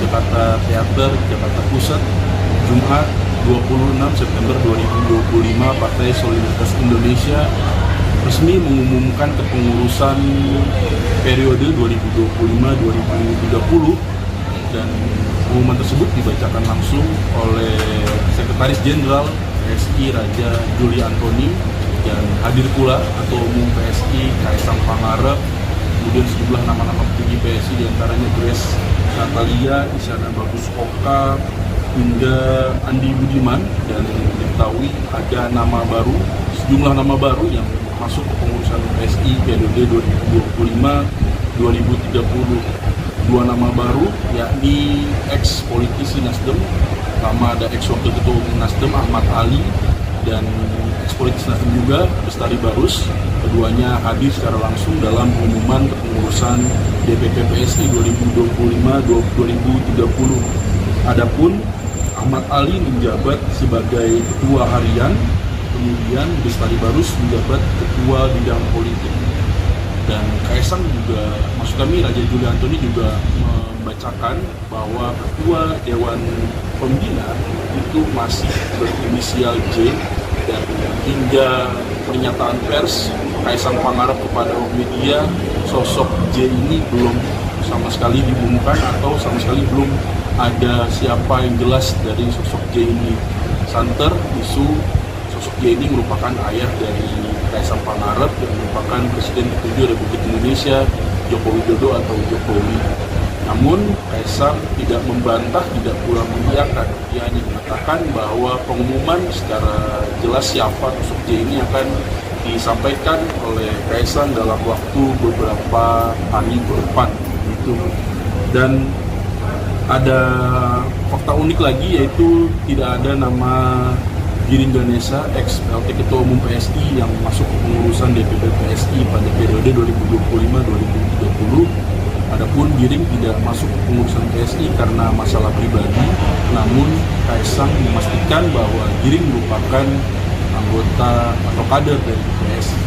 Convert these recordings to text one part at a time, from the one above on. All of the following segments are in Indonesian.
Jakarta Theater, Jakarta Pusat, Jumat 26 September 2025, Partai Solidaritas Indonesia resmi mengumumkan kepengurusan periode 2025-2030, dan pengumuman tersebut dibacakan langsung oleh Sekretaris Jenderal PSI Raja Juli Antoni, dan hadir pula Ketua Umum PSI Kaisang Pangarep, kemudian sejumlah nama-nama petinggi PSI diantaranya Grace Natalia, Isyana Bagus Oka, hingga Andi Budiman, dan diketahui ada sejumlah nama baru yang masuk ke pengurusan PSI periode 2025-2030. Dua nama baru yakni ex-politisi Nasdem, pertama ada ex-wakil Ketua Umum Nasdem Ahmad Ali, dan ex-politisi Nasdem juga Bestari Barus. Keduanya hadir secara langsung dalam pengumuman kepengurusan DPP PSI 2025-2030. Adapun Ahmad Ali menjabat sebagai Ketua Harian, kemudian Bestari Barus menjabat Ketua Bidang Politik. Dan Kaisang juga, maksud kami Raja Juli Antoni juga membacakan bahwa Ketua Dewan Pembina itu masih berinisial J, dan hingga pernyataan pers Kaisang Pangarep kepada media, sosok J ini belum sama sekali diumumkan atau sama sekali belum ada siapa yang jelas dari sosok J ini. Santer isu sosok J ini merupakan ayah dari Kaisang Pangarep yang merupakan Presiden ke-7 Republik Indonesia, Joko Widodo atau Jokowi. Namun Kaisang tidak membantah, tidak pula mengiyakan. Dia hanya mengatakan bahwa pengumuman secara jelas siapa sosok J ini akan disampaikan oleh Kaisang dalam waktu beberapa hari ke depan. Dan ada fakta unik lagi, yaitu tidak ada nama Giring Ganesa, ex-PLT Ketua Umum PSI yang masuk ke pengurusan DPP PSI pada periode 2025-2030. Adapun Giring tidak masuk ke pengurusan PSI karena masalah pribadi, namun Kaisang memastikan bahwa Giring merupakan anggota atau kader dari PSI.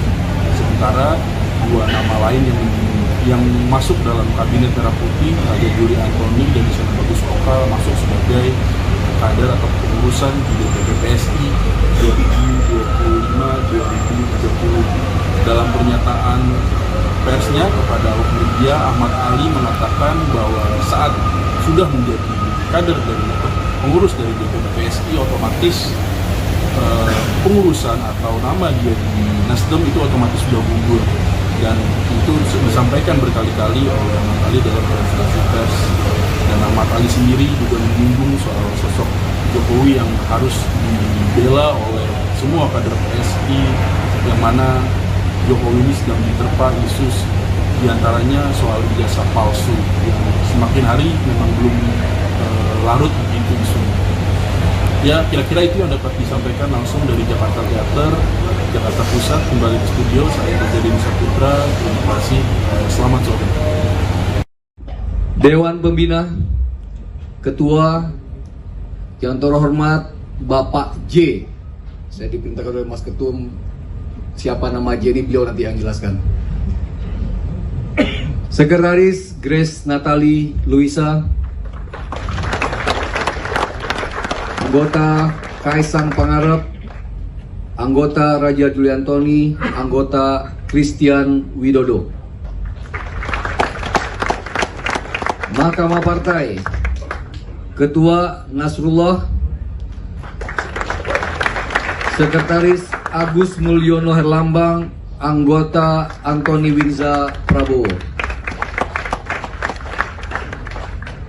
Sementara dua nama lain yang masuk dalam kabinet merah putih, Raja Juli Antoni dan Isyana Bagus Oka, masuk sebagai kader atau pengurusan di DPP PSI 2025-2030. Dalam pernyataan persnya kepada awak media, Ahmad Ali mengatakan bahwa saat sudah menjadi kader dari pengurus dari DPP PSI, otomatis pengurusan atau nama dia di Nasdem itu otomatis sudah gugur, dan itu disampaikan berkali-kali oleh Ahmad Ali dalam konferensi pers. Dan Ahmad Ali sendiri juga menyinggung soal sosok Jokowi yang harus dibela oleh semua kader PSI, yang mana Jokowi ini sedang diterpa isu diantaranya soal ijazah palsu yang semakin hari memang belum larut begitu isunya. Ya, kira-kira itu yang dapat disampaikan langsung dari Jakarta Theater, Jakarta Pusat. Kembali ke studio, saya Deddy Saputra. Terima kasih, selamat sore. Dewan Pembina, Ketua yang terhormat Bapak J. Saya diperintahkan oleh Mas Ketum, siapa nama J ini beliau nanti yang jelaskan. Sekretaris Grace Natalie Luisa, anggota Kaisang Pangarep, anggota Raja Juli Antoni, anggota Christian Widodo. Mahkamah Partai, Ketua Nasrullah, Sekretaris Agus Mulyono Herlambang, anggota Antoni Winza Prabowo.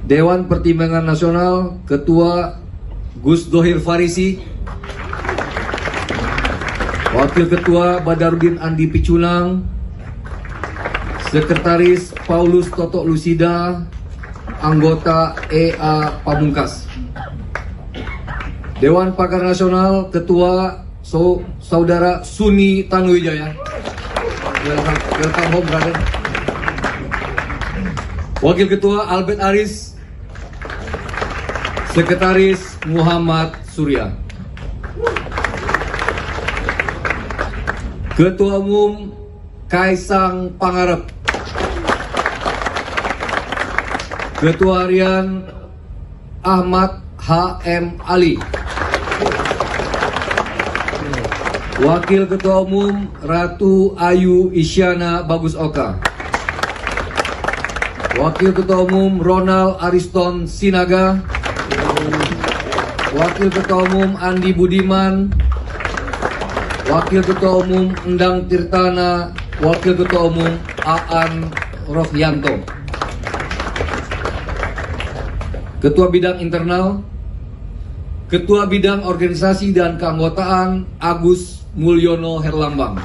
Dewan Pertimbangan Nasional, Ketua Gus Dohir Farisi, Wakil Ketua Badarudin Andi Picunang, Sekretaris Paulus Toto Lusida, anggota EA Pamungkas. Dewan Pakar Nasional, Ketua Saudara Suni Tanuwijaya. Welcome home, brother. Wakil Ketua Albert Aris, Sekretaris Muhammad Surya. Ketua Umum Kaisang Pangarep. Ketua Harian Ahmad H.M. Ali. Wakil Ketua Umum Ratu Ayu Isyana Bagus Oka. Wakil Ketua Umum Ronald Ariston Sinaga. Wakil Ketua Umum Andi Budiman. Wakil Ketua Umum Endang Tirtana. Wakil Ketua Umum Aan Rohyanto. Ketua Bidang Internal, Ketua Bidang Organisasi dan Keanggotaan Agus Mulyono Herlambang.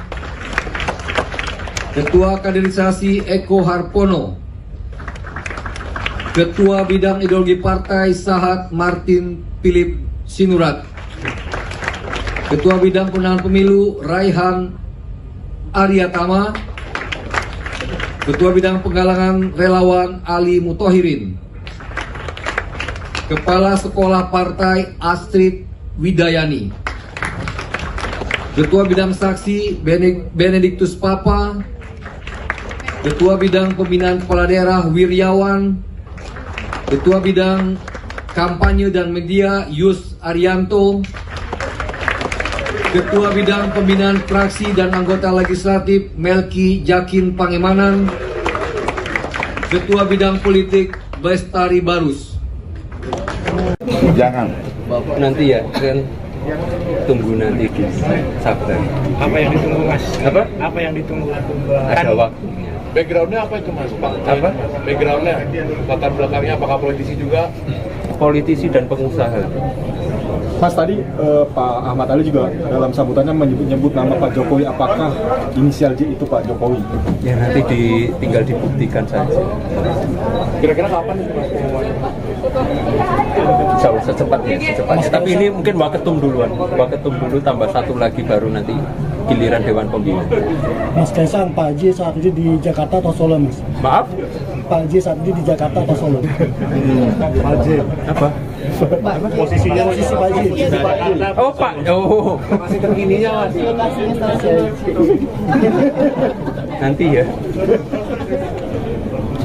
Ketua Kaderisasi Eko Harpono. Ketua Bidang Ideologi Partai Sahat Martin Philip Sinurat. Ketua Bidang Pemenangan Pemilu Raihan Aryatama. Ketua Bidang Penggalangan Relawan Ali Mutohirin. Kepala Sekolah Partai Astrid Widayani. Ketua Bidang Saksi Benediktus Papa. Ketua Bidang Pembinaan Kepala Daerah Wiryawan. Ketua Bidang Kampanye dan Media Yus Arianto. Ketua Bidang Pembinaan Fraksi dan Anggota Legislatif Melki Jakin Pangemanan. Ketua Bidang Politik Bestari Barus. Jangan. Bapak nanti ya kan tunggu nanti di sabar. Apa yang ditunggu Mas? Apa? Apa yang ditunggu? Ada waktunya. Backgroundnya apa itu Mas? Apa? Backgroundnya, latar belakangnya apakah politisi juga? Politisi dan pengusaha. Mas, tadi Pak Ahmad Ali juga dalam sambutannya menyebut nama Pak Jokowi. Apakah inisial J itu Pak Jokowi? Ya nanti tinggal dibuktikan saja. Kira-kira kapan itu Mas pengumumannya? Insya Allah secepatnya. Tapi ini mungkin Waketum duluan. Waketum dulu tambah satu lagi baru nanti giliran Dewan Pembina. Mas Kaisang, Pak J saat ini di Jakarta atau Solo, Mas? Maaf? Pak J saat ini di Jakarta atau Solo? Pak J. Apa? Posisinya Posisi Pak J. Oh Pak. Oh. masih terkininya Mas. Nanti ya.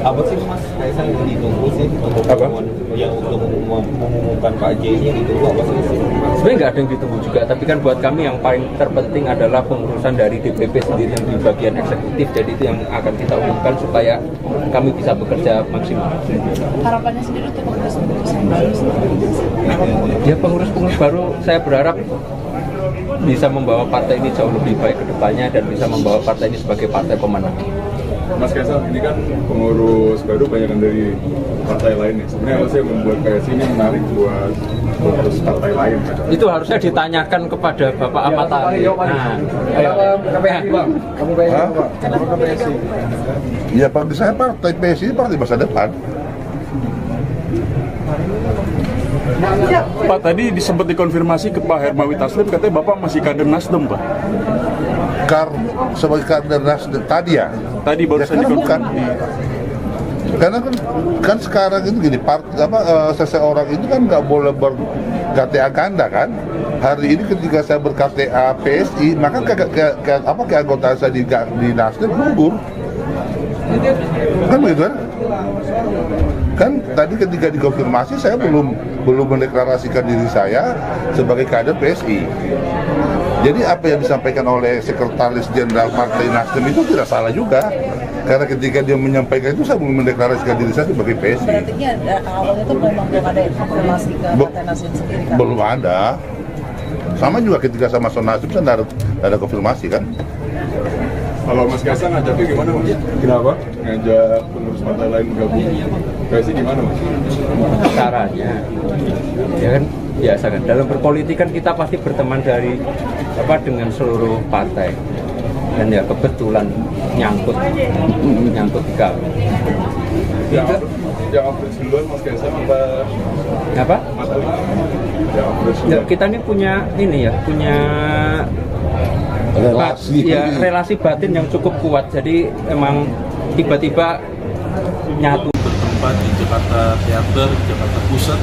Apa sih Mas Kaisang yang ditunggu sih untuk mengumumkan Pak J ini ditunggu apa sih? Sebenarnya nggak ada yang ditunggu juga, tapi kan buat kami yang paling terpenting adalah pengurusan dari DPP sendiri yang di bagian eksekutif, jadi itu yang akan kita umumkan supaya kami bisa bekerja maksimal. Harapannya sendiri untuk pengurus-pengurus yang baru? Ya pengurus-pengurus baru saya berharap bisa membawa partai ini jauh lebih baik ke depannya dan bisa membawa partai ini sebagai partai pemenang. Mas Kaisang, ini kan pengurus baru banyak dari partai lain ya. Sebenarnya apa sih yang membuat PSI ini menarik buat pengurus partai lain? Itu harusnya ditanyakan kepada Bapak Ahmad Ali. Nah, ayo KPH, Bang. Kamu PSI, Pak. Kenapa PSI? Ya bagi saya partai PSI partai masa depan. Pak, tadi sempat dikonfirmasi ke Pak Hermawi Taslim, katanya Bapak masih kader Nasdem, Pak. Sebagai kader Nasdem tadi ya. Tadi baru Ya, saja bukan. Karena kan sekarang itu gini, seseorang itu kan nggak boleh ber-KTA ganda kan. Hari ini ketika saya ber-KTA PSI, maka keanggotaan saya di Nasdem gugur. Kan begitu kan? Kan tadi ketika dikonfirmasi saya belum mendeklarasikan diri saya sebagai kader PSI. Jadi apa yang disampaikan oleh Sekretaris Jenderal Partai Nasdem itu tidak salah juga. Karena ketika dia menyampaikan itu saya belum mendeklarasikan diri saya sebagai PSI. Berarti awalnya itu memang belum ada informasi ke Partai Nasdem sendiri kan? Belum ada. Sama juga ketika sama Nasdem kan ada konfirmasi kan. Kalau Mas Kaisang ngajaknya gimana Mas? Kenapa? Ngajak pengurus partai lain bergabung. PSI gimana Mas? Caranya, ya kan biasa kan. Dalam berpolitik kan kita pasti berteman dengan seluruh partai. Dan ya kebetulan nyangkut di kami. Yang approach duluan Mas Kaisang Apa? Mas Ali? Yang approach Ya, duluan. kita ini punya relasi batin yang cukup kuat. Jadi emang tiba-tiba nyatu. Bertempat di Jakarta Theater, Jakarta Pusat,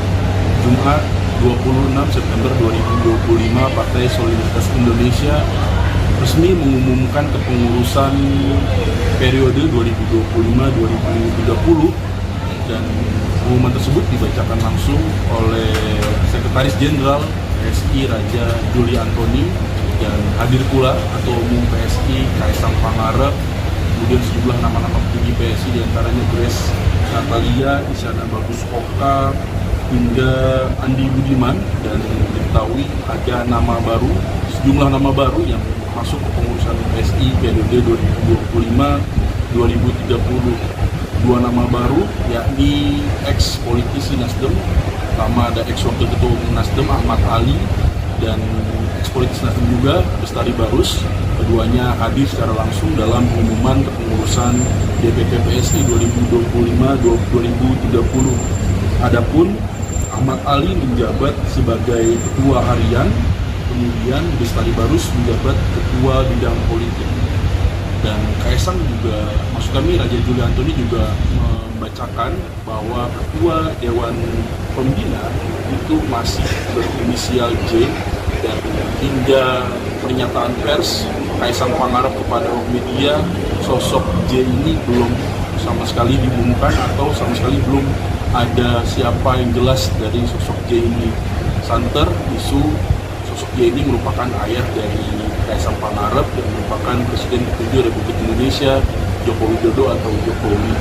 Jumat 26 September 2025, Partai Solidaritas Indonesia resmi mengumumkan kepengurusan periode 2025-2030 dan Pengumuman tersebut dibacakan langsung oleh Sekretaris Jenderal PSI Raja Juli Antoni dan hadir pula Ketua Umum PSI Kaisang Pangarep, kemudian sejumlah nama-nama petinggi PSI diantaranya Grace Natalia, Isyana Bagus Oka, hingga Andi Budiman, dan diketahui ada sejumlah nama baru yang masuk ke pengurusan PSI periode 2025-2030. Dua nama baru yakni ex-politisi Nasdem, pertama ada ex-wakil Ketua Umum Nasdem Ahmad Ali, dan ex-politisi Nasdem juga Bestari Barus. Keduanya hadir secara langsung dalam pengumuman kepengurusan DPP PSI 2025-2030. Adapun Ahmad Ali menjabat sebagai Ketua Harian, kemudian Bestari Barus menjabat Ketua Bidang Politik. Dan Kaisang juga, maksud kami Raja Juli Antoni juga membacakan bahwa Ketua Dewan Pembina itu masih berinisial J, dan hingga pernyataan pers Kaisang Pangarep kepada awak media, sosok J ini belum sama sekali diumumkan atau sama sekali belum ada siapa yang jelas dari sosok J ini. Santer isu sosok J ini merupakan ayah dari Kaisang Pangarep yang merupakan Presiden ke-7 Republik Indonesia, Joko Widodo atau Jokowi.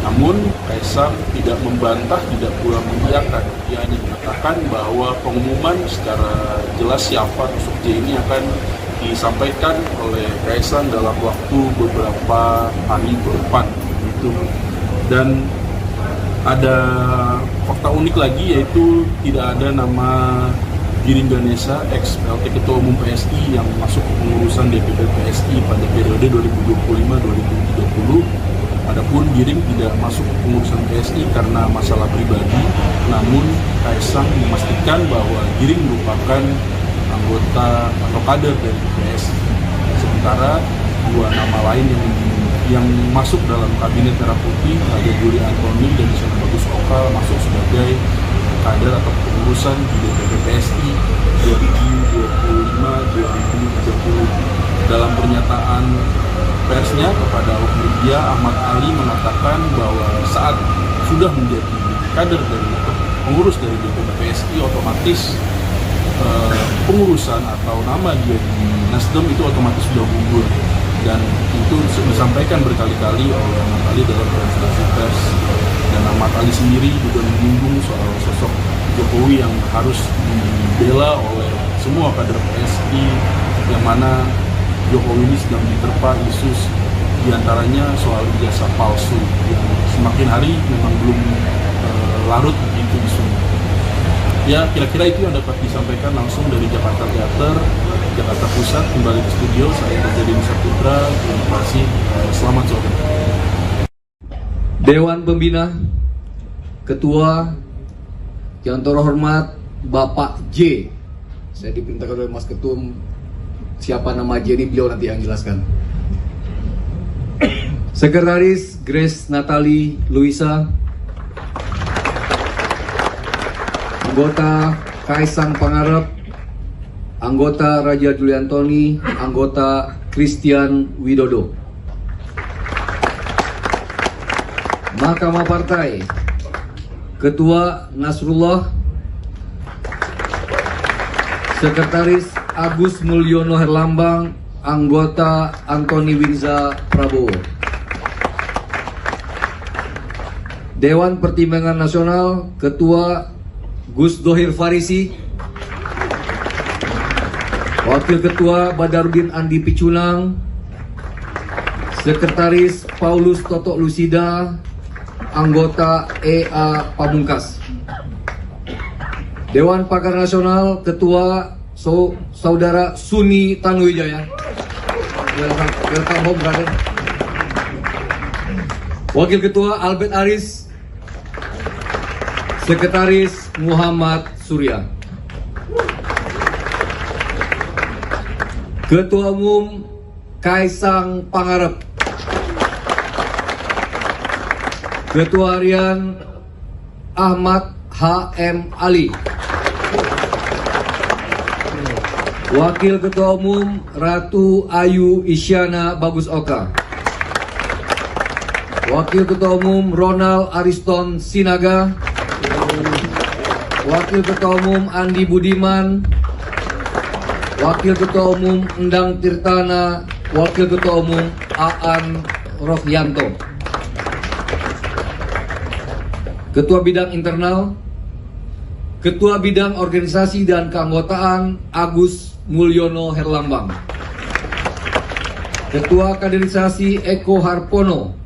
Namun Kaisang tidak membantah, tidak pula mengiyakan. Ia hanya mengatakan bahwa pengumuman secara jelas siapa sosok J ini akan disampaikan oleh Kaisang dalam waktu beberapa hari ke depan. Dan ada fakta unik lagi, yaitu tidak ada nama Giring Ganesha, ex-PLT Ketua Umum PSI yang masuk ke pengurusan DPP PSI pada periode 2025-2030. Adapun Giring tidak masuk ke pengurusan PSI karena masalah pribadi, namun Kaisang memastikan bahwa Giring merupakan anggota atau kader dari PSI. Sementara dua nama lain yang masuk dalam kabinet Merah Putih, Raja Juli Antoni dan Isyana Bagus Oka, masuk sebagai kader atau pengurusan di DPP PSI 2025-2030. Dalam pernyataan persnya kepada awak media, Ahmad Ali mengatakan bahwa saat sudah menjadi kader dari pengurus dari DPP PSI, otomatis pengurusan atau nama dia di Nasdem itu otomatis sudah gugur, dan itu disampaikan berkali-kali oleh Ahmad Ali dalam konferensi pers. Dan Ahmad Ali sendiri juga menyinggung soal sosok Jokowi yang harus dibela oleh semua kader PSI, yang mana Jokowi ini sedang diterpa isu diantaranya soal ijazah palsu yang semakin hari memang belum larut begitu isunya. Ya, kira-kira itu yang dapat disampaikan langsung dari Jakarta Theater, Jakarta Pusat. Kembali ke studio, saya Raja Deni Saputra. Terima kasih, selamat sore. Dewan Pembina, Ketua yang terhormat Bapak J. Saya diperintahkan oleh Mas Ketum, siapa nama J ini beliau nanti yang jelaskan. Sekretaris Grace Natalie Luisa, anggota Kaisang Pangarep, anggota Raja Juli Antoni, anggota Christian Widodo. Mahkamah Partai, Ketua Nasrullah, Sekretaris Agus Mulyono Herlambang, anggota Antoni Winza Prabowo. Dewan Pertimbangan Nasional, Ketua Gus Dohir Farisi, Wakil Ketua Badarudin Andi Picunang, Sekretaris Paulus Toto Lusida, anggota EA Pamungkas. Dewan Pakar Nasional, Ketua Saudara Suni Tanuwijaya. Welcome home, brother. Wakil Ketua Albert Aris, Sekretaris Muhammad Surya. Ketua Umum Kaisang Pangarep, Ketua Harian Ahmad H.M. Ali, Wakil Ketua Umum Ratu Ayu Isyana Bagus Oka, Wakil Ketua Umum Ronald Ariston Sinaga, Wakil Ketua Umum Andi Budiman, Wakil Ketua Umum Endang Tirtana, Wakil Ketua Umum Aan Rohyanto. Ketua Bidang Internal, Ketua Bidang Organisasi dan Keanggotaan Agus Mulyono Herlambang, Ketua Kaderisasi Eko Harpono,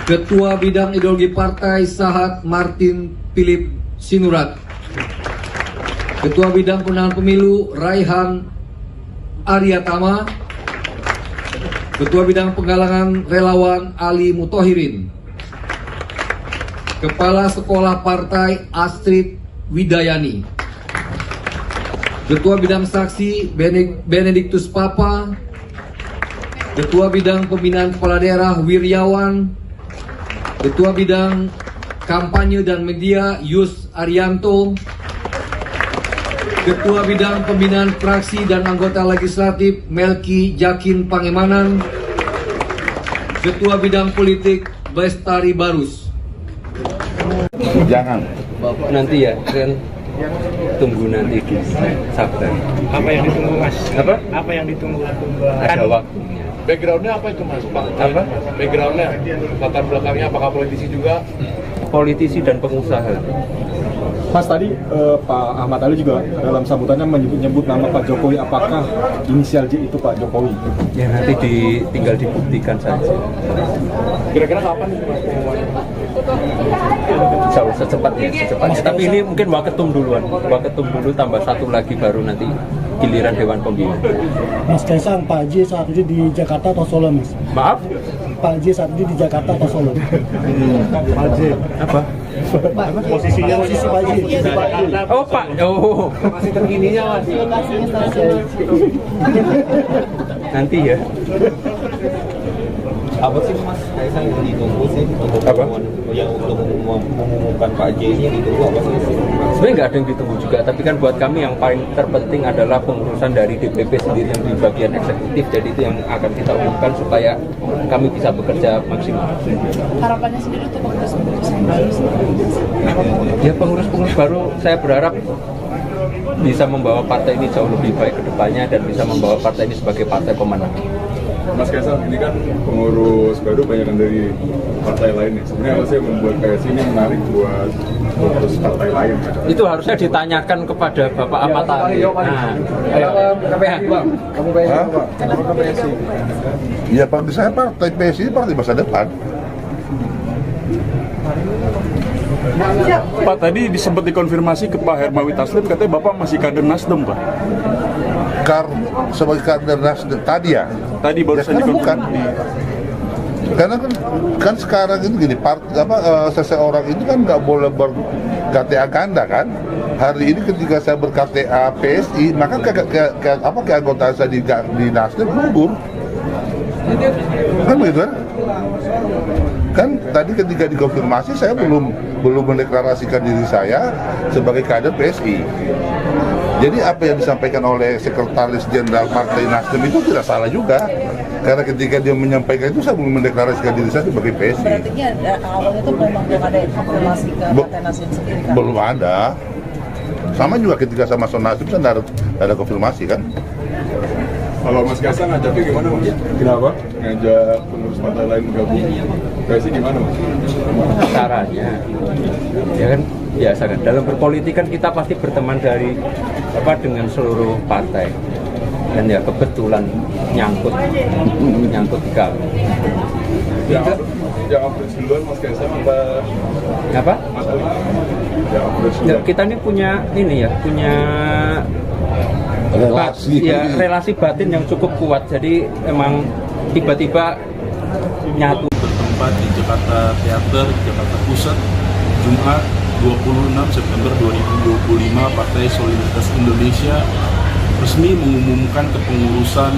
Ketua Bidang Ideologi Partai Sahat Martin Philip Sinurat, Ketua Bidang Pemenangan Pemilu Raihan Aryatama, Ketua Bidang Penggalangan Relawan Ali Mutohirin, Kepala Sekolah Partai Astrid Widayani, Ketua Bidang Saksi Benediktus Papa, Ketua Bidang Pembinaan Kepala Daerah Wiryawan, Ketua Bidang Kampanye dan Media Yus Arianto, Ketua Bidang Pembinaan Fraksi dan Anggota Legislatif Melki Jakin Pangemanan, Ketua Bidang Politik Bestari Barus. Jangan. Nanti ya, kan tunggu nanti di sabar. Apa yang ditunggu Mas? Apa? Apa yang ditunggu? Ada waktunya. Backgroundnya apa itu Mas? Pak? Apa? Backgroundnya, latar belakangnya apakah politisi juga? Politisi dan pengusaha. Mas, tadi Pak Ahmad Ali juga dalam sambutannya menyebut nama Pak Jokowi. Apakah inisial J itu Pak Jokowi? Ya nanti tinggal dibuktikan saja. Kira-kira kapan itu Mas pengumumannya? Secepatnya. Tapi ini mungkin Waketum duluan. Waketum dulu tambah satu lagi baru nanti giliran Dewan Pembina. Mas Kaisang, Pak J saat ini di Jakarta atau Solo Mas? Maaf? Pak J saat ini di Jakarta atau Solo? Pak J. Apa? Posisinya posisi Pak J. Oh Pak, oh Masih terkininya Mas. nanti ya. Apa sih Mas Kaisang yang ditunggu sih untuk mengumumkan Pak J ini yang ditunggu apa sih? Sebenarnya nggak ada yang ditunggu juga, tapi kan buat kami yang paling terpenting adalah pengurusan dari DPP sendiri yang di bagian eksekutif, jadi itu yang akan kita umumkan supaya kami bisa bekerja maksimal. Harapannya sendiri untuk pengurus-pengurus yang baru Ya pengurus-pengurus baru saya berharap bisa membawa partai ini jauh lebih baik ke depannya dan bisa membawa partai ini sebagai partai pemenang. Mas Kaisang, ini kan pengurus baru banyak dari partai lain nih. Sebenarnya apa sih yang membuat KSI ini menarik buat pengurus partai lain? Itu harusnya ditanyakan kepada Bapak Ahmad Ali. Nah, ayo KPH. Kamu PSI? Ya bagi saya partai PSI partai masa depan. Pak, tadi sempat dikonfirmasi ke Pak Hermawi Taslim, katanya Bapak masih kader Nasdem, Pak. Sebagai kader Nasdem tadi ya? Tadi baru saja bukan. Karena kan sekarang itu gini, seseorang itu kan nggak boleh ber-KTA ganda kan. Hari ini ketika saya ber-KTA PSI, maka keanggotaan saya di Nasdem gugur. Kan begitu kan? Kan tadi ketika dikonfirmasi saya belum mendeklarasikan diri saya sebagai kader PSI. Jadi apa yang disampaikan oleh Sekretaris Jenderal Partai Nasdem itu tidak salah juga. Karena ketika dia menyampaikan itu saya belum mendeklarasikan diri saya sebagai PSI. Berarti awalnya itu memang belum ada konfirmasi ke Partai Nasdem sendiri kan? Belum ada. Sama juga ketika sama Nasdem saya tidak ada konfirmasi kan. Kalau Mas Kaisang ngajaknya gimana Mas? Kenapa? Ngajak pengurus partai lain bergabung. KSI gimana Mas? Caranya, ya kan biasa kan. Dalam berpolitik kan kita pasti berteman dengan seluruh partai. Dan ya kebetulan nyangkut di kami. Yang approach duluan Mas Kaisang apa? Mas Ali? Yang approach Ya, duluan. kita ini punya relasi batin yang cukup kuat. Jadi emang tiba-tiba nyatu. Bertempat di Jakarta Theater, Jakarta Pusat, Jumat 26 September 2025, Partai Solidaritas Indonesia resmi mengumumkan kepengurusan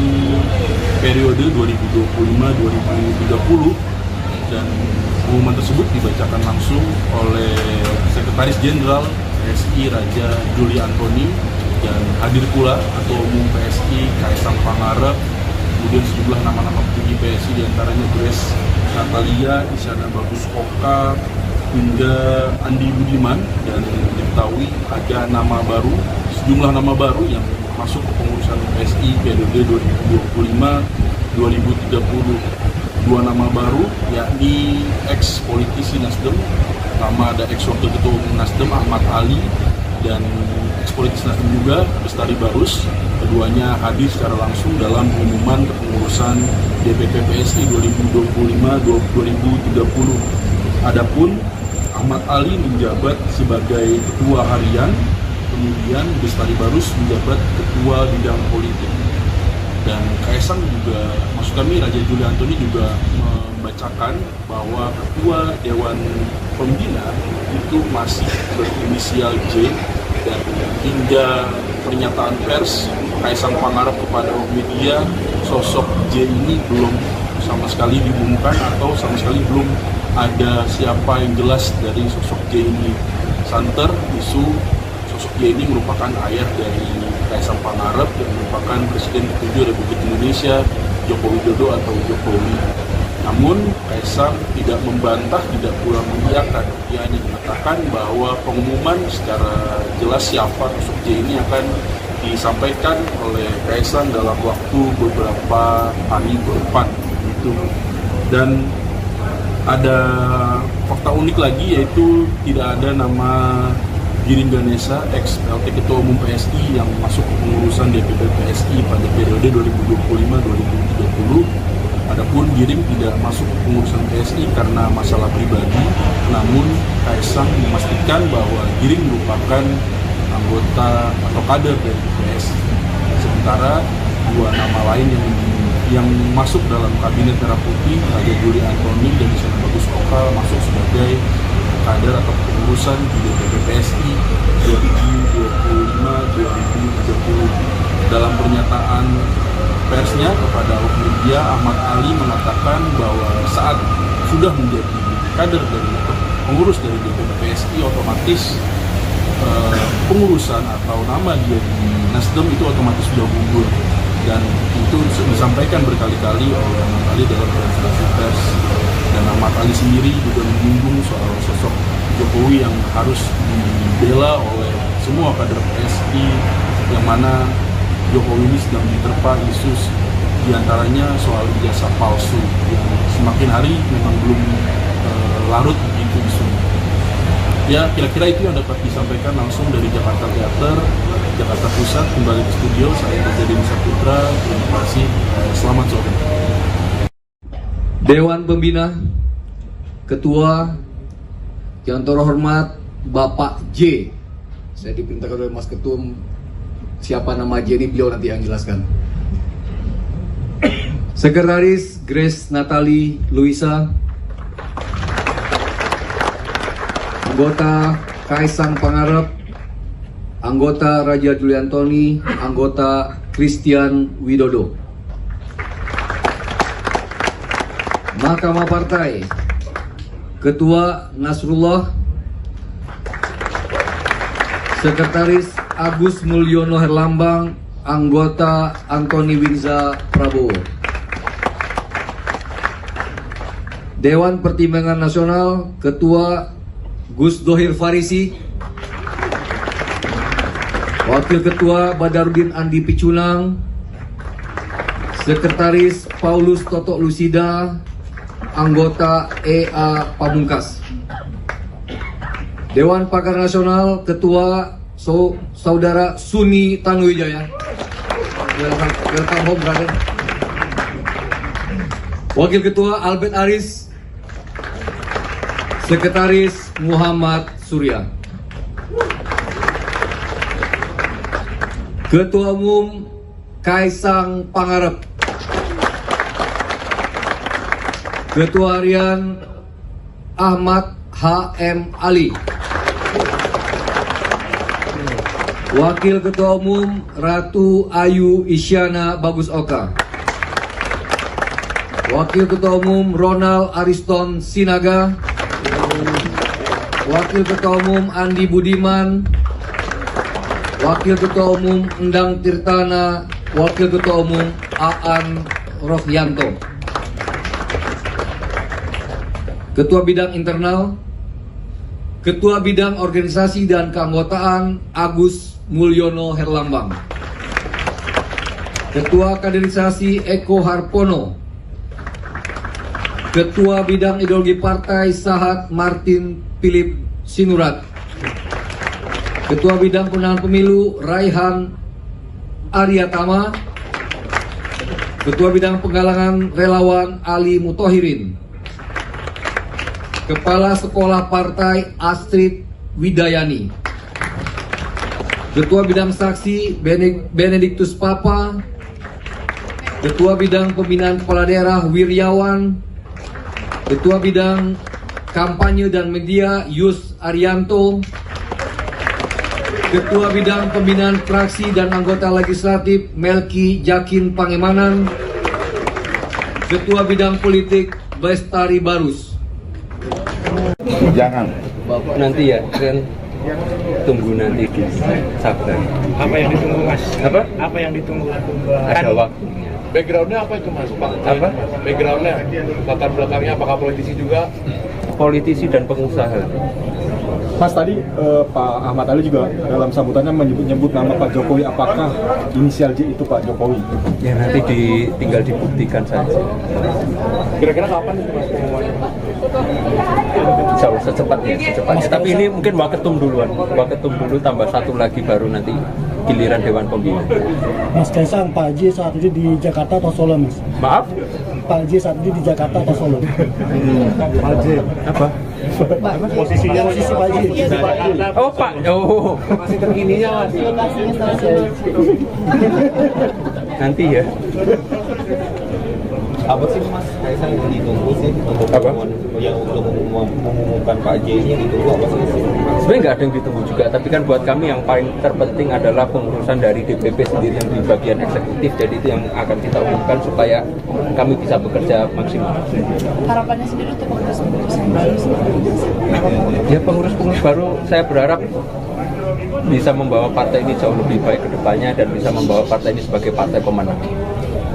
periode 2025-2030, dan pengumuman tersebut dibacakan langsung oleh Sekretaris Jenderal PSI Raja Juli Antoni, dan hadir pula Ketua Umum PSI Kaisang Pangarep, kemudian sejumlah nama-nama petinggi PSI diantaranya Grace Natalia, Isyana Bagus Oka, hingga Andi Budiman, dan diketahui ada nama baru, sejumlah nama baru yang masuk ke pengurusan PSI periode 2025-2030. Dua nama baru yakni ex-politisi Nasdem, nama ada ex-wakil ketua umum Nasdem Ahmad Ali, dan ex-politisi Nasdem juga Bestari Barus. Keduanya hadir secara langsung dalam pengumuman kepengurusan DPP PSI 2025-2030. Adapun Ahmad Ali menjabat sebagai ketua harian, kemudian Bestari Barus menjabat ketua bidang politik. Dan Kaisang juga, maksud kami Raja Juli Antoni juga membacakan bahwa ketua Dewan Pembina itu masih berinisial J, dan hingga pernyataan pers Kaisang Pangarep kepada media, sosok J ini belum sama sekali diumumkan atau sama sekali belum ada siapa yang jelas dari sosok J ini. Santer isu sosok J ini merupakan ayah dari Kaisang Pangarep yang merupakan Presiden ke-7 Republik Indonesia, Joko Widodo atau Jokowi. Namun Kaisang tidak membantah, tidak pula mengiyakan. Dia hanya mengatakan bahwa pengumuman secara jelas siapa sosok J ini akan disampaikan oleh Kaisang dalam waktu beberapa hari ke depan. Dan ada fakta unik lagi, yaitu tidak ada nama Giring Ganesa, ex-PLT Ketua Umum PSI yang masuk ke pengurusan DPP PSI pada periode 2025-2030. Adapun Giring tidak masuk ke pengurusan PSI karena masalah pribadi, namun Kaisang memastikan bahwa Giring merupakan anggota atau kader dari PSI. Sementara dua nama lain yang masuk dalam kabinet Merah Putih, Raja Juli Antoni dan Isyana Bagus Oka, masuk sebagai kader atau pengurusan di DPP PSI 2025-2030. Dalam pernyataan persnya kepada awak media, Ahmad Ali mengatakan bahwa saat sudah menjadi kader dari pengurus dari DPP PSI, otomatis pengurusan atau nama dia di Nasdem itu otomatis sudah gugur, dan itu disampaikan berkali-kali oleh Ahmad Ali dalam konferensi pers. Dan Ahmad Ali sendiri juga menyinggung soal sosok Jokowi yang harus dibela oleh semua kader PSI, yang mana Jokowi ini sedang diterpa isu diantaranya soal ijazah palsu yang semakin hari memang belum larut begitu isunya. Ya, kira-kira itu yang dapat disampaikan langsung dari Jakarta Theater, Jakarta Pusat. Kembali ke studio, saya Reza Denny Saputra. Terima kasih, selamat sore. Dewan Pembina, Ketua yang terhormat Bapak J. Saya diperintahkan oleh Mas Ketum, siapa nama J ini beliau nanti yang jelaskan. Sekretaris Grace Natali Luisa, anggota Kaisang Pangarep, anggota Raja Juli Antoni, anggota Christian Widodo. Mahkamah Partai, Ketua Nasrullah, Sekretaris Agus Mulyono Herlambang, anggota Antoni Winza Prabowo. Dewan Pertimbangan Nasional, Ketua Gus Dohir Farisi, Wakil Ketua Badarudin Andi Picunang, Sekretaris Paulus Toto Lusida, anggota EA Pamungkas. Dewan Pakar Nasional, Ketua Saudara Suni Tanuwijaya. Welcome home, brother. Wakil Ketua Albert Aris, Sekretaris Muhammad Surya. Ketua Umum Kaisang Pangarep, Ketua Harian Ahmad H.M. Ali, Wakil Ketua Umum Ratu Ayu Isyana Bagus Oka, Wakil Ketua Umum Ronald Ariston Sinaga, Wakil Ketua Umum Andi Budiman, Wakil Ketua Umum Endang Tirtana, Wakil Ketua Umum Aan Rohyanto. Ketua Bidang Internal, Ketua Bidang Organisasi dan Keanggotaan Agus Mulyono Herlambang, Ketua Kaderisasi Eko Harpono, Ketua Bidang Ideologi Partai Sahat Martin Philip Sinurat, Ketua Bidang Pemenangan Pemilu Raihan Aryatama, Ketua Bidang Penggalangan Relawan Ali Mutohirin, Kepala Sekolah Partai Astrid Widayani, Ketua Bidang Saksi Benediktus Papa, Ketua Bidang Pembinaan Kepala Daerah Wiryawan, Ketua Bidang Kampanye dan Media Yus Arianto, Ketua Bidang Pembinaan Fraksi dan Anggota Legislatif Melki Jakin Pangemanan, Ketua Bidang Politik Bestari Barus. Jangan. Bapak nanti ya, kan tunggu nanti di Sabar. Apa yang ditunggu Mas? Apa yang ditunggu? Ada waktunya. Backgroundnya apa itu Mas? Apa? Backgroundnya, latar belakangnya apakah politisi juga? Politisi dan pengusaha. Mas, tadi Pak Ahmad Ali juga dalam sambutannya menyebut nama Pak Jokowi. Apakah inisial J itu Pak Jokowi? Ya nanti tinggal dibuktikan saja. Kira-kira kapan itu Mas pengumumannya? Insya Allah secepatnya. Tapi ini mungkin Waketum duluan. Waketum dulu tambah satu lagi baru nanti giliran Dewan Pembina. Mas Kaisang, Pak J saat ini di Jakarta atau Solo, Mas? Maaf? Pak J saat ini di Jakarta atau Solo? Pak J. Apa? Posisinya Pak J. Oh Pak, oh Masih terkininya Mas. nanti ya. Apa sih Mas Kaisang yang ditunggu sih untuk mengumumkan Pak J ini ditunggu apa sih? Sebenarnya nggak ada yang ditunggu juga, tapi kan buat kami yang paling terpenting adalah pengurusan dari DPP sendiri yang di bagian eksekutif. Jadi itu yang akan kita umumkan supaya kami bisa bekerja maksimal. Harapannya sendiri untuk pengurus-pengurus yang baru Ya pengurus-pengurus baru saya berharap bisa membawa partai ini jauh lebih baik ke depannya dan bisa membawa partai ini sebagai partai pemenang.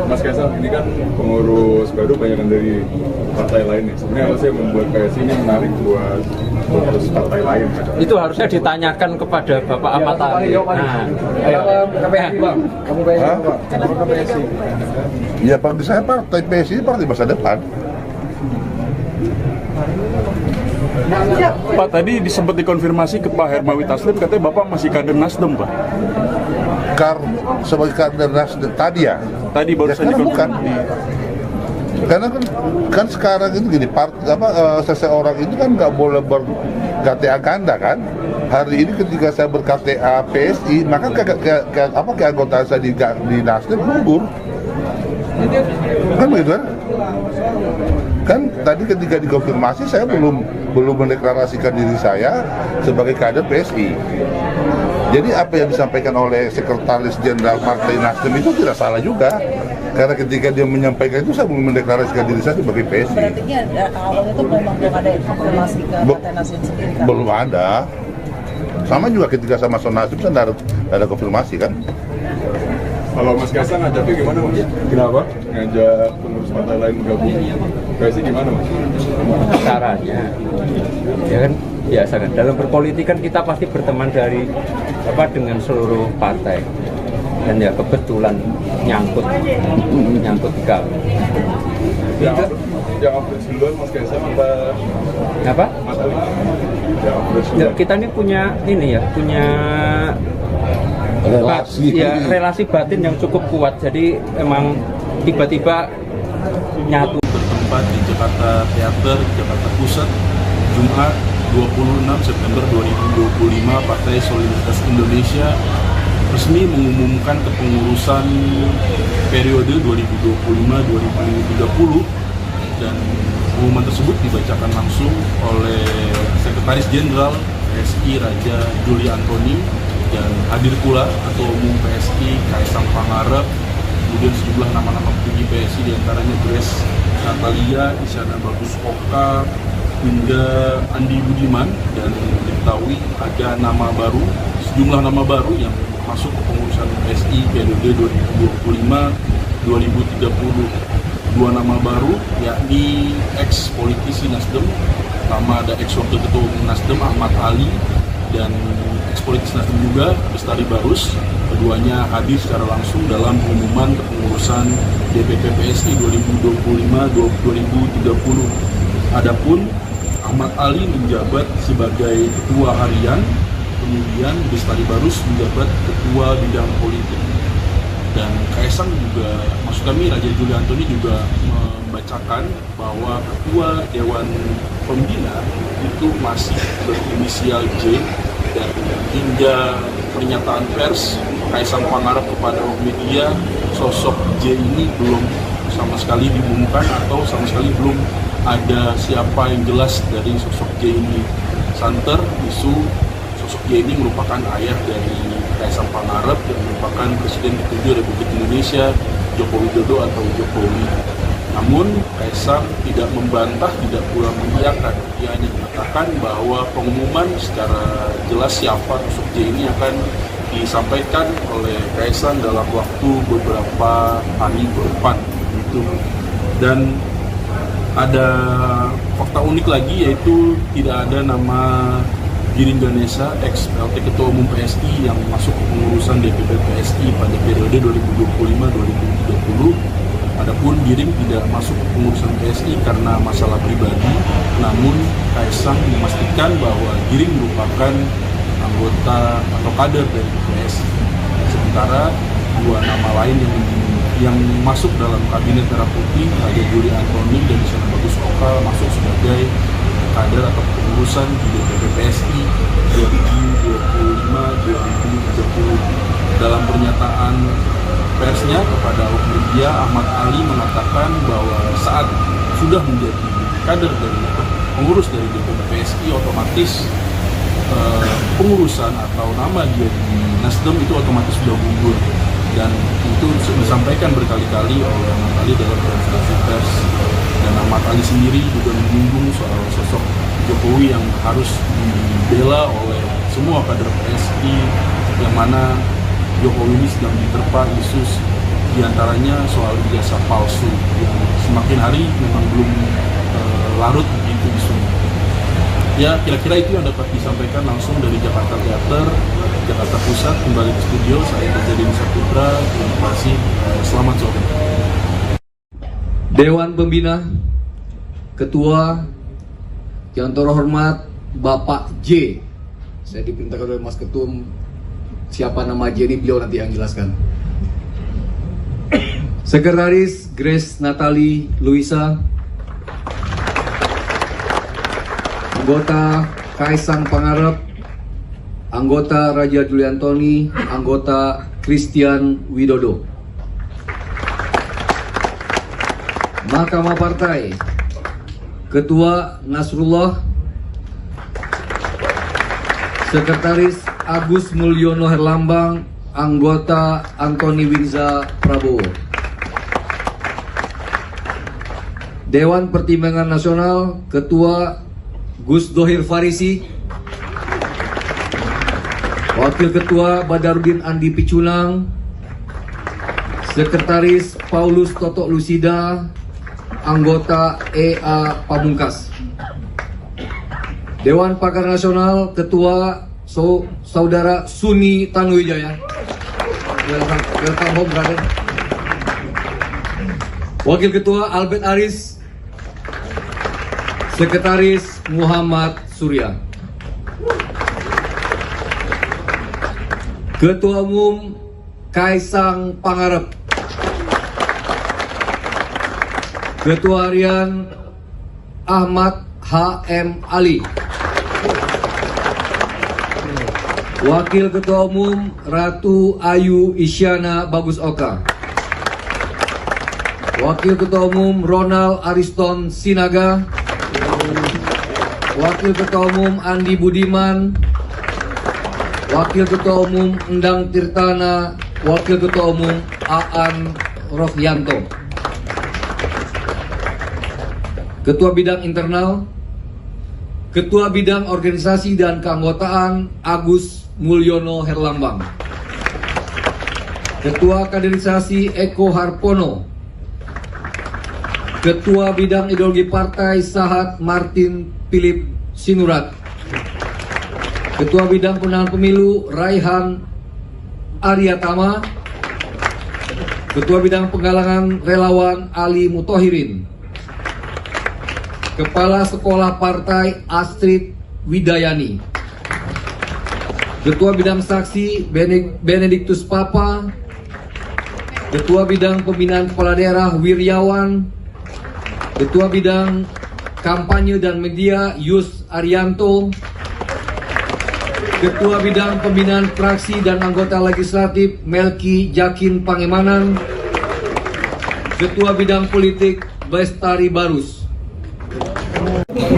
Mas Kaisang, ini kan pengurus baru banyak dari partai lain nih. Sebenarnya apa sih yang membuat PSI ini menarik buat pengurus partai lain? Itu harusnya ditanyakan kepada Bapak Ahmad Ali. Nah, Kamu PSI? Ya, bagi saya partai PSI partai masa depan. Pak, tadi sempat dikonfirmasi ke Pak Hermawi Taslim, katanya Bapak masih kader Nasdem, Pak. Sebagai kader Nasdem tadi ya? Tadi baru saja bukan. Karena kan sekarang itu gini, seseorang itu kan nggak boleh ber-KTA ganda kan. Hari ini ketika saya ber-KTA PSI, maka keanggotaan saya di Nasdem gugur. Kan begitu kan? Kan tadi ketika dikonfirmasi saya belum mendeklarasikan diri saya sebagai kader PSI. Jadi apa yang disampaikan oleh Sekretaris Jenderal Partai Nasdem itu tidak salah juga. Karena ketika dia menyampaikan itu saya belum mendeklarasikan diri saya sebagai PSI. Berarti awalnya itu memang belum ada konfirmasi ke Partai Nasdem sendiri kan? Belum ada. Sama juga ketika sama Nasdem saya tidak ada konfirmasi kan. Kalau Mas Kaisang ngajaknya gimana Mas? Kenapa? Ngajak pengurus partai lain gabung PSI gimana Mas? Caranya, ya kan biasa kan. Dalam berpolitik kan kita pasti berteman dengan seluruh partai. Dan ya kebetulan nyangkut di kami. Yang approach duluan Mas Kaisang apa? Mas Ali? Yang approach Ya, duluan. kita ini punya relasi batin yang cukup kuat. Jadi emang tiba-tiba nyatu. Bertempat di Jakarta Theater, Jakarta Pusat, Jumat 26 September 2025, Partai Solidaritas Indonesia resmi mengumumkan kepengurusan periode 2025-2030 dan pengumuman tersebut dibacakan langsung oleh Sekretaris Jenderal PSI Raja Juli Antoni dan hadir pula Ketua Umum PSI Kaisang Pangarep, kemudian sejumlah nama-nama petinggi PSI diantaranya Grace Natalia, Isyana Bagus Oka, hingga Andi Budiman, dan diketahui ada sejumlah nama baru yang masuk ke pengurusan PSI periode 2025-2030. dua nama baru, yakni ex-politisi Nasdem, pertama ada ex-wakil ketua umum Nasdem Ahmad Ali, dan ex-politisi Nasdem juga Bestari Barus. Keduanya hadir secara langsung dalam pengumuman kepengurusan DPP PSI 2025-2030. Adapun Ahmad Ali menjabat sebagai ketua harian, kemudian Bestari Barus menjabat ketua bidang politik. Dan Kaisang juga, maksud kami Raja Juli Antoni juga membacakan bahwa ketua Dewan Pembina itu masih berinisial J, dan hingga pernyataan pers Kaisang Pangarep kepada awak media, sosok J ini belum sama sekali diumumkan atau sama sekali belum ada siapa yang jelas dari sosok J ini. Santer isu sosok J ini merupakan ayah dari Kaisang Pangarep yang merupakan Presiden ke-7 Republik Indonesia, Joko Widodo atau Jokowi. Namun Kaisang tidak membantah, tidak pula mengiyakan. Dia hanya mengatakan bahwa pengumuman secara jelas siapa sosok J ini akan disampaikan oleh Kaisang dalam waktu beberapa hari ke depan. Gitu. Dan ada fakta unik lagi, yaitu tidak ada nama Giring Ganesha, ex-PLT Ketua Umum PSI yang masuk ke pengurusan DPP PSI pada periode 2025-2030. Adapun Giring tidak masuk ke pengurusan PSI karena masalah pribadi, namun Kaisang memastikan bahwa Giring merupakan anggota atau kader dari PSI. Sementara dua nama lain yang masuk dalam kabinet merah putih, Raja Juli Antoni dan Isyana Bagus Oka, masuk sebagai kader atau pengurusan di DPP PSI 2025-2030. Dalam pernyataan persnya kepada awak media, Ahmad Ali mengatakan bahwa saat sudah menjadi kader dari pengurus dari DPP PSI, otomatis pengurusan atau nama dia di Nasdem itu otomatis sudah gugur, dan itu disampaikan berkali-kali oleh Ahmad Ali dalam konferensi pers. Dan Ahmad Ali sendiri juga menyinggung soal sosok Jokowi yang harus dibela oleh semua kader PSI, yang mana Jokowi ini sedang diterpa isu diantaranya soal ijazah palsu yang semakin hari memang belum larut begitu isunya. Ya, kira-kira itu yang dapat disampaikan langsung dari Jakarta Theater, Jakarta Pusat. Kembali ke studio, saya Reza Denny Saputra. Terima kasih, selamat sore. Dewan Pembina, Ketua yang terhormat Bapak J. Saya diperintahkan oleh Mas Ketum, siapa nama J ini beliau nanti yang jelaskan. Sekretaris Grace Natali Luisa, anggota Kaisang Pangarep, anggota Raja Juli Antoni, anggota Christian Widodo. Mahkamah Partai, Ketua Nasrullah, Sekretaris Agus Mulyono Herlambang, anggota Antoni Winza Prabowo. Dewan Pertimbangan Nasional, Ketua Gus Dohir Farisi, Wakil Ketua Badarudin Andi Picunang, Sekretaris Paulus Toto Lusida, anggota EA Pamungkas. Dewan Pakar Nasional, Ketua Saudara Suni Tanuwijaya. Welcome home, brother. Wakil Ketua Albert Aris, Sekretaris Muhammad Surya. Ketua Umum Kaisang Pangarep, Ketua Harian Ahmad H.M. Ali, Wakil Ketua Umum Ratu Ayu Isyana Bagus Oka, Wakil Ketua Umum Ronald Ariston Sinaga, Wakil Ketua Umum Andi Budiman, Wakil Ketua Umum Endang Tirtana, Wakil Ketua Umum Aan Rohyanto. Ketua Bidang Internal, Ketua Bidang Organisasi dan Keanggotaan Agus Mulyono Herlambang, Ketua Kaderisasi Eko Harpono, Ketua Bidang Ideologi Partai Sahat Martin Philip Sinurat. Ketua Bidang Pemenangan Pemilu Raihan Aryatama. Ketua Bidang Penggalangan Relawan Ali Mutohirin. Kepala Sekolah Partai Astrid Widayani. Ketua Bidang Saksi Benediktus Papa. Ketua Bidang Pembinaan Kepala Daerah Wiryawan. Ketua Bidang Kampanye dan Media Yus Arianto. Ketua Bidang Pembinaan Fraksi dan Anggota Legislatif Melki Jakin Pangemanan. Ketua Bidang Politik Bestari Barus.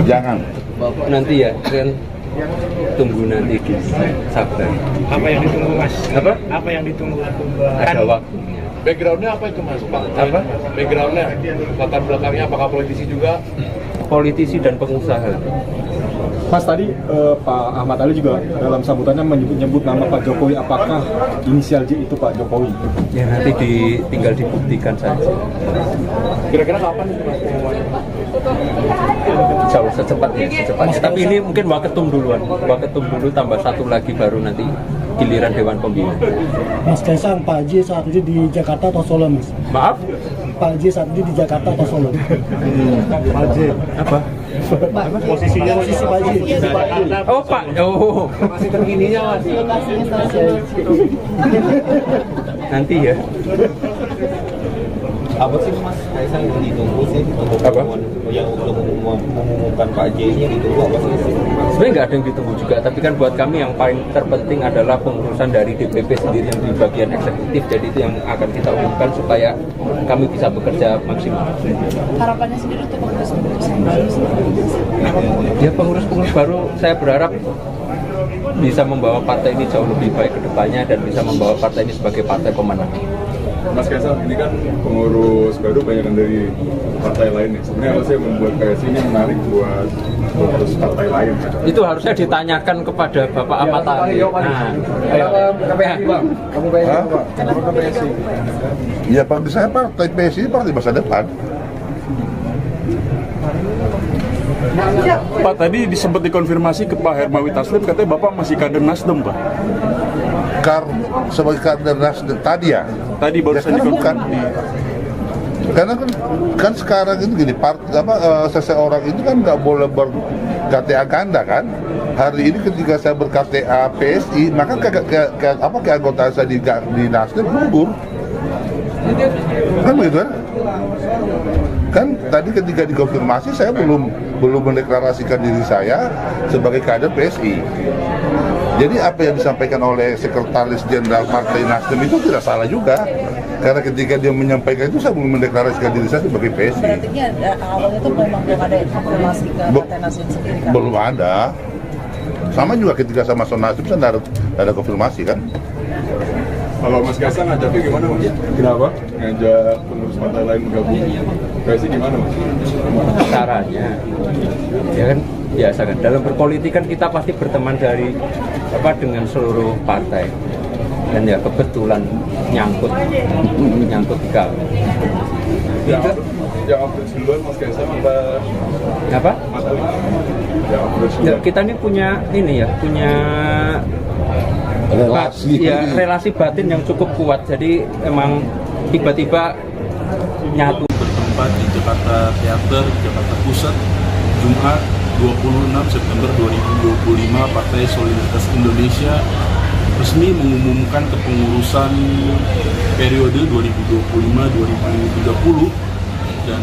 Jangan. Bapak nanti ya, kan tunggu nanti di sabar. Apa yang ditunggu Mas? Apa? Apa yang ditunggu? Ada waktunya. Backgroundnya apa itu Mas? Pak? Apa? Backgroundnya, latar belakangnya apakah politisi juga? Politisi dan pengusaha. Mas tadi Pak Ahmad Ali juga dalam sambutannya menyebut nama Pak Jokowi. Apakah inisial J itu Pak Jokowi? Ya nanti tinggal dibuktikan saja. Kira-kira kapan itu Mas pengumumannya? Insya Allah secepatnya. Tapi ini mungkin Waketum duluan. Waketum dulu tambah satu lagi baru nanti giliran Dewan Pembina. Mas Kaisang, Pak J saat ini di Jakarta atau Solo Mas? Maaf? Pak J saat ini di Jakarta atau Solo? Pak J. Apa? Posisinya posisi Pak J. Oh Pak, oh Masih terkininya Mas. nanti ya. Apa sih Mas Kaisang yang ditunggu sih untuk yang mengumumkan Pak J ini ditunggu apa sih? Sebenarnya nggak ada yang ditunggu juga, tapi kan buat kami yang paling terpenting adalah pengurusan dari DPP sendiri yang di bagian eksekutif. Jadi itu yang akan kita umumkan supaya kami bisa bekerja maksimal. Harapannya sendiri untuk pengurus-pengurus yang baru? Ya pengurus-pengurus baru saya berharap bisa membawa partai ini jauh lebih baik ke depannya dan bisa membawa partai ini sebagai partai pemenang. Mas Kaisang, ini kan pengurus baru banyak dari partai lain nih. Sebenarnya apa sih yang membuat KSI ini menarik buat pengurus partai lain? Itu harusnya ditanyakan kepada Bapak Ahmad Ali. Nah, KPSI Bang, kamu PSI Bang? Kenapa PSI? Ya bagi saya partai PSI partai masa depan. Pak, tadi sempat dikonfirmasi ke Pak Hermawi Taslim, katanya Bapak masih kader Nasdem, Pak. Sebagai kader Nasdem tadi ya? Tadi baru saja bukan. Karena kan sekarang itu gini, seseorang itu kan nggak boleh ber-KTA ganda kan. Hari ini ketika saya ber-KTA PSI, maka keanggotaan saya di Nasdem gugur. Kan begitu kan? Kan tadi ketika dikonfirmasi saya belum mendeklarasikan diri saya sebagai kader PSI. Jadi apa yang disampaikan oleh Sekretaris Jenderal Partai Nasdem itu tidak salah juga. Karena ketika dia menyampaikan itu saya belum mendeklarasikan diri saya sebagai PSI. Berarti awalnya itu memang belum ada konfirmasi ke Partai Nasdem sendiri kan? Belum ada. Sama juga ketika sama Nasdem saya tidak ada konfirmasi kan. Kalau Mas Kaisang ngajaknya gimana Mas? Kenapa? Ngajak pengurus partai lain bergabung. KSI gimana Mas? Caranya, ya kan biasa kan. Dalam berpolitik kan kita pasti berteman dengan seluruh partai. Dan ya kebetulan nyangkut di kami. Yang approach duluan Mas Kaisang apa? Mas Ali? Yang approach Ya, duluan. kita ini punya relasi batin yang cukup kuat. Jadi emang tiba-tiba nyatu. Bertempat di Jakarta Theater, Jakarta Pusat, Jumat 26 September 2025, Partai Solidaritas Indonesia resmi mengumumkan kepengurusan periode 2025-2030 dan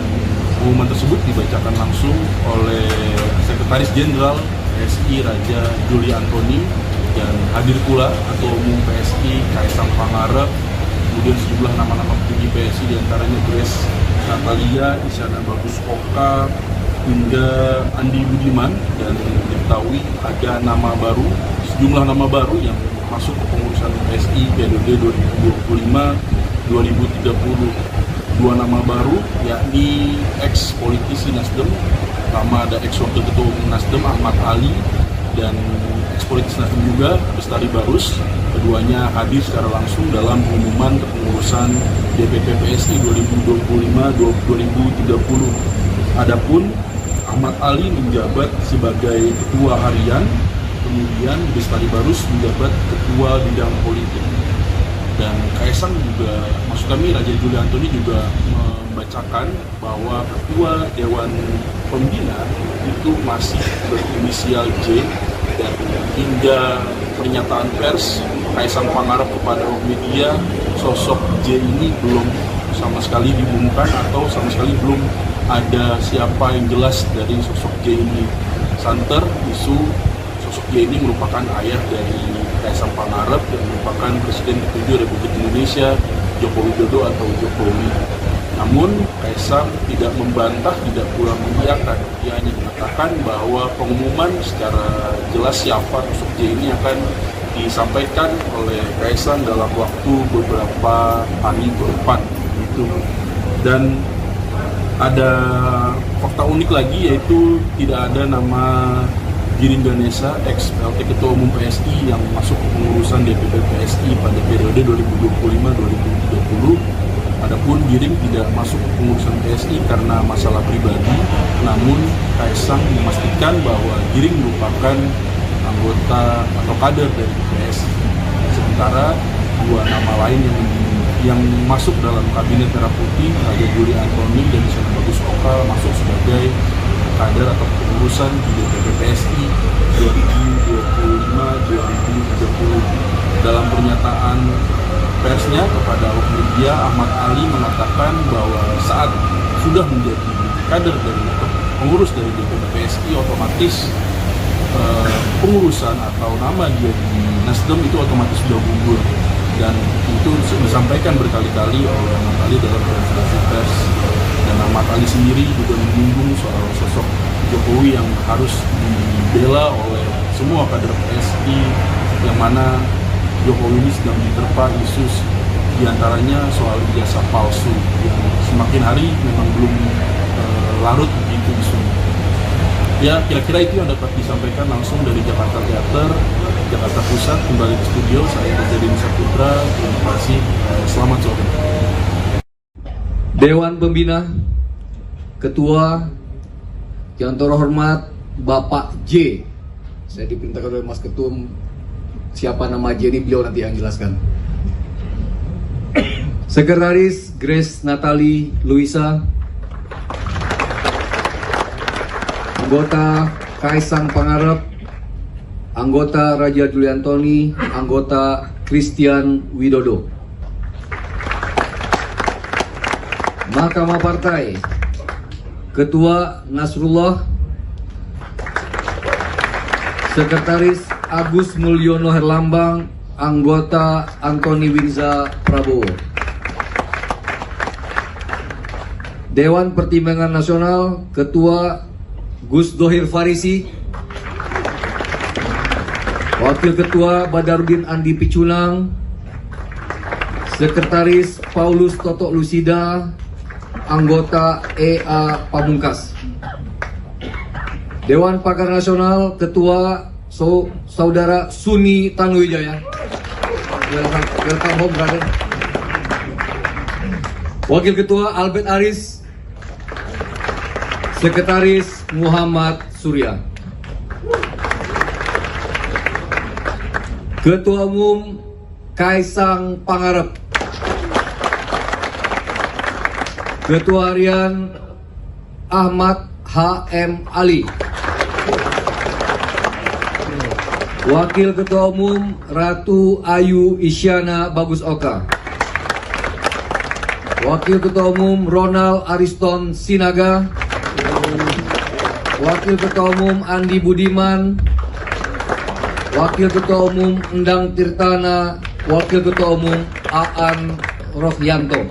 pengumuman tersebut dibacakan langsung oleh Sekretaris Jenderal PSI Raja Juli Antoni dan hadir pula Ketua Umum PSI Kaisang Pangarep, kemudian sejumlah nama-nama petinggi PSI diantaranya Grace Natalia, Isyana Bagus Oka, hingga Andi Budiman, dan diketahui ada sejumlah nama baru yang masuk ke pengurusan PSI periode 2025-2030. Dua nama baru yakni ex politisi Nasdem, pertama ada ex wakil ketua umum Nasdem Ahmad Ali, dan ex-politis Nasdem juga, Bestari Barus. Keduanya hadir secara langsung dalam pengumuman kepengurusan DPP PSI 2025-2030. Adapun Ahmad Ali menjabat sebagai Ketua Harian, kemudian Bestari Barus menjabat Ketua Bidang Politik. Dan Kaisang juga, maksud kami Raja Juli Antoni juga membacakan bahwa Ketua Dewan Pembina itu masih berinisial J, dan hingga pernyataan pers Kaisang Pangarep kepada media, sosok J ini belum sama sekali diumumkan atau sama sekali belum ada siapa yang jelas dari sosok J ini. Santer isu sosok J ini merupakan ayah dari Kaisang Pangarep dan merupakan Presiden ke-7 Republik Indonesia, Joko Widodo atau Jokowi. Namun Kaisang tidak membantah, tidak pula mengiyakan. Dia hanya mengatakan bahwa pengumuman secara jelas siapa sosok J ini akan disampaikan oleh Kaisang dalam waktu beberapa hari ke depan. Gitu. Dan ada fakta unik lagi, yaitu tidak ada nama Giring Ganesa, ex-PLT Ketua Umum PSI yang masuk ke pengurusan DPP PSI pada periode 2025-2030. Adapun Giring tidak masuk ke pengurusan PSI karena masalah pribadi, namun Kaisang memastikan bahwa Giring merupakan anggota atau kader dari PSI. Sementara dua nama lain yang masuk dalam kabinet Merah Putih, Raja Juli Antoni dan Sana Bagus Oka, masuk sebagai kader atau pengurusan di DPP PSI 2025-2030. Dalam pernyataan persnya kepada awak media, Ahmad Ali mengatakan bahwa saat sudah menjadi kader dari pengurus dari DPP PSI, otomatis pengurusan atau nama dia di Nasdem itu otomatis sudah gugur, dan itu disampaikan berkali-kali oleh Ahmad Ali dalam konferensi pers. Dan Ahmad Ali sendiri juga menyinggung soal sosok Jokowi yang harus dibela oleh semua kader PSI, yang mana Jokowi ini sedang diterpa isu diantaranya soal ijazah palsu yang semakin hari memang belum larut begitu isunya. Ya, kira-kira itu yang dapat disampaikan langsung dari Jakarta Theater, Jakarta Pusat. Kembali ke studio, saya Reza Denny Saputra. Terima kasih, selamat sore. Dewan Pembina, Ketua yang terhormat Bapak J. Saya diperintahkan oleh Mas Ketum, siapa nama J ini beliau nanti yang jelaskan. Sekretaris Grace Natali Luisa, anggota Kaisang Pangarep, anggota Raja Juli Antoni, anggota Christian Widodo. Mahkamah Partai, Ketua Nasrullah, Sekretaris Agus Mulyono Herlambang, anggota Antoni Winza Prabowo. Dewan Pertimbangan Nasional, Ketua Gus Dohir Farisi, Wakil Ketua Badarudin Andi Picunang, Sekretaris Paulus Toto Lusida, anggota EA Pamungkas. Dewan Pakar Nasional, Ketua Saudara Suni Tanuwijaya. Welcome home, brother. Wakil Ketua Albert Aris, Sekretaris Muhammad Surya. Ketua Umum Kaisang Pangarep. Ketua Harian Ahmad H.M. Ali. Wakil Ketua Umum Ratu Ayu Isyana Bagus Oka. Wakil Ketua Umum Ronald Ariston Sinaga. Wakil Ketua Umum Andi Budiman. Wakil Ketua Umum Endang Tirtana. Wakil Ketua Umum Aan Rohyanto.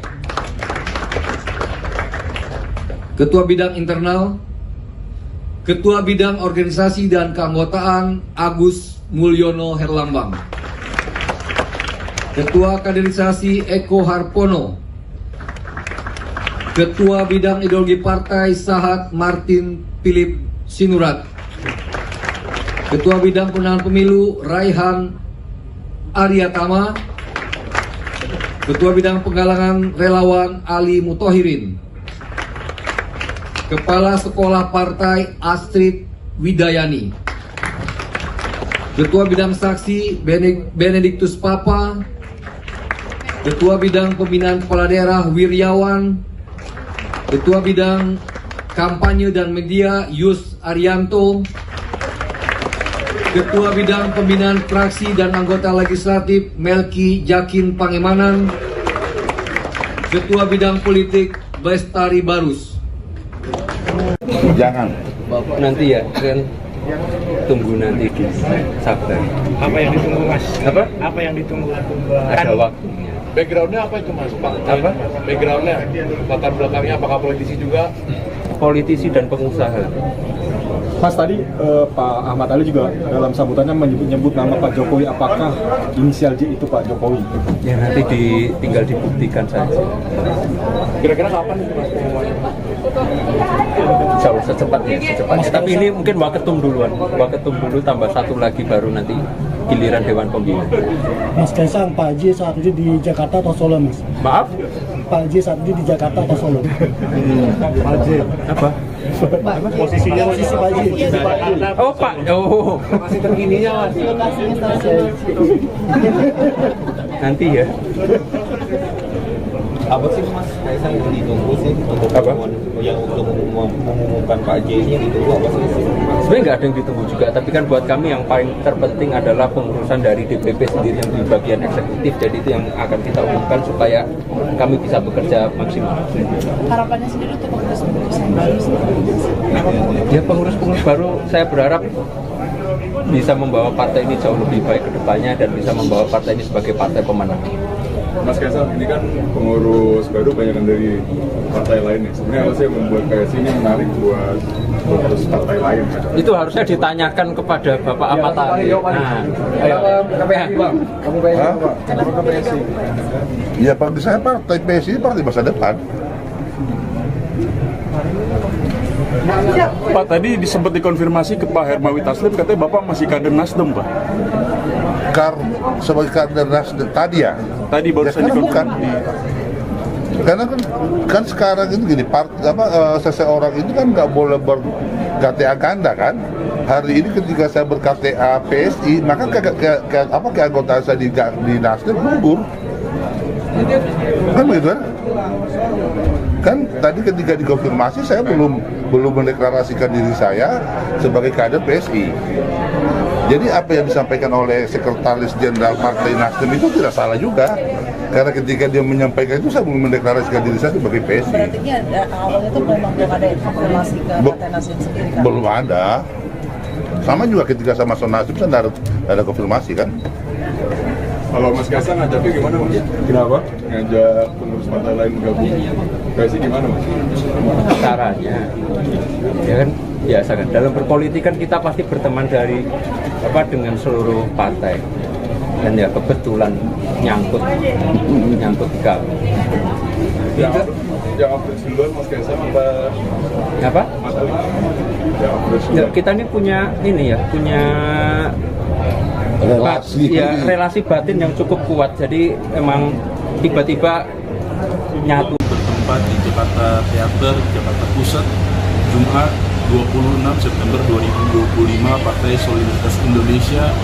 Ketua Bidang Internal, Ketua Bidang Organisasi dan Keanggotaan Agus Mulyono Herlambang. Ketua Kaderisasi Eko Harpono. Ketua Bidang Ideologi Partai Sahat Martin Philip Sinurat. Ketua Bidang Pemenangan Pemilu Raihan Aryatama, Ketua Bidang Penggalangan Relawan Ali Mutohirin, Kepala Sekolah Partai Astrid Widayani, Ketua Bidang Saksi Benediktus Papa, Ketua Bidang Pembinaan Kepala Daerah Wiryawan, Ketua Bidang Kampanye dan Media Yus Arianto, Ketua Bidang Pembinaan Fraksi dan Anggota Legislatif Melki Jakin Pangemanan, Ketua Bidang Politik Bestari Barus. Jangan. Bapak nanti ya, kan tunggu nanti di Sabda. Apa yang ditunggu Mas? Apa yang ditunggu? Ada waktunya. Backgroundnya apa itu Mas? Apa? Backgroundnya, latar belakangnya apakah politisi juga? Politisi dan pengusaha. Mas, tadi Pak Ahmad Ali juga dalam sambutannya menyebut nama Pak Jokowi. Apakah inisial J itu Pak Jokowi? Ya nanti tinggal dibuktikan saja. Kira-kira kapan itu Mas pengumumannya? Insya Allah secepatnya. Tapi ini mungkin Waketum duluan. Waketum dulu tambah satu lagi baru nanti giliran Dewan Pembina. Mas Kaisang, Pak J saat ini di Jakarta atau Solo, Mas? Maaf? Pak J saat ini di Jakarta atau Solo? Pak J. Apa? Posisinya Pak J. Oh Pak, oh Masih terkininya Mas. nanti ya. Apa sih Mas Kaisang yang ditunggu sih untuk mengumumkan Pak J ini yang ditunggu apa sih? Sebenarnya nggak ada yang ditunggu juga, tapi kan buat kami yang paling terpenting adalah pengurusan dari DPP sendiri yang di bagian eksekutif. Jadi itu yang akan kita umumkan supaya kami bisa bekerja maksimal. Harapannya sendiri untuk pengurus-pengurus yang baru sendiri? Ya pengurus-pengurus baru saya berharap bisa membawa partai ini jauh lebih baik ke depannya dan bisa membawa partai ini sebagai partai pemenang. Mas Kaisang, ini kan pengurus baru banyak dari partai lain nih. Sebenarnya apa sih yang membuat KSI ini menarik buat pengurus partai lain? Itu harusnya ditanyakan kepada Bapak Ahmad Ali. Nah, ayo, Kamu PSI? Ya bagi saya partai PSI partai masa depan. Pak, tadi sempat dikonfirmasi ke Pak Hermawi Taslim, katanya Bapak masih kader Nasdem, Pak. Sebagai kader Nasdem tadi ya? Tadi baru ya, saja bukan. Karena kan sekarang itu gini, seseorang itu kan nggak boleh ber-KTA ganda kan. Hari ini ketika saya ber-KTA PSI, maka keanggotaan saya di Nasdem gugur. Kan begitu kan? Kan tadi ketika dikonfirmasi saya belum mendeklarasikan diri saya sebagai kader PSI. Jadi apa yang disampaikan oleh Sekretaris Jenderal Partai Nasdem itu tidak salah juga. Karena ketika dia menyampaikan itu saya belum mendeklarasikan diri saya sebagai PSI. Berarti awalnya itu memang belum ada konfirmasi ke Partai Nasdem sendiri kan? Belum ada. Sama juga ketika sama Nasdem kan ada konfirmasi kan. Kalau Mas Kaisang ngajaknya gimana Mas? Kenapa? Ngajak pengurus partai lain bergabung PSI gimana Mas? Caranya, ya kan biasa kan. Dalam berpolitik kan kita pasti berteman dengan seluruh partai. Dan ya kebetulan nyangkut di kami. Yang approach duluan Mas Kaisang apa? Mas Ali? Yang approach Ya, duluan. kita ini punya relasi batin yang cukup kuat. Jadi emang tiba-tiba nyatu. Bertempat di Jakarta Theater, Jakarta Pusat, Jumat 26 September 2025, Partai Solidaritas Indonesia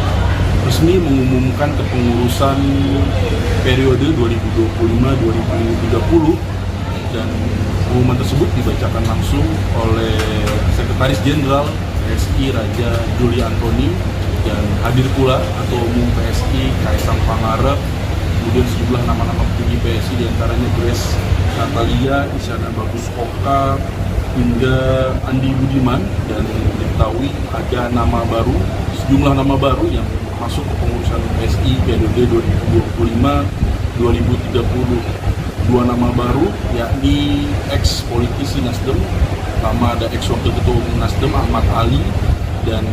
resmi mengumumkan kepengurusan periode 2025-2030 dan pengumuman tersebut dibacakan langsung oleh Sekretaris Jenderal PSI Raja Juli Antoni dan hadir pula Ketua Umum PSI Kaisang Pangarep, kemudian sejumlah nama-nama petinggi PSI diantaranya Grace Natalia, Isyana Bagus Oka, hingga Andi Budiman, dan diketahui ada sejumlah nama baru yang masuk ke pengurusan PSI periode 2025-2030. Dua nama baru yakni ex-politisi Nasdem, pertama ada ex-wakil Ketua Umum Nasdem Ahmad Ali dan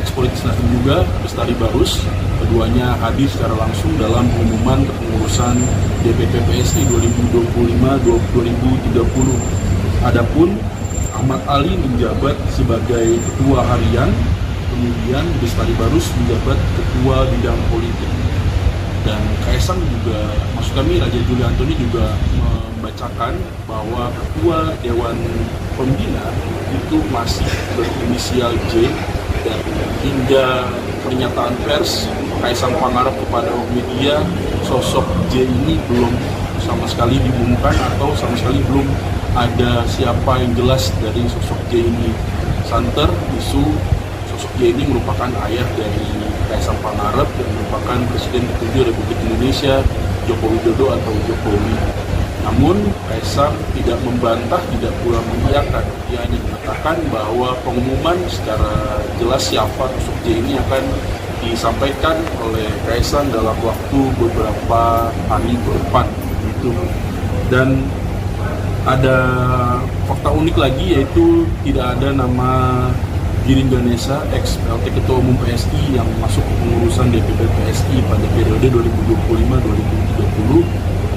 ex-politisi Nasdem juga Bestari Barus. Keduanya hadir secara langsung dalam pengumuman kepengurusan DPP PSI 2025-2030. Adapun Ahmad Ali menjabat sebagai Ketua Harian, kemudian Bestari Barus menjabat Ketua Bidang Politik. Dan Kaisang juga, maksud kami Raja Juli Antoni juga membacakan bahwa Ketua Dewan Pembina itu masih berinisial J, dan hingga pernyataan pers Kaisang Pangarep kepada awak media, sosok J ini belum sama sekali diumumkan atau sama sekali belum ada siapa yang jelas dari sosok J ini. Santer isu sosok J ini merupakan ayah dari Kaisang Pangarep yang merupakan Presiden ke-7 Republik Indonesia, Joko Widodo atau Jokowi. Namun Kaisang tidak membantah, tidak pula mengiyakan. Dia hanya mengatakan bahwa pengumuman secara jelas siapa sosok J ini akan disampaikan oleh Kaisang dalam waktu beberapa hari ke depan. Gitu. Dan ada fakta unik lagi, yaitu tidak ada nama Giring Ganesha, ex-PLT Ketua Umum PSI yang masuk ke pengurusan DPP PSI pada periode 2025-2030.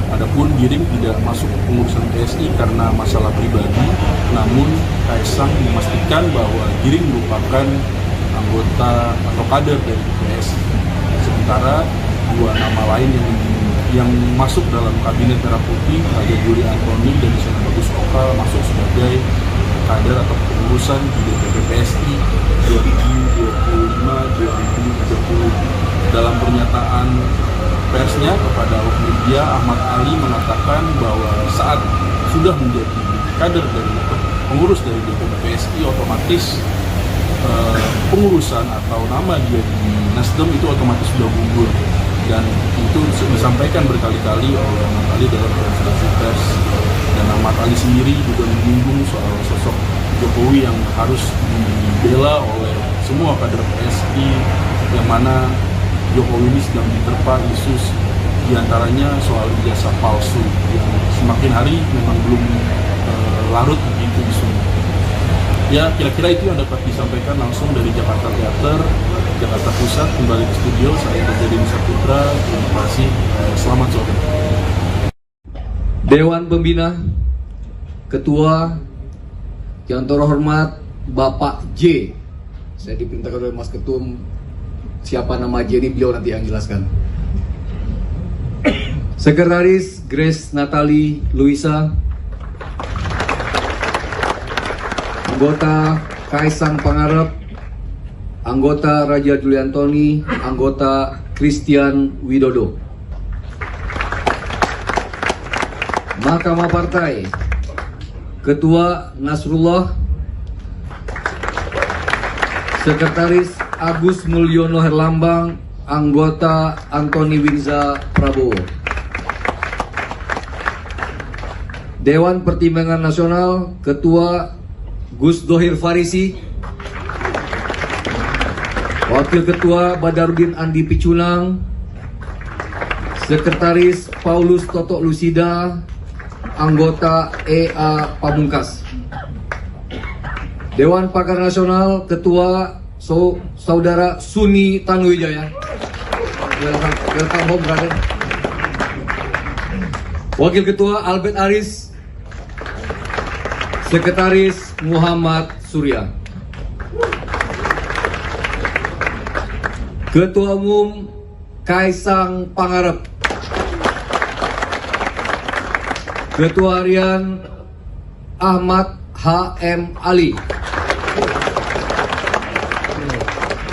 Adapun Giring tidak masuk ke pengurusan PSI karena masalah pribadi, namun Kaisang memastikan bahwa Giring merupakan anggota atau kader dari PSI. Sementara dua nama lain yang masuk dalam kabinet Merah Putih, Raja Juli Antoni dan Isyana Bagus Oka, masuk sebagai kader atau pengurusan di DPP PSI 2025-2030. Dalam pernyataan persnya kepada awak media, Ahmad Ali mengatakan bahwa saat sudah menjadi kader dari pengurus dari DPP PSI, otomatis pengurusan atau nama dia di Nasdem itu otomatis sudah gugur, dan itu disampaikan berkali-kali oleh Ahmad Ali dalam konferensi pers. Dan Ahmad Ali sendiri juga menyinggung soal sosok Jokowi yang harus dibela oleh semua kader PSI, yang mana Jokowi ini sedang diterpa isu diantaranya soal ijazah palsu yang semakin hari memang belum larut begitu isunya. Ya, kira-kira itu yang dapat disampaikan langsung dari Jakarta Theater, Jakarta Pusat. Kembali ke studio, saya Deddy Saputra. Terima kasih, selamat sore. Dewan Pembina, Ketua yang terhormat Bapak J. Saya diperintahkan oleh Mas Ketum, siapa nama J ini beliau nanti yang jelaskan. Sekretaris Grace Natali Luisa, anggota Kaisang Pangarep, anggota Raja Juli Antoni, anggota Christian Widodo. Mahkamah Partai, Ketua Nasrullah, Sekretaris Agus Mulyono Herlambang, anggota Antoni Winza Prabowo. Dewan Pertimbangan Nasional, Ketua Gus Dohir Farisi, Wakil Ketua Badarudin Andi Picunang, Sekretaris Paulus Toto Lusida, anggota EA Pamungkas. Dewan Pakar Nasional, Ketua Saudara Suni Tanuwijaya. Welcome home, brother. Wakil Ketua Albert Aris, Sekretaris Muhammad Surya. Ketua Umum Kaisang Pangarep, Ketua Harian Ahmad H.M. Ali,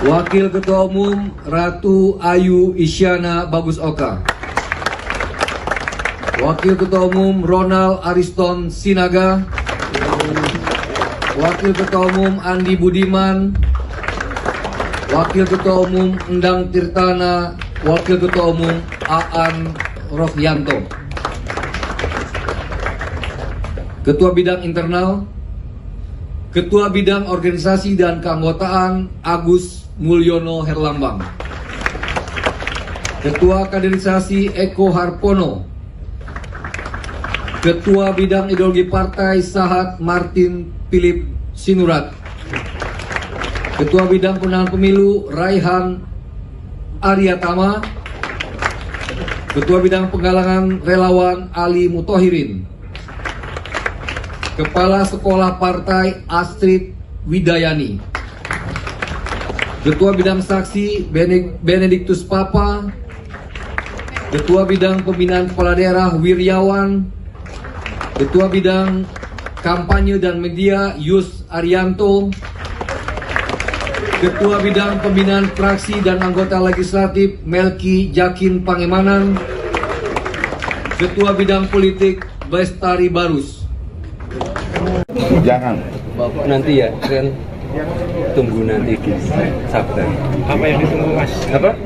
Wakil Ketua Umum Ratu Ayu Isyana Bagus Oka, Wakil Ketua Umum Ronald Ariston Sinaga, Wakil Ketua Umum Andi Budiman, Wakil Ketua Umum Endang Tirtana, Wakil Ketua Umum Aan Rohyanto. Ketua Bidang Internal, Ketua Bidang Organisasi dan Keanggotaan Agus Mulyono Herlambang, Ketua Kaderisasi Eko Harpono, Ketua Bidang Ideologi Partai Sahat Martin Philip Sinurat, Ketua Bidang Pemenangan Pemilu Raihan Aryatama, Ketua Bidang Penggalangan Relawan Ali Mutohirin, Kepala Sekolah Partai Astrid Widayani, Ketua Bidang Saksi Benediktus Papa, Ketua Bidang Pembinaan Kepala Daerah Wiryawan, Ketua Bidang Kampanye dan Media Yus Arianto, Ketua Bidang Pembinaan Fraksi dan Anggota Legislatif Melki Jakin Pangemanan, Ketua Bidang Politik Bestari Barus. Jangan. Bapak nanti ya, kan tunggu nanti di sabar. Apa yang ditunggu Mas?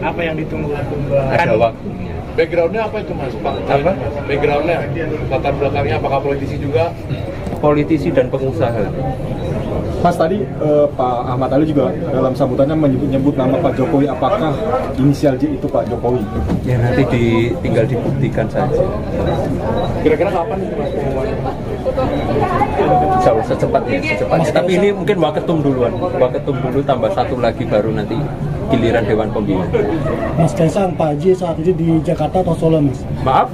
Apa yang ditunggu? Ada waktunya. Backgroundnya apa itu Mas? Pak? Apa? Backgroundnya, latar belakangnya apakah politisi juga? Politisi dan pengusaha. Mas, tadi Pak Ahmad Ali juga dalam sambutannya menyebut nama Pak Jokowi. Apakah inisial J itu Pak Jokowi? Ya nanti tinggal dibuktikan saja. Kira-kira kapan itu Mas pengumumannya? Insya Allah secepatnya. Tapi ini mungkin waketum duluan. Waketum dulu tambah satu lagi baru nanti giliran Dewan Pembina. Mas Kaisang, Pak J saat ini di Jakarta atau Solo, Mas? Maaf?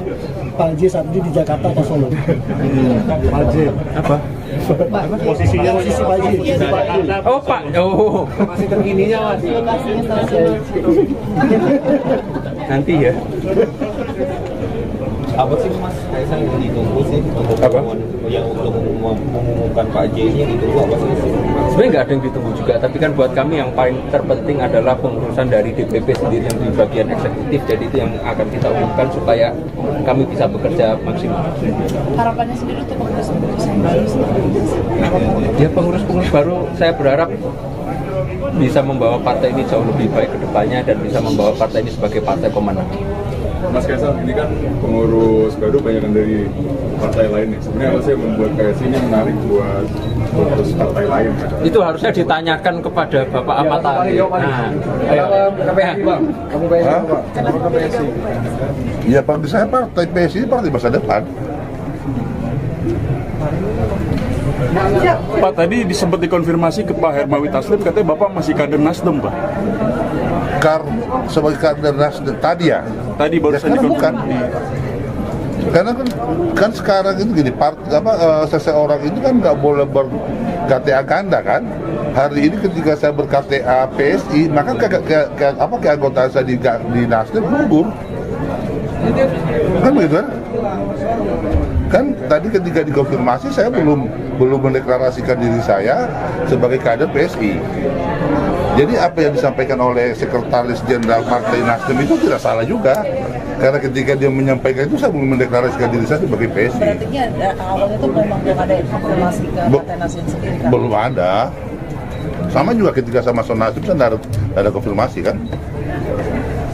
Pak J saat ini di Jakarta atau Solo? Pak J. Apa? Posisinya Pak J. Oh Pak, oh. Masih terkininya Mas. Nanti ya. Apa sih Mas Kaisang yang ditunggu sih untuk mengumumkan Pak J ini, yang ditunggu apa sih? Sebenarnya nggak ada yang ditunggu juga, tapi kan buat kami yang paling terpenting adalah pengurusan dari DPP sendiri yang di bagian eksekutif. Jadi itu yang akan kita umumkan supaya kami bisa bekerja maksimal. Harapannya sendiri untuk pengurus-pengurus yang baru? Ya pengurus-pengurus baru saya berharap bisa membawa partai ini jauh lebih baik ke depannya dan bisa membawa partai ini sebagai partai pemenang. Mas Kaisang, ini kan pengurus baru banyak dari partai lain nih. Sebenarnya apa sih yang membuat KSI ini menarik buat pengurus partai lain? Itu harusnya ditanyakan kepada Bapak Ahmad Ali. Nah, Kamu PSI? Ya bagi saya partai PSI partai masa depan. Pak, tadi sempat dikonfirmasi ke Pak Hermawi Taslim, katanya Bapak masih kader Nasdem, Pak. Sebagai kader Nasdem tadi ya? Tadi baru saja dikonfirmasi. Karena kan sekarang itu gini, seseorang itu kan nggak boleh ber-KTA ganda kan. Hari ini ketika saya ber-KTA PSI, maka keanggotaan saya di Nasdem gugur. Kan begitu kan? Kan tadi ketika dikonfirmasi saya belum mendeklarasikan diri saya sebagai kader PSI. Jadi apa yang disampaikan oleh Sekretaris Jenderal Partai Nasdem itu tidak salah juga. Karena ketika dia menyampaikan itu saya belum mendeklarasikan diri saya sebagai PSI. Berarti awalnya itu memang belum ada informasi ke Partai Nasdem sendiri kan? Belum ada. Sama juga ketika sama Nasdem saya ada konfirmasi kan.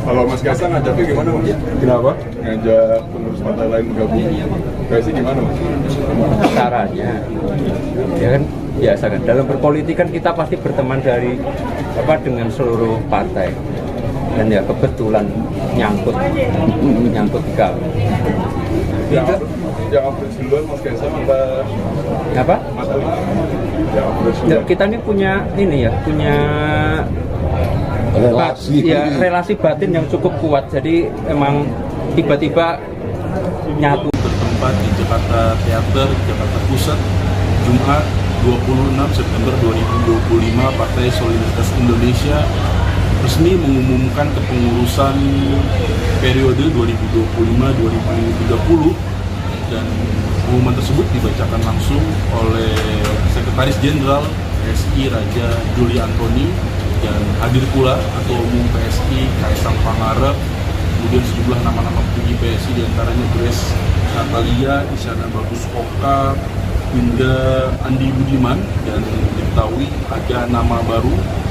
Kalau Mas Kaisang ngajaknya gimana Mas? Kenapa? Ngajak pengurus partai lain bergabung. KSI gimana Mas? Caranya, ya kan biasa kan. Dalam berpolitik kan kita pasti berteman dengan seluruh partai. Dan ya kebetulan nyangkut di kami. Yang approach duluan Mas Kaisang apa? Mas Ali? Yang approach duluan. Kita ini punya relasi batin yang cukup kuat. Jadi emang tiba-tiba nyatu. Bertempat di Jakarta Theater, Jakarta Pusat, Jumat 26 September 2025, Partai Solidaritas Indonesia resmi mengumumkan kepengurusan periode 2025-2030, dan pengumuman tersebut dibacakan langsung oleh Sekretaris Jenderal PSI Raja Juli Antoni, dan hadir pula Ketua Umum PSI Kaisang Pangarep, kemudian sejumlah nama-nama petinggi PSI diantaranya Grace Natalia, Isyana Bagus Oka, hingga Andi Budiman, dan diketahui ada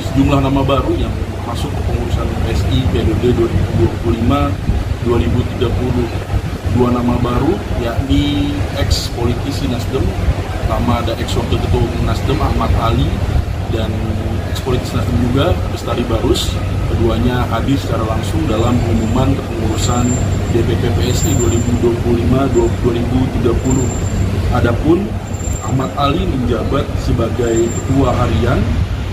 sejumlah nama baru yang masuk ke pengurusan PSI periode 2025-2030. Dua nama baru yakni ex-politisi Nasdem, pertama ada ex-wakil Ketua Umum Nasdem Ahmad Ali, dan ex-politisi Nasdem juga Bestari Barus. Keduanya hadir secara langsung dalam pengumuman kepengurusan DPP PSI 2025-2030. Adapun Ahmad Ali menjabat sebagai Ketua Harian,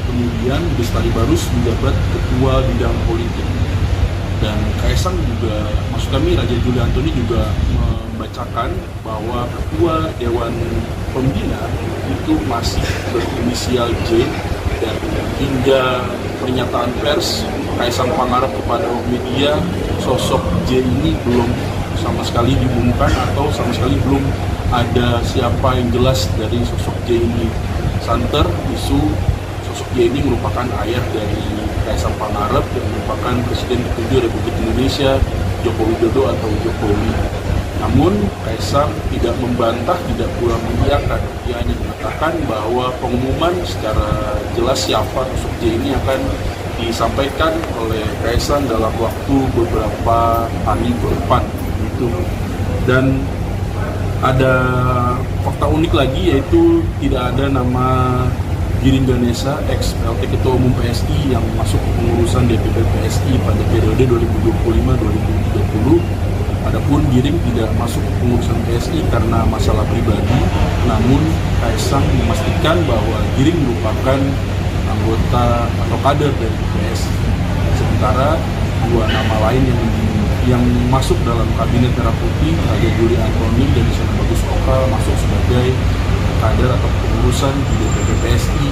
kemudian Bestari Barus menjabat Ketua Bidang Politik. Dan Kaisang juga, maksud kami Raja Juli Antoni juga membacakan bahwa Ketua Dewan Pembina itu masih berinisial J, dan hingga pernyataan pers Kaisang Pangarep kepada media, sosok J ini belum sama sekali diumumkan atau sama sekali belum ada siapa yang jelas dari sosok J ini. Santer isu sosok J ini merupakan ayah dari Kaisang Pangarep yang merupakan Presiden ke-7 Republik Indonesia, Joko Widodo atau Jokowi. Namun Kaisang tidak membantah, tidak pula mengiyakan. Dia hanya mengatakan bahwa pengumuman secara jelas siapa sosok J ini akan disampaikan oleh Kaisang dalam waktu beberapa hari ke depan. Gitu. Dan ada fakta unik lagi, yaitu tidak ada nama Giring Ganesa, ex-PLT Ketua Umum PSI yang masuk pengurusan DPP PSI pada periode 2025-2030. Adapun Giring tidak masuk pengurusan PSI karena masalah pribadi, namun Kaisang memastikan bahwa Giring merupakan anggota atau kader dari PSI. Sementara dua nama lain yang masuk dalam kabinet Merah Putih, ada Juli Antoni dan Sana Bagus Oka, masuk sebagai kader atau pengurusan di DPP PSI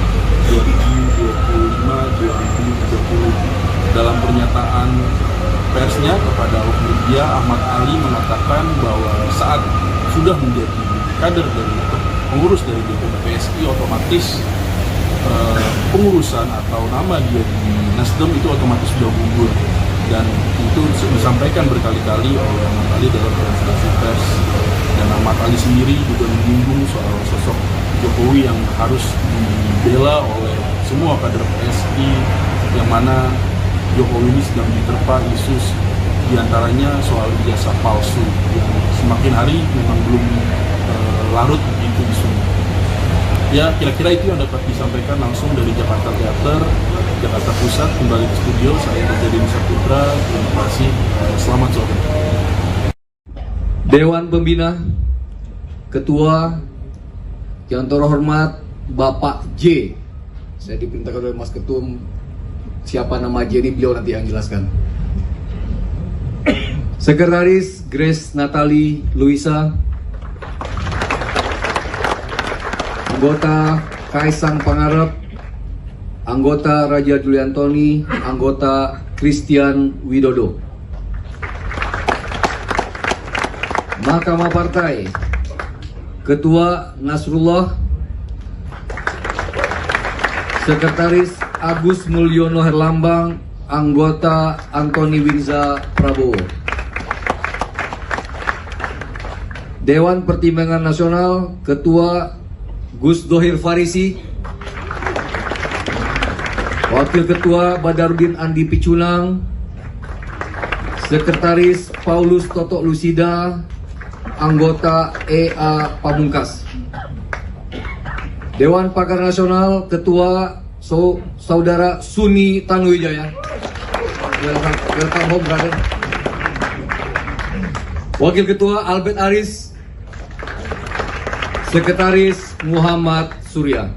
2025-2030. Dalam pernyataan persnya kepada awak media, Ahmad Ali mengatakan bahwa saat sudah menjadi kader dari pengurus dari DPP PSI, otomatis pengurusan atau nama dia di Nasdem itu otomatis sudah gugur, dan itu disampaikan berkali-kali oleh Ahmad Ali dalam konferensi pers. Dan Ahmad Ali sendiri juga menyinggung soal sosok Jokowi yang harus dibela oleh semua kader PSI, yang mana Jokowi ini sedang diterpa isu diantaranya soal ijazah palsu yang semakin hari memang belum larut begitu isu. Ya, kira-kira itu yang dapat disampaikan langsung dari Jakarta Teater, Jakarta Pusat. Kembali ke studio, saya Reza Denny Saputra. Terima kasih, selamat sore. Dewan Pembina, Ketua yang terhormat Bapak J. Saya diperintahkan oleh Mas Ketum, siapa nama J ini beliau nanti yang jelaskan. Sekretaris Grace Natali Luisa, anggota Kaisang Pangarep, anggota Raja Juli Antoni, anggota Christian Widodo. Mahkamah Partai, Ketua Nasrullah, Sekretaris Agus Mulyono Herlambang, anggota Antoni Winza Prabowo. Dewan Pertimbangan Nasional, Ketua Gus Dohir Farisi, Wakil Ketua Badarudin Andi Picunang, Sekretaris Paulus Toto Lusida, anggota EA Pamungkas. Dewan Pakar Nasional, Ketua Saudara Suni Tanuwijaya. Welcome home, brother. Wakil Ketua Albert Aris, Sekretaris Muhammad Surya.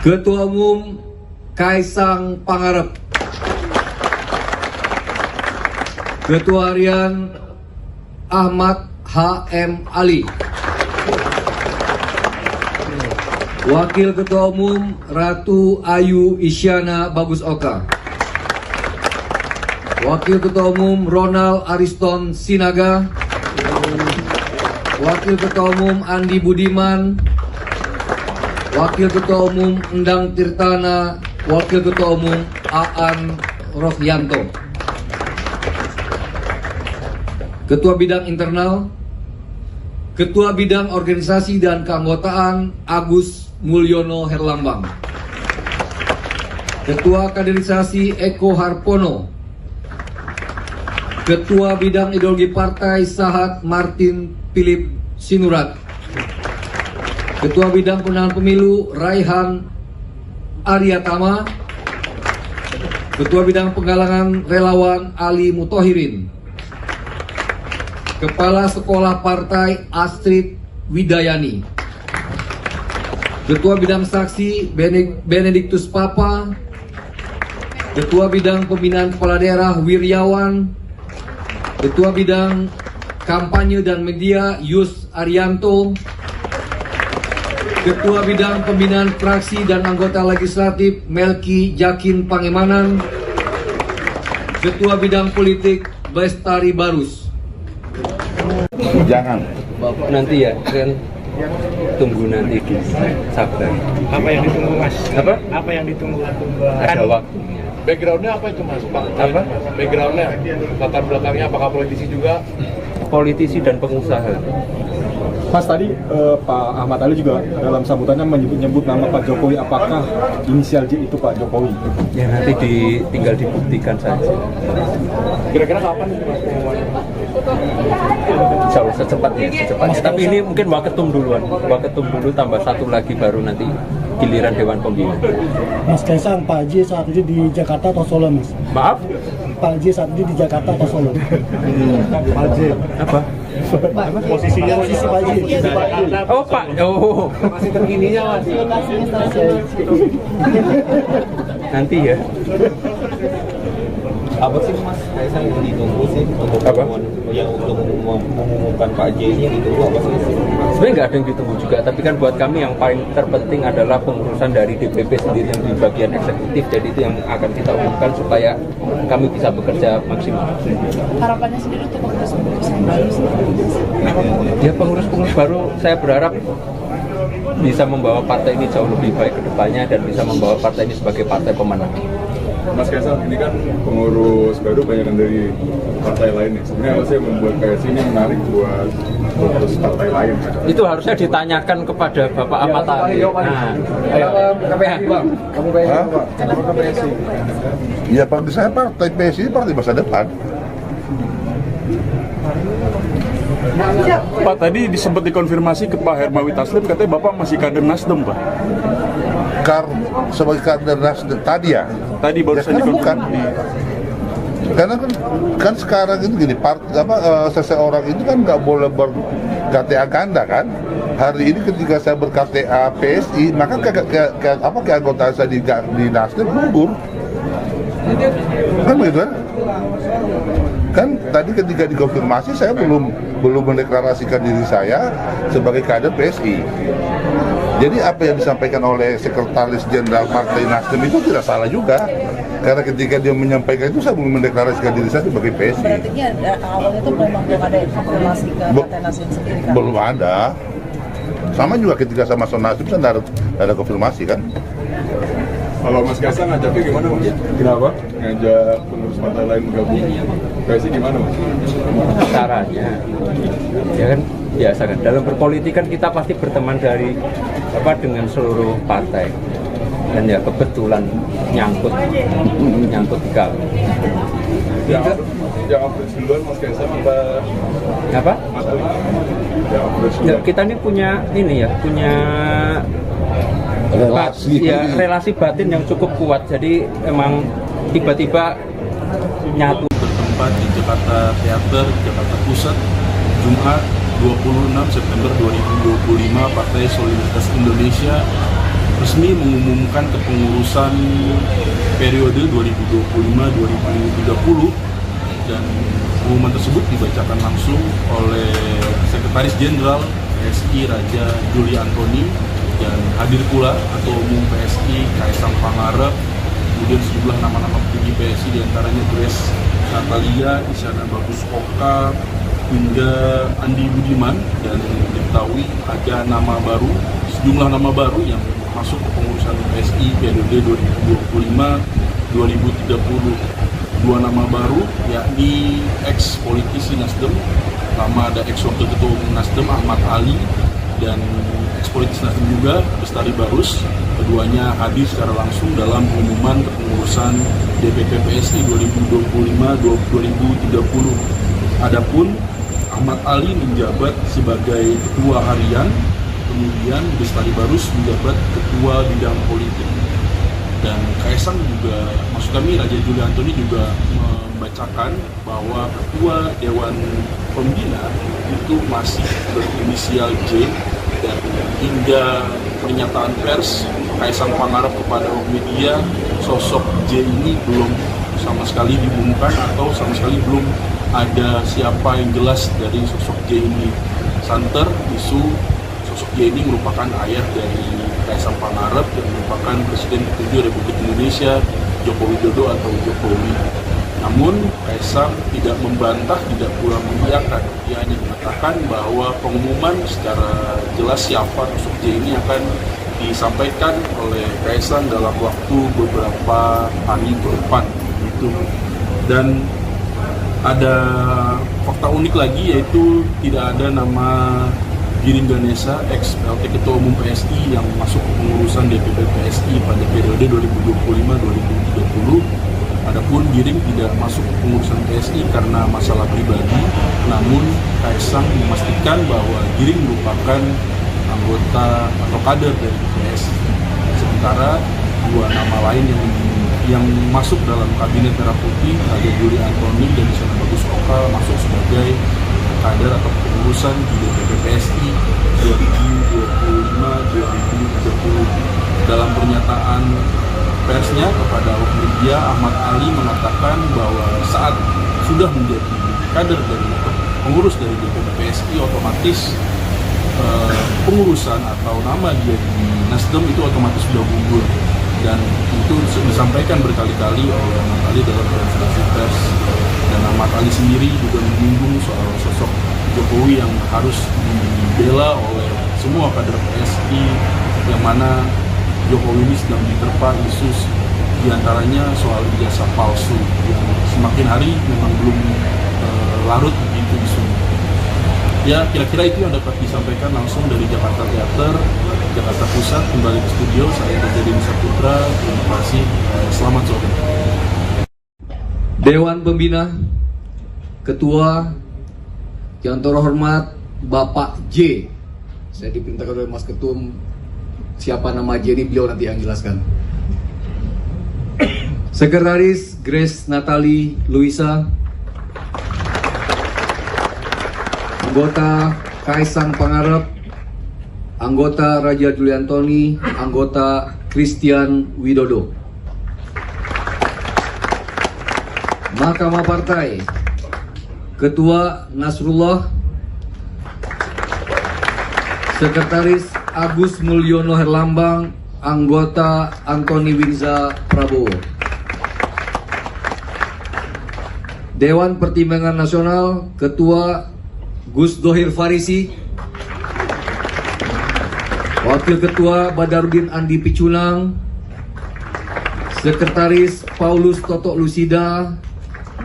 Ketua Umum Kaisang Pangarep, Ketua Harian Ahmad H.M. Ali, Wakil Ketua Umum Ratu Ayu Isyana Bagus Oka, Wakil Ketua Umum Ronald Ariston Sinaga, Wakil Ketua Umum Andi Budiman, Wakil Ketua Umum Endang Tirtana, Wakil Ketua Umum Aan Rohyanto. Ketua Bidang Internal, Ketua Bidang Organisasi dan Keanggotaan Agus Mulyono Herlambang, Ketua Kaderisasi Eko Harpono, Ketua Bidang Ideologi Partai Sahat Martin Philip Sinurat, Ketua Bidang Pemenangan Pemilu Raihan Aryatama, Ketua Bidang Penggalangan Relawan Ali Mutohirin, Kepala Sekolah Partai Astrid Widayani, Ketua Bidang Saksi Benediktus Papa, Ketua Bidang Pembinaan Kepala Daerah Wiryawan, Ketua Bidang Kampanye dan Media Yus Arianto, Ketua Bidang Pembinaan Fraksi dan Anggota Legislatif Melki Jakin Pangemanan, Ketua Bidang Politik Bestari Barus. Jangan. Bapak nanti ya, kan tunggu nanti di sabar. Apa yang ditunggu Mas? Apa? Apa yang ditunggu? Ada waktunya. Backgroundnya apa itu Mas? Pak? Apa? Backgroundnya, latar belakangnya apakah politisi juga? Politisi dan pengusaha. Mas tadi Pak Ahmad Ali juga dalam sambutannya menyebut nama Pak Jokowi. Apakah inisial J itu Pak Jokowi? Ya nanti tinggal dibuktikan saja. Kira-kira kapan itu Mas pengumumannya? Insya Allah secepatnya. Tapi ini mungkin Waketum duluan. Waketum dulu tambah satu lagi baru nanti giliran Dewan Pembina. Mas Kaisang, Pak J saat ini di Jakarta atau Solo Mas? Maaf? Pak J saat ini di Jakarta atau Solo? Pak J. Apa? Posisinya Pak J. Oh Pak, oh Masih terkininya Mas. nanti ya. Apa sih Mas Kaisang yang ditunggu sih untuk Apa? untuk mengumumkan Pak J ini yang ditunggu apa sih? Sebenarnya nggak ada yang ditunggu juga, tapi kan buat kami yang paling terpenting adalah pengurusan dari DPP sendiri yang di bagian eksekutif, jadi itu yang akan kita umumkan supaya kami bisa bekerja maksimal. Harapannya sendiri untuk pengurus-pengurus yang baru sendiri? Ya pengurus-pengurus baru saya berharap bisa membawa partai ini jauh lebih baik ke depannya dan bisa membawa partai ini sebagai partai pemenang. Mas Kaisang, ini kan pengurus baru banyak kan dari partai lain nih. Sebenarnya apa sih yang membuat KSI ini menarik buat pengurus partai lain? Itu harusnya ditanyakan kepada Bapak Ahmad Ali. Nah, ayo, kamu Kenapa ke PSI? Ya bagi saya partai PSI partai masa depan. Pak, tadi sempat dikonfirmasi ke Pak Hermawi Taslim, katanya Bapak masih kader Nasdem, Pak. Sebagai kader Nasdem tadi ya? Tadi baru Ya, saja sekarang bukan. Karena kan sekarang itu gini, seseorang itu kan nggak boleh ber-KTA ganda kan. Hari ini ketika saya ber-KTA PSI, maka keanggotaan saya di Nasdem gugur. Kan begitu kan? Kan tadi ketika dikonfirmasi saya belum mendeklarasikan diri saya sebagai kader PSI. Jadi apa yang disampaikan oleh Sekretaris Jenderal Partai Nasdem itu tidak salah juga. Karena ketika dia menyampaikan itu saya belum mendeklarasikan diri saya sebagai PSI. Berarti awalnya itu memang belum ada konfirmasi ke Partai Nasdem sendiri kan? Belum ada. Sama juga ketika sama Nasdem saya tidak ada konfirmasi kan. Kalau Mas Kaisang ngajaknya gimana Mas? Kenapa? Ngajak pengurus partai lain bergabung KSI gimana Mas? caranya, ya kan biasa kan. Dalam berpolitik kan kita pasti berteman dengan seluruh partai. Dan ya kebetulan nyangkut di kami. Yang approach duluan Mas Kaisang Apa? Mas Ali? Yang approach Ya, duluan. kita ini punya relasi batin yang cukup kuat. Jadi emang tiba-tiba nyatu. Bertempat di Jakarta Theater, Jakarta Pusat, Jumat 26 September 2025, Partai Solidaritas Indonesia resmi mengumumkan kepengurusan periode 2025-2030, dan pengumuman tersebut dibacakan langsung oleh Sekretaris Jenderal PSI Raja Juli Antoni, dan hadir pula Ketua Umum PSI Kaisang Pangarep, kemudian sejumlah nama-nama petinggi PSI diantaranya Grace Natalia, Isyana Bagus Oka, hingga Andi Budiman, dan diketahui ada sejumlah nama baru yang masuk ke pengurusan PSI periode 2025-2030. Dua nama baru yakni ex-politisi Nasdem, pertama ada ex-wakil Ketua Umum Nasdem Ahmad Ali, dan ex-politisi Nasdem juga Bestari Barus. Keduanya hadir secara langsung dalam pengumuman kepengurusan DPP PSI 2025-2030. Adapun Ahmad Ali menjabat sebagai Ketua Harian, kemudian Bestari Barus menjabat Ketua Bidang Politik. Dan Kaisang juga, maksud kami Raja Juli Antoni juga membacakan bahwa Ketua Dewan Pembina itu masih berinisial J, dan hingga pernyataan pers Kaisang Pangarep kepada media, sosok J ini belum sama sekali diumumkan atau sama sekali belum ada siapa yang jelas dari sosok J ini. Santer isu sosok dia ini merupakan ayah dari Kaisang Pangarep yang merupakan Presiden ke-7 Republik Indonesia, Joko Widodo atau Jokowi. Namun Kaisang tidak membantah, tidak pula mengiyakan. Dia hanya mengatakan bahwa pengumuman secara jelas siapa sosok J ini akan disampaikan oleh Kaisang dalam waktu beberapa hari ke depan. Gitu. Dan ada fakta unik lagi, yaitu tidak ada nama Giring Ganesa, ex-PLT Ketua Umum PSI yang masuk ke pengurusan DPP PSI pada periode 2025-2030. Adapun Giring tidak masuk ke pengurusan PSI karena masalah pribadi, namun Kaisang memastikan bahwa Giring merupakan anggota atau kader dari PSI. Sementara dua nama lain yang masuk dalam kabinet Merah Putih, ada Yuri Antoni dan Isana Bagus Oka, masuk sebagai kader atau pengurusan di DPP PSI 2025-2030. Dalam pernyataan persnya kepada awak media, Ahmad Ali mengatakan bahwa saat sudah menjadi kader dari pengurus dari DPP PSI, otomatis pengurusan atau nama dia di Nasdem itu otomatis sudah gugur, dan itu disampaikan berkali-kali oleh Ahmad Ali dalam konferensi pers. Dan Ahmad Ali sendiri juga menyinggung soal sosok Jokowi yang harus dibela oleh semua kader PSI, yang mana Jokowi ini sedang diterpa isu diantaranya soal ijazah palsu yang semakin hari memang belum larut begitu isunya. Ya, kira-kira itu yang dapat disampaikan langsung dari Jakarta Theater, Jakarta Pusat. Kembali ke studio, saya Deddy Saputra. Terima kasih, selamat sore. Dewan Pembina, Ketua yang terhormat Bapak J. Saya diperintahkan oleh Mas Ketum, siapa nama J ini beliau nanti yang jelaskan. Sekretaris Grace Natali Luisa, anggota Kaisang Pangarep, anggota Raja Juli Antoni, anggota Christian Widodo. Mahkamah Partai, Ketua Nasrullah, Sekretaris Agus Mulyono Herlambang, anggota Antoni Winza Prabowo. Dewan Pertimbangan Nasional, Ketua Gus Dohir Farisi, Wakil Ketua Badarudin Andi Picunang, Sekretaris Paulus Toto Lusida,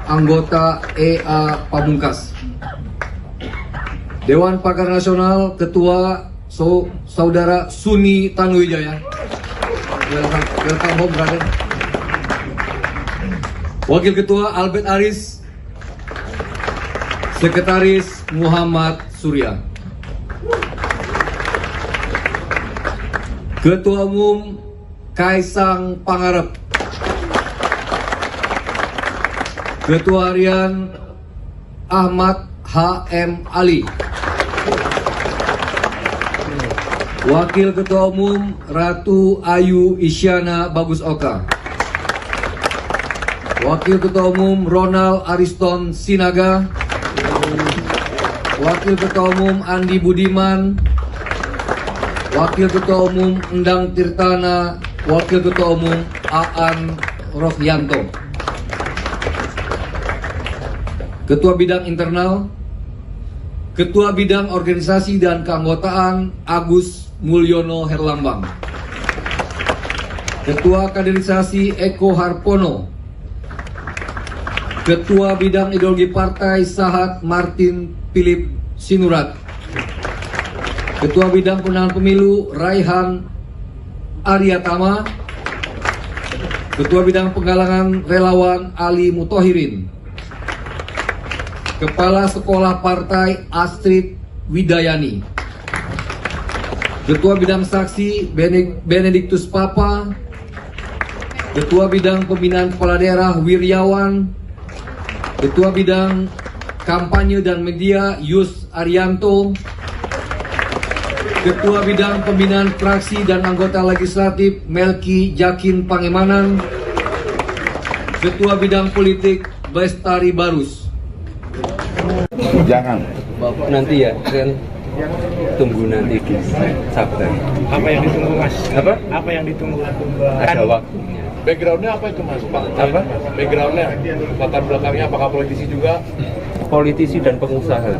anggota EA Pamungkas. Dewan Pakar Nasional, Ketua Saudara Suni Tanuwijaya. Welcome home, brother. Wakil Ketua Albert Aris, Sekretaris Muhammad Surya. Ketua Umum Kaisang Pangarep, Ketua Harian Ahmad H.M. Ali, Wakil Ketua Umum Ratu Ayu Isyana Bagus Oka, Wakil Ketua Umum Ronald Ariston Sinaga, Wakil Ketua Umum Andi Budiman, Wakil Ketua Umum Endang Tirtana, Wakil Ketua Umum Aan Rohyanto. Ketua Bidang Internal, Ketua Bidang Organisasi dan Keanggotaan Agus Mulyono Herlambang, Ketua Kaderisasi Eko Harpono, Ketua Bidang Ideologi Partai Sahat Martin Philip Sinurat, Ketua Bidang Pemenangan Pemilu Raihan Aryatama, Ketua Bidang Penggalangan Relawan Ali Mutohirin, Kepala Sekolah Partai Astrid Widayani, Ketua Bidang Saksi Benediktus Papa, Ketua Bidang Pembinaan Kepala Daerah Wiryawan, Ketua Bidang Kampanye dan Media Yus Arianto, Ketua Bidang Pembinaan Fraksi dan Anggota Legislatif Melki Jakin Pangemanan, Ketua Bidang Politik Bestari Barus. Jangan. Bapak nanti ya, kan tunggu nanti di sabar. Apa yang ditunggu Mas? Apa yang ditunggu? Ada waktunya. Backgroundnya apa itu Mas? Apa? Backgroundnya, latar belakangnya apakah politisi juga? Politisi dan pengusaha.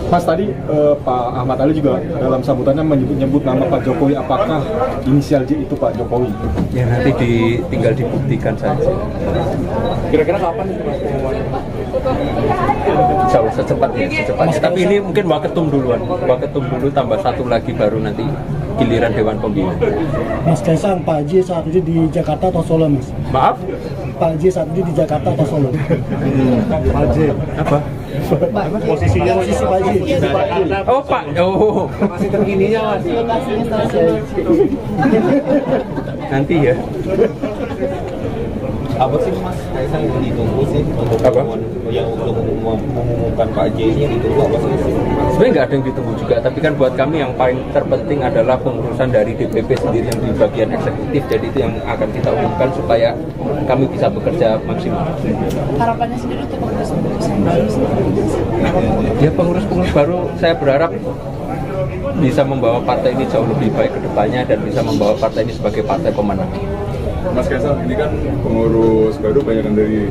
Mas, tadi Pak Ahmad Ali juga dalam sambutannya menyebut nama Pak Jokowi. Apakah inisial J itu Pak Jokowi? Ya nanti tinggal dibuktikan saja. Kira-kira kapan itu Mas pengumumannya? Insya Allah secepatnya. Tapi ini mungkin Waketum duluan. Waketum dulu tambah satu lagi baru nanti giliran Dewan Pembina. Mas Kaisang, Pak J saat ini di Jakarta atau Solo, Mas? Maaf? Pak J saat ini di Jakarta atau Solo? Pak J. Apa? Posisinya posisi Pak J. Oh Pak, oh Masih terkininya Mas. nanti ya. Apa sih Mas Kaisang yang ditunggu sih untuk mengumumkan Pak J ini, yang ditunggu apa sih? Sebenarnya nggak ada yang ditunggu juga, tapi kan buat kami yang paling terpenting adalah pengurusan dari DPP sendiri yang di bagian eksekutif. Jadi itu yang akan kita umumkan supaya kami bisa bekerja maksimal. Harapannya sendiri untuk pengurus-pengurus yang baru Ya pengurus-pengurus baru saya berharap bisa membawa partai ini jauh lebih baik ke depannya dan bisa membawa partai ini sebagai partai pemenang. Mas Kaisang, ini kan pengurus baru banyak dari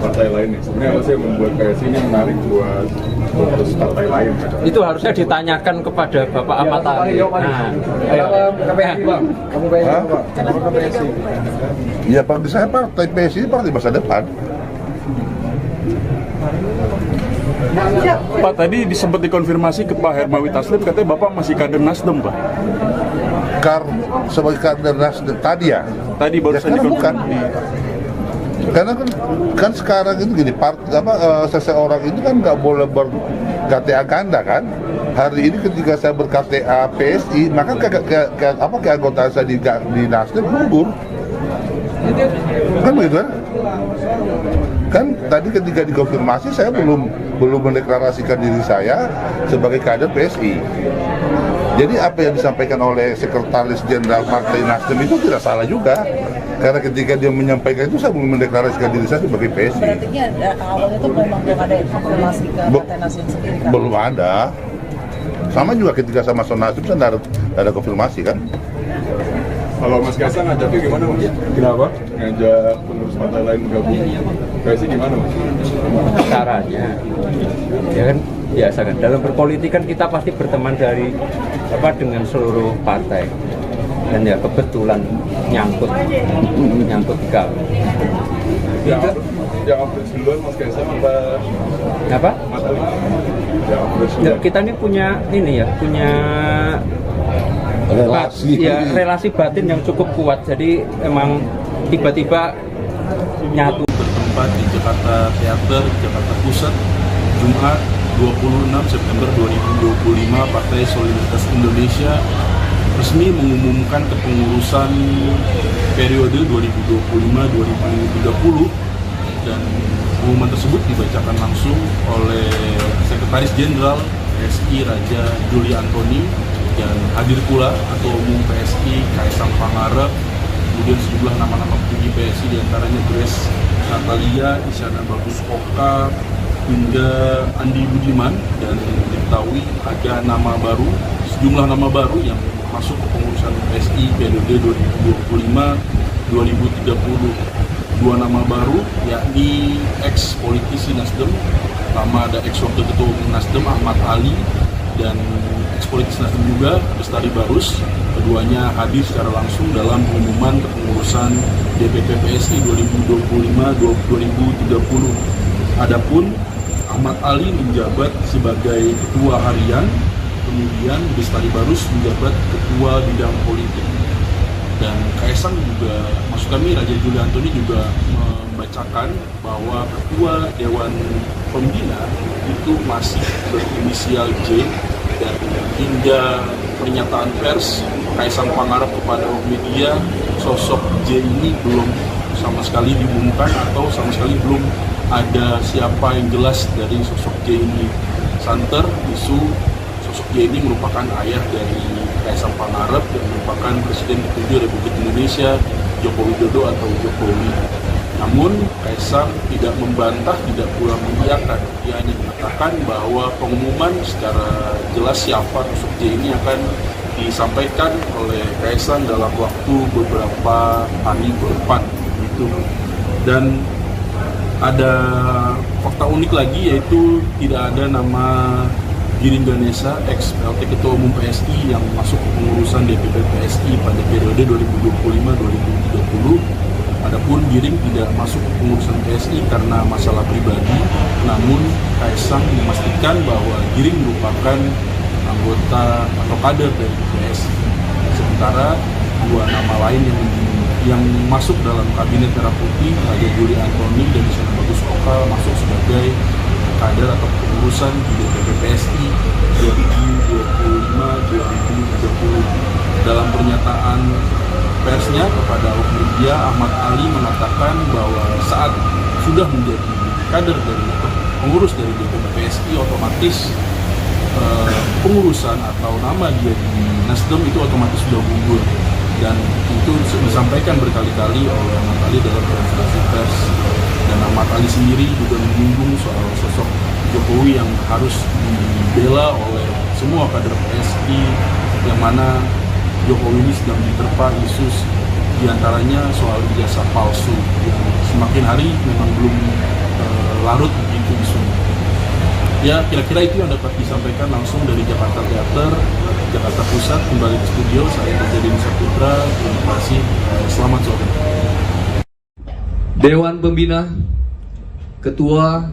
partai lain nih. Sebenarnya apa sih yang membuat PSI ini menarik buat pengurus partai lain? Itu harusnya ditanyakan kepada Bapak Ahmad Ali. Nah, ayo KPH. Kamu PSI? Ya bagi saya partai PSI ini partai masa depan. Pak, tadi sempat dikonfirmasi ke Pak Hermawi Taslim, katanya Bapak masih kader Nasdem, Pak. Sebagai kader Nasdem tadi ya? Tadi baru saja dikonfirmasi. Karena kan sekarang itu gini, seseorang itu kan nggak boleh ber-KTA ganda kan. Hari ini ketika saya ber-KTA PSI, maka keanggotaan saya di Nasdem gugur. Kan begitu kan? Kan tadi ketika dikonfirmasi saya belum mendeklarasikan diri saya sebagai kader PSI. Jadi apa yang disampaikan oleh Sekretaris Jenderal Partai Nasdem itu tidak salah juga. Karena ketika dia menyampaikan itu saya belum mendeklarasikan diri saya sebagai PSI. Berarti awalnya itu memang belum ada konfirmasi ke Partai Nasdem sendiri kan? Belum ada. Sama juga ketika sama Nasdem saya tidak ada konfirmasi kan. Kalau Mas Kaisang ngajaknya gimana Mas? Kenapa? Ngajak pengurus partai lain bergabung PSI gimana Mas? Caranya, ya kan biasa kan. Dalam berpolitik kan kita pasti berteman dengan seluruh partai. Dan ya kebetulan nyangkut di kami. Yang approach duluan Mas Kaisang apa? Mas Ali? Yang approach duluan. Kita ini punya relasi batin yang cukup kuat. Jadi emang tiba-tiba nyatu. Bertempat di Jakarta Theater, Jakarta Pusat, Jumat 26 September 2025, Partai Solidaritas Indonesia resmi mengumumkan kepengurusan periode 2025-2030, dan pengumuman tersebut dibacakan langsung oleh Sekretaris Jenderal PSI Raja Juli Antoni, dan hadir pula Ketua Umum PSI Kaisang Pangarep, kemudian sejumlah nama-nama petinggi PSI diantaranya Grace Natalia, Isyana Bagus Oka, hingga Andi Budiman. Dan diketahui ada sejumlah nama baru yang masuk ke pengurusan PSI periode 2025-2030. Dua nama baru yakni ex-politisi Nasdem, pertama ada ex-wakil Ketua Umum Nasdem Ahmad Ali, dan ex-politisi Nasdem juga Bestari Barus. Keduanya hadir secara langsung dalam pengumuman kepengurusan DPP PSI 2025-2030. Adapun Ahmad Ali menjabat sebagai Ketua Harian, kemudian Bestari Barus menjabat Ketua Bidang Politik. Dan Kaisang juga, maksud kami Raja Juli Antoni juga membacakan bahwa Ketua Dewan Pembina itu masih berinisial J, dan hingga pernyataan pers Kaisang Pangarep kepada media, sosok J ini belum sama sekali diumumkan atau sama sekali belum ada siapa yang jelas dari sosok J ini. Santer isu sosok J ini merupakan ayah dari Kaisang Pangarep yang merupakan Presiden ke-7 Republik Indonesia, Joko Widodo atau Jokowi. Namun Kaisang tidak membantah, tidak pula mengiyakan. Dia hanya mengatakan bahwa pengumuman secara jelas siapa tusuk J ini akan disampaikan oleh Kaisang dalam waktu beberapa hari ke depan gitu. Dan ada fakta unik lagi, yaitu tidak ada nama Giring Ganesa, ex-PLT Ketua Umum PSI yang masuk ke pengurusan DPP PSI pada periode 2025-2030. Adapun Giring tidak masuk ke pengurusan PSI karena masalah pribadi, namun Kaisang memastikan bahwa Giring merupakan anggota atau kader dari PSI. Sementara dua nama lain yang masuk dalam kabinet Merah Putih, ada Juli Antoni dan Isyana Bagus Oka, masuk sebagai kader atau pengurusan di DPP PSI 2025-2030. Dalam pernyataan persnya kepada awak media, Ahmad Ali mengatakan bahwa saat sudah menjadi kader dari pengurus dari DPP PSI, otomatis pengurusan atau nama dia di Nasdem itu otomatis sudah gugur, dan itu disampaikan berkali-kali oleh Ahmad Ali dalam konferensi pers. Dan Ahmad Ali sendiri juga menyinggung soal sosok Jokowi yang harus dibela oleh semua kader PSI, yang mana Jokowi ini sedang diterpa isu diantaranya soal ijazah palsu yang semakin hari memang belum larut begitu isunya. Ya, kira-kira itu yang dapat disampaikan langsung dari Jakarta Teater, Jakarta Pusat. Kembali ke studio, saya Deddy Saputra. Terima kasih, selamat sore. Dewan Pembina, Ketua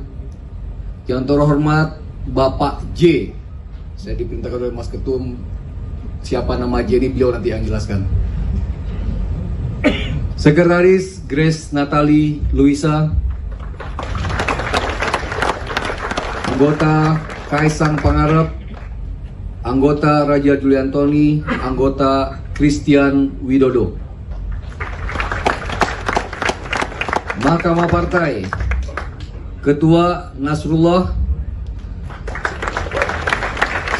yang terhormat Bapak J. Saya diperintahkan oleh Mas Ketum, siapa nama J ini beliau nanti yang jelaskan. Sekretaris Grace Natali Luisa, anggota Kaisang Pangarep, anggota Raja Juli Antoni, anggota Christian Widodo. Mahkamah Partai, Ketua Nasrullah,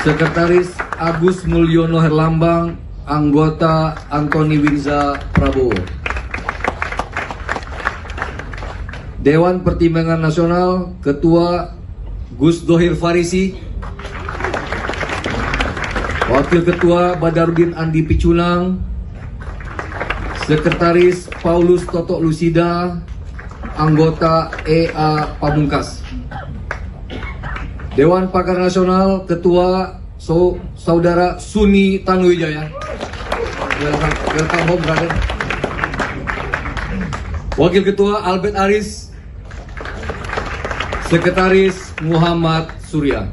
Sekretaris Agus Mulyono Herlambang, anggota Antoni Winza Prabowo. Dewan Pertimbangan Nasional, Ketua Gus Dohir Farisi, Wakil Ketua Badarudin Andi Picunang, Sekretaris Paulus Toto Lusida, anggota EA Pamungkas. Dewan Pakar Nasional, Ketua Saudara Suni Tanuwijaya. Welcome home, brother. Wakil Ketua Albert Aris, Sekretaris Muhammad Surya.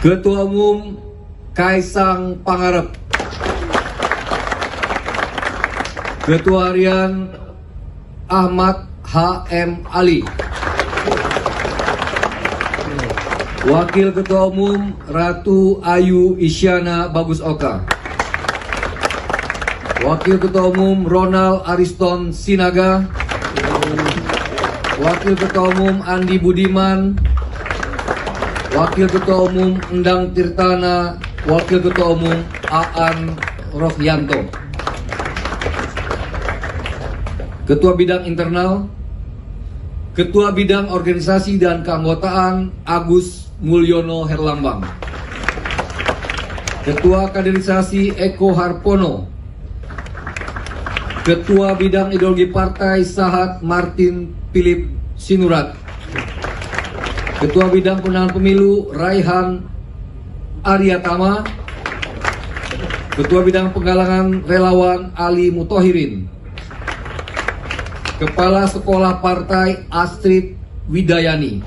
Ketua Umum Kaisang Pangarep, Ketua Harian Ahmad H.M. Ali, Wakil Ketua Umum Ratu Ayu Isyana Bagus Oka, Wakil Ketua Umum Ronald Ariston Sinaga, Wakil Ketua Umum Andi Budiman, Wakil Ketua Umum Endang Tirtana, Wakil Ketua Umum Aan Rohyanto. Ketua Bidang Internal, Ketua Bidang Organisasi dan Keanggotaan Agus Mulyono Herlambang, Ketua Kaderisasi Eko Harpono, Ketua Bidang Ideologi Partai Sahat Martin Philip Sinurat, Ketua Bidang Pemenangan Pemilu Raihan Aryatama, Ketua Bidang Penggalangan Relawan Ali Mutohirin, Kepala Sekolah Partai Astrid Widayani,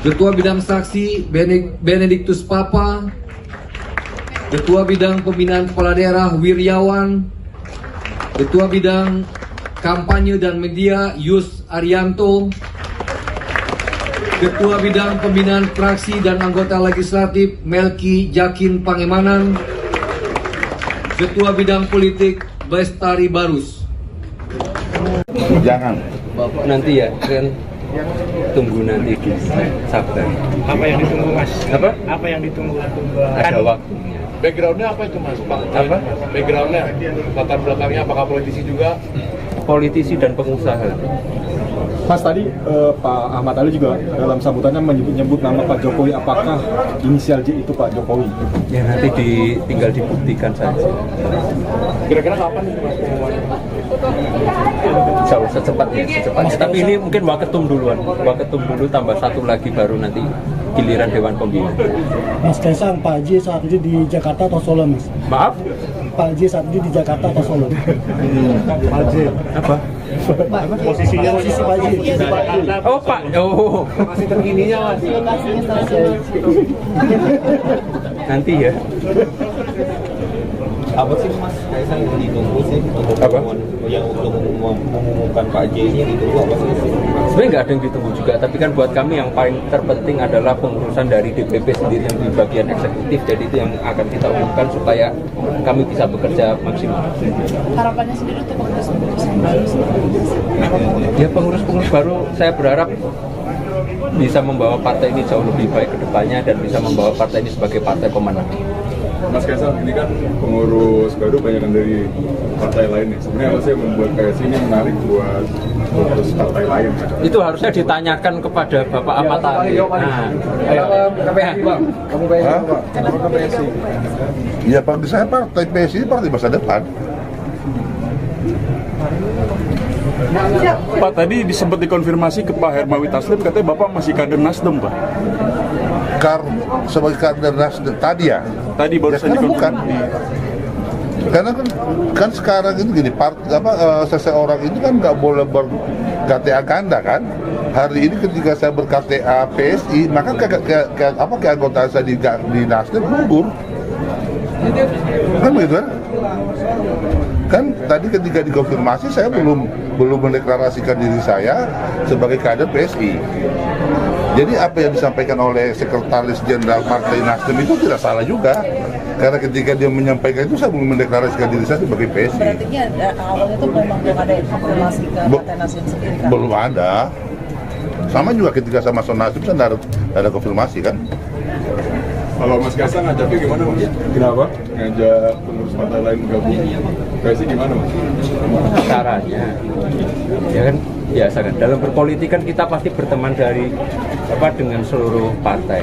Ketua Bidang Saksi Benediktus Papa, Ketua Bidang Pembinaan Kepala Daerah Wiryawan, Ketua Bidang Kampanye dan Media Yus Arianto, Ketua Bidang Pembinaan Fraksi dan Anggota Legislatif Melki Jakin Pangemanan, Ketua Bidang Politik Bestari Barus. Jangan. Bapak nanti ya, kan tunggu nanti di sabar. Apa yang ditunggu, Mas? Apa? Apa yang ditunggu? Ada waktunya. Backgroundnya apa itu Mas? Apa? Backgroundnya, latar belakangnya apakah politisi juga? Politisi dan pengusaha. Mas tadi Pak Ahmad Ali juga dalam sambutannya menyebut nama Pak Jokowi, apakah inisial J itu Pak Jokowi? Ya nanti tinggal dibuktikan saja. Kira-kira kapan itu Mas pengumumannya? Jauh secepatnya. Tapi ini mungkin Waketum duluan. Waketum dulu tambah satu lagi baru nanti giliran Dewan Pembina. Mas Kaisang, Pak J saat ini di Jakarta atau Solo, Mas? Maaf? Pak J saat ini di Jakarta atau Solo? Pak J. Apa? Posisinya Pak J. Oh Pak, oh. Masih terkininya Mas. Lokasinya stasiun. Nanti ya. Apa sih Mas Kaisang yang ditunggu sih untuk mengumumkan Pak J ini yang ditunggu apa sih? Sebenarnya nggak ada yang ditunggu juga, tapi kan buat kami yang paling terpenting adalah pengurusan dari DPP sendiri yang di bagian eksekutif, jadi itu yang akan kita umumkan supaya kami bisa bekerja maksimal. Harapannya sendiri untuk pengurus-pengurus yang baru sendiri? Ya pengurus-pengurus baru saya berharap bisa membawa partai ini jauh lebih baik ke depannya dan bisa membawa partai ini sebagai partai pemenang. Mas Kaisang, ini kan pengurus baru banyak kan dari partai lain nih. Sebenarnya apa sih yang membuat KSI ini menarik buat pengurus partai lain? Itu harusnya ditanyakan kepada Bapak Ahmad Ali. Nah, ayo. Kamu PSI Pak? Kenapa ke PSI? Ya bagi saya partai PSI partai masa depan. Pak, tadi sempat dikonfirmasi ke Pak Hermawi Taslim, katanya Bapak masih kader Nasdem, Pak. Sebagai kader Nasdem tadi ya? Tadi baru Ya, saja bukan. Karena kan sekarang itu gini, seseorang itu kan nggak boleh ber-KTA ganda kan. Hari ini ketika saya ber-KTA PSI, maka keanggotaan saya di Nasdem gugur. Kan begitu kan? Kan tadi ketika dikonfirmasi saya belum mendeklarasikan diri saya sebagai kader PSI. Jadi apa yang disampaikan oleh Sekretaris Jenderal Partai Nasdem itu tidak salah juga. Karena ketika dia menyampaikan itu saya belum mendeklarasikan diri saya sebagai PSI. Berarti awalnya itu memang belum ada konfirmasi ke Partai Nasdem sendiri kan? Belum ada. Sama juga ketika sama Nasdem saya tidak ada konfirmasi kan. Kalau Mas Kaisang ngajaknya gimana Mas? Kenapa? Ngajak pengurus partai lain gabung. KSI gimana Mas? Caranya, ya kan biasa kan. Dalam berpolitik kan kita pasti berteman dengan seluruh partai.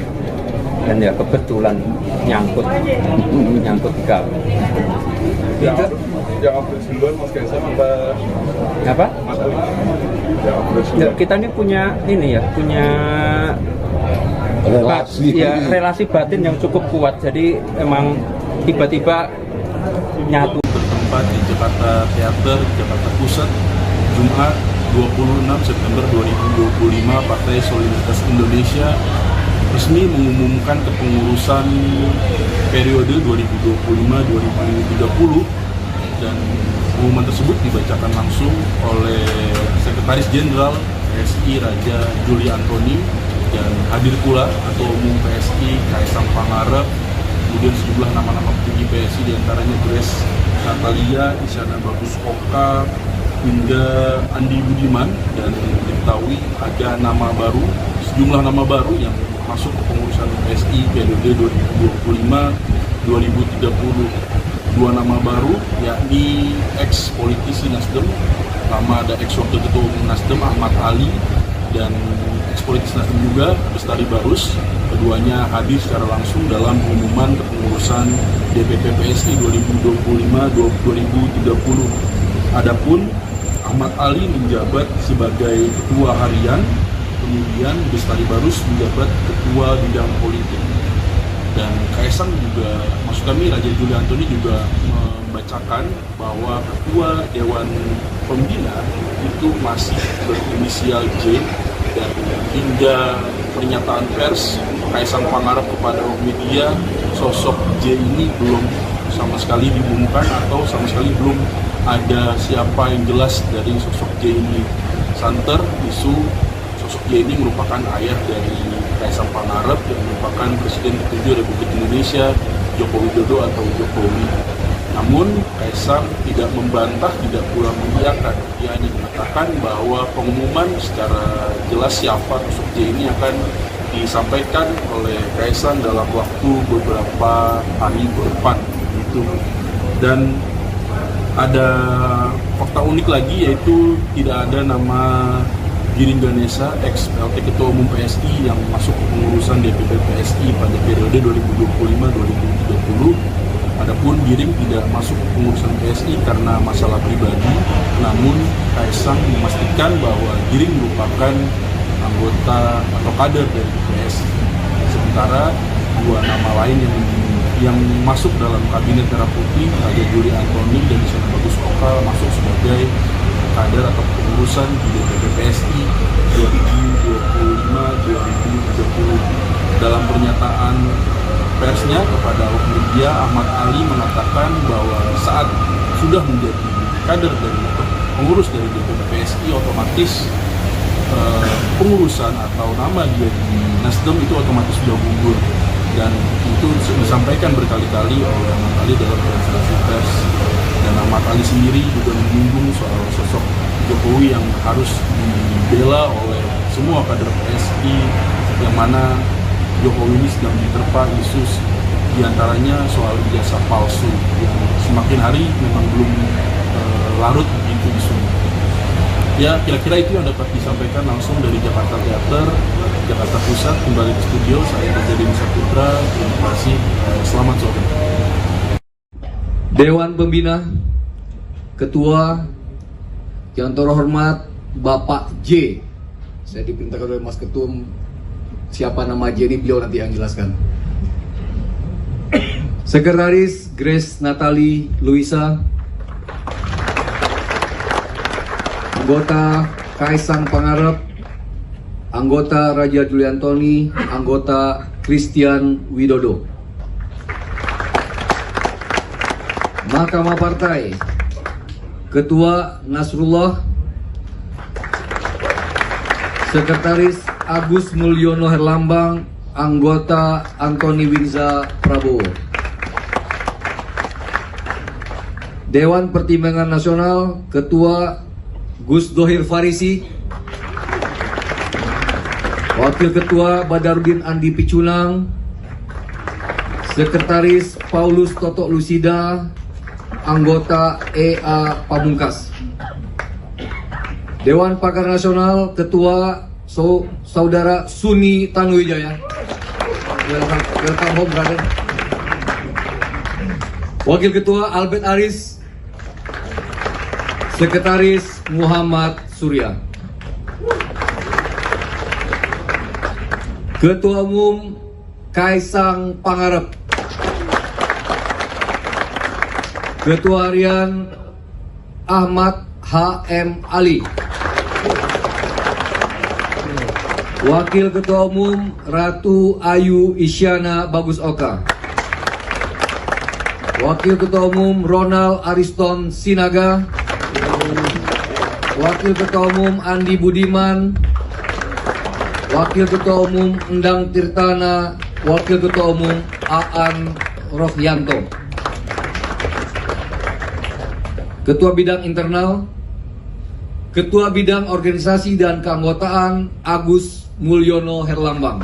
Dan ya kebetulan nyangkut di kami. Yang approach duluan Mas Kaisang Apa? Mas Ali? Yang approach Ya, duluan. kita ini punya relasi batin yang cukup kuat. Jadi emang tiba-tiba nyatu. Bertempat di Jakarta Theater, Jakarta Pusat, Jumat 26 September 2025, Partai Solidaritas Indonesia resmi mengumumkan kepengurusan periode 2025-2030, dan pengumuman tersebut dibacakan langsung oleh Sekretaris Jenderal PSI Raja Juli Antoni, dan hadir pula Ketua Umum PSI Kaisang Pangarep, kemudian sejumlah nama-nama petinggi PSI diantaranya Grace Natalia, Isyana Bagus Oka, hingga Andi Budiman, dan diketahui ada sejumlah nama baru yang masuk ke pengurusan PSI periode 2025-2030. Dua nama baru yakni ex-politisi Nasdem, ada ex-wakil Ketua Umum Nasdem Ahmad Ali, dan ex-politisi Nasdem juga Bestari Barus. Keduanya hadir secara langsung dalam pengumuman kepengurusan DPP PSI 2025-2030. Adapun Ahmad Ali menjabat sebagai Ketua Harian, kemudian Bestari Barus menjabat Ketua Bidang Politik. Dan Kaisang juga, maksud kami Raja Juli Antoni juga membacakan bahwa Ketua Dewan Pembina itu masih berinisial J, dan hingga pernyataan pers Kaisang Pangarep kepada media, sosok J ini belum sama sekali diumumkan atau sama sekali belum ada siapa yang jelas dari sosok J ini. Santer isu sosok J ini merupakan ayah dari Kaisang Pangarep yang merupakan Presiden ke-7 Republik Indonesia, Joko Widodo atau Jokowi. Namun Kaisang tidak membantah, tidak pula mengiyakan. Dia hanya mengatakan bahwa pengumuman secara jelas siapa sosok J ini akan disampaikan oleh Kaisang dalam waktu beberapa hari ke depan gitu. Dan ada fakta unik lagi, yaitu tidak ada nama Giring Ganesa, ex-PLT Ketua Umum PSI yang masuk ke pengurusan DPP PSI pada periode 2025-2030. Adapun Giring tidak masuk ke pengurusan PSI karena masalah pribadi, namun Kaisang memastikan bahwa Giring merupakan anggota atau kader dari PSI. Sementara dua nama lain yang masuk dalam kabinet Merah Putih, ada Juli Antoni dan Isyana Bagus Oka, masuk sebagai kader atau pengurusan di DPP PSI 2025-2030. Dalam pernyataan persnya kepada awak media, Ahmad Ali mengatakan bahwa saat sudah menjadi kader dari pengurus dari DPP PSI, otomatis pengurusan atau nama dia di Nasdem itu otomatis sudah gugur, dan itu disampaikan berkali-kali oleh Ahmad Ali dalam konferensi pers. Dan Ahmad Ali sendiri juga menyinggung soal sosok Jokowi yang harus dibela oleh semua kader PSI, yang mana Jokowi ini sedang diterpa isu diantaranya soal ijazah palsu yang semakin hari memang belum larut begitu isunya. Ya, kira-kira itu yang dapat disampaikan langsung dari Jakarta Theater, Jakarta Pusat. Kembali ke studio, saya Reza Denny Saputra. Terima kasih, selamat sore. Dewan Pembina, Ketua yang terhormat Bapak J. Saya diperintahkan oleh Mas Ketum, siapa nama J ini beliau nanti yang jelaskan. Sekretaris Grace Natali Luisa, anggota Kaisang Pangarep, anggota Raja Juli Antoni, anggota Christian Widodo. Mahkamah Partai, Ketua Nasrullah, Sekretaris Agus Mulyono Herlambang, anggota Antoni Winza Prabowo. Dewan Pertimbangan Nasional, Ketua Gus Dohir Farisi, Wakil Ketua Badarudin Andi Picunang, Sekretaris Paulus Toto Lusida, anggota EA Pamungkas. Dewan Pakar Nasional, Ketua Saudara Suni Tanuwijaya. Welcome home, brother. Wakil Ketua Albert Aris, Sekretaris Muhammad Surya. Ketua Umum Kaisang Pangarep, Ketua Harian Ahmad H.M. Ali, Wakil Ketua Umum Ratu Ayu Isyana Bagus Oka, Wakil Ketua Umum Ronald Ariston Sinaga, Wakil Ketua Umum Andi Budiman, Wakil Ketua Umum Endang Tirtana, Wakil Ketua Umum Aan Rohyanto. Ketua Bidang Internal, Ketua Bidang Organisasi dan Keanggotaan Agus Mulyono Herlambang,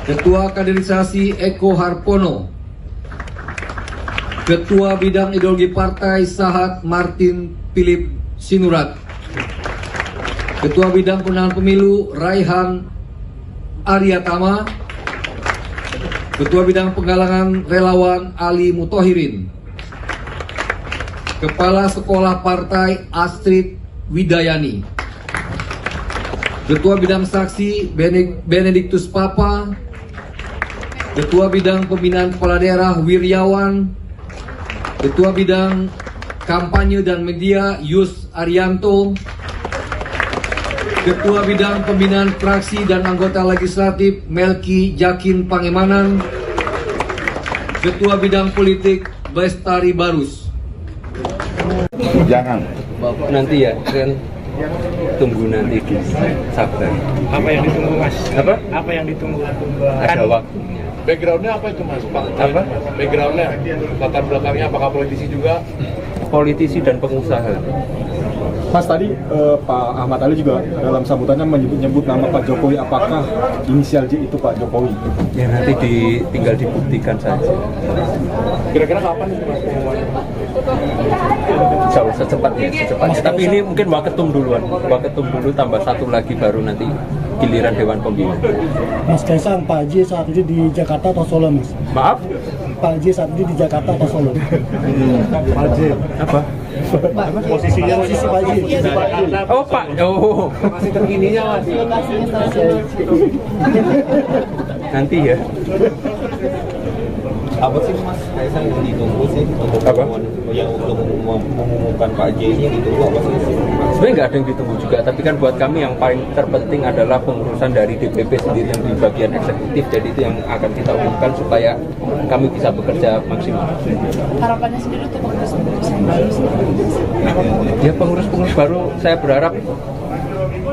Ketua Kaderisasi Eko Harpono, Ketua Bidang Ideologi Partai Sahat Martin Philip Sinurat, Ketua Bidang Pemenangan Pemilu Raihan Aryatama, Ketua Bidang Penggalangan Relawan Ali Mutohirin, Kepala Sekolah Partai Astrid Widayani, Ketua Bidang Saksi Benediktus Papa, Ketua Bidang Pembinaan Kepala Daerah Wiryawan, Ketua Bidang Kampanye dan Media Yus Arianto, Ketua Bidang Pembinaan Fraksi dan Anggota Legislatif Melki Jakin Pangemanan, Ketua Bidang Politik Bestari Barus. Jangan. Bapak nanti ya, kan tunggu nanti di sabar. Apa yang ditunggu, Mas? Apa? Apa yang ditunggu? Ada waktunya. Backgroundnya apa itu, Mas? Apa? Backgroundnya, latar belakangnya apakah politisi juga? Politisi dan pengusaha. Mas tadi Pak Ahmad Ali juga dalam sambutannya menyebut nama Pak Jokowi. Apakah inisial J itu Pak Jokowi? Ya nanti tinggal dibuktikan saja. Kira-kira kapan itu Mas pengumumannya? Insya Allah secepatnya. Tapi ini mungkin Waketum duluan. Waketum dulu tambah satu lagi baru nanti giliran Dewan Pembina. Mas Kaisang, Pak J saat ini di Jakarta atau Solo, Mas? Maaf? Pak J saat ini di Jakarta atau Solo? Pak J. Apa? Posisinya Pak J. Oh Pak, oh Masih terkininya Mas. nanti ya. Apa sih Mas Kaisang yang ditunggu sih untuk mengumumkan Pak J ini ditunggu apa sih? Sebenarnya nggak ada yang ditunggu juga, tapi kan buat kami yang paling terpenting adalah pengurusan dari DPP sendiri yang di bagian eksekutif, jadi itu yang akan kita umumkan supaya kami bisa bekerja maksimal. Harapannya sendiri untuk pengurus-pengurus yang baru sih? Ya pengurus-pengurus baru saya berharap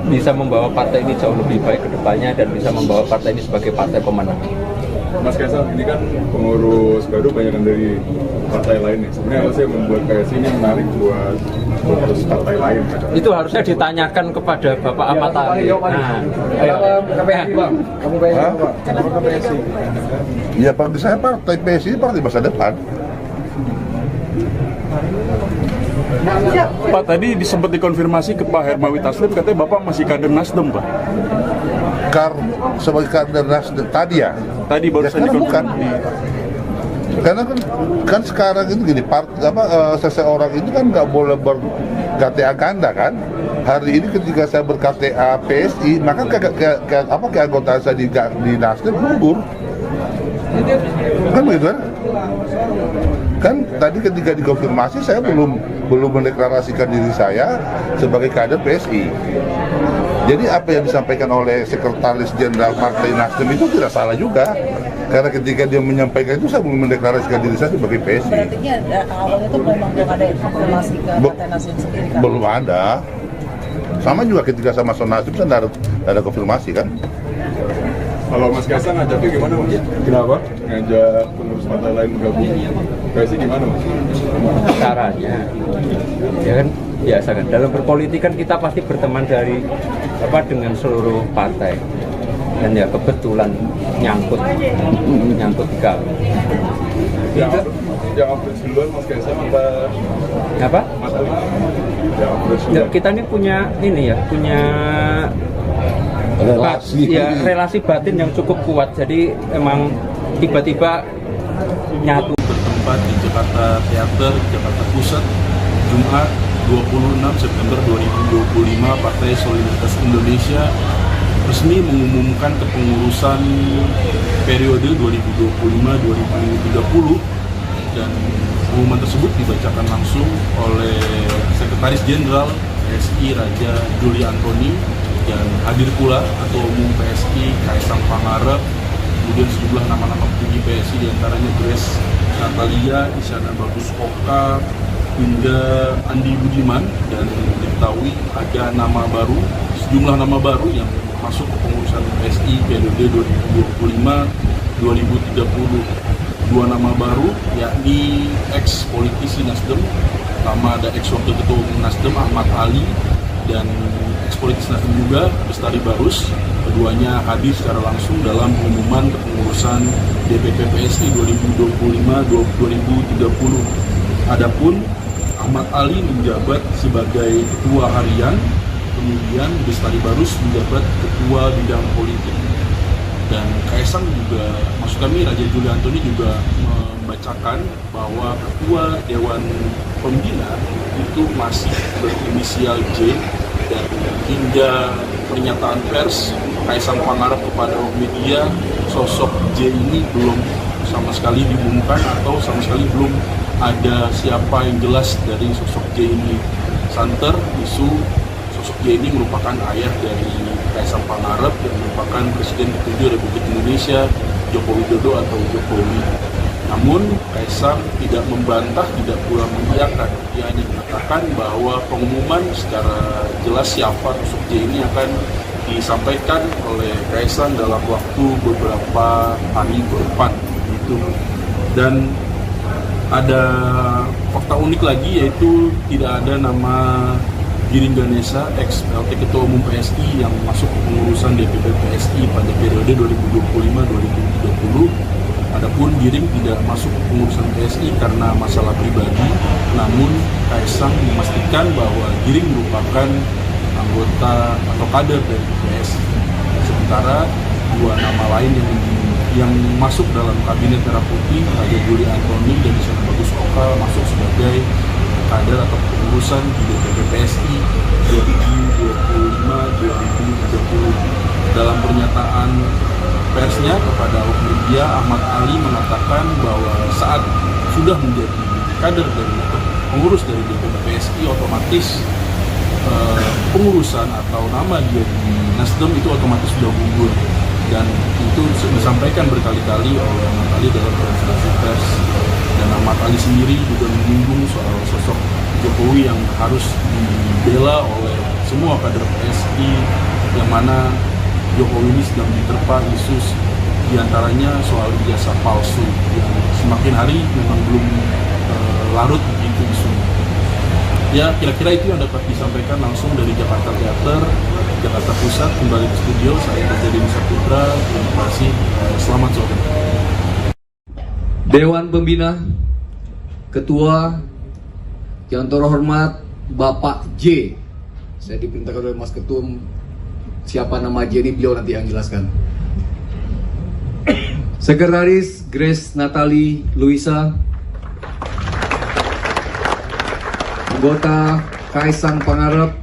bisa membawa partai ini jauh lebih baik ke depannya dan bisa membawa partai ini sebagai partai pemenang. Mas Kaisang, ini kan pengurus baru banyak dari partai lain nih. Sebenarnya apa sih yang membuat KSI ini menarik buat pengurus partai lain? Itu harusnya ditanyakan kepada Bapak Ahmad Ali. Nah, ayo KPH. Kamu PSI? Ya bagi saya partai PSI partai masa depan. Pak, tadi sempat dikonfirmasi ke Pak Hermawi Taslim, katanya Bapak masih kader Nasdem, Pak. Sebagai kader Nasdem tadi ya? Tadi baru saja dikonfirmasi. Karena kan sekarang itu gini, seseorang itu kan nggak boleh ber-KTA ganda kan. Hari ini ketika saya ber-KTA PSI, maka keanggotaan saya di Nasdem gugur. Kan begitu kan? Kan tadi ketika dikonfirmasi saya belum mendeklarasikan diri saya sebagai kader PSI. Jadi apa yang disampaikan oleh Sekretaris Jenderal Partai Nasdem itu tidak salah juga. Karena ketika dia menyampaikan itu saya belum mendeklarasikan diri saya sebagai PSI. Berarti awalnya itu memang belum ada informasi ke Partai Nasdem sendiri kan? Belum ada. Sama juga ketika sama Nasdem kan ada konfirmasi kan. Kalau Mas Kaisang ngajaknya gimana Mas? Kenapa? Ngajak pengurus partai lain bergabung. KSI gimana Mas? Caranya, ya kan biasa kan. Dalam berpolitik kan kita pasti berteman dengan seluruh partai. Dan ya kebetulan nyangkut di kami. Yang approach duluan Mas Kaisang apa? Mas Ali? Yang approach Ya, duluan. kita ini punya relasi batin yang cukup kuat. Jadi emang tiba-tiba nyatu. Bertempat di Jakarta Theater, Jakarta Pusat, Jumat 26 September 2025, Partai Solidaritas Indonesia resmi mengumumkan kepengurusan periode 2025-2030 dan pengumuman tersebut dibacakan langsung oleh Sekretaris Jenderal PSI Raja Juli Antoni dan hadir pula Ketua Umum PSI Kaisang Pangarep, kemudian sejumlah nama-nama petinggi PSI diantaranya Grace Natalia, Isyana Bagus Oka, hingga Andi Budiman, dan diketahui ada sejumlah nama baru yang masuk ke pengurusan PSI periode 2025-2030. Dua nama baru yakni ex-politisi Nasdem, pertama ada ex-wakil Ketua Umum Nasdem Ahmad Ali dan ex-politisi Nasdem juga Bestari Barus. Keduanya hadir secara langsung dalam pengumuman kepengurusan DPP PSI 2025-2030. Adapun Ahmad Ali menjabat sebagai Ketua Harian, kemudian Bestari Barus menjabat Ketua Bidang Politik. Dan Kaisang juga, maksud kami Raja Juli Antoni juga membacakan bahwa Ketua Dewan Pembina itu masih berinisial J, dan hingga pernyataan pers Kaisang Pangarep kepada media, sosok J ini belum sama sekali diumumkan atau sama sekali belum ada siapa yang jelas dari sosok J ini. Santer isu sosok J ini merupakan ayah dari Kaisang Pangarep yang merupakan Presiden ke-7 Republik Indonesia, Joko Widodo atau Jokowi. Namun Kaisang tidak membantah, tidak pula mengiyakan. Dia hanya mengatakan bahwa pengumuman secara jelas siapa sosok J ini akan disampaikan oleh Kaisang dalam waktu beberapa hari ke depan. Gitu. Dan ada fakta unik lagi, yaitu tidak ada nama Giring Ganesa, ex-PLT Ketua Umum PSI yang masuk ke pengurusan DPP PSI pada periode 2025-2030. Adapun Giring tidak masuk ke pengurusan PSI karena masalah pribadi, namun Kaisang memastikan bahwa Giring merupakan anggota atau kader dari PSI. Sementara dua nama lain yang masuk dalam kabinet Merah Putih, ada Juli Antoni dan Isyana Bagus Oka, masuk sebagai kader atau pengurusan di DPP PSI 2025-2030. Dalam pernyataan persnya kepada awak media, Ahmad Ali mengatakan bahwa saat sudah menjadi kader dari pengurus dari DPP PSI, otomatis pengurusan atau nama dia di Nasdem itu otomatis sudah gugur, dan itu disampaikan berkali-kali oleh Ahmad Ali dalam konferensi pers. Dan Ahmad Ali sendiri juga menyinggung soal sosok Jokowi yang harus dibela oleh semua kader PSI, yang mana Jokowi ini sedang diterpa isu diantaranya soal ijazah palsu yang semakin hari memang belum larut begitu isunya. Ya, kira-kira itu yang dapat disampaikan langsung dari Jakarta Theater, Jakarta Pusat. Kembali ke studio, saya Deddy Saputra. Terima kasih, selamat sore. Dewan Pembina, Ketua yang terhormat Bapak J. Saya diperintahkan oleh Mas Ketum, siapa nama J ini beliau nanti yang jelaskan. Sekretaris Grace Natali Luisa, anggota Kaisang Pangarep,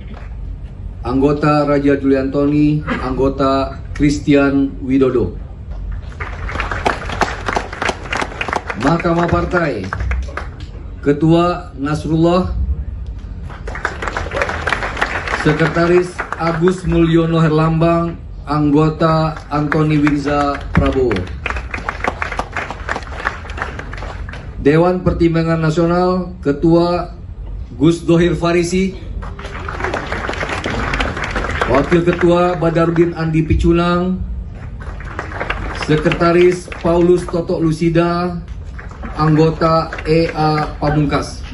anggota Raja Juli Antoni, anggota Christian Widodo. Mahkamah Partai, Ketua Nasrullah, Sekretaris Agus Mulyono Herlambang, anggota Antoni Winza Prabowo. Dewan Pertimbangan Nasional, Ketua Gus Dohir Farisi, Wakil Ketua Badarudin Andi Picunang, Sekretaris Paulus Toto Lusida, anggota EA Pamungkas.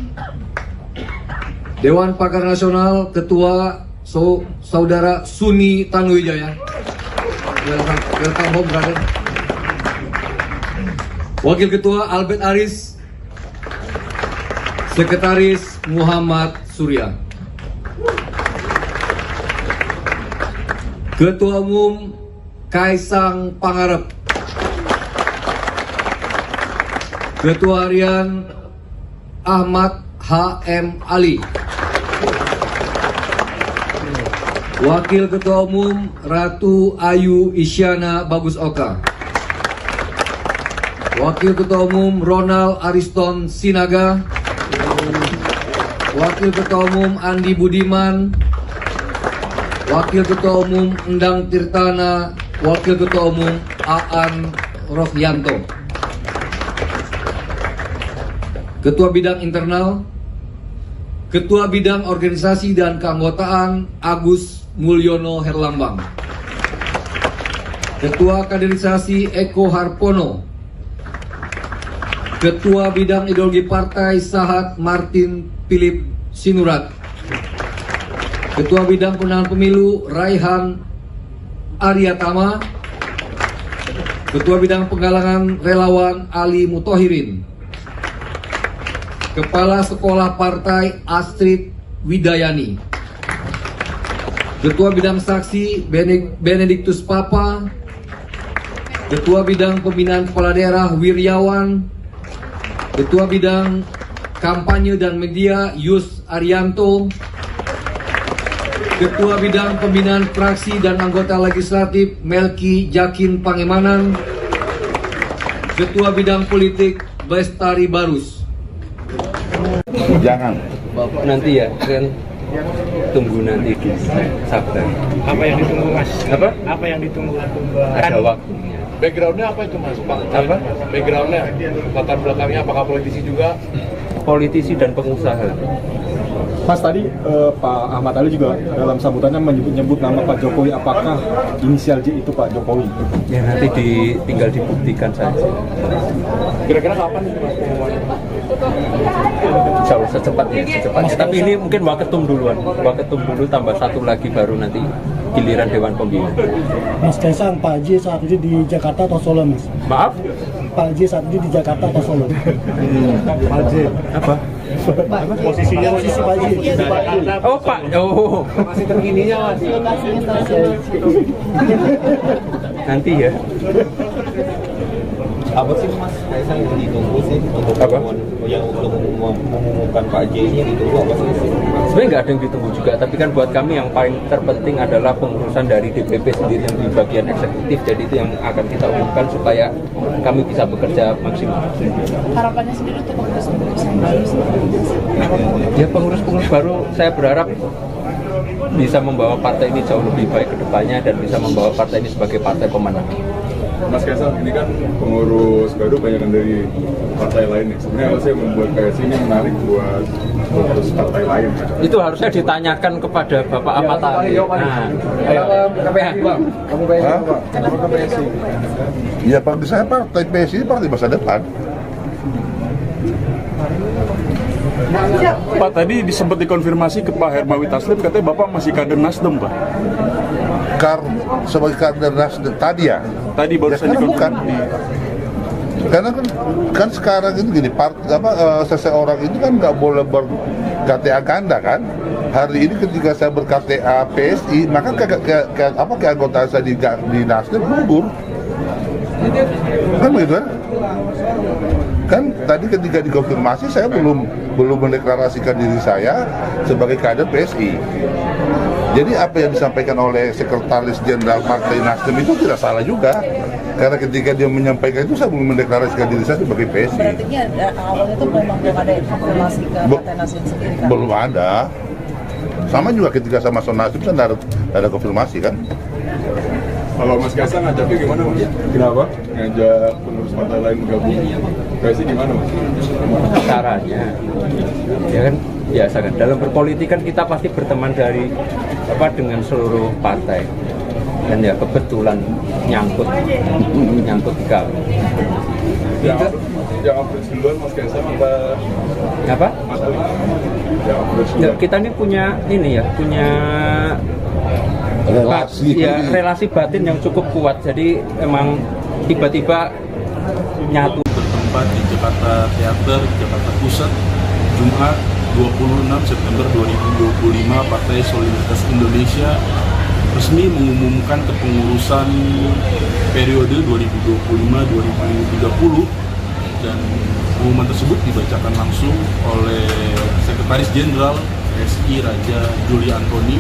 Dewan Pakar Nasional, Ketua Saudara Suni Tanuwijaya. Welcome home, brother. Wakil Ketua Albert Aris, Sekretaris Muhammad Surya. Ketua Umum Kaisang Pangarep, Ketua Harian Ahmad H.M. Ali, Wakil Ketua Umum Ratu Ayu Isyana Bagus Oka, Wakil Ketua Umum Ronald Ariston Sinaga, Wakil Ketua Umum Andi Budiman, Wakil Ketua Umum Endang Tirtana, Wakil Ketua Umum Aan Rohyanto. Ketua Bidang Internal, Ketua Bidang Organisasi dan Keanggotaan Agus Mulyono Herlambang, Ketua Kaderisasi Eko Harpono, Ketua Bidang Ideologi Partai Sahat Martin Philip Sinurat, Ketua Bidang Pemenangan Pemilu Raihan Aryatama, Ketua Bidang Penggalangan Relawan Ali Mutohirin, Kepala Sekolah Partai Astrid Widayani, Ketua Bidang Saksi Benediktus Papa, Ketua Bidang Pembinaan Kepala Daerah Wiryawan, Ketua Bidang Kampanye dan Media Yus Arianto, Ketua Bidang Pembinaan Fraksi dan Anggota Legislatif Melki Jakin Pangemanan, Ketua Bidang Politik Bestari Barus. Jangan. Bapak nanti ya, kan tunggu nanti di sabar. Apa yang ditunggu, Mas? Apa? Apa yang ditunggu? Ada waktunya. Backgroundnya apa itu, Mas? Apa? Backgroundnya, latar belakangnya apakah politisi juga? Politisi dan pengusaha. Mas, tadi Pak Ahmad Ali juga dalam sambutannya menyebut nama Pak Jokowi. Apakah inisial J itu Pak Jokowi? Ya nanti tinggal dibuktikan saja. Kira-kira kapan itu, Mas, pengumumannya? jauh secepatnya. Tapi ini mungkin Waketum duluan, Waketum dulu tambah satu lagi baru nanti giliran Dewan Pembina. Mas Kaisang, Pak J saat ini di Jakarta atau Solo, Mas? Maaf? Pak J saat ini di Jakarta atau Solo? Pak J. Apa? Posisinya posisi Pak J. Oh Pak, oh Masih terkininya Mas. nanti ya. Apa sih Mas Kaisang yang ditunggu sih untuk yang untuk mengumumkan Pak J ini yang ditunggu apa sih? Sebenarnya nggak ada yang ditunggu juga, tapi kan buat kami yang paling terpenting adalah pengurusan dari DPP sendiri yang di bagian eksekutif, jadi itu yang akan kita umumkan supaya kami bisa bekerja maksimal. Harapannya sendiri untuk pengurus-pengurus yang baru Ya pengurus-pengurus baru saya berharap bisa membawa partai ini jauh lebih baik ke depannya dan bisa membawa partai ini sebagai partai pemenang. Mas Kaisang, ini kan pengurus baru banyak dari partai lain nih. Sebenarnya apa sih yang membuat KSI ini menarik buat pengurus partai lain? Itu harusnya ditanyakan kepada Bapak Ahmad Ali. Nah, ayo, KPH. Kamu PSI, Pak? Kenapa ke PSI? Ya bagi saya partai PSI ini partai masa depan. Pak, tadi sempat dikonfirmasi ke Pak Hermawi Taslim, katanya Bapak masih kader Nasdem, Pak. Sebagai kader Nasdem tadi ya? Tadi baru ya, saja bukan. Karena kan sekarang itu gini, seseorang itu kan nggak boleh ber-KTA ganda kan. Hari ini ketika saya ber-KTA PSI, maka keanggotaan saya di Nasdem gugur. Kan begitu kan? Kan tadi ketika dikonfirmasi saya belum mendeklarasikan diri saya sebagai kader PSI. Jadi apa yang disampaikan oleh Sekretaris Jenderal Partai Nasdem itu tidak salah juga. Karena ketika dia menyampaikan itu saya belum mendeklarasikan diri saya sebagai PSI. Berarti awalnya itu memang belum ada konfirmasi ke Partai Nasdem sendiri kan? Belum ada. Sama juga ketika sama Nasdem saya tidak ada konfirmasi kan. Kalau Mas Kaisang ngajaknya gimana Mas? Kenapa? Ngajak pengurus partai lain bergabung. PSI gimana Mas? Caranya, ya kan biasa kan. Dalam berpolitik kan kita pasti berteman dengan seluruh partai. Dan ya kebetulan nyangkut di kami. Yang approach duluan Mas Kaisang apa? Mas Ali? Yang approach Ya, duluan. kita ini punya relasi batin yang cukup kuat. Jadi emang tiba-tiba nyatu. Bertempat di Jakarta Theater, Jakarta Pusat, Jumat 26 September 2025, Partai Solidaritas Indonesia resmi mengumumkan kepengurusan periode 2025-2030, dan pengumuman tersebut dibacakan langsung oleh Sekretaris Jenderal PSI Raja Juli Antoni,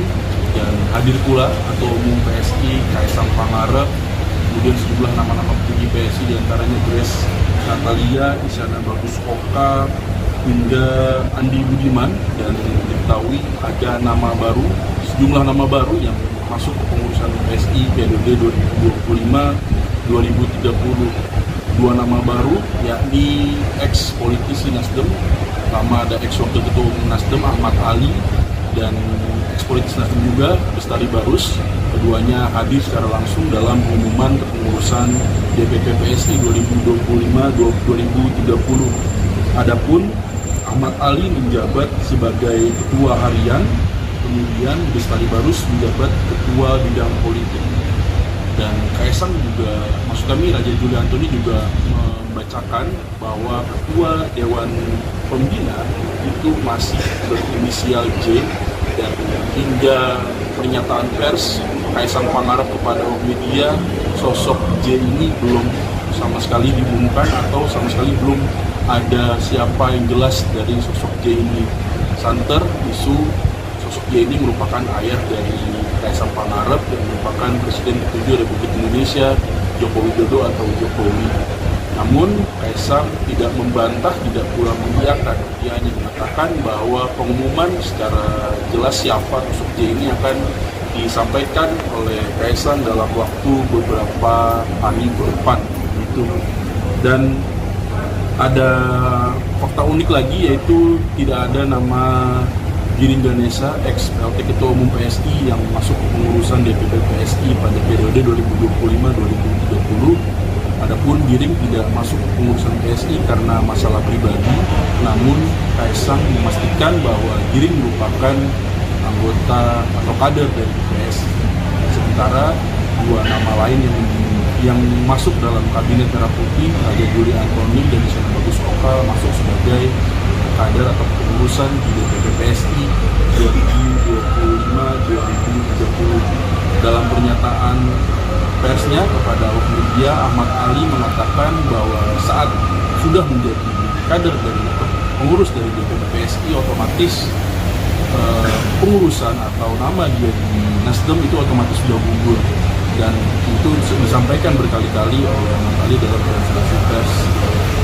dan hadir pula Ketua Umum PSI Kaisang Pangarep, kemudian sejumlah nama-nama petinggi PSI diantaranya Grace Natalia, Isyana Bagus Oka, hingga Andi Budiman, dan diketahui ada sejumlah nama baru yang masuk ke pengurusan PSI periode 2025-2030. Dua nama baru yakni ex-politisi Nasdem, pertama ada ex-wakil Ketua Umum Nasdem Ahmad Ali, dan ex-politisi Nasdem juga Bestari Barus. Keduanya hadir secara langsung dalam pengumuman kepengurusan DPP PSI 2025-2030. Adapun Ahmad Ali menjabat sebagai Ketua Harian, kemudian Bestari Barus menjabat Ketua Bidang Politik. Dan Kaisang juga, maksud kami Raja Juli Antoni juga membacakan bahwa Ketua Dewan Pembina itu masih berinisial J, dan hingga pernyataan pers Kaisang Pangarep kepada media, sosok J ini belum sama sekali diumumkan atau sama sekali belum ada siapa yang jelas dari sosok J ini. Santer isu sosok J ini merupakan ayah dari Kaisang Pangarep yang merupakan Presiden ke-7 Republik Indonesia, Joko Widodo atau Jokowi. Namun Kaisang tidak membantah, tidak pula mengiyakan. Dia hanya mengatakan bahwa pengumuman secara jelas siapa sosok J ini akan disampaikan oleh Kaisang dalam waktu beberapa hari ke depan. Gitu. Dan ada fakta unik lagi, yaitu tidak ada nama Giring Ganesa, ex-PLT Ketua Umum PSI yang masuk ke pengurusan DPP PSI pada periode 2025-2030. Adapun Giring tidak masuk pengurusan PSI karena masalah pribadi, namun Kaisang memastikan bahwa Giring merupakan anggota atau kader dari PSI. Sementara dua nama lain yang masuk dalam kabinet Merah Putih, ada Juli Antoni dan Isyana Bagus Oka, masuk sebagai kader atau pengurusan di DPP PSI 2025-2030. Dalam pernyataan persnya kepada awak media, Ahmad Ali mengatakan bahwa saat sudah menjadi kader dari pengurus dari DPP PSI, otomatis pengurusan atau nama dia di Nasdem itu otomatis sudah gugur, dan itu disampaikan berkali-kali oleh Ahmad Ali dalam konferensi pers.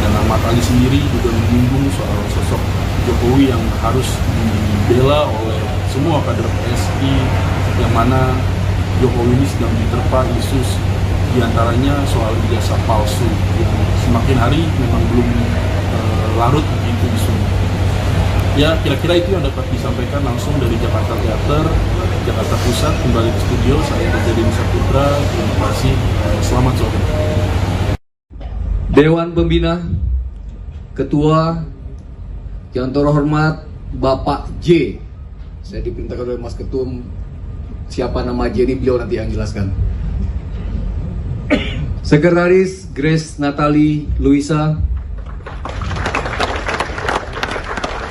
Dan Ahmad Ali sendiri juga menyinggung soal sosok Jokowi yang harus dibela oleh semua kader PSI, yang mana Jokowi ini sedang diterpa isu diantaranya soal ijazah palsu yang semakin hari memang belum larut begitu isunya. Ya, kira-kira itu yang dapat disampaikan langsung dari Jakarta Theater, Jakarta Pusat. Kembali ke studio, saya Reza Denny Saputra. Terima kasih, selamat sore. Dewan Pembina, Ketua yang terhormat Bapak J. Saya diperintahkan oleh Mas Ketum, siapa nama J ini beliau nanti yang jelaskan. Sekretaris Grace Natali Luisa,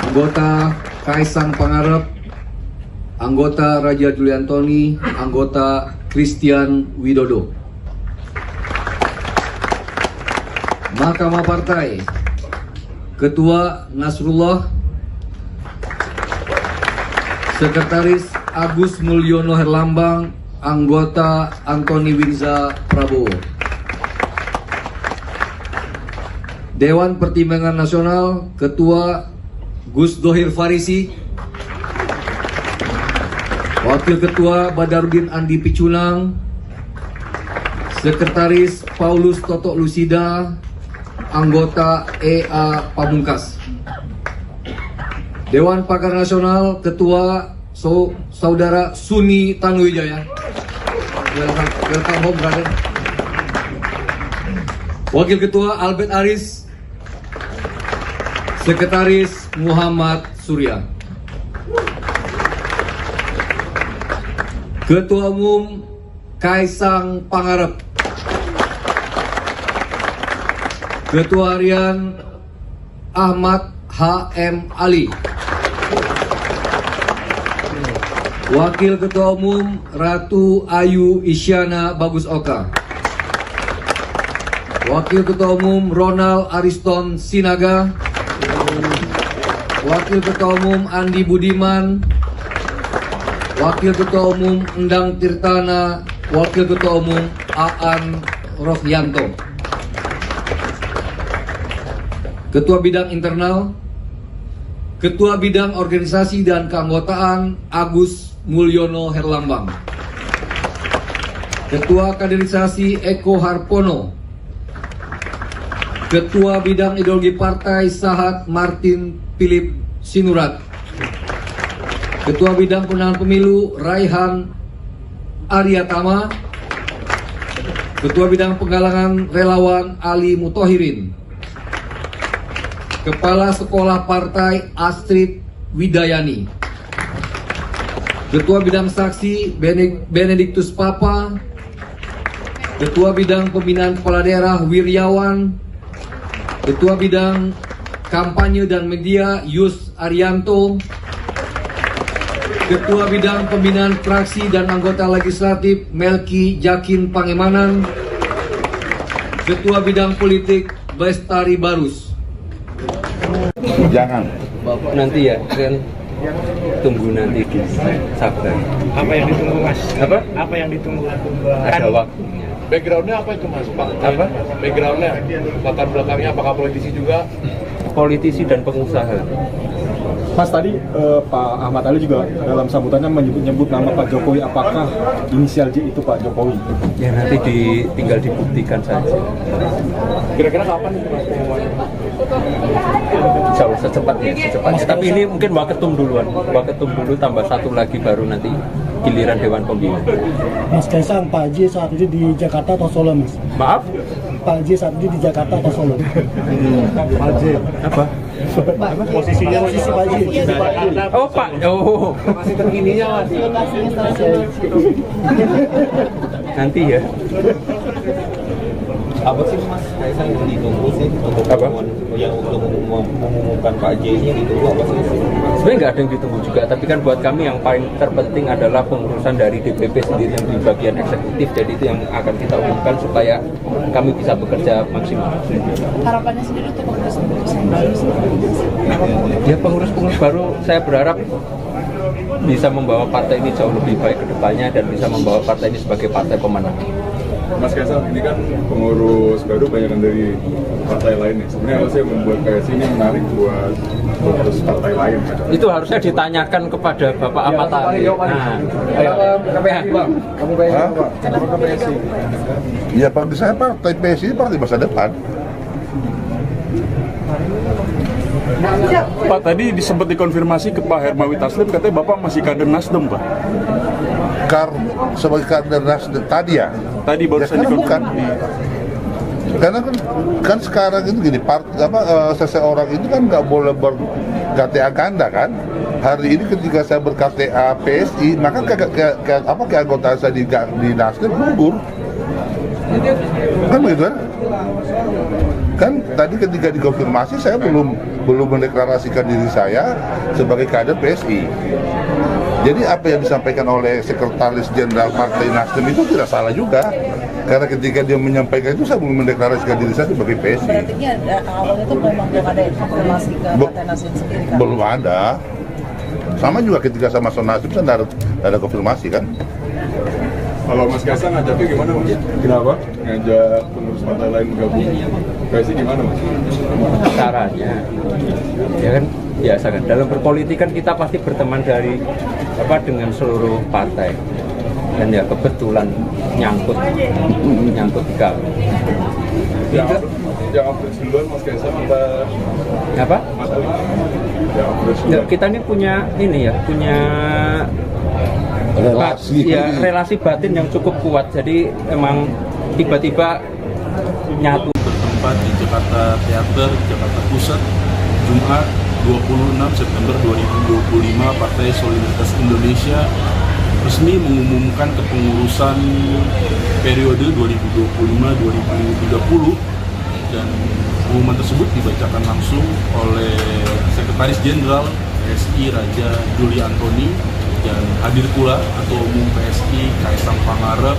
anggota Kaisang Pangarep, anggota Raja Juli Antoni, anggota Christian Widodo. Mahkamah Partai, Ketua Nasrullah, Sekretaris Agus Mulyono Herlambang, anggota Antoni Winza Prabowo. Dewan Pertimbangan Nasional, Ketua Gus Dohir Farisi, Wakil Ketua Badarudin Andi Picunang, Sekretaris Paulus Toto Lusida, anggota EA Pamungkas. Dewan Pakar Nasional, Ketua Saudara Suni Tanuwijaya. Welcome home, brother. Wakil Ketua Albert Aris, Sekretaris Muhammad Surya. Ketua Umum Kaisang Pangarep, Ketua Harian Ahmad H.M. Ali, Wakil Ketua Umum Ratu Ayu Isyana Bagus Oka, Wakil Ketua Umum Ronald Ariston Sinaga, Wakil Ketua Umum Andi Budiman, Wakil Ketua Umum Endang Tirtana, Wakil Ketua Umum Aan Rohyanto. Ketua Bidang Internal, Ketua Bidang Organisasi dan Keanggotaan Agus Mulyono Herlambang, Ketua Kaderisasi Eko Harpono, Ketua Bidang Ideologi Partai Sahat Martin Philip Sinurat, Ketua Bidang Pemenangan Pemilu Raihan Aryatama, Ketua Bidang Penggalangan Relawan Ali Mutohirin, Kepala Sekolah Partai Astrid Widayani, Ketua Bidang Saksi Benediktus Papa, Ketua Bidang Pembinaan Kepala Daerah Wiryawan, Ketua Bidang Kampanye dan Media Yus Arianto, Ketua Bidang Pembinaan Fraksi dan Anggota Legislatif Melki Jakin Pangemanan, Ketua Bidang Politik Bestari Barus. Jangan. Bapak nanti ya, kan tunggu nanti di Sabda. Apa yang ditunggu, Mas? Apa? Apa yang ditunggu? Ada waktunya. Backgroundnya apa itu, Mas? Pak? Apa? Backgroundnya, latar belakangnya apakah politisi juga? Politisi dan pengusaha. Mas, tadi Pak Ahmad Ali juga dalam sambutannya menyebut nama Pak Jokowi. Apakah inisial J itu Pak Jokowi? Ya nanti tinggal dibuktikan saja. Kira-kira kapan itu, Mas, pengumumannya? Insya Allah secepatnya. Tapi ini mungkin Waketum duluan. Waketum dulu tambah satu lagi baru nanti giliran Dewan Pembina. Mas Kaisang, Pak J saat ini di Jakarta atau Solo, Mas? Maaf? Pak J saat ini di Jakarta atau Solo? Pak J. Apa? Posisinya posisi Pak J. Oh Pak, oh Masih terkininya Mas. nanti ya. Apa sih Mas Kaisang yang ditunggu sih untuk mengumumkan Pak J ini ditunggu apa sih? Sebenarnya nggak ada yang ditunggu juga, tapi kan buat kami yang paling terpenting adalah pengurusan dari DPP sendiri yang di bagian eksekutif, jadi itu yang akan kita umumkan supaya kami bisa bekerja maksimal. Harapannya sendiri untuk pengurus-pengurus yang baru sih? Ya pengurus-pengurus baru saya berharap bisa membawa partai ini jauh lebih baik ke depannya dan bisa membawa partai ini sebagai partai pemenang. Mas Kaisang, ini kan pengurus baru banyak dari partai lain ya. Sebenarnya apa sih yang membuat PSI ini menarik buat pengurus partai lain? Itu harusnya ditanyakan kepada Bapak Ahmad Ali. Nah, ayo, KPH. Kamu PSI? Ya, bagi saya partai PSI partai masa depan. Pak, tadi sempat dikonfirmasi ke Pak Hermawi Taslim, katanya Bapak masih kader Nasdem, Pak. Sebagai kader Nasdem tadi ya? Tadi baru saya bukan. Karena kan sekarang itu gini, seseorang itu kan nggak boleh ber-KTA ganda kan. Hari ini ketika saya ber-KTA PSI, maka keanggotaan saya di Nasdem gugur. Kan begitu kan? Kan tadi ketika dikonfirmasi saya belum mendeklarasikan diri saya sebagai kader PSI. Jadi apa yang disampaikan oleh Sekretaris Jenderal Partai Nasdem itu tidak salah juga. Karena ketika dia menyampaikan itu saya belum mendeklarasikan diri saya sebagai PSI. Berarti awalnya itu memang belum ada konfirmasi ke Partai Nasdem sendiri kan? Belum ada. Sama juga ketika saya masuk Nasdem saya tidak ada konfirmasi kan. Kalau Mas Kaisang ngajaknya gimana Mas? Kenapa? Ngajak pengurus partai lain bergabung. PSI gimana Mas? Caranya, ya kan biasa kan. Dalam berpolitik kan kita pasti berteman dengan seluruh partai. Dan ya kebetulan nyangkut di kami. Yang apres duluan Mas Kaisang apa? Mas Ali? Yang apres Ya, duluan. kita ini punya relasi batin yang cukup kuat. Jadi emang tiba-tiba nyatu. Bertempat di Jakarta Theater, Jakarta Pusat, Jumat 26 September 2025, Partai Solidaritas Indonesia resmi mengumumkan kepengurusan periode 2025-2030 dan pengumuman tersebut dibacakan langsung oleh Sekretaris Jenderal PSI Raja Juli Antoni dan hadir pula Ketua Umum PSI Kaisang Pangarep,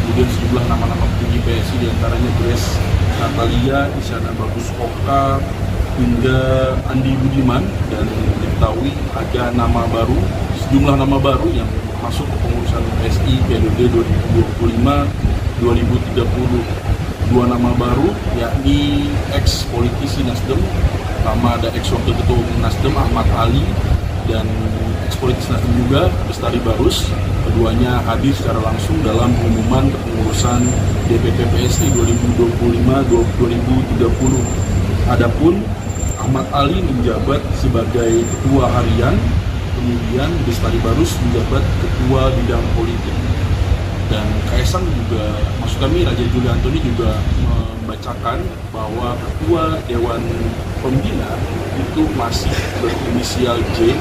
kemudian sejumlah nama-nama petinggi PSI diantaranya Grace Natalia, Isyana Bagus Oka, hingga Andi Budiman, dan diketahui ada sejumlah nama baru yang masuk ke pengurusan PSI periode 2025-2030. Dua nama baru yakni ex-politisi Nasdem, pertama ada ex-wakil Ketua Umum Nasdem Ahmad Ali dan ex-politisi Nasdem juga Bestari Barus. Keduanya hadir secara langsung dalam pengumuman kepengurusan DPP PSI 2025-2030. Adapun Ahmad Ali menjabat sebagai Ketua Harian, kemudian Bestari Barus menjabat Ketua Bidang Politik. Dan Kaisang juga, maksud kami Raja Juli Antoni juga membacakan bahwa Ketua Dewan Pembina itu masih berinisial J,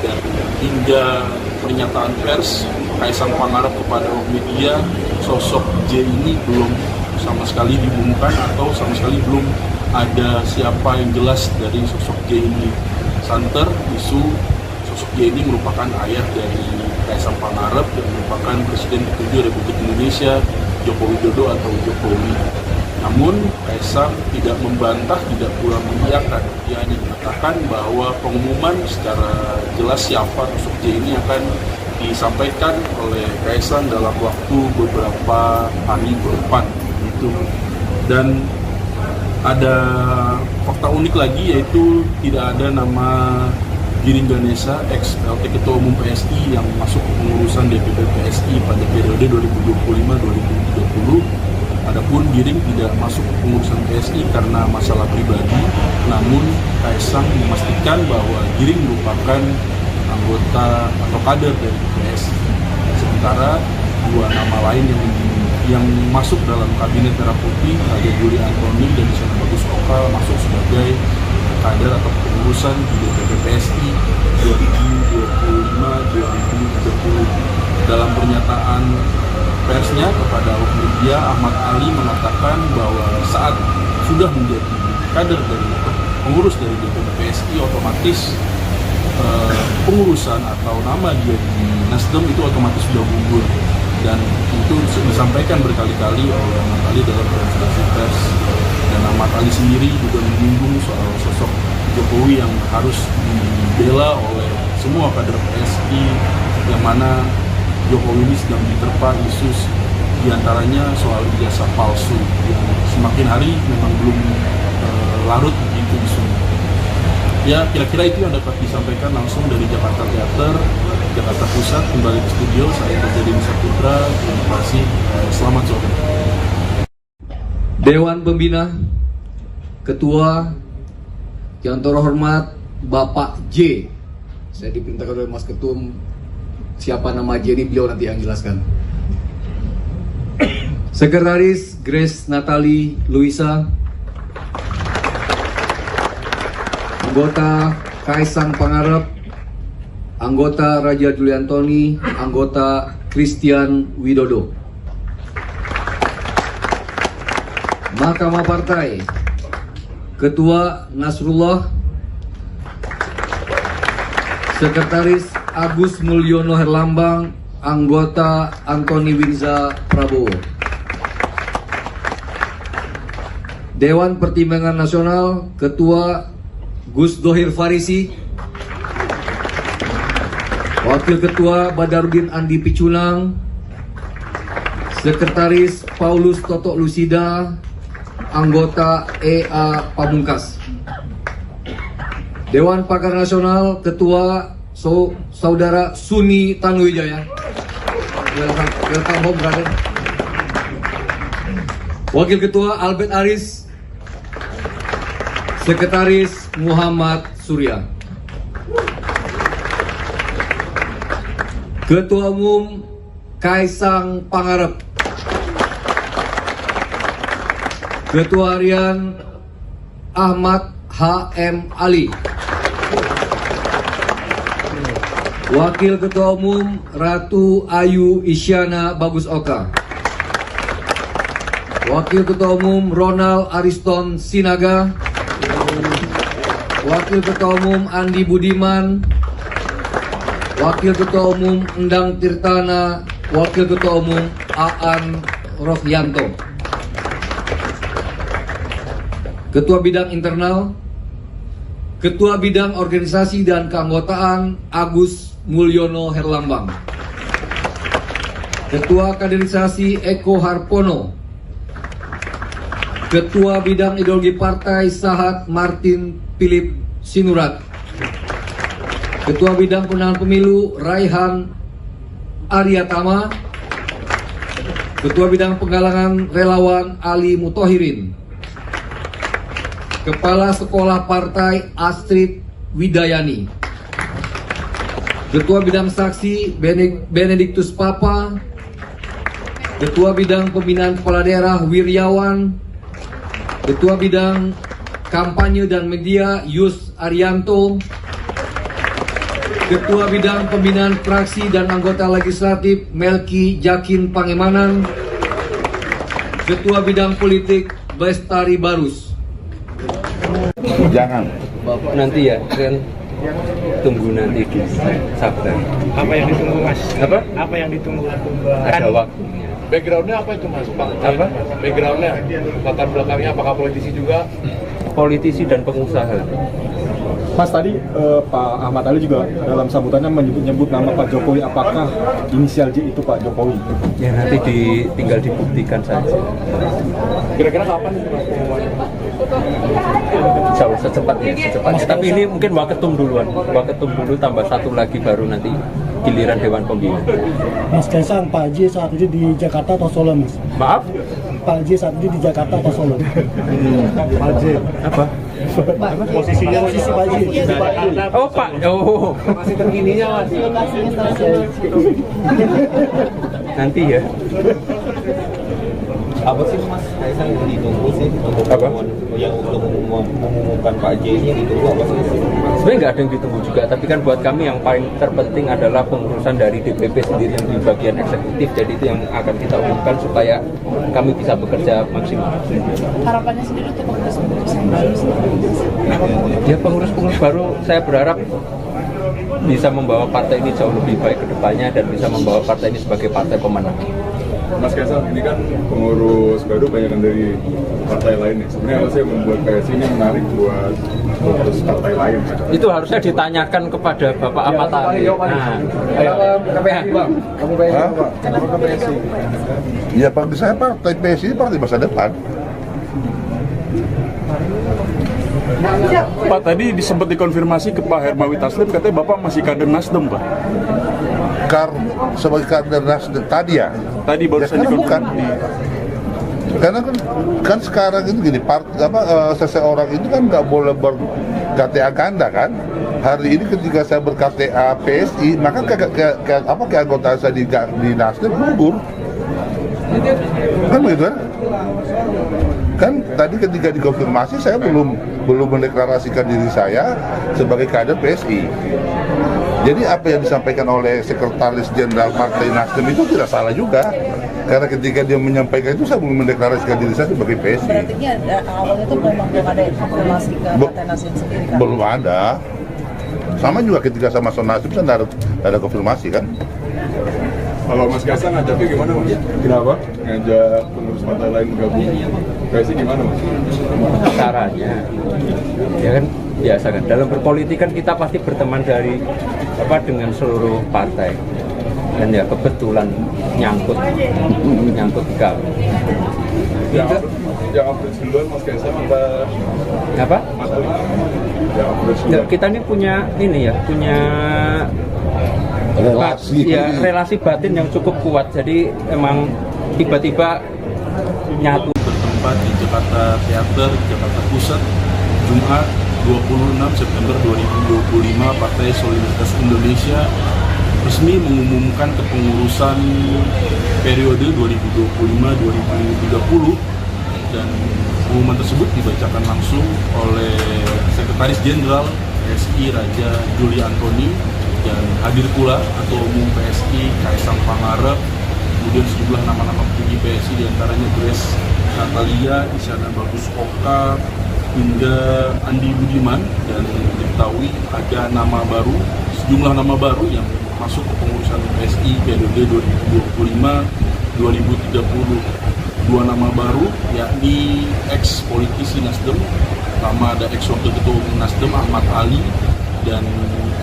dan hingga pernyataan pers Kaisang Pangarep kepada media, sosok J ini belum sama sekali diumumkan atau sama sekali belum ada siapa yang jelas dari sosok J ini. Santer isu sosok J ini merupakan ayah dari Kaisang Pangarep yang merupakan Presiden ke-7 Republik Indonesia Joko Widodo atau Jokowi. Namun Kaisang tidak membantah, tidak pula mengiyakan. Dia hanya mengatakan bahwa pengumuman secara jelas siapa sosok J ini akan disampaikan oleh Kaisang dalam waktu beberapa hari ke depan. Gitu. Dan ada fakta unik lagi, yaitu tidak ada nama Giring Ganesha, ex-PLT Ketua Umum PSI yang masuk ke pengurusan DPP PSI pada periode 2025-2030. Adapun Giring tidak masuk ke pengurusan PSI karena masalah pribadi, namun Kaisang memastikan bahwa Giring merupakan anggota atau kader dari PSI. Sementara dua nama lain yang yang masuk dalam kabinet Merah Putih ada Juli Antoni dan Isyana Bagus Oka masuk sebagai kader atau pengurusan di DPP PSI 2025-2030. Dalam pernyataan persnya kepada awak media, Ahmad Ali mengatakan bahwa saat sudah menjadi kader dari pengurus dari DPP PSI, otomatis pengurusan atau nama dia di Nasdem itu otomatis sudah gugur, dan itu disampaikan berkali-kali oleh Ahmad Ali dalam konferensi pers. Dan Ahmad Ali sendiri juga menyinggung soal sosok Jokowi yang harus dibela oleh semua kader PSI, yang mana Jokowi ini sedang diterpa isu diantaranya soal ijazah palsu yang semakin hari memang belum larut begitu isunya. Ya, kira-kira itu yang dapat disampaikan langsung dari Jakarta Theater, Jakarta Pusat. Kembali ke studio, saya Deddy Saputra. Terima kasih, selamat sore. Dewan Pembina, Ketua yang terhormat Bapak J. Saya diperintahkan oleh Mas Ketum, siapa nama J ini beliau nanti yang jelaskan. Sekretaris Grace Natali Luisa, anggota Kaisang Pangarep, anggota Raja Juli Antoni, anggota Christian Widodo. Mahkamah Partai, Ketua Nasrullah, Sekretaris Agus Mulyono Herlambang, anggota Antoni Winza Prabowo. Dewan Pertimbangan Nasional, Ketua Gus Dohir Farisi, Wakil Ketua Badarudin Andi Picunang, Sekretaris Paulus Toto Lusida, anggota EA Pamungkas. Dewan Pakar Nasional, Ketua Saudara Suni Tanuwijaya. Welcome home, brother. Wakil Ketua Albert Aris, Sekretaris Muhammad Surya. Ketua Umum Kaisang Pangarep, Ketua Harian Ahmad H.M. Ali, Wakil Ketua Umum Ratu Ayu Isyana Bagus Oka, Wakil Ketua Umum Ronald Ariston Sinaga, Wakil Ketua Umum Andi Budiman, Wakil Ketua Umum Endang Tirtana, Wakil Ketua Umum Aan Rohyanto. Ketua Bidang Internal, Ketua Bidang Organisasi dan Keanggotaan Agus Mulyono Herlambang, Ketua Kaderisasi Eko Harpono, Ketua Bidang Ideologi Partai Sahat Martin Philip Sinurat, Ketua Bidang Pemenangan Pemilu Raihan Aryatama, Ketua Bidang Penggalangan Relawan Ali Mutohirin, Kepala Sekolah Partai Astrid Widayani, Ketua Bidang Saksi Benediktus Papa, Ketua Bidang Pembinaan Kepala Daerah Wiryawan, Ketua Bidang Kampanye dan Media Yus Arianto, Ketua Bidang Pembinaan Fraksi dan Anggota Legislatif Melki Jakin Pangemanan, Ketua Bidang Politik Bestari Barus. Jangan. Nanti ya, kan tunggu nanti di sabar. Apa yang ditunggu, Mas? Apa? Apa yang ditunggu? Ada waktunya. Backgroundnya apa itu, Mas? Pak? Apa? Backgroundnya, latar belakangnya apakah politisi juga? Politisi dan pengusaha. Mas, tadi Pak Ahmad Ali juga dalam sambutannya menyebut nama Pak Jokowi. Apakah inisial J itu Pak Jokowi? Ya nanti tinggal dibuktikan saja. Kira-kira kapan itu, Mas? Insya Allah secepatnya. Tapi ini mungkin Waketum duluan. Waketum dulu tambah satu lagi baru nanti giliran Dewan Pembina. Mas Kaisang, Pak J saat ini di Jakarta atau Solo, Mas? Maaf? Pak J saat ini di Jakarta atau Solo? Pak J. Apa? Posisinya posisi Pak J. Oh Pak, oh Masih terkininya, Mas. nanti ya. Apa sih Mas Kaisang yang ditunggu sih untuk mengumumkan Pak J ini, yang ditunggu apa sih? Sebenarnya nggak ada yang ditunggu juga, tapi kan buat kami yang paling terpenting adalah pengurusan dari DPP sendiri yang di bagian eksekutif. Jadi itu yang akan kita umumkan supaya kami bisa bekerja maksimal. Harapannya sendiri untuk pengurus-pengurus yang baru? Ya, pengurus-pengurus baru saya berharap bisa membawa partai ini jauh lebih baik ke depannya dan bisa membawa partai ini sebagai partai pemenang. Mas Kaisang, ini kan pengurus baru banyak dari partai lain nih. Sebenarnya apa sih yang membuat PSI ini menarik buat pengurus partai lain? Itu harusnya ditanyakan kepada Bapak Ahmad Ali. Nah, ke PSI Bang, kamu PSI Bang, kenapa ke PSI? Ya bagi saya partai PSI ini partai masa depan. Pak, tadi sempat dikonfirmasi ke Pak Hermawi Taslim, katanya Bapak masih kader Nasdem, Pak. Sebagai kader Nasdem tadi ya? Tadi baru saja dikonfirmasi. Karena kan sekarang itu gini, seseorang itu kan nggak boleh ber-KTA ganda kan. Hari ini ketika saya ber-KTA PSI, maka keanggotaan saya di Nasdem gugur. Kan begitu kan? Kan tadi ketika dikonfirmasi saya belum mendeklarasikan diri saya sebagai kader PSI. Jadi apa yang disampaikan oleh Sekretaris Jenderal Partai Nasdem itu tidak salah juga. Karena ketika dia menyampaikan itu saya belum mendeklarasikan diri saya sebagai PSI. Berarti awalnya itu memang belum ada konfirmasi ke Partai Nasdem sendiri kan? Belum ada. Sama juga ketika sama Nasdem saya tidak ada konfirmasi kan. Kalau Mas Kaisang ngajaknya gimana Mas? Kenapa? Ngajak pengurus partai lain gabung PSI gimana Mas? Caranya, ya kan biasa kan. Dalam berpolitik kan kita pasti berteman dengan seluruh partai. Dan ya kebetulan nyangkut di kami. Yang approach duluan Mas Kaisang apa? Mas Ali? Yang approach duluan. Kita ini punya relasi batin yang cukup kuat. Jadi emang tiba-tiba nyatu. Bertempat di Jakarta Theater, Jakarta Pusat, Jumat 26 September 2025, Partai Solidaritas Indonesia resmi mengumumkan kepengurusan periode 2025-2030, dan pengumuman tersebut dibacakan langsung oleh Sekretaris Jenderal PSI Raja Juli Antoni, dan hadir pula Ketua Umum PSI Kaisang Pangarep, kemudian sejumlah nama-nama petinggi PSI diantaranya Grace Natalia, Isyana Bagus Oka, hingga Andi Budiman, dan diketahui ada sejumlah nama baru yang masuk ke pengurusan PSI periode 2025-2030. Dua nama baru yakni ex-politisi Nasdem, pertama ada ex-wakil Ketua Umum Nasdem Ahmad Ali, dan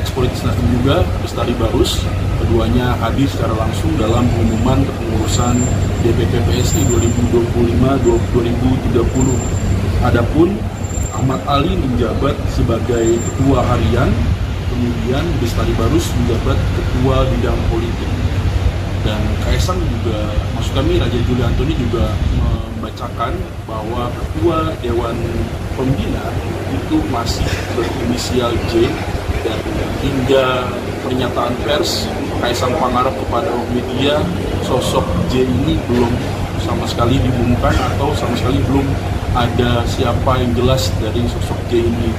ex-politisi Nasdem juga Bestari Barus. Keduanya hadir secara langsung dalam pengumuman kepengurusan DPP PSI 2025-2030. Adapun Ahmad Ali menjabat sebagai Ketua Harian, kemudian Bestari Barus menjabat Ketua Bidang Politik. Dan Kaisang juga, maksud kami Raja Juli Antoni juga membacakan bahwa Ketua Dewan Pembina itu masih berinisial J, dan hingga pernyataan pers Kaisang Pangarep kepada media, sosok J ini belum sama sekali diumumkan atau sama sekali belum ada siapa yang jelas dari sosok J ini.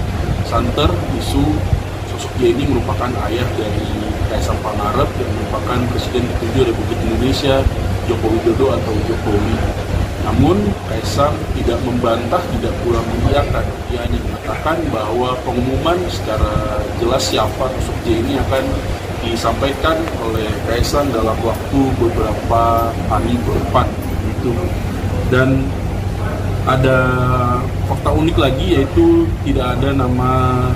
Santer isu sosok J ini merupakan ayah dari Kaisang Pangarep yang merupakan Presiden ke-7 Republik Indonesia, Joko Widodo atau Jokowi. Namun Kaisang tidak membantah, tidak pula mengiyakan. Dia hanya mengatakan bahwa pengumuman secara jelas siapa sosok J ini akan disampaikan oleh Kaisang dalam waktu beberapa hari ke depan. Gitu. Dan ada fakta unik lagi, yaitu tidak ada nama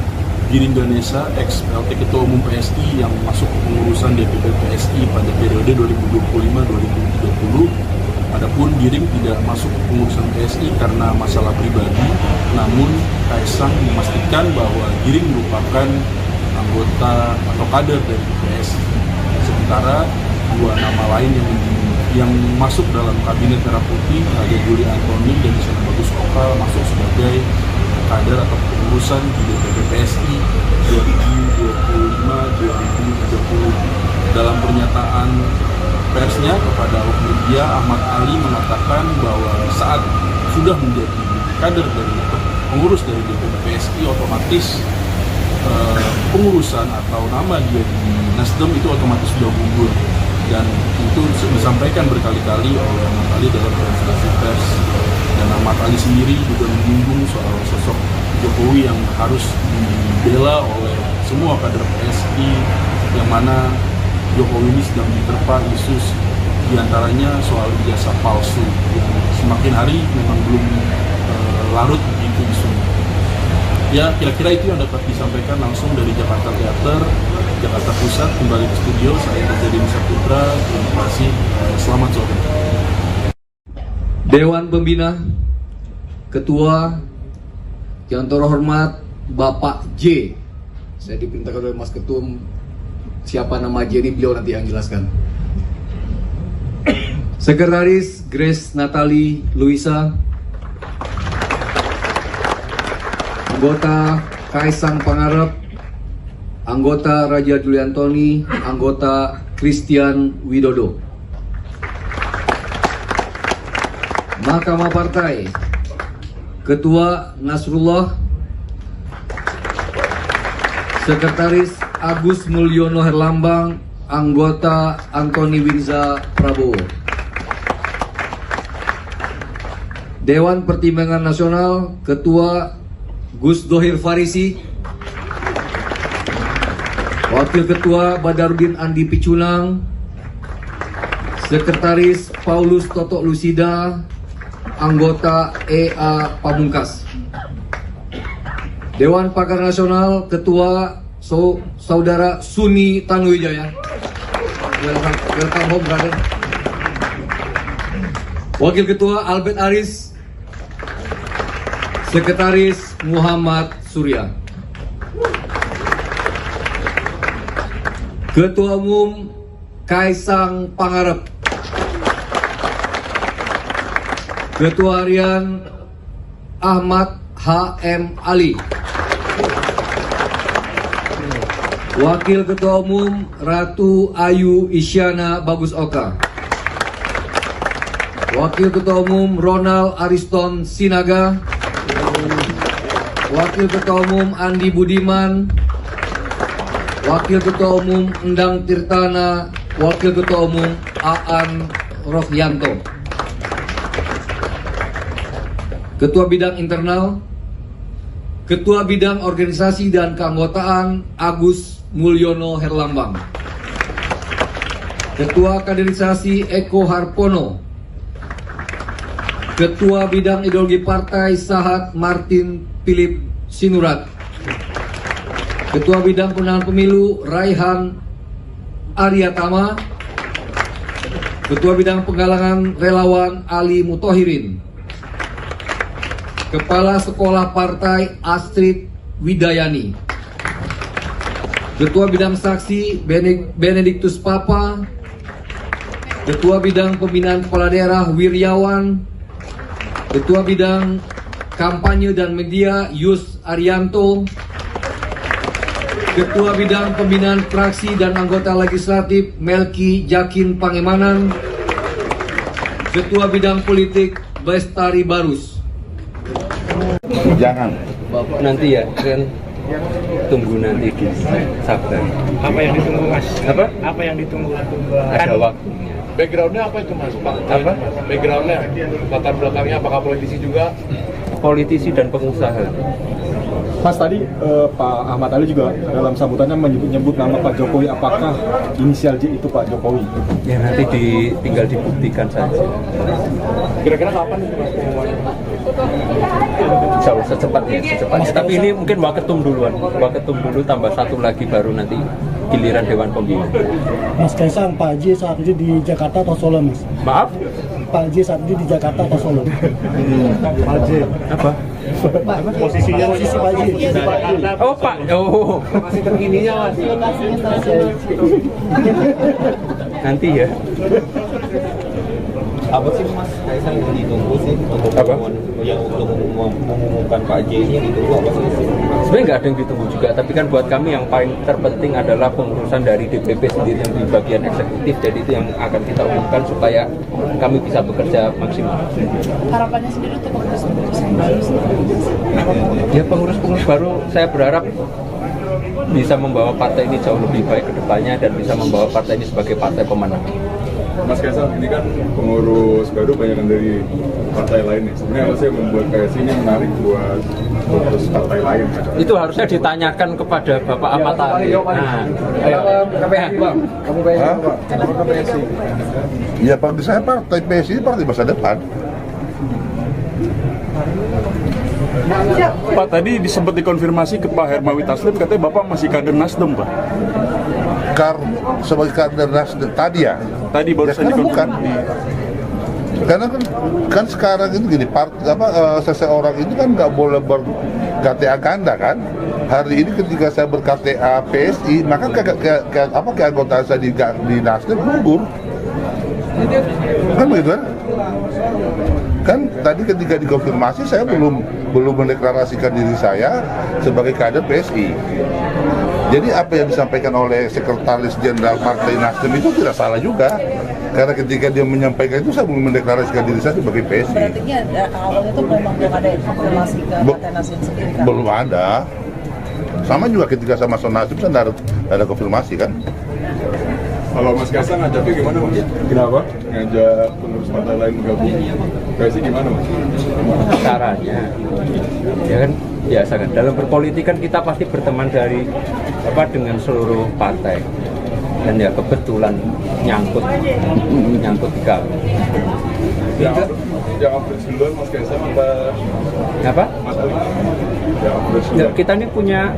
Giring Ganesa, ex-PLT Ketua Umum PSI yang masuk ke pengurusan DPP PSI pada periode 2025-2030. Adapun Giring tidak masuk ke pengurusan PSI karena masalah pribadi, namun Kaisang memastikan bahwa Giring merupakan anggota atau kader dari PSI. Sementara dua nama lain yang masuk dalam kabinet Merah Putih, Raja Juli Antoni dan Isyana Bagus Oka, masuk sebagai kader atau pengurusan di DPP PSI 2025-2030. Dalam pernyataan persnya kepada awak media, Ahmad Ali mengatakan bahwa saat sudah menjadi kader dari pengurus dari DPP PSI, otomatis pengurusan atau nama dia di Nasdem itu otomatis sudah gugur, dan itu disampaikan berkali-kali oleh Ahmad Ali dalam konferensi pers. Dan Ahmad Ali sendiri juga menyinggung soal sosok Jokowi yang harus dibela oleh semua kader PSI, yang mana Jokowi ini sedang diterpa isu diantaranya soal ijazah palsu yang semakin hari memang belum larut begitu isunya. Ya, kira-kira itu yang dapat disampaikan langsung dari Jakarta Theater, Jakarta Pusat. Kembali ke studio, saya Reza Saputra. Terima kasih, selamat sore. Dewan Pembina, Ketua yang terhormat Bapak J. Saya diperintahkan oleh Mas Ketum, siapa nama J ini beliau nanti yang jelaskan. Sekretaris Grace Natali Luisa, anggota Kaisang Pangarep, anggota Raja Juliantoni, anggota Christian Widodo. Mahkamah Partai, Ketua Nasrullah, Sekretaris Agus Mulyono Herlambang, anggota Antoni Winza Prabowo. Dewan Pertimbangan Nasional, Ketua Gus Dohir Farisi, Wakil Ketua Badarudin Andi Picunang, Sekretaris Paulus Toto Lusida, anggota EA Pamungkas. Dewan Pakar Nasional, Ketua Saudara Suni Tanuwijaya. Welcome home, brother. Wakil Ketua Albert Aris, Sekretaris Muhammad Surya. Ketua Umum Kaisang Pangarep, Ketua Harian Ahmad H.M. Ali, Wakil Ketua Umum Ratu Ayu Isyana Bagus Oka, Wakil Ketua Umum Ronald Ariston Sinaga, Wakil Ketua Umum Andi Budiman, Wakil Ketua Umum Endang Tirtana, Wakil Ketua Umum Aan Rohyanto. Ketua Bidang Internal, Ketua Bidang Organisasi dan Keanggotaan Agus Mulyono Herlambang, Ketua Kaderisasi Eko Harpono, Ketua Bidang Ideologi Partai Sahat Martin Philip Sinurat, Ketua Bidang Pemenangan Pemilu Raihan Aryatama, Ketua Bidang Penggalangan Relawan Ali Mutohirin, Kepala Sekolah Partai Astrid Widayani, Ketua Bidang Saksi Benediktus Papa, Ketua Bidang Pembinaan Kepala Daerah Wiryawan, Ketua Bidang Kampanye dan Media Yus Arianto, Ketua Bidang Pembinaan Fraksi dan Anggota Legislatif Melki Jakin Pangemanan, Ketua Bidang Politik Bestari Barus. Jangan. Bapak nanti ya, kan tunggu nanti di sabar. Apa yang ditunggu, Mas? Apa yang ditunggu? Ada waktunya. Backgroundnya apa itu, Mas? Apa? Backgroundnya, latar belakangnya apakah politisi juga? Politisi dan pengusaha. Mas, tadi Pak Ahmad Ali juga dalam sambutannya menyebut nama Pak Jokowi. Apakah inisial J itu Pak Jokowi? Ya nanti tinggal dibuktikan saja. Kira-kira kapan itu, Mas, pengumumannya? Insya Allah secepatnya. Tapi ini mungkin Waketum duluan. Waketum dulu tambah satu lagi baru nanti giliran Dewan Pembina. Mas Kaisang, Pak J saat ini di Jakarta atau Solo, Mas? Maaf? Pak J saat ini di Jakarta atau Solo? Pak J. Apa? Posisinya Pak J. Oh Pak, oh masih terkininya, Mas. nanti ya. Apa sih Mas Kaisang yang ditunggu sih untuk mengumumkan Pak J ini yang ditunggu apa sih? Sebenarnya nggak ada yang ditunggu juga, tapi kan buat kami yang paling terpenting adalah pengurusan dari DPP sendiri yang di bagian eksekutif, jadi itu yang akan kita umumkan supaya kami bisa bekerja maksimal. Harapannya sendiri untuk pengurus-pengurus yang baru Ya pengurus-pengurus baru saya berharap bisa membawa partai ini jauh lebih baik ke depannya dan bisa membawa partai ini sebagai partai pemenang. Mas Kaisang, ini kan pengurus baru banyak dari partai lain nih. Sebenarnya apa sih yang membuat PSI ini menarik buat pengurus partai lain? Itu harusnya ditanyakan kepada Bapak Ahmad Ali. Nah, ayo, Kamu PSI? Ya bagi saya partai PSI partai masa depan. Pak, tadi sempat dikonfirmasi ke Pak Hermawi Taslim, katanya Bapak masih kader Nasdem, Pak. Sebagai kader Nasdem tadi ya? Tadi baru saya bukan. Karena kan sekarang itu gini, seseorang itu kan nggak boleh ber-KTA ganda kan. Hari ini ketika saya ber-KTA PSI, maka keanggotaan saya di Nasdem gugur. Kan begitu kan? Kan tadi ketika dikonfirmasi saya belum mendeklarasikan diri saya sebagai kader PSI. Jadi apa yang disampaikan oleh Sekretaris Jenderal Partai Nasdem itu tidak salah juga. Karena ketika dia menyampaikan itu saya belum mendeklarasikan diri saya sebagai PSI. Berarti awalnya itu memang belum ada konfirmasi ke Partai Nasdem sendiri kan? Belum ada. Sama juga ketika sama Nasdem saya ada konfirmasi kan. Kalau Mas Kaisang ngajaknya gimana Mas? Kenapa? Ngajak pengurus partai lain bergabung PSI gimana Mas? Caranya, ya kan biasa kan. Dalam berpolitik kan kita pasti berteman dengan seluruh partai. Dan ya kebetulan nyangkut di kami. Yang approach duluan Mas Kaisang apa? Mas Ali? Yang approach Ya, duluan. kita ini punya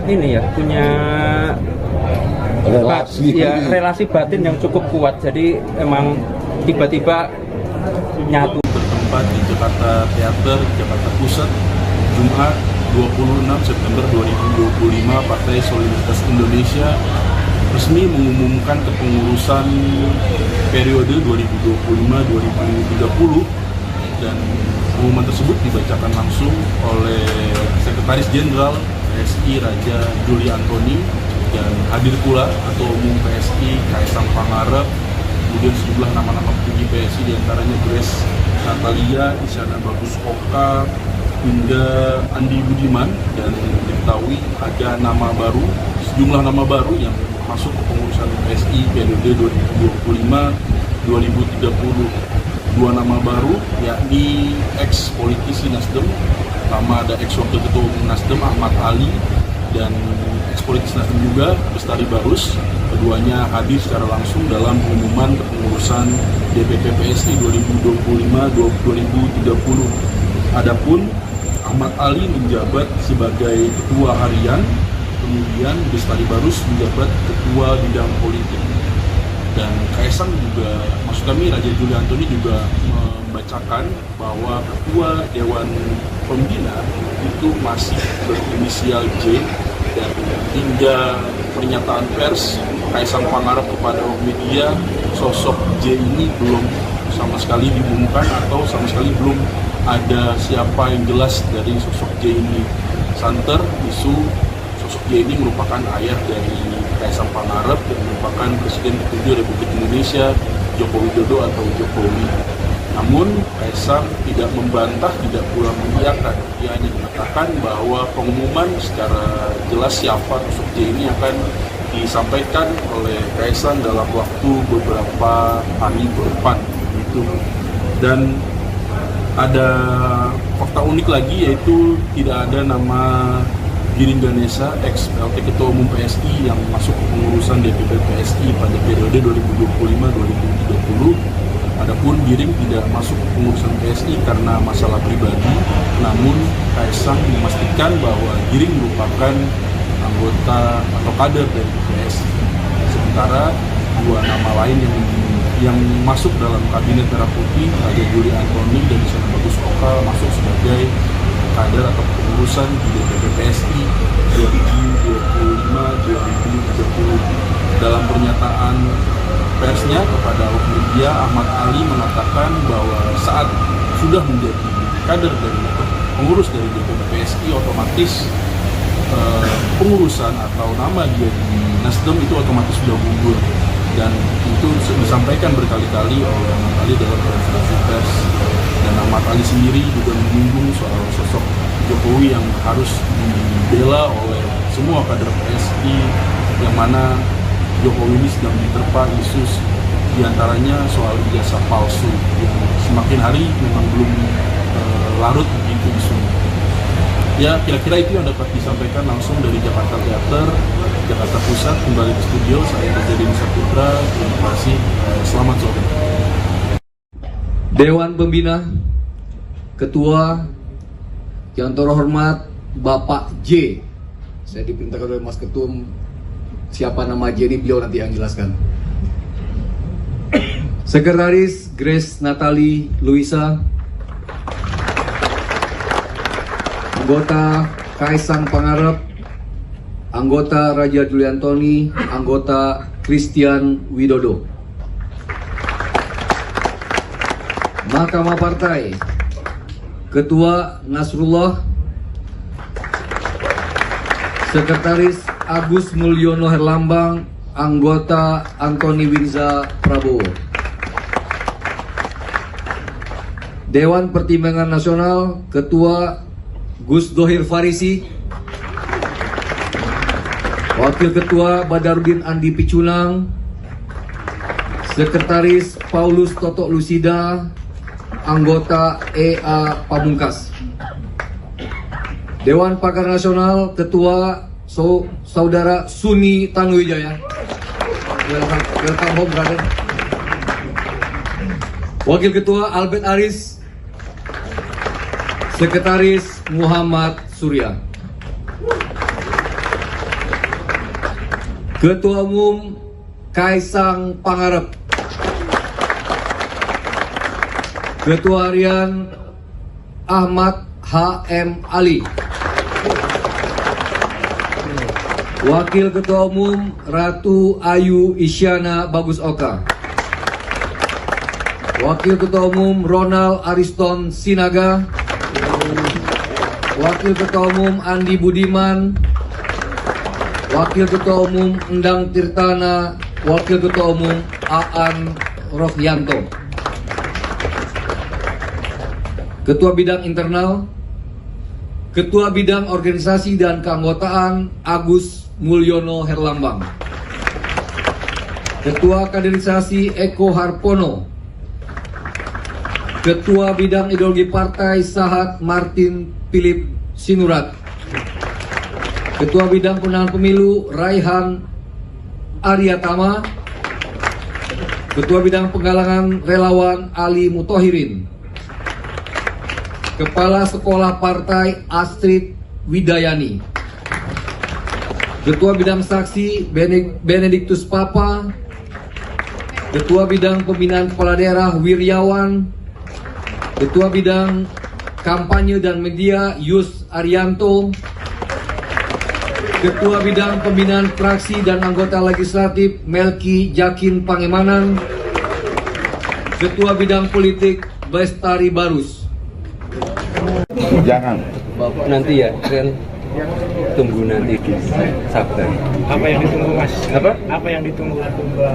relasi batin yang cukup kuat, jadi emang tiba-tiba nyatu. Bertempat di Jakarta Theater, Jakarta Pusat, Jumat 26 September 2025, Partai Solidaritas Indonesia resmi mengumumkan kepengurusan periode 2025-2030 dan pengumuman tersebut dibacakan langsung oleh Sekretaris Jenderal PSI Raja Juli Antoni dan hadir pula Ketua Umum PSI Kaisang Pangarep, kemudian sejumlah nama-nama petinggi PSI diantaranya Grace Natalia, Isyana Bagus Oka, hingga Andi Budiman, dan diketahui ada sejumlah nama baru yang masuk ke pengurusan PSI periode 2025-2030. Dua nama baru yakni ex-politisi Nasdem, pertama ada ex-wakil Ketua Umum Nasdem Ahmad Ali dan ex-politisi Nasdem juga Bestari Barus. Keduanya hadir secara langsung dalam pengumuman kepengurusan DPP PSI 2025-2030. Adapun Ahmad Ali menjabat sebagai Ketua Harian, kemudian Bestari Barus menjabat Ketua Bidang Politik. Dan Kaisang juga, maksud kami Raja Juli Antoni juga membacakan bahwa Ketua Dewan Pembina itu masih berinisial J, dan hingga pernyataan pers Kaisang Pangarep kepada media, sosok J ini belum sama sekali diumumkan atau sama sekali belum ada siapa yang jelas dari sosok J ini. Santer isu sosok J ini merupakan ayah dari Kaisang Pangarep yang merupakan Presiden ke-7 Republik Indonesia Joko Widodo atau Jokowi. Namun Kaisang tidak membantah, tidak pula mengiyakan. Dia hanya mengatakan bahwa pengumuman secara jelas siapa sosok J ini akan disampaikan oleh Kaisang dalam waktu beberapa hari ke depan. Gitu. Dan ada fakta unik lagi, yaitu tidak ada nama Giring Ganesha, ex-PLT Ketua Umum PSI yang masuk ke pengurusan DPP PSI pada periode 2025-2030. Adapun Giring tidak masuk ke pengurusan PSI karena masalah pribadi, namun Kaisang memastikan bahwa Giring merupakan anggota atau kader dari PSI. Sementara dua nama lain yang masuk dalam kabinet merah putih, Raja Juli Antoni dan Isyana Bagus Oka, masuk sebagai kader atau pengurusan di DPP PSI 2025-2030. Dalam pernyataan persnya kepada awak media, Ahmad Ali mengatakan bahwa saat sudah menjadi kader dari pengurus dari DPP PSI, otomatis pengurusan atau nama dia di Nasdem itu otomatis sudah gugur, dan itu disampaikan berkali-kali oleh Ahmad Ali dalam konferensi pers. Dan Ahmad Ali sendiri juga menyinggung soal sosok Jokowi yang harus dibela oleh semua kader PSI, yang mana Jokowi ini sedang diterpa isu diantaranya soal ijazah palsu yang semakin hari memang belum larut begitu isunya. Ya, kira-kira itu yang dapat disampaikan langsung dari Jakarta Theater, Jakarta Pusat. Kembali ke studio, saya Reza Denny Saputra. Terima kasih, selamat sore. Dewan Pembina, Ketua yang terhormat Bapak J. Saya diperintahkan oleh Mas Ketum, siapa nama J ini beliau nanti yang jelaskan. Sekretaris Grace Natali Luisa, anggota Kaisang Pangarep, anggota Raja Juliantoni, anggota Christian Widodo. Mahkamah Partai, Ketua Nasrullah, Sekretaris Agus Mulyono Herlambang, anggota Antoni Winza Prabowo. Dewan Pertimbangan Nasional, Ketua Gus Dohir Farisi, Wakil Ketua Badarudin Andi Picunang, Sekretaris Paulus Toto Lusida, anggota EA Pamungkas. Dewan Pakar Nasional, Ketua Saudara Suni Tanuwijaya. Welcome home, brother. Wakil Ketua Albert Aris, Sekretaris Muhammad Surya. Ketua Umum Kaisang Pangarep, Ketua Harian Ahmad H.M. Ali, Wakil Ketua Umum Ratu Ayu Isyana Bagus Oka, Wakil Ketua Umum Ronald Ariston Sinaga, Wakil Ketua Umum Andi Budiman, Wakil Ketua Umum Endang Tirtana, Wakil Ketua Umum Aan Rohyanto. Ketua Bidang Internal, Ketua Bidang Organisasi dan Keanggotaan Agus Mulyono Herlambang, Ketua Kaderisasi Eko Harpono, Ketua Bidang Ideologi Partai Sahat Martin Philip Sinurat, Ketua Bidang Pemenangan Pemilu Raihan Aryatama, Ketua Bidang Penggalangan Relawan Ali Mutohirin, Kepala Sekolah Partai Astrid Widayani, Ketua Bidang Saksi Benediktus Papa, Ketua Bidang Pembinaan Kepala Daerah Wiryawan, Ketua Bidang Kampanye dan Media Yus Arianto, Ketua Bidang Pembinaan Fraksi dan Anggota Legislatif Melki Jakin Pangemanan, Ketua Bidang Politik Bestari Barus. Jangan. Bapak nanti ya, kan tunggu nanti di sabar. Apa yang ditunggu, Mas? Apa? Apa yang ditunggu?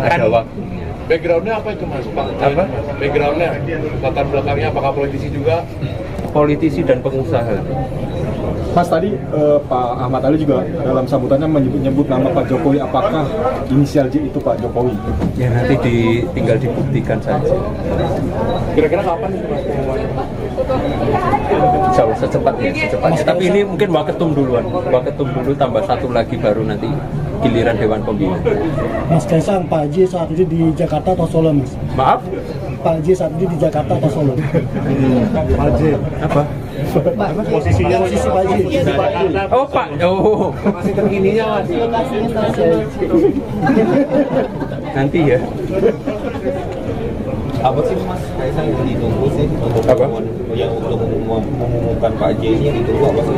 Ada waktunya. Backgroundnya apa itu, Mas? Apa? Backgroundnya, latar belakangnya apakah politisi juga? Politisi dan pengusaha. Mas, tadi Pak Ahmad Ali juga dalam sambutannya menyebut nama Pak Jokowi. Apakah inisial J itu Pak Jokowi? Ya nanti tinggal dibuktikan saja. Kira-kira kapan itu, Mas, pengumumannya? Insya Allah secepatnya. Tapi ini mungkin Waketum duluan. Waketum dulu tambah satu lagi baru nanti giliran Dewan Pembina. Mas Kaisang, Pak J saat ini di Jakarta atau Solo, Mas? Maaf? Pak J saat ini di Jakarta atau Solo? Pak J. Apa? Posisinya Pak J. Oh Pak, oh. Masih terkininya, Mas. Nanti ya. Apa sih Mas Kaisang yang ditunggu sih untuk mengumumkan Pak J ini yang ditunggu apa sih?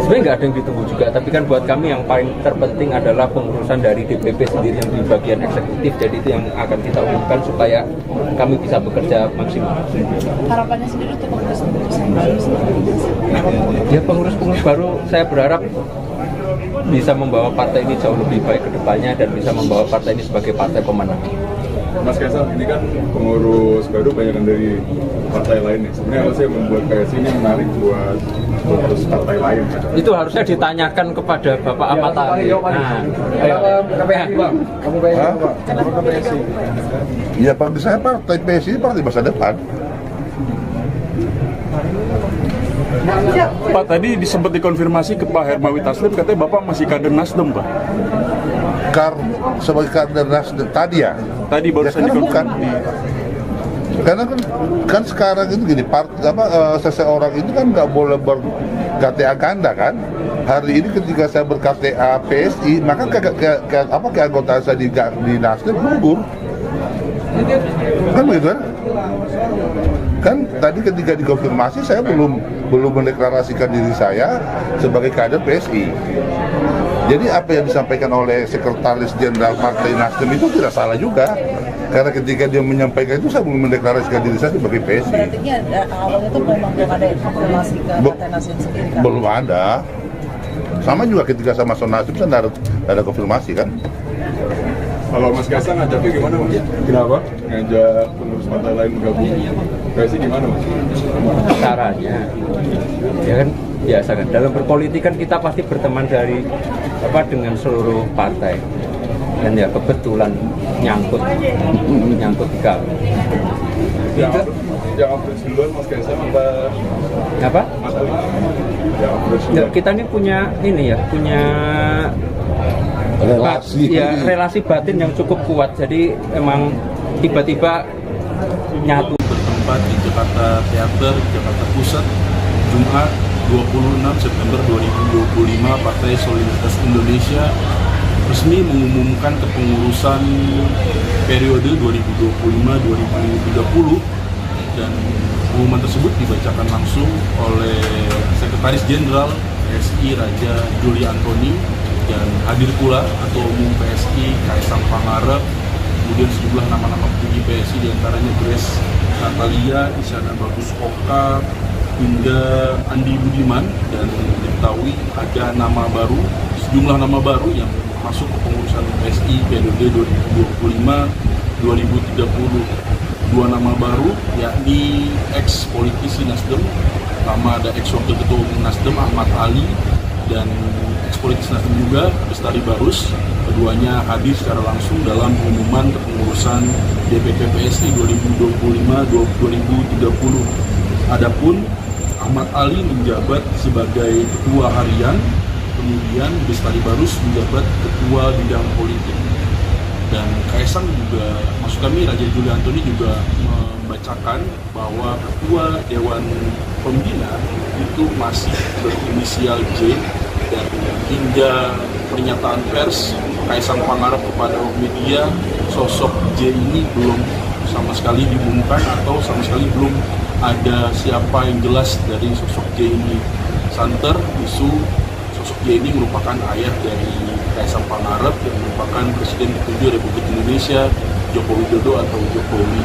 Sebenarnya nggak ada yang ditunggu juga, tapi kan buat kami yang paling terpenting adalah pengurusan dari DPP sendiri yang di bagian eksekutif. Jadi itu yang akan kita umumkan supaya kami bisa bekerja maksimal. Harapannya sendiri untuk pengurus-pengurus yang baru Ya pengurus-pengurus baru saya berharap bisa membawa partai ini jauh lebih baik ke depannya dan bisa membawa partai ini sebagai partai pemenang. Mas Kaisang, ini kan pengurus baru banyak dari partai lain nih. Sebenarnya apa sih yang membuat PSI ini menarik buat pengurus partai lain? Itu harusnya ditanyakan kepada Bapak Ahmad Ali. Nah, Kamu PSI? Ya bagi saya partai PSI partai masa depan. Pak, tadi sempat dikonfirmasi ke Pak Hermawi Taslim, katanya Bapak masih kader Nasdem, Pak. Sebagai kader Nasdem tadi ya? Tadi baru saja dikonfirmasi. Karena kan sekarang itu gini, seseorang itu kan nggak boleh ber-KTA ganda kan. Hari ini ketika saya ber-KTA PSI, maka keanggotaan saya di Nasdem gugur. Kan begitu kan? Kan tadi ketika dikonfirmasi saya belum mendeklarasikan diri saya sebagai kader PSI. Jadi apa yang disampaikan oleh Sekretaris Jenderal Partai Nasdem itu tidak salah juga. Karena ketika dia menyampaikan itu saya belum mendeklarasikan diri saya sebagai PSI. Berarti awalnya itu memang belum ada konfirmasi ke Partai Nasdem sendiri kan? Belum ada. Sama juga ketika sama Nasdem saya tidak ada konfirmasi kan. Kalau Mas Kaisang ngajaknya gimana Mas? Kenapa? Ngajak pengurus partai lain bergabung PSI gimana Mas? Caranya, ya kan biasa kan. Dalam berpolitik kan kita pasti berteman dengan seluruh partai. Dan ya kebetulan nyangkut di kami. Yang approach duluan Mas Kaisang apa? Mas Ali? Yang approach duluan. Kita ini punya relasi batin yang cukup kuat. Jadi emang tiba-tiba nyatu. Bertempat di Jakarta Theater, Jakarta Pusat, Jumat 26 September 2025, Partai Solidaritas Indonesia resmi mengumumkan kepengurusan periode 2025-2030, dan pengumuman tersebut dibacakan langsung oleh Sekretaris Jenderal PSI Raja Juli Antoni, dan hadir pula Ketua Umum PSI Kaisang Pangarep, kemudian sejumlah nama-nama petinggi PSI diantaranya Grace Natalia, Isyana Bagus Oka, hingga Andi Budiman, dan diketahui ada sejumlah nama baru yang masuk ke pengurusan PSI periode 2025-2030. Dua nama baru yakni ex-politisi Nasdem, ada ex-wakil Ketua Umum Nasdem Ahmad Ali, dan ex-politisi Nasdem juga Bestari Barus. Keduanya hadir secara langsung dalam pengumuman kepengurusan DPP PSI 2025-2030. Adapun Ahmad Ali menjabat sebagai Ketua Harian, kemudian Bestari Barus menjabat Ketua Bidang Politik. Dan Kaisang juga, maksud kami Raja Juli Antoni juga membacakan bahwa Ketua Dewan Pembina itu masih berinisial J, dan hingga pernyataan pers Kaisang Pangarep kepada media, sosok J ini belum sama sekali diumumkan atau sama sekali belum ada siapa yang jelas dari sosok J ini. Santer isu sosok J ini merupakan ayah dari Kaisang Pangarep yang merupakan Presiden ke-7 Republik Indonesia, Joko Widodo atau Jokowi.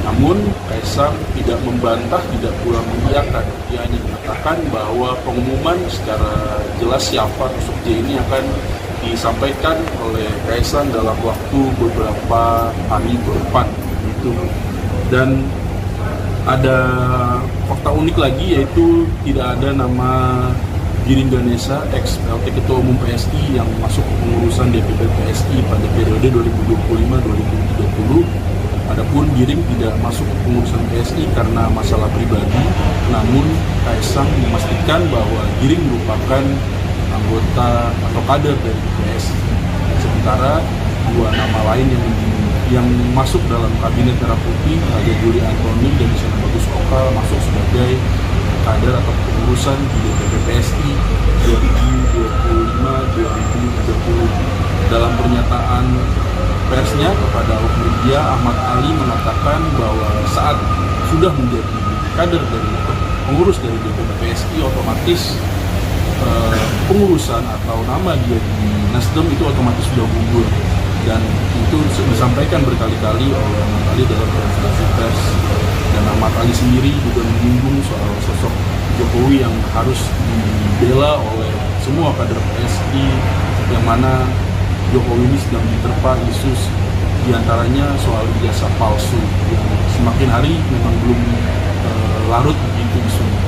Namun Kaisang tidak membantah, tidak pula mengiyakan. Dia hanya mengatakan bahwa pengumuman secara jelas siapa sosok J ini akan disampaikan oleh Kaisang dalam waktu beberapa hari ke depan. Gitu. Dan ada fakta unik lagi, yaitu tidak ada nama Giring Ganesa, ex-PLT Ketua Umum PSI yang masuk ke pengurusan DPP PSI pada periode 2025-2030. Adapun Giring tidak masuk ke pengurusan PSI karena masalah pribadi, namun Kaisang memastikan bahwa Giring merupakan anggota atau kader dari PSI. Sementara dua nama lain yang masuk dalam kabinet Merah Putih, Raja Juli Antoni dan Isyana Bagus Oka, masuk sebagai kader atau pengurusan di DPP PSI 2025-2030. Dalam pernyataan persnya kepada awak media, Ahmad Ali mengatakan bahwa saat sudah menjadi kader dari pengurus dari DPP PSI, otomatis pengurusan atau nama dia di Nasdem itu otomatis sudah gugur, dan itu disampaikan berkali-kali oleh Ahmad Ali dalam konferensi pers. Dan Ahmad Ali sendiri juga menyinggung soal sosok Jokowi yang harus dibela oleh semua kader PSI, yang mana Jokowi ini sedang diterpa isu diantaranya soal ijazah palsu yang semakin hari memang belum larut begitu isunya.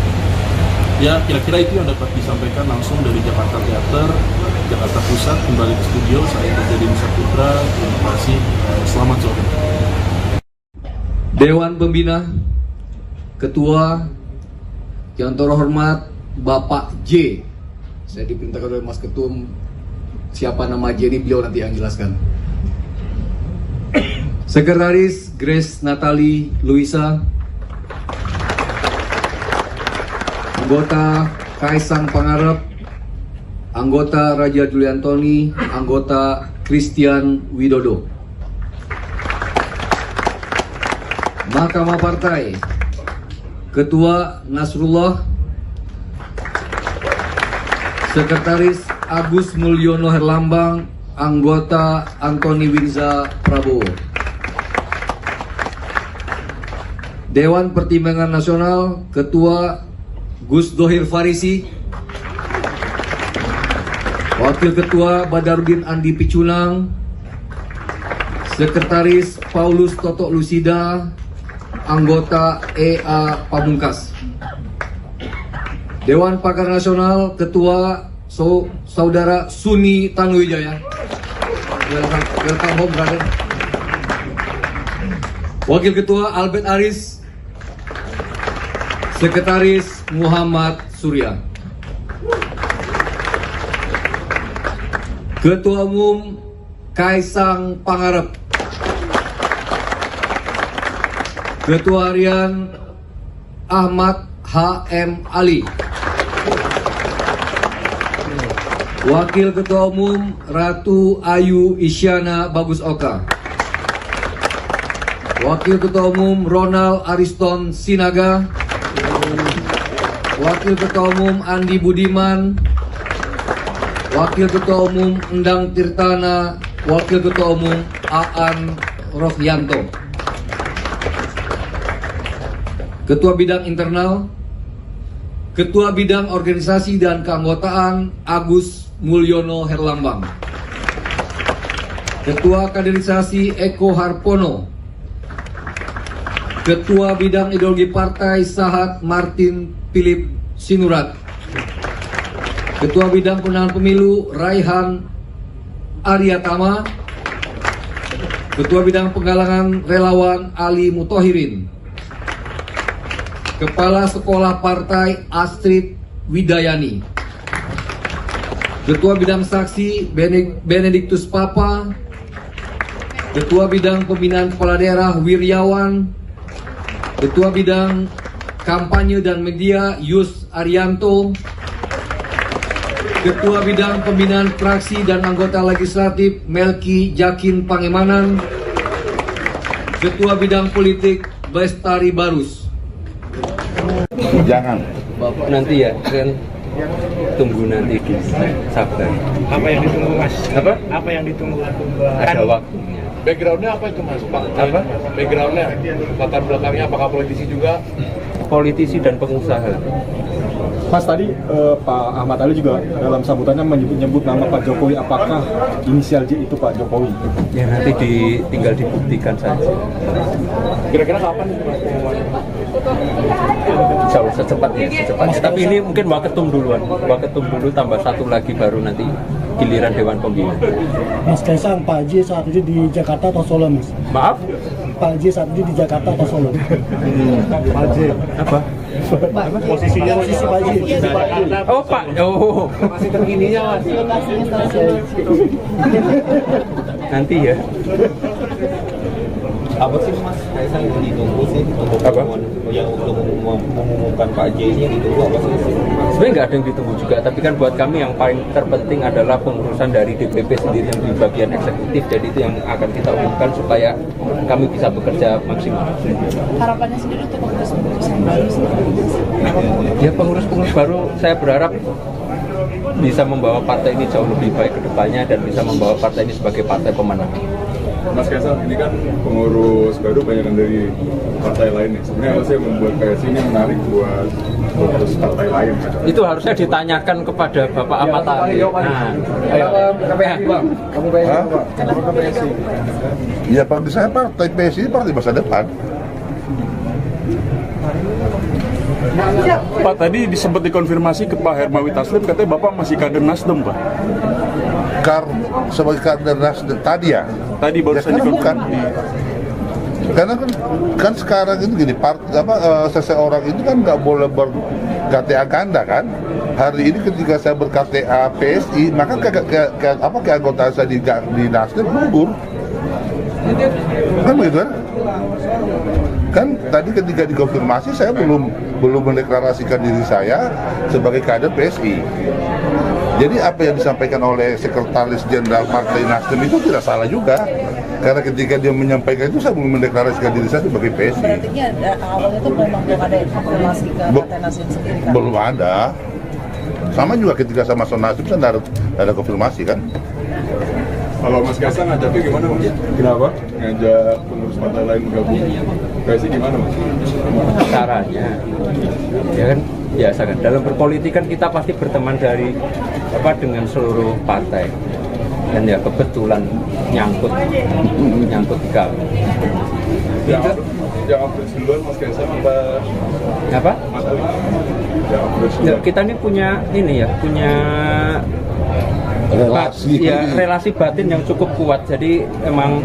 Ya, kira-kira itu yang dapat disampaikan langsung dari Jakarta Theater, Jakarta Pusat. Kembali ke studio, saya Deddy Saputra. Terima kasih, selamat sore. Dewan Pembina, Ketua yang terhormat Bapak J. Saya diperintahkan oleh Mas Ketum, siapa nama J ini beliau nanti yang jelaskan. Sekretaris Grace Natali Luisa, anggota Kaisang Pangarep, anggota Raja Juliantoni, anggota Christian Widodo. Mahkamah Partai, Ketua Nasrullah, Sekretaris Agus Mulyono Herlambang, anggota Antoni Winza Prabowo. Dewan Pertimbangan Nasional, Ketua Gus Dohir Farisi, Wakil Ketua Badarudin Andi Picunang, Sekretaris Paulus Toto Lusida, anggota EA Pamungkas. Dewan Pakar Nasional, Ketua Saudara Suni Tanuwijaya. Welcome home, brother. Wakil Ketua Albert Aris, Sekretaris Muhammad Surya. Ketua Umum Kaisang Pangarep. Ketua Harian Ahmad H.M. Ali. Wakil Ketua Umum Ratu Ayu Isyana Bagus Oka. Wakil Ketua Umum Ronald Ariston Sinaga. Wakil Ketua Umum Andi Budiman, Wakil Ketua Umum Endang Tirtana, Wakil Ketua Umum Aan Rohyanto. Ketua Bidang Internal, Ketua Bidang Organisasi dan Keanggotaan Agus Mulyono Herlambang. Ketua Kaderisasi Eko Harpono. Ketua Bidang Ideologi Partai Sahat Martin Philip Sinurat. Ketua Bidang Pemenangan Pemilu Raihan Aryatama. Ketua Bidang Penggalangan Relawan Ali Mutohirin. Kepala Sekolah Partai Astrid Widayani. Ketua Bidang Saksi Benediktus Papa. Ketua Bidang Pembinaan Kepala Daerah Wiryawan. Ketua Bidang Kampanye dan Media Yus Arianto. Ketua Bidang Pembinaan Fraksi dan Anggota Legislatif Melki Jakin Pangemanan. Ketua Bidang Politik Bestari Barus. Jangan. Bapak nanti ya, kan tunggu nanti di sabar. Apa yang ditunggu, Mas? Apa? Apa yang ditunggu? Ada waktunya. Backgroundnya apa itu, Mas? Pak? Apa? Backgroundnya, latar belakangnya apakah politisi juga? Politisi dan pengusaha. Mas, tadi Pak Ahmad Ali juga dalam sambutannya menyebut nama Pak Jokowi. Apakah inisial J itu Pak Jokowi? Ya nanti tinggal dibuktikan saja. Kira-kira kapan itu, Mas, pengumumannya? Jauh secepatnya. Tapi ini mungkin Waketum duluan. Waketum dulu tambah satu lagi baru nanti giliran Dewan Pembina. Mas Kaisang, Pak J saat ini di Jakarta atau Solo, Mas? Maaf? Pak J saat ini di Jakarta atau Solo? Pak J. Apa? Posisinya posisi Pak J. Oh Pak, oh Masih terkininya, Mas. nanti ya. Apa sih Mas Kaisang yang ditunggu sih untuk Apa? yang untuk mengumumkan Pak J ini yang ditunggu apa sih? Sebenarnya nggak ada yang ditunggu juga, tapi kan buat kami yang paling terpenting adalah pengurusan dari DPP sendiri yang di bagian eksekutif, jadi itu yang akan kita umumkan supaya kami bisa bekerja maksimal. Harapannya sendiri untuk pengurus-pengurus yang baru sendiri? Ya pengurus-pengurus baru saya berharap bisa membawa partai ini jauh lebih baik ke depannya dan bisa membawa partai ini sebagai partai pemenang. Mas Kaisang, ini kan pengurus baru banyak kan dari partai lain nih. Sebenarnya apa sih yang membuat KSI ini menarik buat pengurus partai lain? Itu harusnya ditanyakan kepada Bapak Ahmad Ali. Nah, ayo. Kamu pengen apa? Kenapa ke PSI? Ya bagi saya partai PSI partai masa depan. Pak, tadi sempat dikonfirmasi ke Pak Hermawi Taslim, katanya Bapak masih kader Nasdem, Pak. Sebagai kader Nasdem tadi ya? Tadi baru saja bukan. Karena kan sekarang itu gini, seseorang itu kan nggak boleh ber-KTA ganda kan. Hari ini ketika saya ber-KTA PSI, maka keanggotaan saya di Nasdem gugur. Kan begitu kan? Kan tadi ketika dikonfirmasi saya belum mendeklarasikan diri saya sebagai kader PSI. Jadi apa yang disampaikan oleh Sekretaris Jenderal Partai Nasdem itu tidak salah juga. Karena ketika dia menyampaikan itu saya belum mendeklarasikan diri saya sebagai PSI. Berarti awalnya itu memang belum ada konfirmasi ke Partai Nasdem sendiri kan? Belum ada. Sama juga ketika sama Nasdem saya ada konfirmasi kan. Kalau Mas Kaisang ngajaknya gimana Mas? Kenapa? Ngajak pengurus partai lain bergabung PSI gimana Mas? Caranya, ya kan biasa kan. Dalam berpolitik kan kita pasti berteman dengan seluruh partai. Dan ya kebetulan nyangkut di kami. Yang approach duluan Mas Kaisang apa? Mas Ali? Yang approach duluan. Kita ini punya relasi batin yang cukup kuat, jadi emang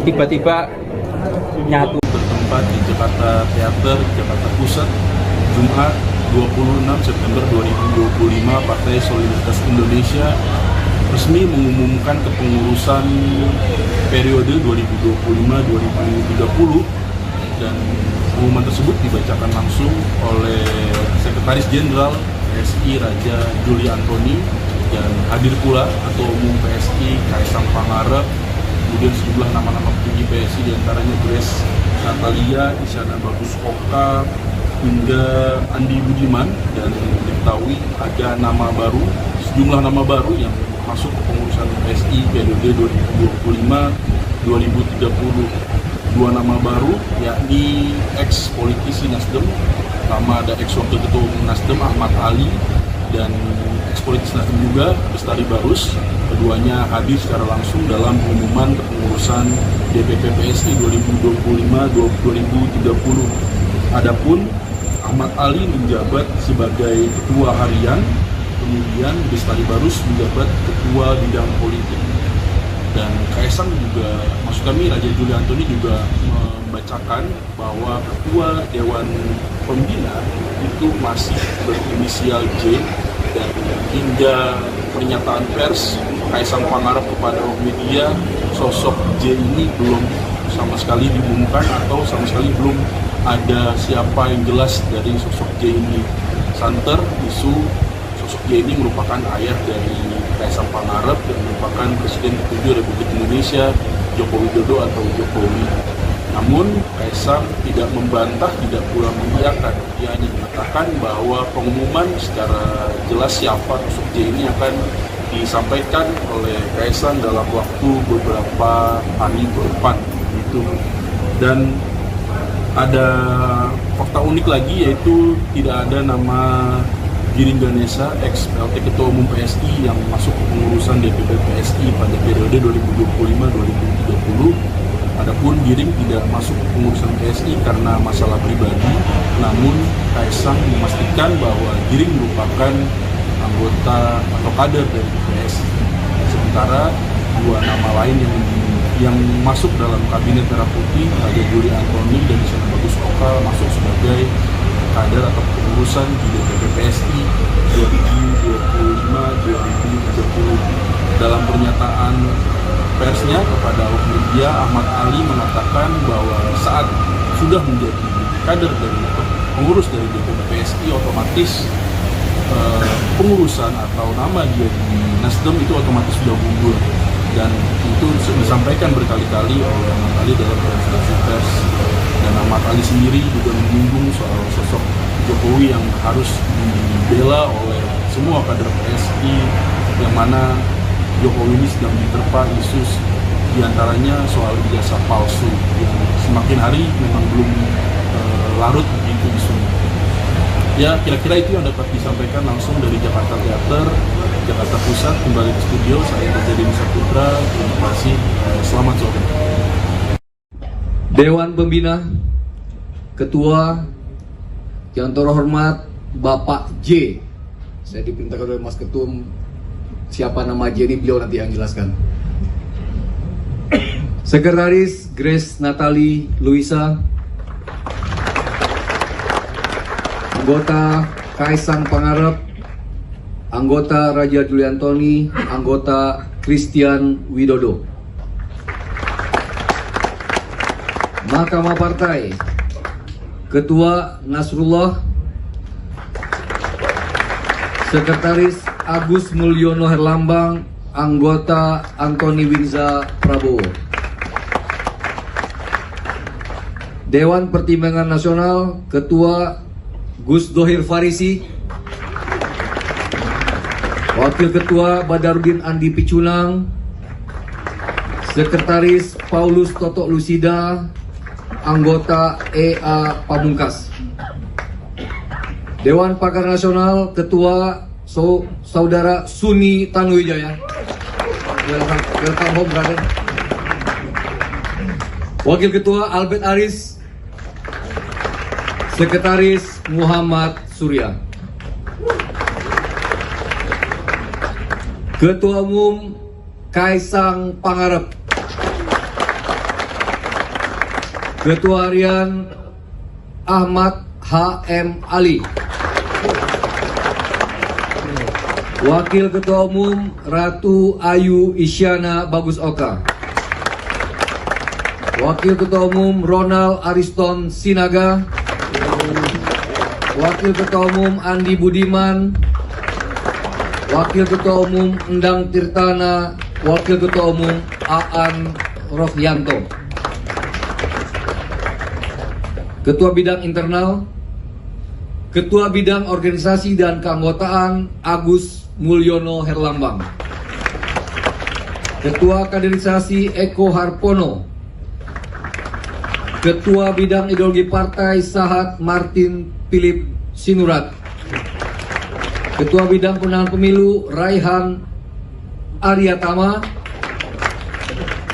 tiba-tiba nyatu. Bertempat di Jakarta Theater, Jakarta Pusat, Jumat 26 September 2025, Partai Solidaritas Indonesia resmi mengumumkan kepengurusan periode 2025-2030, dan pengumuman tersebut dibacakan langsung oleh Sekretaris Jenderal PSI Raja Juli Antoni, dan hadir pula Ketua Umum PSI Kaisang Pangarep, kemudian sejumlah nama-nama petinggi PSI diantaranya Grace Natalia, Isyana Bagus Oka, hingga Andi Budiman, dan diketahui ada sejumlah nama baru yang masuk ke pengurusan PSI periode 2025-2030. Dua nama baru yakni ex-politisi Nasdem, pertama ada ex-wakil Ketua Umum Nasdem Ahmad Ali, dan ex-politisi Nasdem juga Bestari Barus. Keduanya hadir secara langsung dalam pengumuman kepengurusan DPP PSI 2025-2030. Adapun Ahmad Ali menjabat sebagai Ketua Harian, kemudian Bestari Barus menjabat Ketua Bidang Politik. Dan Kaisang juga, maksud kami Raja Juli Antoni juga membacakan bahwa Ketua Dewan Pembina itu masih berinisial J, dan hingga pernyataan pers Kaisang Pangarep kepada media, sosok J ini belum sama sekali diumumkan atau sama sekali belum ada siapa yang jelas dari sosok J ini. Santer isu sosok J ini merupakan ayah dari Kaisang Pangarep dan merupakan Presiden ke-7 Republik Indonesia Joko Widodo atau Jokowi. Namun Kaisang tidak membantah, tidak pula mengiyakan. Dia hanya mengatakan bahwa pengumuman secara jelas siapa sosok J ini akan disampaikan oleh Kaisang dalam waktu beberapa hari ke depan. Gitu. Dan ada fakta unik lagi, yaitu tidak ada nama Giring Ganesa, ex-PLT Ketua Umum PSI yang masuk ke pengurusan DPP PSI pada periode 2025-2030. Adapun Giring tidak masuk ke pengurusan PSI karena masalah pribadi, namun Kaisang memastikan bahwa Giring merupakan anggota atau kader dari PSI. Sementara dua nama lain yang masuk dalam kabinet merah putih, Raja Juli Antoni dan Isyana Bagus Oka, masuk sebagai kader atau pengurusan di DPP PSI 2025-2030. Dalam pernyataan persnya kepada awak media, Ahmad Ali mengatakan bahwa saat sudah menjadi kader dari pengurus dari DPP PSI, otomatis pengurusan atau nama dia di Nasdem itu otomatis sudah gugur, dan itu disampaikan berkali-kali oleh Ahmad Ali dalam konferensi pers, dan Ahmad Ali sendiri juga menyinggung soal sosok Jokowi yang harus dibela oleh semua kader PSI, yang mana Jokowi ini sedang diterpa isu diantaranya soal ijazah palsu yang semakin hari memang belum larut begitu isunya. Ya, kira-kira itu yang dapat disampaikan langsung dari Jakarta Theater, Jakarta Pusat. Kembali ke studio, saya Deddy Saputra. Terima kasih, selamat sore. Dewan Pembina, Ketua yang terhormat Bapak J. Saya diperintahkan oleh Mas Ketum, siapa nama J ini beliau nanti yang jelaskan. Sekretaris Grace Natali Luisa, anggota Kaisang Pangarep, anggota Raja Juliantoni, anggota Christian Widodo. Mahkamah Partai, Ketua Nasrullah, Sekretaris Agus Mulyono Herlambang, anggota Antoni Winza Prabowo. Dewan Pertimbangan Nasional, Ketua Gus Dohir Farisi, Wakil Ketua Badarudin Andi Picunang, Sekretaris Paulus Toto Lusida, anggota EA Pamungkas. Dewan Pakar Nasional, Ketua Saudara Suni Tanuwijaya. Welcome home, brother. Wakil Ketua Albert Aris, Sekretaris Muhammad Surya. Ketua Umum Kaisang Pangarep, Ketua Harian Ahmad H.M. Ali, Wakil Ketua Umum Ratu Ayu Isyana Bagus Oka, Wakil Ketua Umum Ronald Ariston Sinaga, Wakil Ketua Umum Andi Budiman, Wakil Ketua Umum Endang Tirtana, Wakil Ketua Umum Aan Rohyanto. Ketua Bidang Internal, Ketua Bidang Organisasi dan Keanggotaan Agus Mulyono Herlambang, Ketua Kaderisasi Eko Harpono, Ketua Bidang Ideologi Partai Sahat Martin Philip Sinurat, Ketua Bidang Pemenangan Pemilu Raihan Aryatama,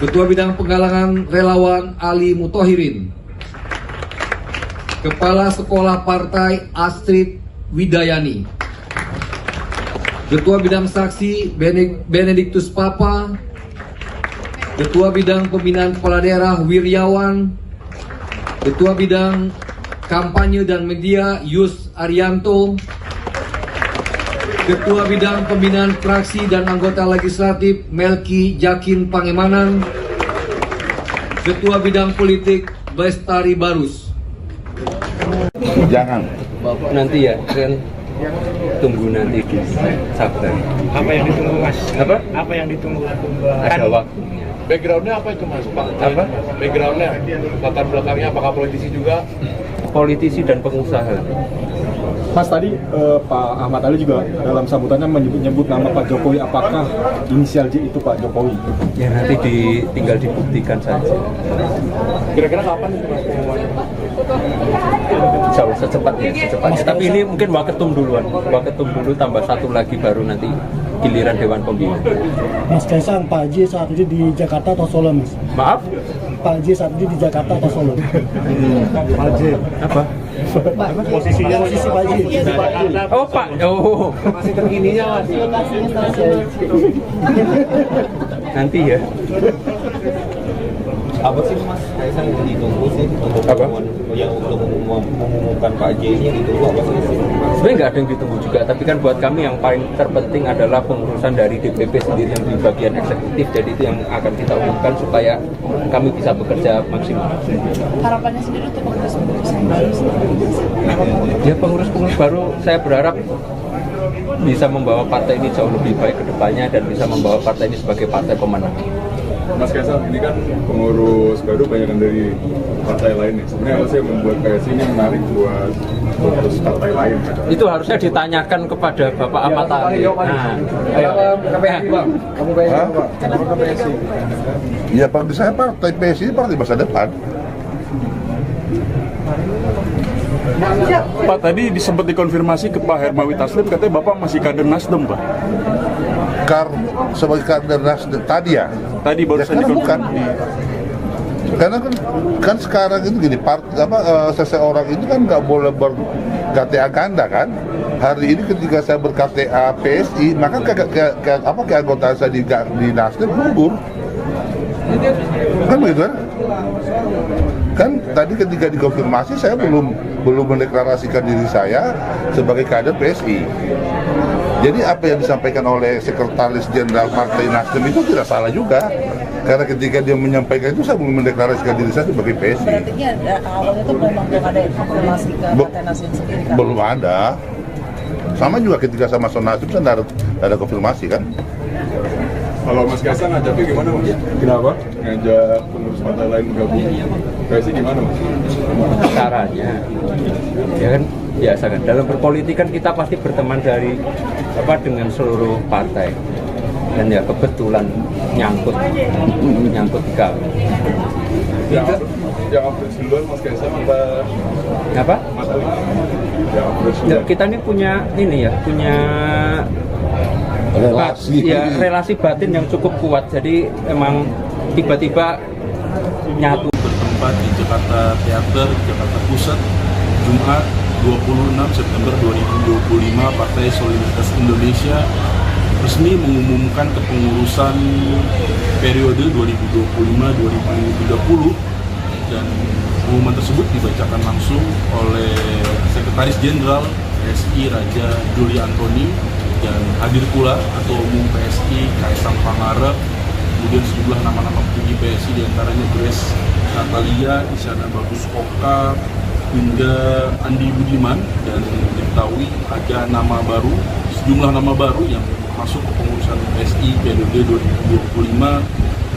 Ketua Bidang Penggalangan Relawan Ali Mutohirin, Kepala Sekolah Partai Astrid Widayani, Ketua Bidang Saksi Benediktus Papa, Ketua Bidang Pembinaan Kepala Daerah Wiryawan, Ketua Bidang Kampanye dan Media Yus Arianto, Ketua Bidang Pembinaan Fraksi dan Anggota Legislatif Melki Jakin Pangemanan, Ketua Bidang Politik Bestari Barus. Jangan. Bapak nanti ya, kan tunggu nanti di sabar. Apa yang ditunggu, Mas? Apa? Apa yang ditunggu? Ada waktunya. Backgroundnya apa itu, Mas? Apa? Backgroundnya, latar belakangnya apakah politisi juga? Politisi dan pengusaha. Mas, tadi Pak Ahmad Ali juga dalam sambutannya menyebut nama Pak Jokowi. Apakah inisial J itu Pak Jokowi? Ya nanti tinggal dibuktikan saja. Kira-kira kapan itu, Mas, pengumumannya? Insya Allah secepatnya. Tapi ini mungkin Waketum duluan. Waketum dulu tambah satu lagi baru nanti giliran Dewan Pembina. Mas Kaisang, Pak J saat ini di Jakarta atau Solo, Mas? Maaf? Pak J saat ini di Jakarta atau Solo? Pak J. Apa? Posisinya posisi Pak J. Oh Pak, oh Masih terkininya, Mas. nanti ya. Apa sih Mas Kaisang yang ditunggu sih untuk mengumumkan Pak J ini ditunggu apa sih? Sebenarnya nggak ada yang ditunggu juga, tapi kan buat kami yang paling terpenting adalah pengurusan dari DPP sendiri yang di bagian eksekutif. Jadi itu yang akan kita umumkan supaya kami bisa bekerja maksimal. Harapannya sendiri untuk pengurus-pengurus yang baru? Ya pengurus-pengurus baru saya berharap bisa membawa partai ini jauh lebih baik ke depannya dan bisa membawa partai ini sebagai partai pemenang. Mas Kaisang, ini kan pengurus baru banyak dari partai lain nih. Sebenarnya apa sih yang membuat PSI ini menarik buat pengurus partai lain? Itu harusnya ditanyakan kepada Bapak Ahmad Ali. Nah, ayo KPH. Kamu PSI Pak? Kenapa PSI? Ya bagi saya partai PSI ini partai masa depan. Pak, tadi sempat dikonfirmasi ke Pak Hermawi Taslim, katanya Bapak masih kader Nasdem, Pak. Sebagai kader Nasdem tadi ya? Tadi baru saja dikonfirmasi. Karena kan sekarang itu gini, seseorang itu kan nggak boleh ber-KTA ganda kan. Hari ini ketika saya ber-KTA PSI, maka keanggotaan saya di Nasdem gugur. Kan begitu kan? Kan tadi ketika dikonfirmasi saya belum mendeklarasikan diri saya sebagai kader PSI. Jadi apa yang disampaikan oleh Sekretaris Jenderal Partai Nasdem itu tidak salah juga. Karena ketika dia menyampaikan itu saya belum mendeklarasikan diri saya sebagai PSI. Berarti awalnya itu memang belum ada konfirmasi ke Partai Nasdem sendiri kan? Belum ada. Sama juga ketika sama Nasdem saya tidak ada konfirmasi kan. Kalau Mas Kaisang ngajaknya gimana Mas? Kenapa? Ngajak pengurus partai lain bergabung. PSI gimana Mas? Caranya, ya kan biasa kan. Dalam berpolitik kan kita pasti berteman dengan seluruh partai. Dan ya kebetulan nyangkut di kami. Yang approach duluan Mas Kaisang apa? Mas Ali? Yang approach duluan. Kita ini punya relasi batin yang cukup kuat. Jadi emang tiba-tiba nyatu. Bertempat di Jakarta Theater, Jakarta Pusat, Jumat 26 September 2025, Partai Solidaritas Indonesia resmi mengumumkan kepengurusan periode 2025-2030, dan pengumuman tersebut dibacakan langsung oleh Sekretaris Jenderal PSI Raja Juli Antoni, dan hadir pula Ketua Umum PSI Kaisang Pangarep, kemudian sejumlah nama-nama petinggi PSI diantaranya Grace Natalia, Isyana Bagus Oka, hingga Andi Budiman, dan diketahui ada sejumlah nama baru yang masuk ke pengurusan PSI periode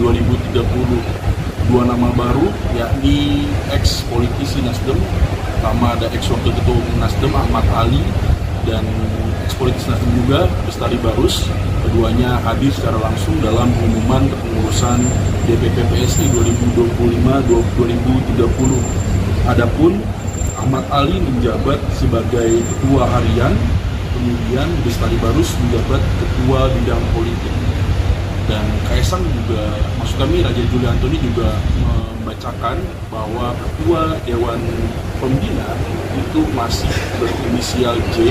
2025-2030. Dua nama baru yakni ex-politisi Nasdem, pertama ada ex-wakil Ketua Umum Nasdem Ahmad Ali, dan ex-politisi Nasdem juga Bestari Barus. Keduanya hadir secara langsung dalam pengumuman kepengurusan DPP PSI 2025-2030. Adapun Ahmad Ali menjabat sebagai Ketua Harian, kemudian Bestari Barus menjabat Ketua Bidang Politik. Dan Kaisang juga, maksud kami Raja Juli Antoni juga membacakan bahwa Ketua Dewan Pembina itu masih berinisial J,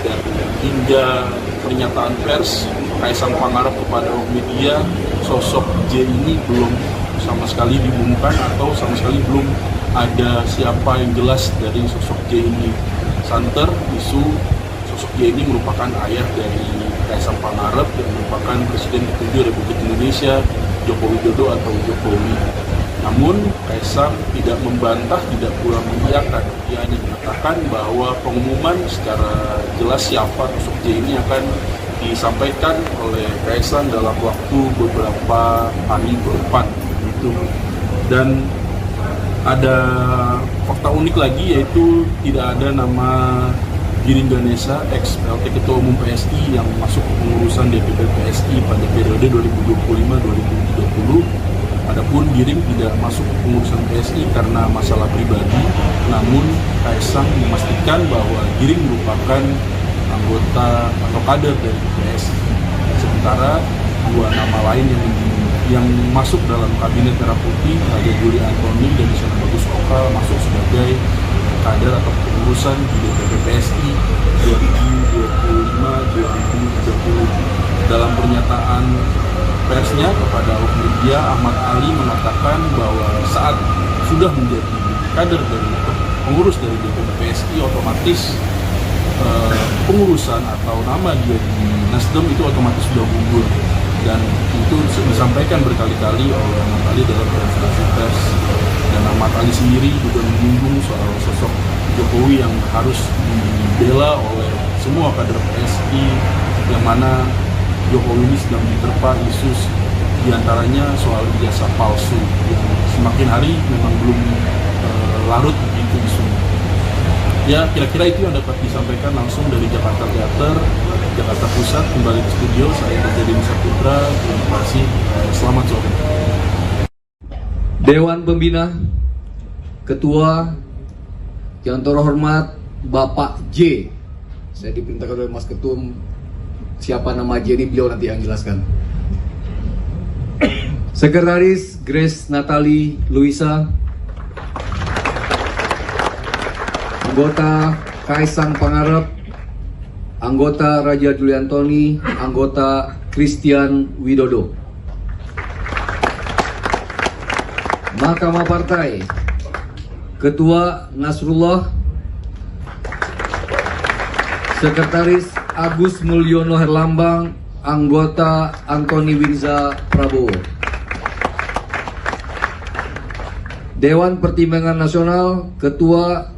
dan hingga pernyataan pers Kaisang Pangarep kepada awak media, sosok J ini belum sama sekali diumumkan atau sama sekali belum ada siapa yang jelas dari sosok J ini. Santer isu sosok J ini merupakan ayah dari Kaisang Pangarep yang merupakan Presiden ke-7 Republik Indonesia, Joko Widodo atau Jokowi. Namun Kaisang tidak membantah, tidak pula mengiyakan. Dia hanya mengatakan bahwa pengumuman secara jelas siapa sosok J ini akan disampaikan oleh Kaisang dalam waktu beberapa hari ke depan. Gitu. Dan ada fakta unik lagi, yaitu tidak ada nama Giring Ganesa, ex-PLT Ketua Umum PSI yang masuk ke pengurusan DPP PSI pada periode 2025-2030. Adapun Giring tidak masuk ke pengurusan PSI karena masalah pribadi, namun Kaisang memastikan bahwa Giring merupakan anggota atau kader dari PSI. Sementara dua nama lain yang masuk dalam kabinet Merah Putih, Raja Juli Antoni dan Isyana Bagus Oka, masuk sebagai kader atau pengurusan di DPP PSI 2025-2030. Dalam pernyataan persnya kepada awak media, Ahmad Ali mengatakan bahwa saat sudah menjadi kader dari pengurus dari DPP PSI, otomatis pengurusan atau nama dia di Nasdem itu otomatis sudah gugur, dan itu disampaikan berkali-kali oleh Ahmad Ali dalam konferensi pers. Dan Ahmad Ali sendiri juga menyinggung soal sosok Jokowi yang harus dibela oleh semua kader PSI, yang mana Jokowi ini sedang diterpa isu diantaranya soal ijazah palsu yang semakin hari memang belum larut begitu isunya. Ya, kira-kira itu yang dapat disampaikan langsung dari Jakarta Theater, Jakarta Pusat. Kembali ke studio, saya Deddy Saputra. Terima kasih, selamat sore. Dewan Pembina, Ketua yang terhormat Bapak J. Saya diperintahkan oleh Mas Ketum, siapa nama J ini beliau nanti yang jelaskan. Sekretaris Grace Natali Luisa, anggota Kaisang Pangarep, anggota Raja Juliantoni, anggota Christian Widodo. Mahkamah Partai, Ketua Nasrullah, Sekretaris Agus Mulyono Herlambang, anggota Antoni Winza Prabowo. Dewan Pertimbangan Nasional, Ketua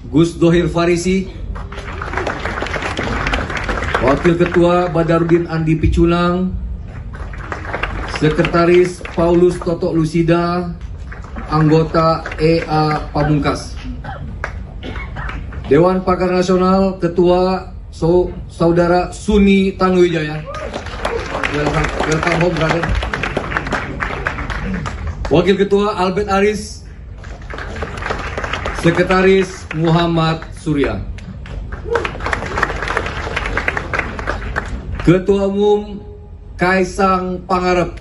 Gus Dohir Farisi, Wakil Ketua Badarudin Andi Picunang, Sekretaris Paulus Toto Lusida, anggota EA Pamungkas. Dewan Pakar Nasional, Ketua Saudara Suni Tanuwijaya. Welcome home, brother. Wakil Ketua Albert Aris, Sekretaris Muhammad Surya. Ketua Umum Kaisang Pangarep,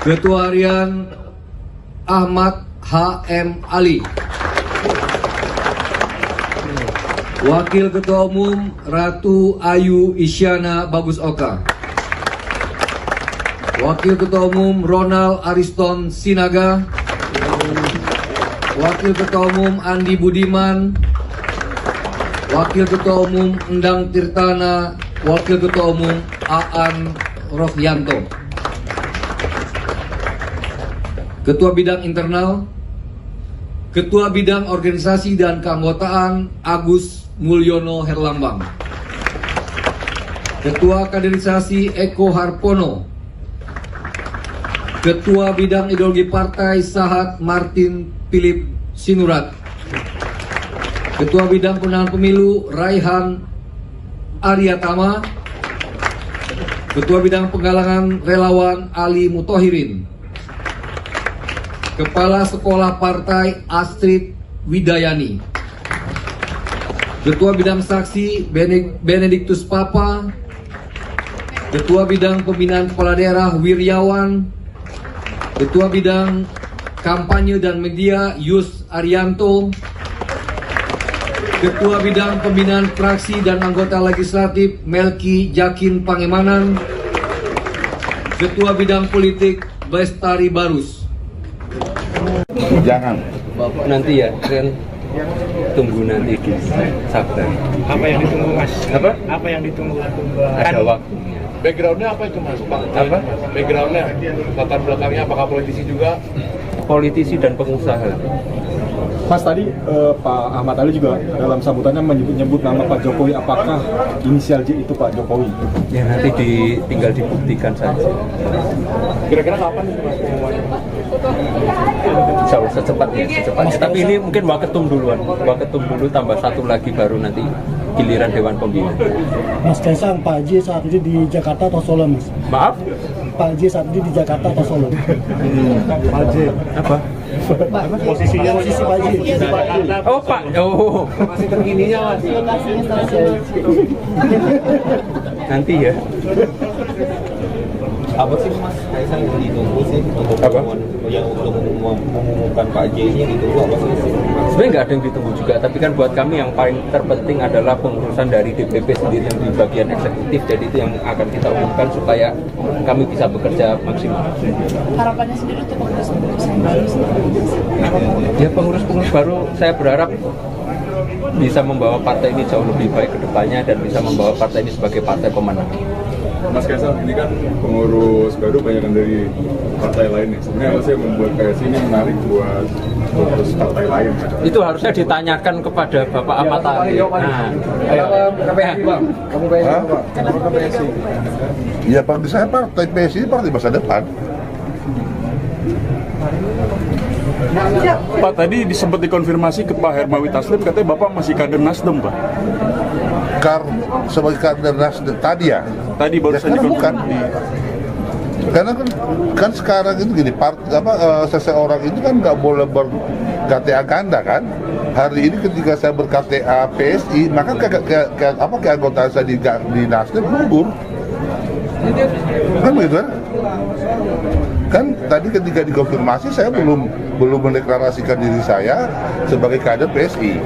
Ketua Harian Ahmad H.M. Ali, Wakil Ketua Umum Ratu Ayu Isyana Bagus Oka, Wakil Ketua Umum Ronald Ariston Sinaga, Wakil Ketua Umum Andi Budiman, Wakil Ketua Umum Endang Tirtana, Wakil Ketua Umum Aan Rohyanto. Ketua Bidang Internal, Ketua Bidang Organisasi dan Keanggotaan Agus Mulyono Herlambang, Ketua Kaderisasi Eko Harpono, Ketua Bidang Ideologi Partai Sahat Martin Philip Sinurat, Ketua Bidang Pemenangan Pemilu Raihan Aryatama, Ketua Bidang Penggalangan Relawan Ali Mutohirin, Kepala Sekolah Partai Astrid Widayani, Ketua Bidang Saksi Benediktus Papa, Ketua Bidang Pembinaan Kepala Daerah Wiryawan, Ketua Bidang Kampanye dan Media Yus Arianto, Ketua Bidang Pembinaan Fraksi dan Anggota Legislatif Melki Jakin Pangemanan, Ketua Bidang Politik Bestari Barus. Jangan. Bapak nanti ya, kan tunggu nanti di sabar. Apa yang ditunggu, Mas? Apa? Apa yang ditunggu? Ada waktunya. Backgroundnya apa itu, Mas? Apa? Backgroundnya, latar belakangnya apakah politisi juga? Politisi dan pengusaha. Mas, tadi Pak Ahmad Ali juga dalam sambutannya menyebut nama Pak Jokowi. Apakah inisial J itu Pak Jokowi? Ya nanti tinggal dibuktikan saja. Kira-kira kapan itu, Mas, pengumumannya? Insya Allah secepatnya. Tapi ini mungkin Waketum duluan. Waketum dulu tambah satu lagi baru nanti giliran Dewan Pembina. Mas Kaisang, Pak J saat ini di Jakarta atau Solo, Mas? Maaf? Pak J saat ini di Jakarta atau Solo? Pak J. Apa? Posisinya posisi Pak J. Oh Pak, oh Masih terkininya, Mas. nanti ya. Apa sih Mas Kaisang yang ditunggu sih untuk mengumumkan Pak J ini, yang ditunggu apa sih? Sebenarnya nggak ada yang ditunggu juga, tapi kan buat kami yang paling terpenting adalah pengurusan dari DPP sendiri yang di bagian eksekutif, jadi itu yang akan kita umumkan supaya kami bisa bekerja maksimal. Harapannya sendiri untuk pengurus-pengurus yang baru sendiri? Ya pengurus-pengurus baru saya berharap bisa membawa partai ini jauh lebih baik ke depannya dan bisa membawa partai ini sebagai partai pemenang. Mas Kaisang, ini kan pengurus baru banyak dari partai lain nih. Sebenarnya apa sih yang membuat KSI ini menarik buat pengurus partai lain? Itu harusnya ditanyakan kepada Bapak Ahmad Ali. Nah, ayo. Kamu PSI, Pak? Kenapa ke PSI? Ya bagi saya partai PSI partai masa depan. Pak, tadi sempat dikonfirmasi ke Pak Hermawi Taslim, katanya Bapak masih kader Nasdem, Pak. Sebagai kader Nasdem tadi ya? Tadi baru Ya, saja bukan. Karena kan sekarang itu gini, seseorang itu kan nggak boleh ber-KTA ganda kan. Hari ini ketika saya ber-KTA PSI, maka keanggotaan saya di Nasdem gugur. Kan begitu kan? Kan tadi ketika dikonfirmasi saya belum mendeklarasikan diri saya sebagai kader PSI.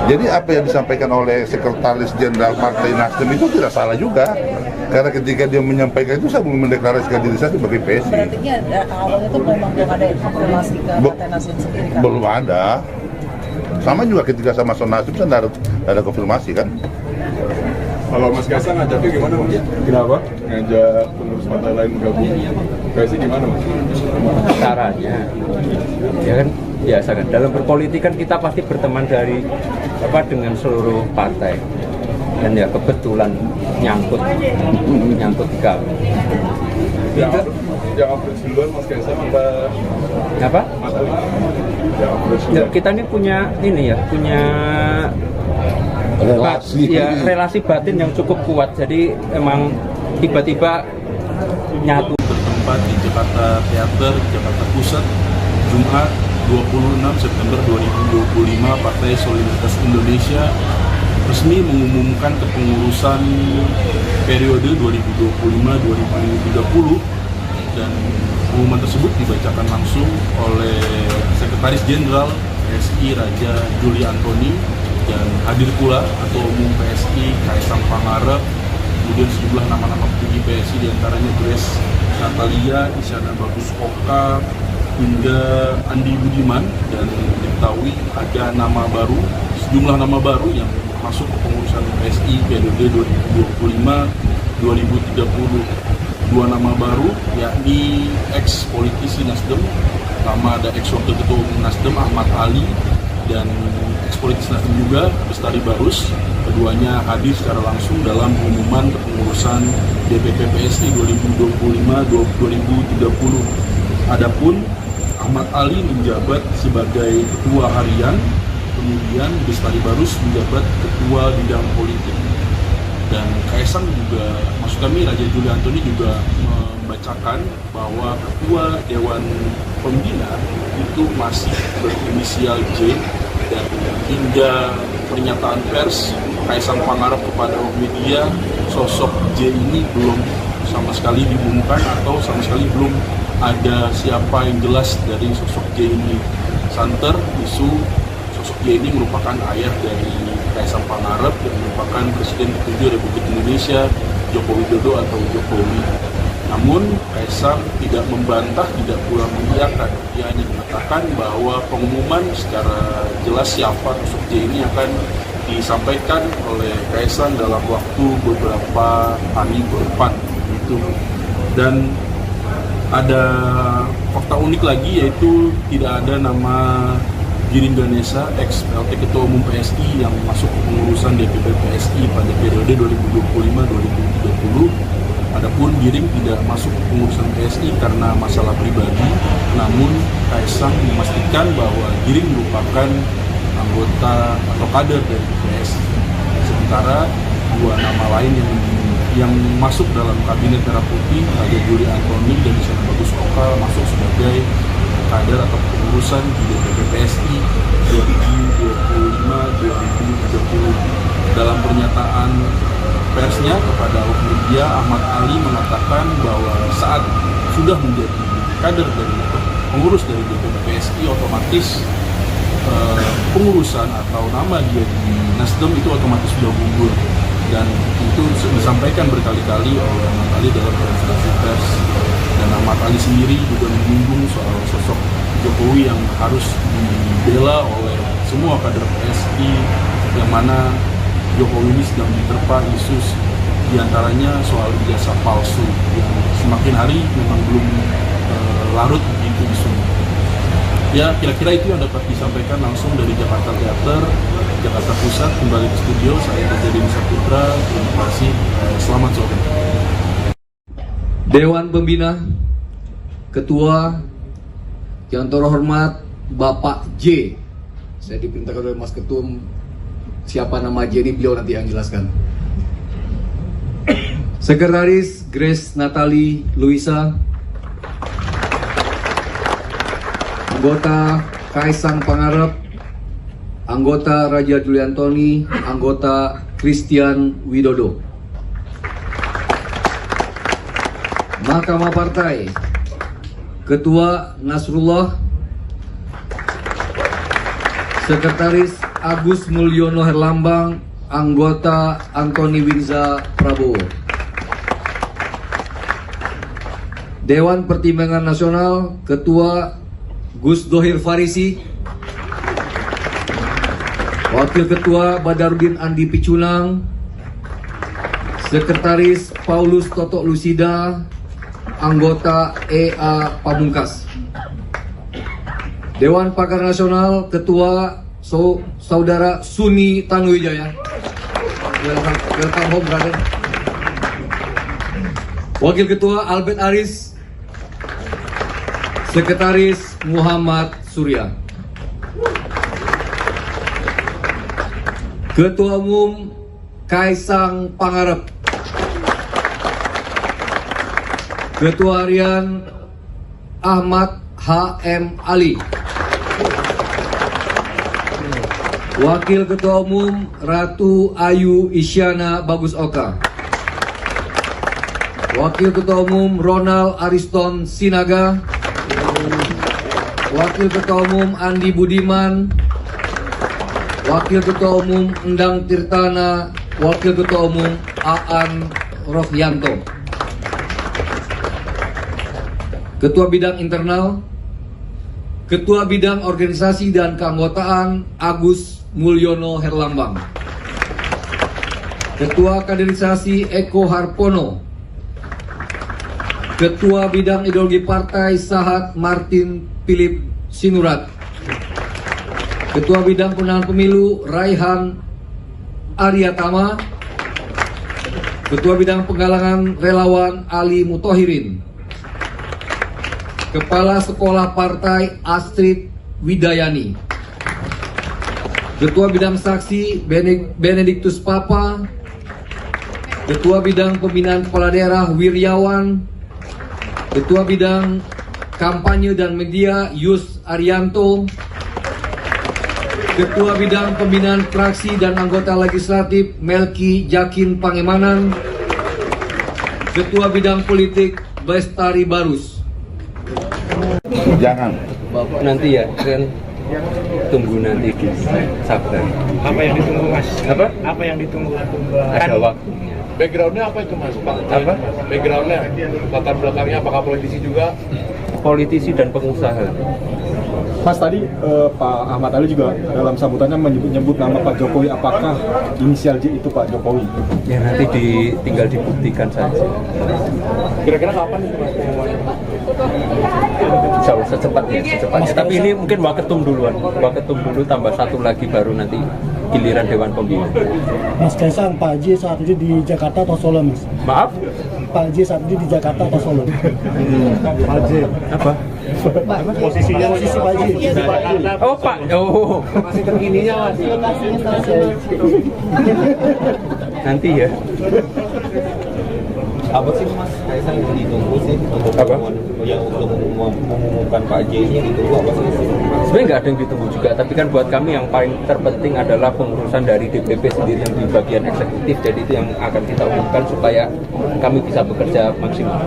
Jadi apa yang disampaikan oleh Sekretaris Jenderal Partai Nasdem itu tidak salah juga. Karena ketika dia menyampaikan itu saya belum mendeklarasikan diri saya sebagai PSI. Berarti awalnya itu memang belum ada konfirmasi ke Partai Nasdem sendiri kan? Belum ada. Sama juga ketika sama Nasdem saya tidak ada konfirmasi kan. Kalau Mas Kaisang ngajaknya gimana, Mas? Kenapa? Ngajak pengurus partai lain bergabung. PSI gimana, Mas? Caranya, ya kan biasa kan. Dalam berpolitik kan kita pasti berteman dengan seluruh partai. Dan ya kebetulan nyangkut di kami. Yang approach duluan Mas Kaisang Apa? Mas Ali? Yang approach Ya, duluan. kita ini punya relasi batin yang cukup kuat. Jadi emang tiba-tiba nyatu. Bertempat di Jakarta Theater, Jakarta Pusat, Jumat 26 September 2025, Partai Solidaritas Indonesia resmi mengumumkan kepengurusan periode 2025-2030, dan pengumuman tersebut dibacakan langsung oleh Sekretaris Jenderal PSI Raja Juli Antoni, dan hadir pula Ketua Umum PSI Kaisang Pangarep, kemudian sejumlah nama-nama petinggi PSI diantaranya Grace Natalia, Isyana Bagus Oka, hingga Andi Budiman, dan diketahui ada sejumlah nama baru yang masuk ke pengurusan PSI periode 2025-2030. Dua nama baru yakni ex-politisi Nasdem, pertama ada ex-wakil Ketua Umum Nasdem Ahmad Ali, dan ex-politisi Nasdem juga Bestari Barus. Keduanya hadir secara langsung dalam pengumuman kepengurusan DPP PSI 2025-2030. Adapun Ahmad Ali menjabat sebagai Ketua Harian, kemudian Bestari Barus menjabat Ketua Bidang Politik. Dan Kaisang juga, maksud kami Raja Juli Antoni juga membacakan bahwa Ketua Dewan Pembina itu masih berinisial J, dan hingga pernyataan pers Kaisang Pangarep kepada media, sosok J ini belum sama sekali diumumkan atau sama sekali belum ada siapa yang jelas dari sosok J ini. Santer isu sosok J ini merupakan ayah dari Kaisang Pangarep yang merupakan Presiden ke-7 Republik Indonesia, Joko Widodo atau Jokowi. Namun Kaisang tidak membantah, tidak pula mengiyakan. Dia hanya mengatakan bahwa pengumuman secara jelas siapa sosok J ini akan disampaikan oleh Kaisang dalam waktu beberapa hari ke depan. Dan ada fakta unik lagi, yaitu tidak ada nama Giring Ganesa, ex-PLT Ketua Umum PSI yang masuk ke pengurusan DPP PSI pada periode 2025-2030. Adapun Giring tidak masuk ke pengurusan PSI karena masalah pribadi, namun Kaisang memastikan bahwa Giring merupakan anggota atau kader dari PSI. Sementara dua nama lain yang masuk dalam kabinet merah putih, Raja Juli Antoni dan Isyana Bagus Oka, masuk sebagai kader atau pengurusan di DPP PSI 2025-2030. Dalam pernyataan persnya kepada awak media, Ahmad Ali mengatakan bahwa saat sudah menjadi kader dari pengurus dari DPP PSI, otomatis pengurusan atau nama dia di Nasdem itu otomatis sudah gugur, dan itu disampaikan berkali-kali oleh Ahmad Ali dalam konferensi pers. Dan Ahmad Ali sendiri juga menyinggung soal sosok Jokowi yang harus dibela oleh semua kader PSI, yang mana Jokowi ini sedang diterpa isu diantaranya soal ijazah palsu yang semakin hari memang belum larut begitu isunya. Ya, kira-kira itu yang dapat disampaikan langsung dari Jakarta Theater, Jakarta Pusat. Kembali ke studio, saya Deddy Saputra. Terima kasih, selamat sore. Dewan Pembina, Ketua yang terhormat Bapak J. Saya diperintahkan oleh Mas Ketum, siapa nama J ini beliau nanti yang jelaskan. Sekretaris Grace Natali Luisa, anggota Kaisang Pangarep, anggota Raja Juliantoni, anggota Christian Widodo. Mahkamah Partai, Ketua Nasrullah, Sekretaris Agus Mulyono Herlambang, anggota Antoni Winza Prabowo. Dewan Pertimbangan Nasional, Ketua Gus Dohir Farisi, Wakil Ketua Badarudin Andi Picunang, Sekretaris Paulus Toto Lusida, anggota EA Pamungkas. Dewan Pakar Nasional, Ketua Saudara Suni Tanuwijaya. Welcome home, brother. Wakil Ketua Albert Aris, Sekretaris Muhammad Surya. Ketua Umum Kaisang Pangarep, Ketua Harian Ahmad H.M. Ali, Wakil Ketua Umum Ratu Ayu Isyana Bagus Oka, Wakil Ketua Umum Ronald Ariston Sinaga, Wakil Ketua Umum Andi Budiman, Wakil Ketua Umum Endang Tirtana, Wakil Ketua Umum Aan Rohyanto. Ketua Bidang Internal, Ketua Bidang Organisasi dan Keanggotaan Agus Mulyono Herlambang, Ketua Kaderisasi Eko Harpono, Ketua Bidang Ideologi Partai Sahat Martin Philip Sinurat, Ketua Bidang Pemenangan Pemilu Raihan Aryatama, Ketua Bidang Penggalangan Relawan Ali Mutohirin, Kepala Sekolah Partai Astrid Widayani, Ketua Bidang Saksi Benediktus Papa, Ketua Bidang Pembinaan Kepala Daerah Wiryawan, Ketua Bidang Kampanye dan Media Yus Arianto, Ketua Bidang Pembinaan Fraksi dan Anggota Legislatif Melki Jakin Pangemanan, Ketua Bidang Politik Bestari Barus. Jangan. Bapak nanti ya, kan tunggu nanti di sabar. Apa yang ditunggu, Mas? Apa? Apa yang ditunggu? Ada waktunya. Backgroundnya apa itu, Mas? Apa? Backgroundnya, latar belakangnya apakah politisi juga? Politisi dan pengusaha. Mas, tadi Pak Ahmad Ali juga dalam sambutannya menyebut nama Pak Jokowi. Apakah inisial J itu Pak Jokowi? Ya nanti tinggal dibuktikan saja. Kira-kira kapan itu, Mas? Insya Allah secepatnya. Tapi ini mungkin Waketum duluan. Waketum dulu tambah satu lagi baru nanti giliran Dewan Pembina. Mas Kaisang, Pak J saat ini di Jakarta atau Solo, Mas? Maaf? Pak J saat ini di Jakarta atau Solo? Pak J. Apa? Posisinya posisi Pak J. Oh Pak, oh Masih terkininya, Mas. nanti ya. Apa sih Mas Kaisang yang ditunggu sih untuk mengumumkan Pak J ini ditunggu apa sih? Sebenarnya nggak ada yang ditunggu juga, tapi kan buat kami yang paling terpenting adalah pengurusan dari DPP sendiri yang di bagian eksekutif, jadi itu yang akan kita umumkan supaya kami bisa bekerja maksimal.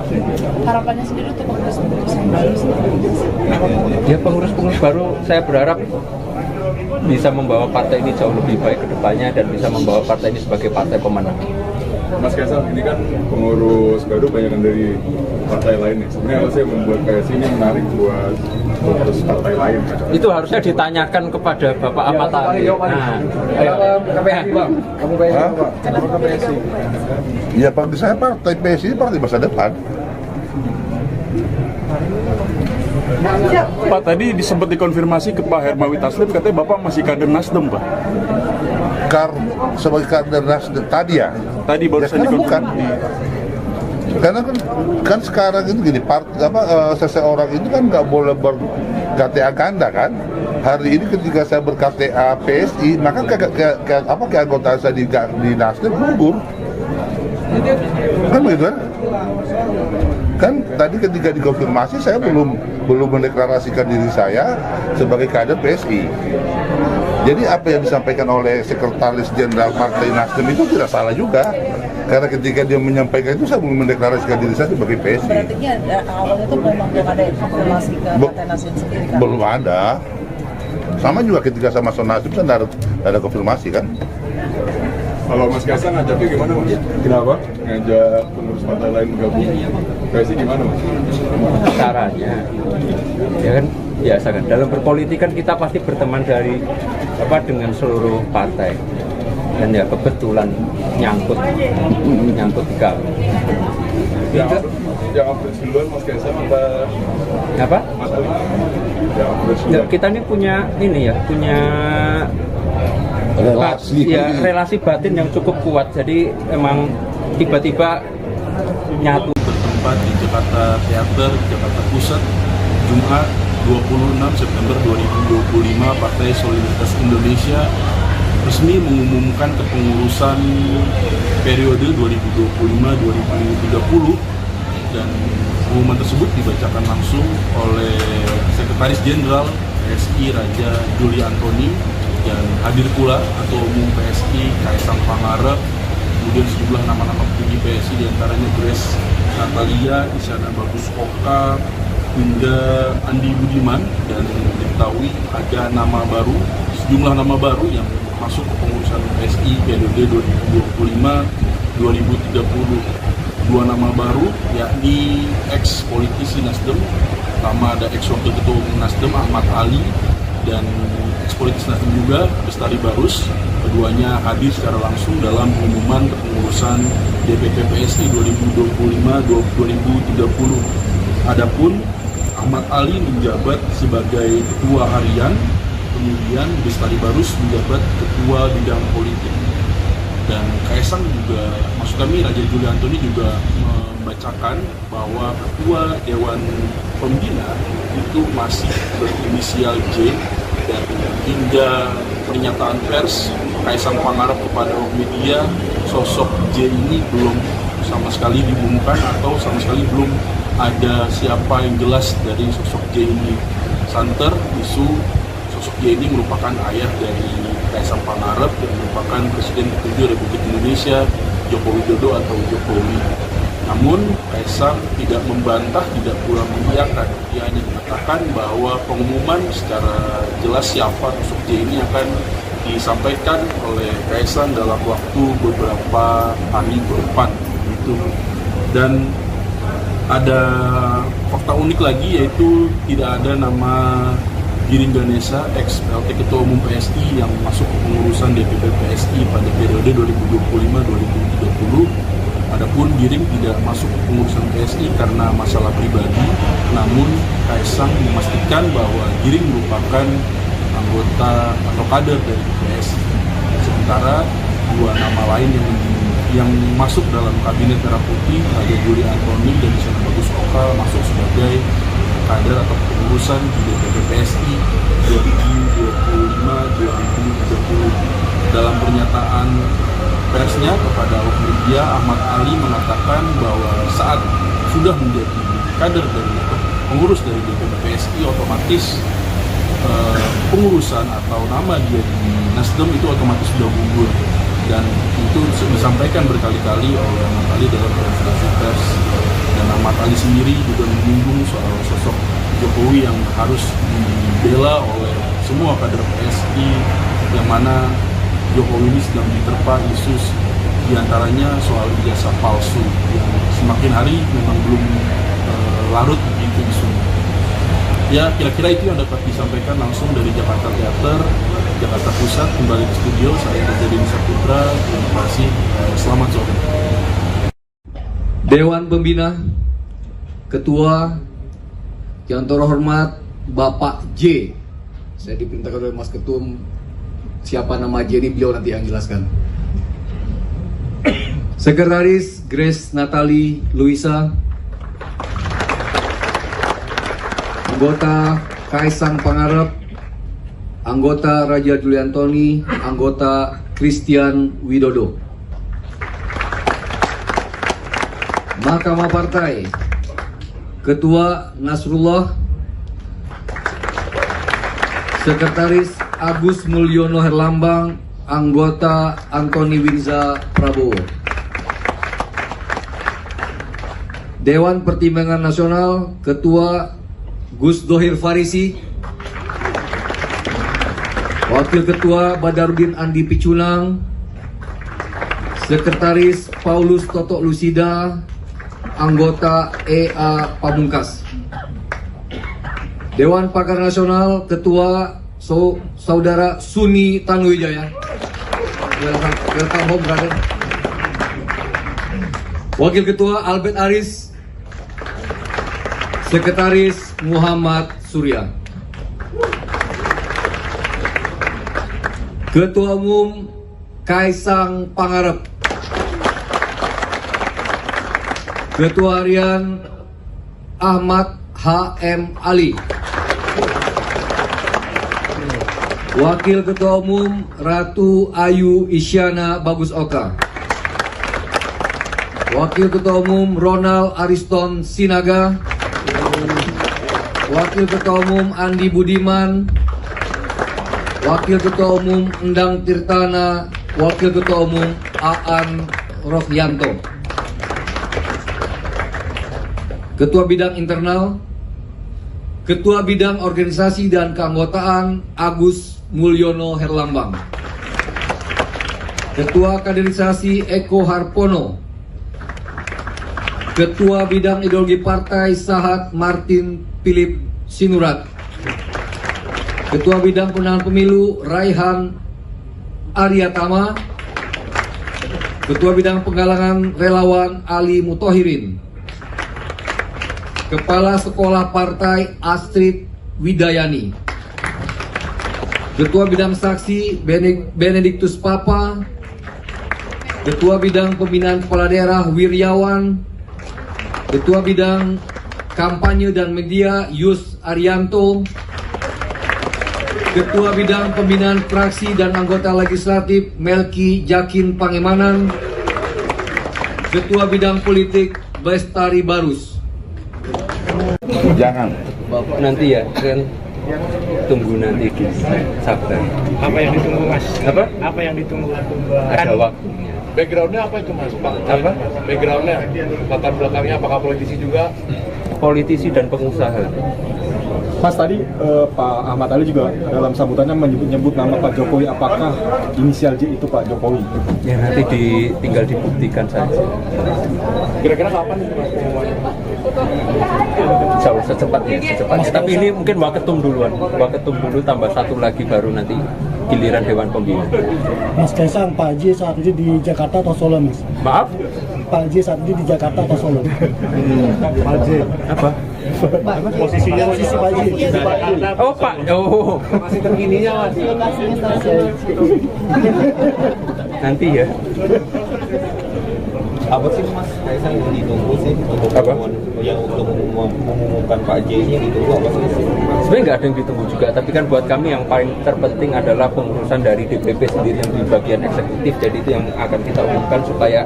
Harapannya sendiri untuk pengurus-pengurus yang baru Ya pengurus-pengurus baru saya berharap bisa membawa partai ini jauh lebih baik ke depannya dan bisa membawa partai ini sebagai partai pemenang. Mas Kaisang, ini kan pengurus baru banyak dari partai lain nih. Sebenarnya apa sih yang membuat KSI ini menarik buat pengurus partai lain? Itu harusnya ditanyakan kepada Bapak Ahmad Ali. Nah, PSI Bang? Kamu PSI Bang? Kenapa PSI? Ya bagi saya partai PSI partai masa depan. Pak, tadi sempat dikonfirmasi ke Pak Hermawi Taslim, katanya Bapak masih kader Nasdem, Pak. Sebagai kader Nasdem tadi ya? Tadi baru saya dikonfirmasi. Karena kan sekarang itu gini, seseorang itu kan nggak boleh ber-KTA ganda kan. Hari ini ketika saya ber-KTA PSI, maka keanggotaan saya di Nasdem gugur. Kan begitu kan? Kan tadi ketika dikonfirmasi saya belum mendeklarasikan diri saya sebagai kader PSI. Jadi apa yang disampaikan oleh Sekretaris Jenderal Partai Nasdem itu tidak salah juga. Karena ketika dia menyampaikan itu saya belum mendeklarasikan diri saya sebagai PSI. Berarti awalnya itu memang belum ada informasi ke Partai Nasdem sendiri kan? Belum ada. Sama juga ketika saya masuk Nasdem saya ada konfirmasi kan. Kalau Mas Kaisang ngajaknya gimana Mas? Kenapa? Ngajak pengurus partai lain bergabung. PSI gimana Mas? Caranya, ya kan biasa kan. Dalam berpolitik kan kita pasti berteman dengan seluruh partai. Dan ya kebetulan nyangkut di kami. Yang update duluan Mas Kaisang apa? Mas Ali? Yang update duluan. Kita ini punya relasi batin yang cukup kuat. Jadi emang tiba-tiba nyatu. Bertempat di Jakarta Theater, Jakarta Pusat, Jumat 26 September 2025, Partai Solidaritas Indonesia resmi mengumumkan kepengurusan periode 2025-2030, dan pengumuman tersebut dibacakan langsung oleh Sekretaris Jenderal PSI Raja Juli Antoni, dan hadir pula Ketua Umum PSI Kaisang Pangarep, kemudian sejumlah nama-nama petinggi PSI diantaranya Grace Natalia, Isyana Bagus Oka, hingga Andi Budiman, dan diketahui ada sejumlah nama baru yang masuk ke pengurusan PSI periode 2025-2030. Dua nama baru yakni ex-politisi Nasdem, pertama ada ex-wakil Ketua Umum Nasdem Ahmad Ali, dan ex-politisi Nasdem juga Bestari Barus. Keduanya hadir secara langsung dalam pengumuman kepengurusan DPP PSI 2025-2030. Adapun Ahmad Ali menjabat sebagai Ketua Harian, kemudian Bestari Barus menjabat Ketua Bidang Politik. Dan Kaisang juga, maksud kami Raja Juli Antoni juga membacakan bahwa Ketua Dewan Pembina itu masih berinisial J, dan hingga pernyataan pers Kaisang Pangarep kepada media, sosok J ini belum sama sekali diumumkan atau sama sekali belum ada siapa yang jelas dari sosok J ini. Santer isu sosok J ini merupakan ayah dari Kaisang Pangarep yang merupakan Presiden ke-7 Republik Indonesia, Joko Widodo atau Jokowi. Namun Kaisang tidak membantah, tidak pula mengiyakan. Dia hanya mengatakan bahwa pengumuman secara jelas siapa sosok J ini akan disampaikan oleh Kaisang dalam waktu beberapa hari ke depan. Gitu. Dan ada fakta unik lagi, yaitu tidak ada nama Giring Ganesha, ex-PLT Ketua Umum PSI yang masuk ke pengurusan DPP PSI pada periode 2025-2030. Adapun Giring tidak masuk ke pengurusan PSI karena masalah pribadi, namun Kaisang memastikan bahwa Giring merupakan anggota atau kader dari PSI. Sementara dua nama lain yang masuk dalam kabinet Merah Putih, Raja Juli Antoni dan Isyana Bagus Oka, masuk sebagai kader atau pengurusan di DPP PSI 2025-2030. Dalam pernyataan persnya kepada awak media, Ahmad Ali mengatakan bahwa saat sudah menjadi kader dari pengurus dari DPP PSI, otomatis pengurusan atau nama dia di Nasdem itu otomatis sudah gugur, dan itu disampaikan berkali-kali oleh Ahmad Ali dalam konferensi pers. Dan Ahmad Ali sendiri juga menyinggung soal sosok Jokowi yang harus dibela oleh semua kader PSI, yang mana Jokowi ini sedang diterpa isu diantaranya soal ijazah palsu yang semakin hari memang belum larut begitu isunya. Ya, kira-kira itu yang dapat disampaikan langsung dari Jakarta Theater. Jakarta Pusat, kembali ke studio. Saya Reza Denny Saputra. Terima kasih. Selamat sore. Dewan Pembina, Ketua yang terhormat Bapak J. Saya diperintahkan oleh Mas Ketum, siapa nama J ini beliau nanti yang jelaskan. Sekretaris Grace Natali Luisa, anggota Kaisang Pangarep, anggota Raja Juliantoni, anggota Christian Widodo. Mahkamah Partai, Ketua Nasrullah, Sekretaris Agus Mulyono Herlambang, anggota Antoni Winza Prabowo. Dewan Pertimbangan Nasional, Ketua Gus Dohir Farisi, Wakil Ketua Badarudin Andi Picunang, Sekretaris Paulus Toto Lusida, anggota EA Pamungkas. Dewan Pakar Nasional, Ketua Saudara Suni Tanuwijaya. Welcome home, brother. Wakil Ketua Albert Aris, Sekretaris Muhammad Surya. Ketua Umum Kaisang Pangarep, Ketua Harian Ahmad H.M. Ali, Wakil Ketua Umum Ratu Ayu Isyana Bagus Oka, Wakil Ketua Umum Ronald Ariston Sinaga, Wakil Ketua Umum Andi Budiman, Wakil Ketua Umum Endang Tirtana, Wakil Ketua Umum Aan Rohyanto. Ketua Bidang Internal, Ketua Bidang Organisasi dan Keanggotaan Agus Mulyono Herlambang, Ketua Kaderisasi Eko Harpono, Ketua Bidang Ideologi Partai Sahat Martin Philip Sinurat, Ketua Bidang Pemenangan Pemilu Raihan Aryatama, Ketua Bidang Penggalangan Relawan Ali Mutohirin, Kepala Sekolah Partai Astrid Widayani, Ketua Bidang Saksi Benediktus Papa, Ketua Bidang Pembinaan Kepala Daerah Wiryawan, Ketua Bidang Kampanye dan Media Yus Arianto, Ketua Bidang Pembinaan Fraksi dan Anggota Legislatif Melki Jakin Pangemanan, Ketua Bidang Politik Bestari Barus. Jangan. Nanti ya, kan tunggu nanti di sabar. Apa yang ditunggu, Mas? Apa? Apa yang ditunggu? Ada waktunya. Backgroundnya apa itu, Mas? Apa? Backgroundnya, latar belakangnya apakah politisi juga? Politisi dan pengusaha. Mas, tadi Pak Ahmad Ali juga dalam sambutannya menyebut nama Pak Jokowi. Apakah inisial J itu Pak Jokowi? Ya nanti tinggal dibuktikan saja. Kira-kira kapan itu, Mas, pengumumannya? Jauh secepatnya. Tapi ini mungkin Waketum duluan. Waketum dulu tambah satu lagi baru nanti giliran Dewan Pembina. Mas Kaisang, Pak J saat ini di Jakarta atau Solo, Mas? Maaf? Pak J saat ini di Jakarta atau Solo? Pak J. Apa? Posisinya posisi Pak J. Oh Pak, oh Masih terkininya, Mas. nanti ya. Apa sih Mas Kaisang yang ditunggu sih untuk mengumumkan Pak J ini yang ditunggu apa sih? Sebenarnya nggak ada yang ditunggu juga, tapi kan buat kami yang paling terpenting adalah pengurusan dari DPP sendiri yang di bagian eksekutif, jadi itu yang akan kita umumkan supaya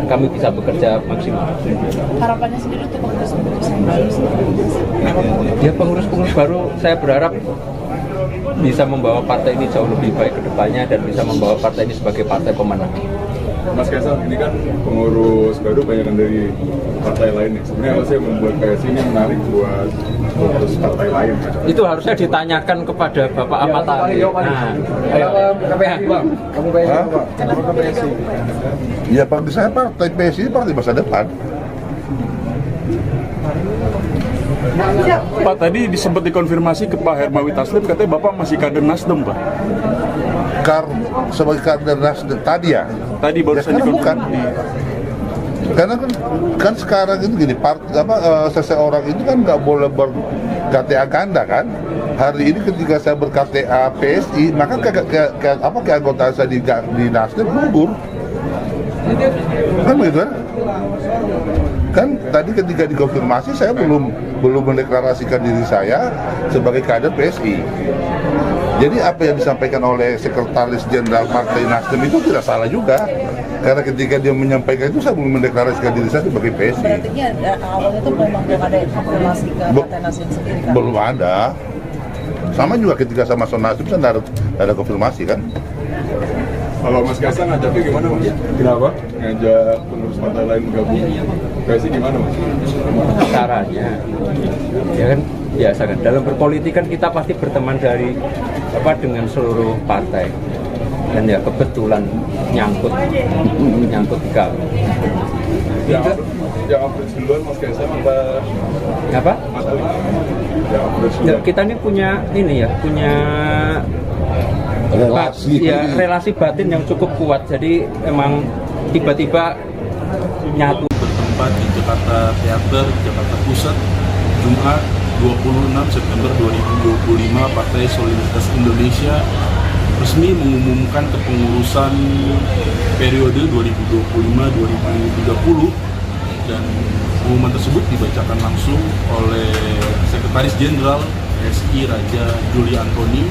kami bisa bekerja maksimal. Harapannya sendiri untuk pengurus-pengurus yang baru? Ya pengurus-pengurus baru saya berharap bisa membawa partai ini jauh lebih baik ke depannya dan bisa membawa partai ini sebagai partai pemenang. Mas Kaisang, ini kan pengurus baru banyak dari partai lain nih. Sebenarnya apa sih yang membuat KSI ini menarik buat pengurus partai lain? Itu harusnya ditanyakan kepada Bapak Ahmad Ali. Nah, ayo, KPH. Kamu kenapa ke PSI? Ya bagi saya partai PSI ini partai masa depan. Pak, tadi sempat dikonfirmasi ke Pak Hermawi Taslim, katanya Bapak masih kader Nasdem, Pak. sebagai kader Nasdem tadi ya? Tadi baru ya, sekarang bukan. Karena kan sekarang itu gini, seseorang itu kan nggak boleh ber-KTA ganda kan. Hari ini ketika saya ber-KTA PSI, maka keanggotaan saya di Nasdem gugur. Kan begitu kan? Kan tadi ketika dikonfirmasi saya belum mendeklarasikan diri saya sebagai kader PSI. Jadi apa yang disampaikan oleh Sekretaris Jenderal Partai Nasdem itu tidak salah juga. Karena ketika dia menyampaikan itu saya belum mendeklarasikan diri saya sebagai PSI. Berarti awalnya itu memang belum ada konfirmasi ke Partai Nasdem sendiri kan? Belum ada. Sama juga ketika sama Nasdem saya tidak ada konfirmasi kan. Kalau Mas Kaisang ngajaknya gimana Mas? Kenapa? Ngajak pengurus partai lain bergabung. PSI gimana Mas? Caranya, ya kan biasa kan. Dalam berpolitik kan kita pasti berteman dengan seluruh partai. Dan ya kebetulan nyangkut di kami. Yang approach duluan Mas Kaisang apa? Mas Ali? Yang approach duluan. Kita ini punya relasi batin yang cukup kuat. Jadi emang tiba-tiba nyatu. Bertempat di Jakarta Theater, Jakarta Pusat, Jumat 26 September 2025, Partai Solidaritas Indonesia resmi mengumumkan kepengurusan periode 2025-2030, dan pengumuman tersebut dibacakan langsung oleh Sekretaris Jenderal PSI Raja Juli Antoni,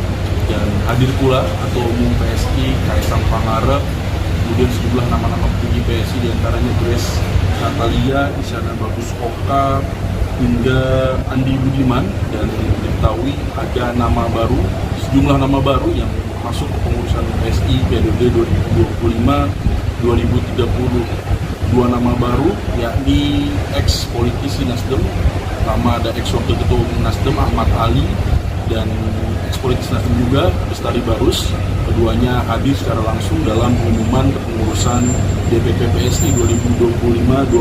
dan hadir pula Ketua Umum PSI Kaisang Pangarep, kemudian sejumlah nama-nama petinggi PSI diantaranya Grace Natalia, Isyana Bagus Oka, hingga Andi Budiman, dan diketahui ada sejumlah nama baru yang masuk ke pengurusan PSI periode 2025-2030. Dua nama baru yakni ex-politisi Nasdem, ada ex-wakil Ketua Umum Nasdem Ahmad Ali, dan ex-politisi Nasdem juga Bestari Barus. Keduanya hadir secara langsung dalam pengumuman kepengurusan DPP PSI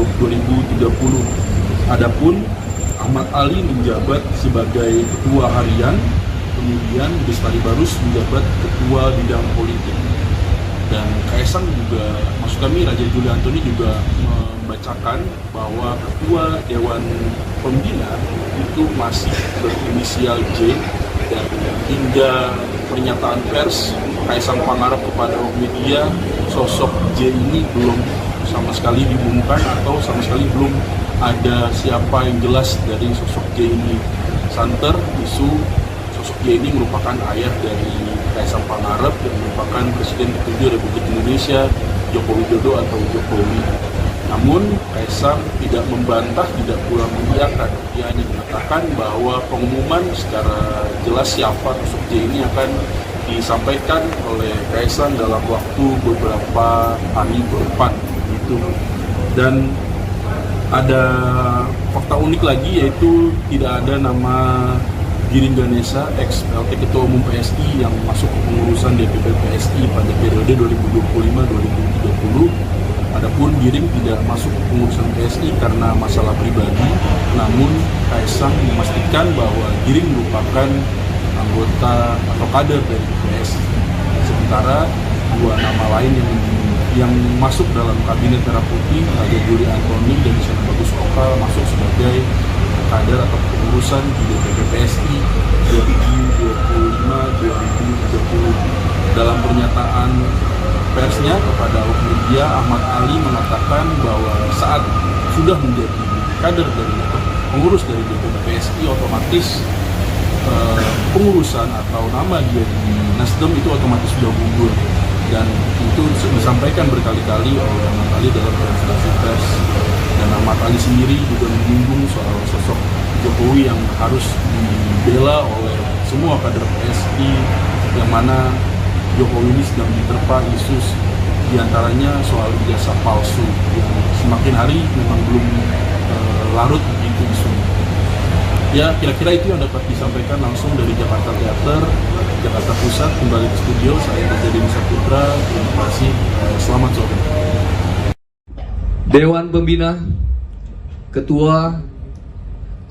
2025-2030. Adapun Ahmad Ali menjabat sebagai Ketua Harian, kemudian Bestari Barus menjabat Ketua Bidang Politik. Dan Kaisang juga, maksud kami Raja Juli Antoni juga membacakan bahwa Ketua Dewan Pembina itu masih berinisial J, dan hingga pernyataan pers Kaisang Pangarep kepada media, sosok J ini belum sama sekali diumumkan atau sama sekali belum ada siapa yang jelas dari sosok J ini. Santer isu sosok J ini merupakan ayah dari Kaisang Pangarep yang merupakan Presiden ke-7 Republik Indonesia, Joko Widodo atau Jokowi. Namun Kaisang tidak membantah, tidak pula mengiyakan. Dia hanya mengatakan bahwa pengumuman secara jelas siapa sosok J ini akan disampaikan oleh Kaisang dalam waktu beberapa hari ke depan. Gitu. Dan ada fakta unik lagi, yaitu tidak ada nama Giring Ganesa, ex-PLT Ketua Umum PSI yang masuk ke pengurusan DPP PSI pada periode 2025-2030. Adapun Giring tidak masuk ke pengurusan PSI karena masalah pribadi, namun Kaisang memastikan bahwa Giring merupakan anggota atau kader dari PSI. Sementara dua nama lain yang masuk dalam kabinet merah putih, Raja Juli Antoni dan Isyana Bagus Oka, masuk sebagai kader atau pengurusan di DPP PSI 2025-2030. Dalam pernyataan persnya kepada awak media, Ahmad Ali mengatakan bahwa saat sudah menjadi kader dari pengurus dari DPP PSI, otomatis pengurusan atau nama dia di Nasdem itu otomatis sudah gugur, dan itu disampaikan berkali-kali oleh Ahmad Ali dalam konferensi pers. Dan Ahmad Ali sendiri juga menyinggung soal sosok Jokowi yang harus dibela oleh semua kader PSI, yang mana Jokowi ini sedang diterpa isu diantaranya soal ijazah palsu yang semakin hari memang belum larut begitu isunya. Ya, kira-kira itu yang dapat disampaikan langsung dari Jakarta Theater, Jakarta Pusat. Kembali ke studio, saya Raja Denny Saputra. Terima kasih, selamat sore. Dewan Pembina, Ketua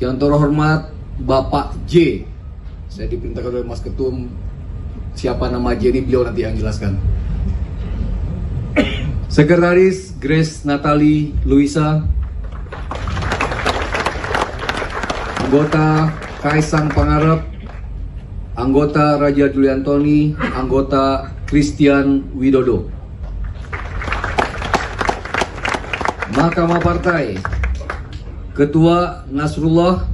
yang terhormat Bapak J. Saya diperintahkan oleh Mas Ketum, siapa nama Jenny, beliau nanti yang jelaskan. Sekretaris Grace Natali Luisa, anggota Kaisang Pangarep, anggota Raja Juliantoni, anggota Christian Widodo. Mahkamah Partai, Ketua Nasrullah,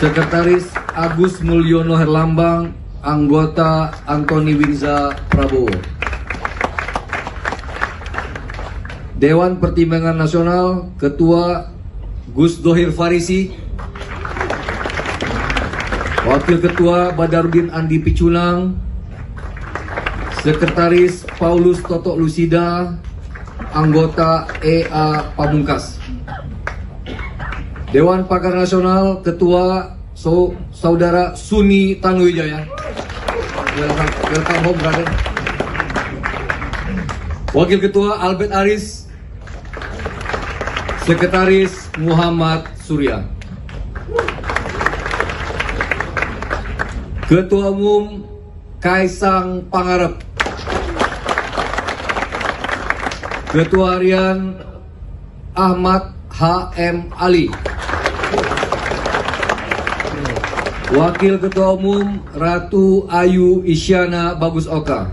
Sekretaris Agus Mulyono Herlambang, anggota Antoni Winza Prabowo. Dewan Pertimbangan Nasional, Ketua Gus Dohir Farisi, Wakil Ketua Badarudin Andi Picunang, Sekretaris Paulus Toto Lusida, anggota EA Pamungkas. Dewan Pakar Nasional, Ketua Saudara Suni Tanuwijaya. Welcome home, brother. Wakil Ketua Albert Aris, Sekretaris Muhammad Surya. Ketua Umum Kaisang Pangarep, Ketua Harian Ahmad H.M. Ali, Wakil Ketua Umum Ratu Ayu Isyana Bagus Oka,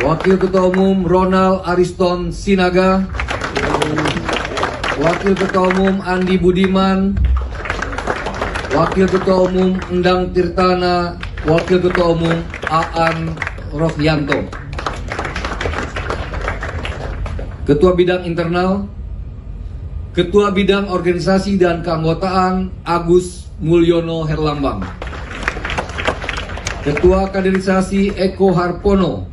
Wakil Ketua Umum Ronald Ariston Sinaga, Wakil Ketua Umum Andi Budiman, Wakil Ketua Umum Endang Tirtana, Wakil Ketua Umum Aan Rohyanto. Ketua Bidang Internal, Ketua Bidang Organisasi dan Keanggotaan Agus Mulyono Herlambang, Ketua Kaderisasi Eko Harpono,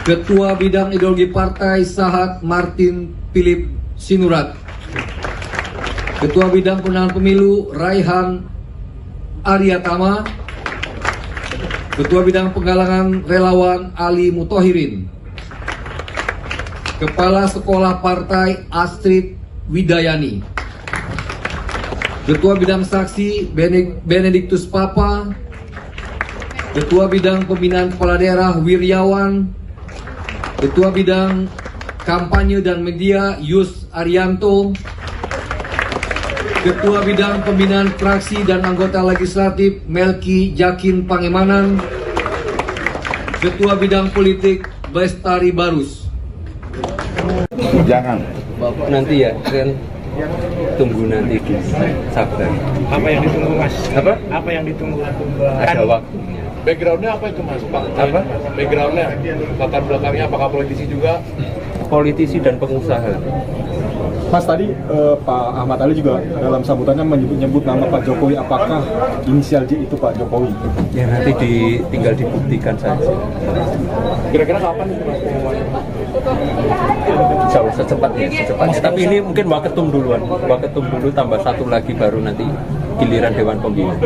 Ketua Bidang Ideologi Partai Sahat Martin Philip Sinurat, Ketua Bidang Pemenangan Pemilu Raihan Aryatama, Ketua Bidang Penggalangan Relawan Ali Mutohirin, Kepala Sekolah Partai Astrid Widayani, Ketua Bidang Saksi Benediktus Papa, Ketua Bidang Pembinaan Kepala Daerah Wiryawan, Ketua Bidang Kampanye dan Media Yus Arianto, Ketua Bidang Pembinaan Fraksi dan Anggota Legislatif Melki Jakin Pangemanan, Ketua Bidang Politik Bestari Barus. Jangan. Bapak nanti ya, kan tunggu nanti di sabar. Apa yang ditunggu, Mas? Apa yang ditunggu? Ada waktunya. Backgroundnya apa itu, Mas? Apa? Backgroundnya, latar belakangnya apakah politisi juga? Politisi dan pengusaha. Mas, tadi Pak Ahmad Ali juga dalam sambutannya menyebut nama Pak Jokowi. Apakah inisial J itu Pak Jokowi? Ya nanti tinggal dibuktikan saja. Kira-kira kapan itu, Mas, pengumumannya? Insya Allah secepatnya. Tapi ini mungkin Waketum duluan. Waketum dulu tambah satu lagi baru nanti giliran Dewan Pembina.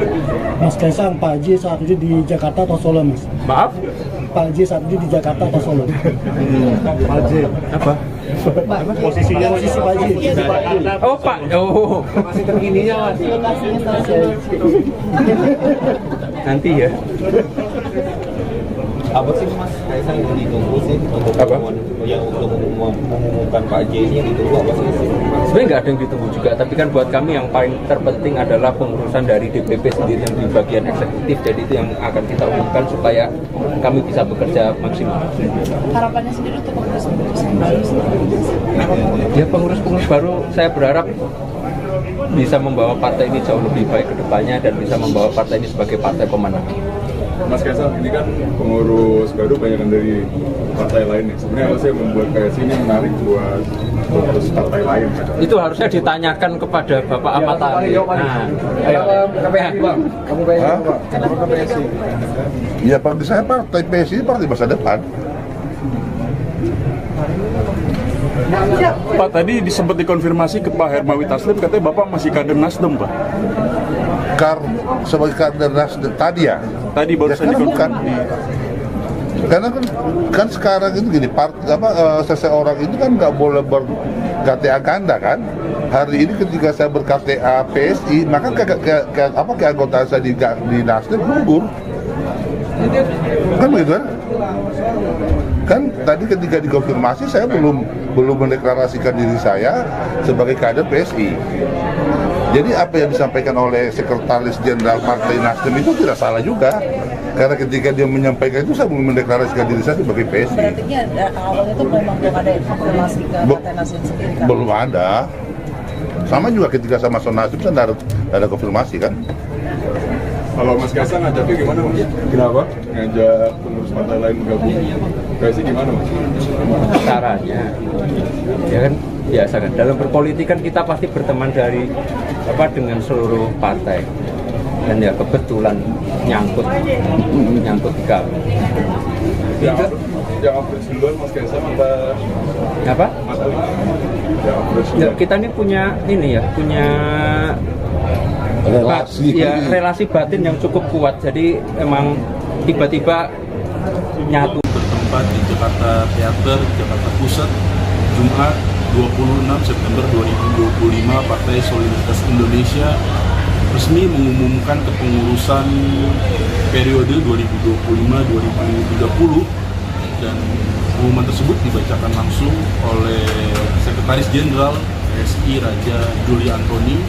Mas Kaisang, Pak J saat ini di Jakarta atau Solo, Mas? Maaf? Pak J saat ini di Jakarta atau Solo? Pak J. Apa? Posisinya posisi Pak J. Oh Pak, oh Masih terkininya, Mas. nanti ya. Apa sih Mas Kaisang yang ditunggu sih untuk mengumumkan Pak J ini, yang ditunggu apa sih? Sebenarnya nggak ada yang ditunggu juga, tapi kan buat kami yang paling terpenting adalah pengurusan dari DPP sendiri yang di bagian eksekutif. Jadi itu yang akan kita umumkan supaya kami bisa bekerja maksimal. Harapannya sendiri untuk pengurus-pengurus yang baru sendiri? Ya pengurus-pengurus baru saya berharap bisa membawa partai ini jauh lebih baik ke depannya dan bisa membawa partai ini sebagai partai pemenang. Mas Kaisang, ini kan pengurus baru banyak dari partai lain ya. Sebenarnya apa sih yang membuat KSI ini menarik buat pengurus partai lain? Itu harusnya ditanyakan kepada Bapak Ahmad Ali. Nah, ayo KPH, Bang. Kamu PSI, Pak. Kenapa PSI? Ya bagi saya partai PSI partai masa depan. Pak, tadi sempat dikonfirmasi ke Pak Hermawi Taslim, katanya Bapak masih kader Nasdem, Pak. Sebagai kader Nasdem tadi ya? Tadi baru ya, saja bukan. Karena kan sekarang itu gini, seseorang itu kan nggak boleh ber-KTA ganda kan. Hari ini ketika saya ber-KTA PSI, maka keanggotaan saya di Nasdem gugur. Kan begitu kan? Kan tadi ketika dikonfirmasi saya belum mendeklarasikan diri saya sebagai kader PSI. Jadi apa yang disampaikan oleh Sekretaris Jenderal Partai Nasdem itu tidak salah juga. Karena ketika dia menyampaikan itu saya belum mendeklarasikan diri saya sebagai PSI. Berarti awalnya itu memang belum ada informasi ke Partai Nasdem sendiri kan? Belum ada. Sama juga ketika saya masuk Nasdem saya tidak ada konfirmasi kan. Kalau Mas Kaisang ngajaknya gimana Mas? Kenapa? Ngajak pengurus partai lain bergabung PSI gimana Mas? Caranya ya kan biasa kan, dalam berpolitik kan kita pasti berteman dengan seluruh partai, dan ya kebetulan nyangkut di kami. Yang approach duluan Mas Kaisang apa? Mas Ali? Yang approach Ya, duluan. kita ini punya relasi batin yang cukup kuat, jadi emang tiba-tiba nyatu. Bertempat di Jakarta Theater, Jakarta Pusat, Jumat 26 September 2025, Partai Solidaritas Indonesia resmi mengumumkan kepengurusan periode 2025-2030, dan pengumuman tersebut dibacakan langsung oleh Sekretaris Jenderal PSI Raja Juli Antoni,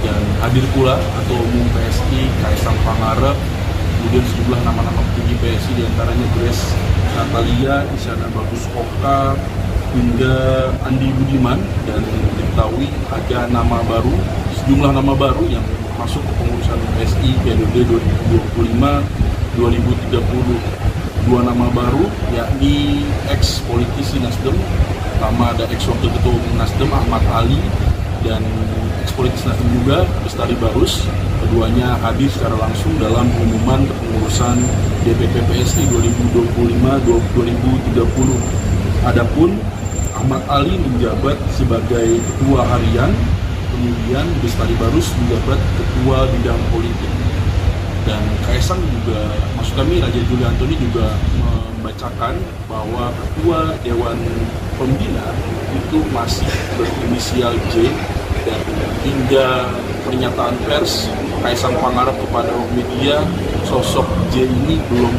dan hadir pula Ketua Umum PSI Kaisang Pangarep, kemudian sejumlah nama-nama petinggi PSI diantaranya Grace Natalia, Isyana Bagus Oka, hingga Andi Budiman, dan diketahui ada sejumlah nama baru yang masuk ke pengurusan PSI periode 2025-2030. Dua nama baru yakni ex-politisi Nasdem, pertama ada ex-wakil Ketua Umum Nasdem Ahmad Ali, dan ex-politisi Nasdem juga Bestari Barus. Keduanya hadir secara langsung dalam pengumuman kepengurusan DPP PSI 2025-2030. Adapun Ahmad Ali menjabat sebagai Ketua Harian, kemudian Bestari Barus menjabat Ketua Bidang Politik. Dan Kaisang juga, maksud kami Raja Juli Antoni juga membacakan bahwa Ketua Dewan Pembina itu masih berinisial J, dan hingga pernyataan pers Kaisang Pangarep kepada media, sosok J ini belum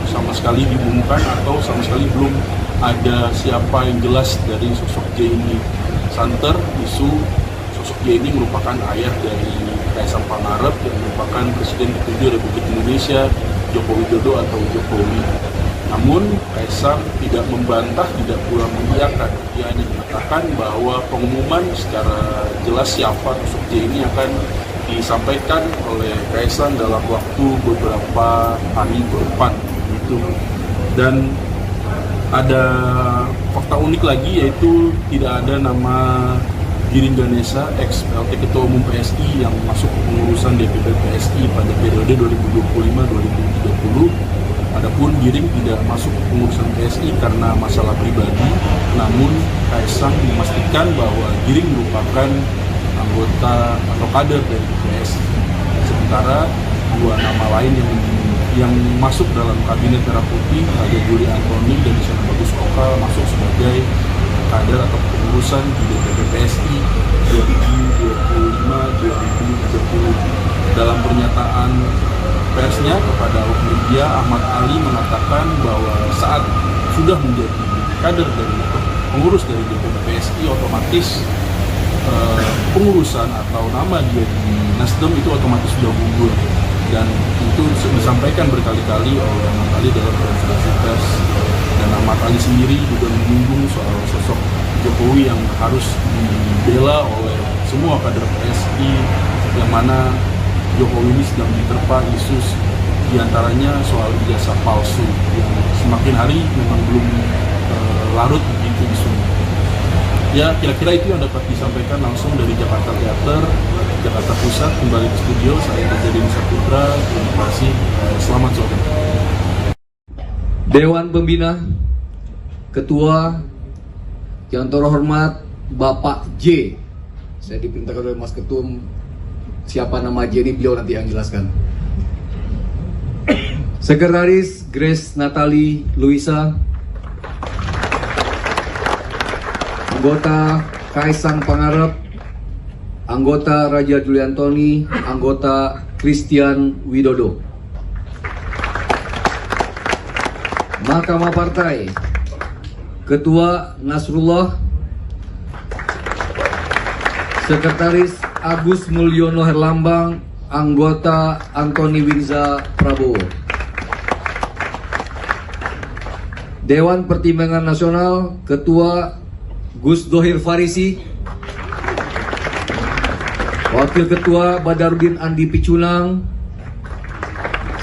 sama sekali diumumkan atau sama sekali belum ada siapa yang jelas dari sosok J ini. Santer isu sosok J ini merupakan ayah dari Kaisang Pangarep yang merupakan Presiden ke-7 Republik Indonesia, Joko Widodo atau Jokowi. Namun Kaisang tidak membantah, tidak pula mengiyakan. Dia hanya mengatakan bahwa pengumuman secara jelas siapa sosok J ini akan disampaikan oleh Kaisang dalam waktu beberapa hari ke depan. Gitu. Dan ada fakta unik lagi, yaitu tidak ada nama Giring Ganesha, ex-PLT Ketua Umum PSI yang masuk ke pengurusan DPP PSI pada periode 2025-2030. Adapun Giring tidak masuk ke pengurusan PSI karena masalah pribadi, namun Kaisang memastikan bahwa Giring merupakan anggota atau kader dari PSI. Sementara dua nama lain yang masuk dalam kabinet merah putih, Raja Juli Antoni dan Isyana Bagus Oka, masuk sebagai kader atau pengurusan di DPP PSI 2025-2030. Dalam pernyataan persnya kepada awak media, Ahmad Ali mengatakan bahwa saat sudah menjadi kader dari pengurus dari DPP PSI, otomatis pengurusan atau nama dia di Nasdem itu otomatis sudah gugur, dan itu disampaikan berkali-kali oleh Ahmad Ali dalam konferensi pers. Dan Ahmad Ali sendiri juga menyinggung soal sosok Jokowi yang harus dibela oleh semua kader PSI, yang mana Jokowi ini sedang diterpa isu diantaranya soal ijazah palsu yang semakin hari memang belum larut begitu isunya. Ya, kira-kira itu yang dapat disampaikan langsung dari Jakarta Theater, Jakarta Pusat. Kembali ke studio, saya Raja Denny Saputra. Terima kasih, selamat sore. Dewan Pembina, Ketua yang terhormat Bapak J. Saya diperintahkan oleh Mas Ketum, siapa nama J ini beliau nanti yang jelaskan. Sekretaris Grace Natali Luisa, anggota Kaisang Pangarep, anggota Raja Juliantoni, anggota Christian Widodo. Mahkamah Partai, Ketua Nasrullah, Sekretaris Agus Mulyono Herlambang, anggota Antoni Winza Prabowo. Dewan Pertimbangan Nasional, Ketua Gus Dohir Farisi, Wakil Ketua Badarudin Andi Picunang,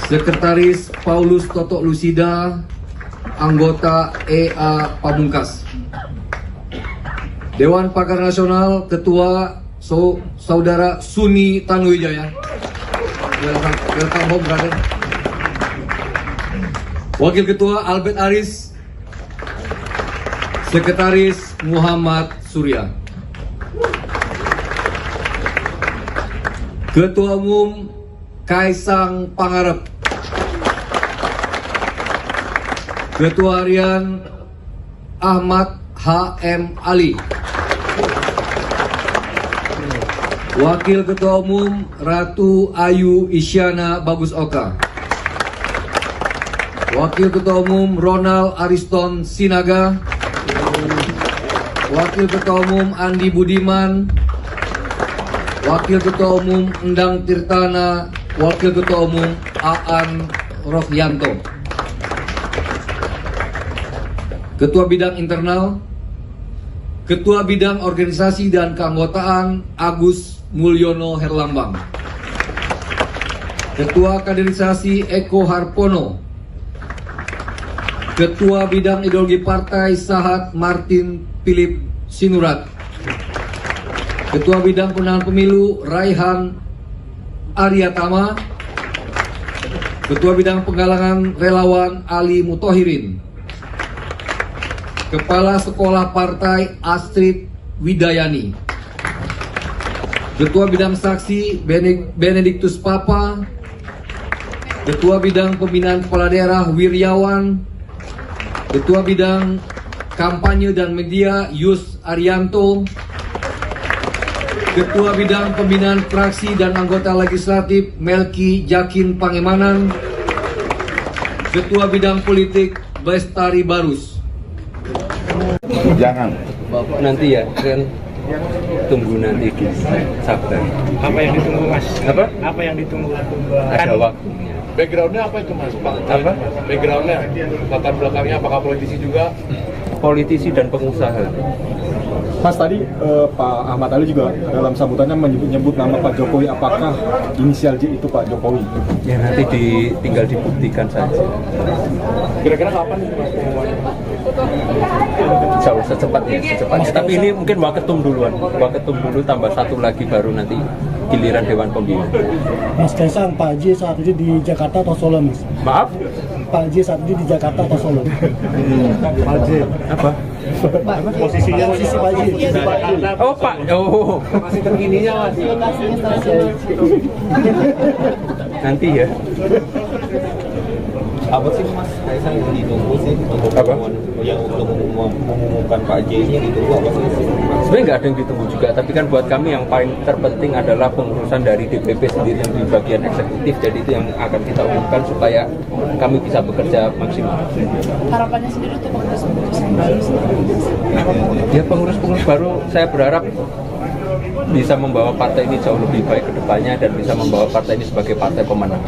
Sekretaris Paulus Toto Lusida, anggota EA Pamungkas. Dewan Pakar Nasional, Ketua Saudara Suni Tanuwijaya. Welcome home, brother. Wakil Ketua Albert Aris, Sekretaris Muhammad Surya. Ketua Umum Kaisang Pangarep, Ketua Harian Ahmad H.M. Ali, Wakil Ketua Umum Ratu Ayu Isyana Bagus Oka, Wakil Ketua Umum Ronald Ariston Sinaga, Wakil Ketua Umum Andi Budiman, Wakil Ketua Umum Endang Tirtana, Wakil Ketua Umum Aan Rohyanto. Ketua Bidang Internal, Ketua Bidang Organisasi dan Keanggotaan Agus Mulyono Herlambang, Ketua Kaderisasi Eko Harpono, Ketua Bidang Ideologi Partai Sahat Martin Philip Sinurat, Ketua Bidang Pemenangan Pemilu Raihan Aryatama, Ketua Bidang Penggalangan Relawan Ali Mutohirin, Kepala Sekolah Partai Astrid Widayani, Ketua Bidang Saksi Benediktus Papa, Ketua Bidang Pembinaan Kepala Daerah Wiryawan, Ketua Bidang Kampanye dan Media Yus Arianto, Ketua Bidang Pembinaan Fraksi dan Anggota Legislatif Melki Jakin Pangemanan, Ketua Bidang Politik Bestari Barus. Jangan. Bapak nanti ya, kan tunggu nanti di sabar. Apa yang ditunggu, Mas? Apa? Apa yang ditunggu? Ada waktunya. Backgroundnya apa itu, Mas? Pak? Apa? Backgroundnya, latar belakangnya apakah politisi juga? Politisi dan pengusaha. Mas, tadi Pak Ahmad Ali juga dalam sambutannya menyebut nama Pak Jokowi. Apakah inisial J itu Pak Jokowi? Ya nanti tinggal dibuktikan saja. Kira-kira kapan itu, Mas, pengumumannya? Insya Allah secepatnya. Tapi ini mungkin Waketum duluan. Waketum dulu tambah satu lagi baru nanti giliran Dewan Pembina. Mas Kaisang, Pak J saat ini di Jakarta atau Solo, Mas? Maaf? Pak J saat ini di Jakarta atau Solo? Pak J. Apa? Posisinya posisi Pak J. Oh Pak, oh Masih terkininya, Mas. nanti ya. Apa sih Mas Kaisang yang ditunggu sih untuk mengumumkan Pak J ini, ditunggu apa sih? Sebenarnya nggak ada yang ditunggu juga, tapi kan buat kami yang paling terpenting adalah pengurusan dari DPP sendiri yang di bagian eksekutif. Jadi itu yang akan kita umumkan supaya kami bisa bekerja maksimal. Harapannya sendiri untuk pengurus-pengurus baru? Ya pengurus-pengurus baru saya berharap bisa membawa partai ini jauh lebih baik ke depannya dan bisa membawa partai ini sebagai partai pemenang.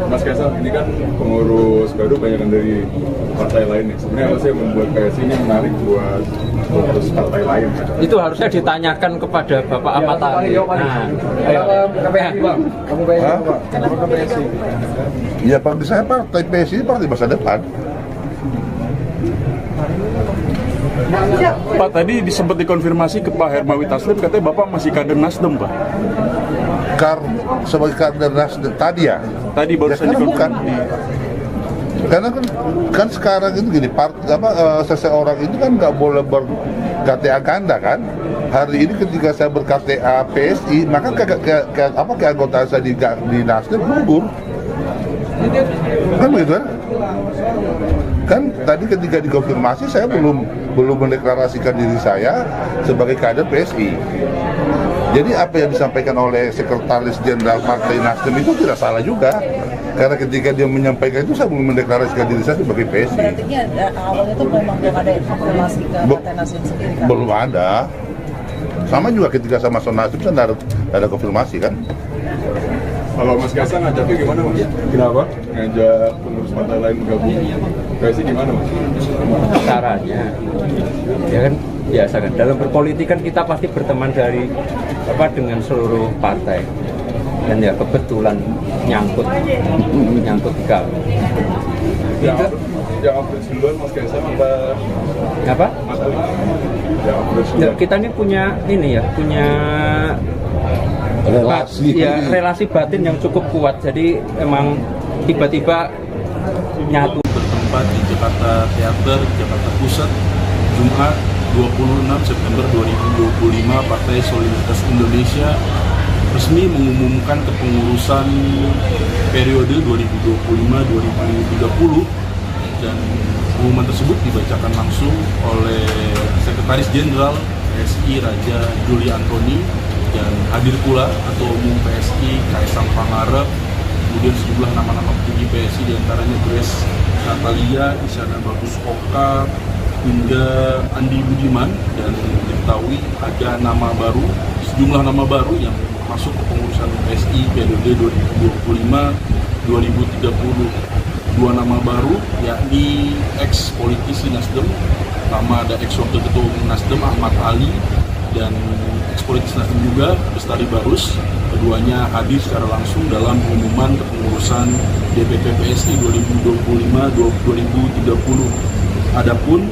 Mas Kaisang, ini kan pengurus baru banyak dari partai lain nih. Sebenarnya apa sih yang membuat KSI ini menarik buat pengurus partai lain? Itu harusnya ditanyakan kepada Bapak Ahmad Ali. Nah, ayo. Kamu PSI? Ya bagi saya partai PSI partai masa depan. Pak, tadi sempat dikonfirmasi ke Pak Hermawi Taslim, katanya Bapak masih kader Nasdem, Pak. Sebagai kader Nasdem tadi ya? Tadi baru saja bukan. Karena kan sekarang itu gini, seseorang itu kan nggak boleh ber-KTA ganda kan. Hari ini ketika saya ber-KTA PSI, maka keanggotaan saya di Nasdem gugur. Kan begitu kan? Kan tadi ketika dikonfirmasi saya belum mendeklarasikan diri saya sebagai kader PSI. Jadi apa yang disampaikan oleh Sekretaris Jenderal Partai Nasdem itu tidak salah juga. Karena ketika dia menyampaikan itu saya belum mendeklarasikan diri saya sebagai PSI. Berarti awalnya itu memang belum ada konfirmasi ke Partai Nasdem sendiri kan? Belum ada. Sama juga ketika sama Nasdem saya tidak ada konfirmasi kan. Kalau Mas Kaisang ngajaknya gimana Mas? Kenapa? Ngajak pengurus partai lain bergabung PSI gimana Mas? Caranya ya kan biasa kan, dalam berpolitik kan kita pasti berteman dari dengan seluruh partai, dan ya kebetulan nyangkut di kami. Yang approach duluan Mas Kaisang apa? Mas Tuli? Yang approach duluan. Kita ini punya relasi batin yang cukup kuat, jadi emang tiba-tiba nyatu. Bertempat di Jakarta Theater, Jakarta Pusat, Jumat 26 September 2025, Partai Solidaritas Indonesia resmi mengumumkan kepengurusan periode 2025-2030, dan pengumuman tersebut dibacakan langsung oleh Sekretaris Jenderal PSI Raja Juli Antoni, dan hadir pula Ketua Umum PSI Kaisang Pangarep, kemudian sejumlah nama-nama petinggi PSI diantaranya Grace Natalia, Isyana Bagus Oka, hingga Andi Budiman, dan diketahui ada sejumlah nama baru yang masuk ke pengurusan PSI periode 2025-2030. Dua nama baru yakni ex-politisi Nasdem, ada ex-wakil Ketua Umum Nasdem Ahmad Ali, dan ex-politisi Nasdem juga Bestari Barus. Keduanya hadir secara langsung dalam pengumuman kepengurusan DPP PSI 2025-2030. Adapun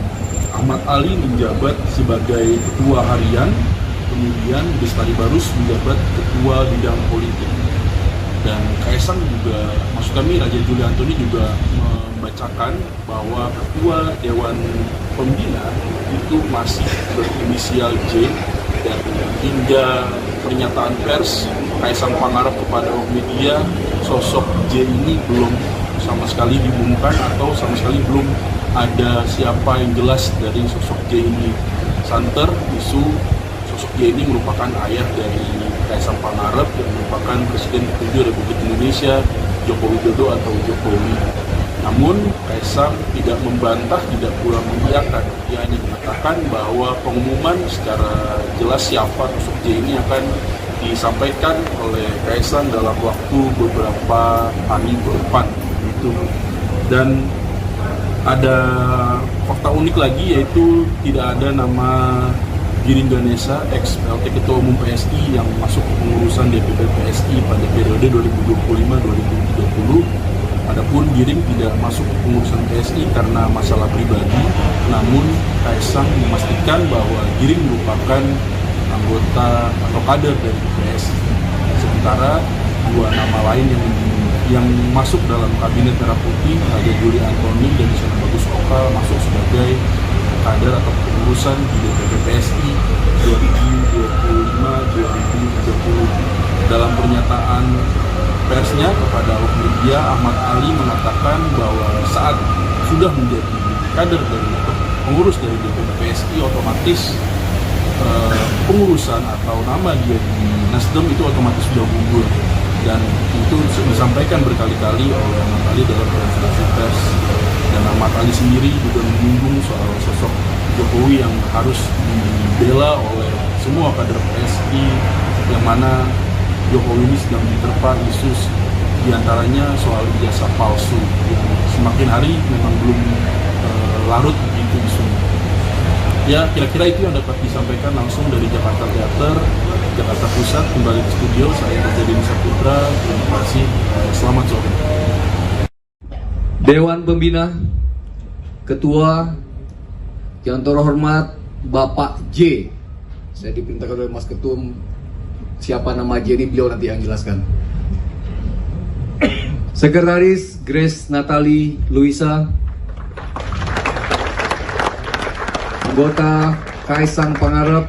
Ahmad Ali menjabat sebagai Ketua Harian, kemudian Bestari Barus menjabat Ketua Bidang Politik. Dan Kaisang juga, maksud kami Raja Juli Antoni juga membacakan bahwa Ketua Dewan Pembina itu masih berinisial J, dan hingga pernyataan pers Kaisang Pangarep kepada media, sosok J ini belum sama sekali diumumkan atau sama sekali belum ada siapa yang jelas dari sosok J ini. Santer isu sosok J ini merupakan ayah dari Kaisang Pangarep yang merupakan Presiden ke-7 Republik Indonesia, Joko Widodo atau Jokowi. Namun Kaisang tidak membantah, tidak pula mengiyakan. Dia hanya mengatakan bahwa pengumuman secara jelas siapa sosok J ini akan disampaikan oleh Kaisang dalam waktu beberapa hari ke depan. Gitu. Dan ada fakta unik lagi, yaitu tidak ada nama Giring Ganesa, ex-PLT Ketua Umum PSI yang masuk ke pengurusan DPP PSI pada periode 2025-2030. Adapun Giring tidak masuk ke pengurusan PSI karena masalah pribadi, namun Kaisang memastikan bahwa Giring merupakan anggota atau kader dari PSI. Sementara dua nama lain yang masuk dalam kabinet Merah Putih, Raja Juli Antoni dan Isyana Bagus Oka, masuk sebagai kader atau pengurusan di DPP PSI 2025-2030. Dalam pernyataan persnya kepada awak media, Ahmad Ali mengatakan bahwa saat sudah menjadi kader dari pengurus dari DPP PSI, otomatis pengurusan atau nama dia di Nasdem itu otomatis sudah gugur, dan itu disampaikan berkali-kali oleh Ahmad Ali dalam konferensi pers. Dan Ahmad Ali sendiri juga menyinggung soal sosok Jokowi yang harus dibela oleh semua kader PSI, yang mana Jokowi ini sedang diterpa isu diantaranya soal ijazah palsu yang semakin hari memang belum larut begitu isunya. Ya, kira-kira itu yang dapat disampaikan langsung dari Jakarta Theater, Jakarta Pusat. Kembali ke studio, saya Raja Deni Saputra. Terima kasih, selamat sore. Dewan Pembina, Ketua yang terhormat Bapak J. Saya diperintahkan oleh Mas Ketum, siapa nama J ini beliau nanti yang jelaskan. Sekretaris Grace Natalie Luisa, anggota Kaisang Pangarep,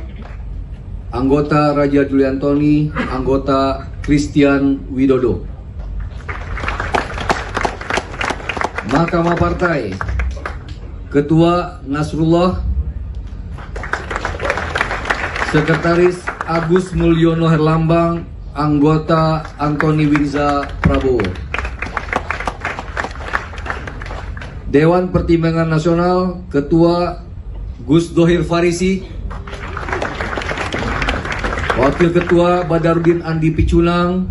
anggota Raja Juli Antoni, anggota Christian Widodo. Mahkamah Partai, Ketua Nasrullah, Sekretaris Agus Mulyono Herlambang, Anggota Antoni Winza Prabowo. Dewan Pertimbangan Nasional, Ketua Gus Dohir Farisi, Wakil Ketua Badarudin Andi Picunang,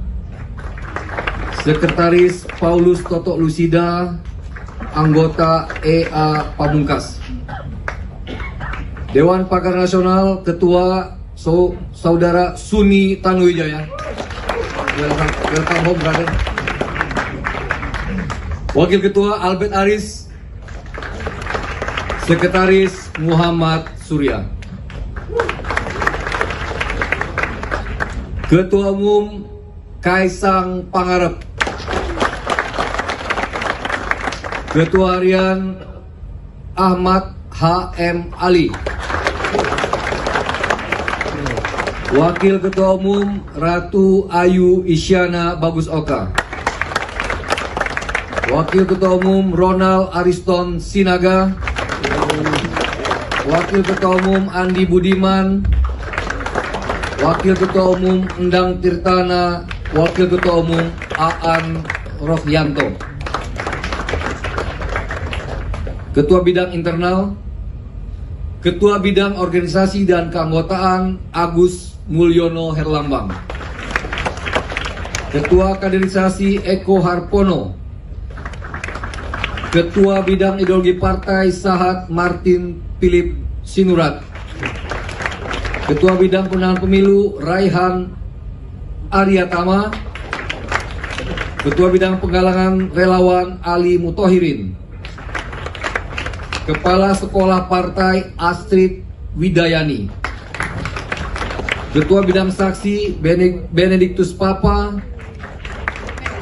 Sekretaris Paulus Toto Lusida, Anggota EA Pamungkas. Dewan Pakar Nasional, Ketua Saudara Suni Tanuwijaya. Welcome home, brother. Wakil Ketua Albert Aris, Sekretaris Muhammad Surya. Ketua Umum Kaisang Pangarep. Ketua Harian Ahmad H.M. Ali. Wakil Ketua Umum Ratu Ayu Isyana Bagus Oka. Wakil Ketua Umum Ronald Ariston Sinaga. Wakil Ketua Umum Andi Budiman. Wakil Ketua Umum Endang Tirtana. Wakil Ketua Umum Aan Rohyanto. Ketua Bidang Internal, Ketua Bidang Organisasi dan Keanggotaan Agus Mulyono Herlambang. Ketua Kaderisasi Eko Harpono. Ketua Bidang Ideologi Partai Sahat Martin Philip Sinurat. Ketua Bidang Pemenangan Pemilu Raihan Aryatama. Ketua Bidang Penggalangan Relawan Ali Mutohirin. Kepala Sekolah Partai Astrid Widayani. Ketua Bidang Saksi Benediktus Papa.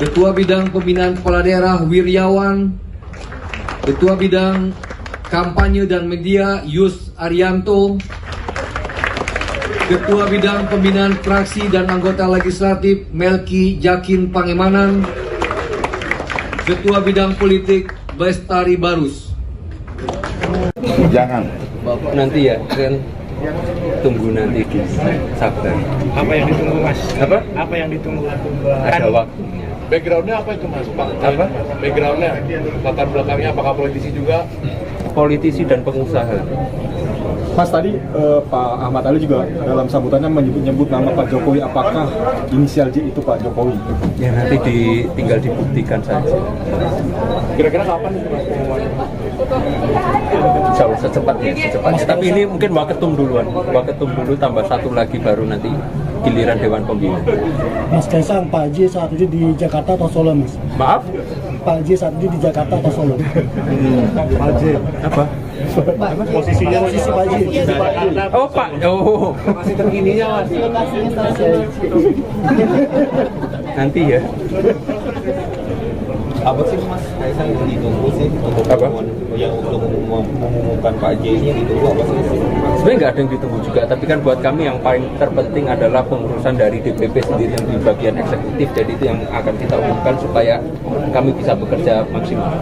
Ketua Bidang Pembinaan Kepala Daerah Wiryawan. Ketua Bidang Kampanye dan Media Yus Arianto. Ketua Bidang Pembinaan Fraksi dan Anggota Legislatif Melki Jakin Pangemanan. Ketua Bidang Politik Bestari Barus. Jangan. Bapak nanti ya, kan tunggu nanti di sabar. Apa yang ditunggu, Mas? Apa yang ditunggu? Ada waktunya. Backgroundnya apa itu, Mas? Apa? Backgroundnya, latar belakangnya apakah politisi juga? Politisi dan pengusaha. Mas, tadi Pak Ahmad Ali juga dalam sambutannya menyebut nama Pak Jokowi. Apakah inisial J itu Pak Jokowi? Ya nanti tinggal dibuktikan saja. Kira-kira kapan itu, Mas, pengumumannya? Jauh secepatnya. Tapi ini mungkin Waketum duluan. Waketum dulu tambah satu lagi baru nanti giliran Dewan Pembina. Mas Kaisang, Pak J saat ini di Jakarta atau Solo, Mas? Maaf? Pak J saat ini di Jakarta atau Solo? Pak J. Apa? Posisinya posisi Pak J. Oh Pak, oh Masih terkininya, Mas. nanti ya. Apa sih Mas Kaisang yang ditunggu sih untuk mengumumkan Pak J ini ditunggu apa sih? Sebenarnya nggak ada yang ditunggu juga, tapi kan buat kami yang paling terpenting adalah pengurusan dari DPP sendiri yang di bagian eksekutif, jadi itu yang akan kita umumkan supaya kami bisa bekerja maksimal.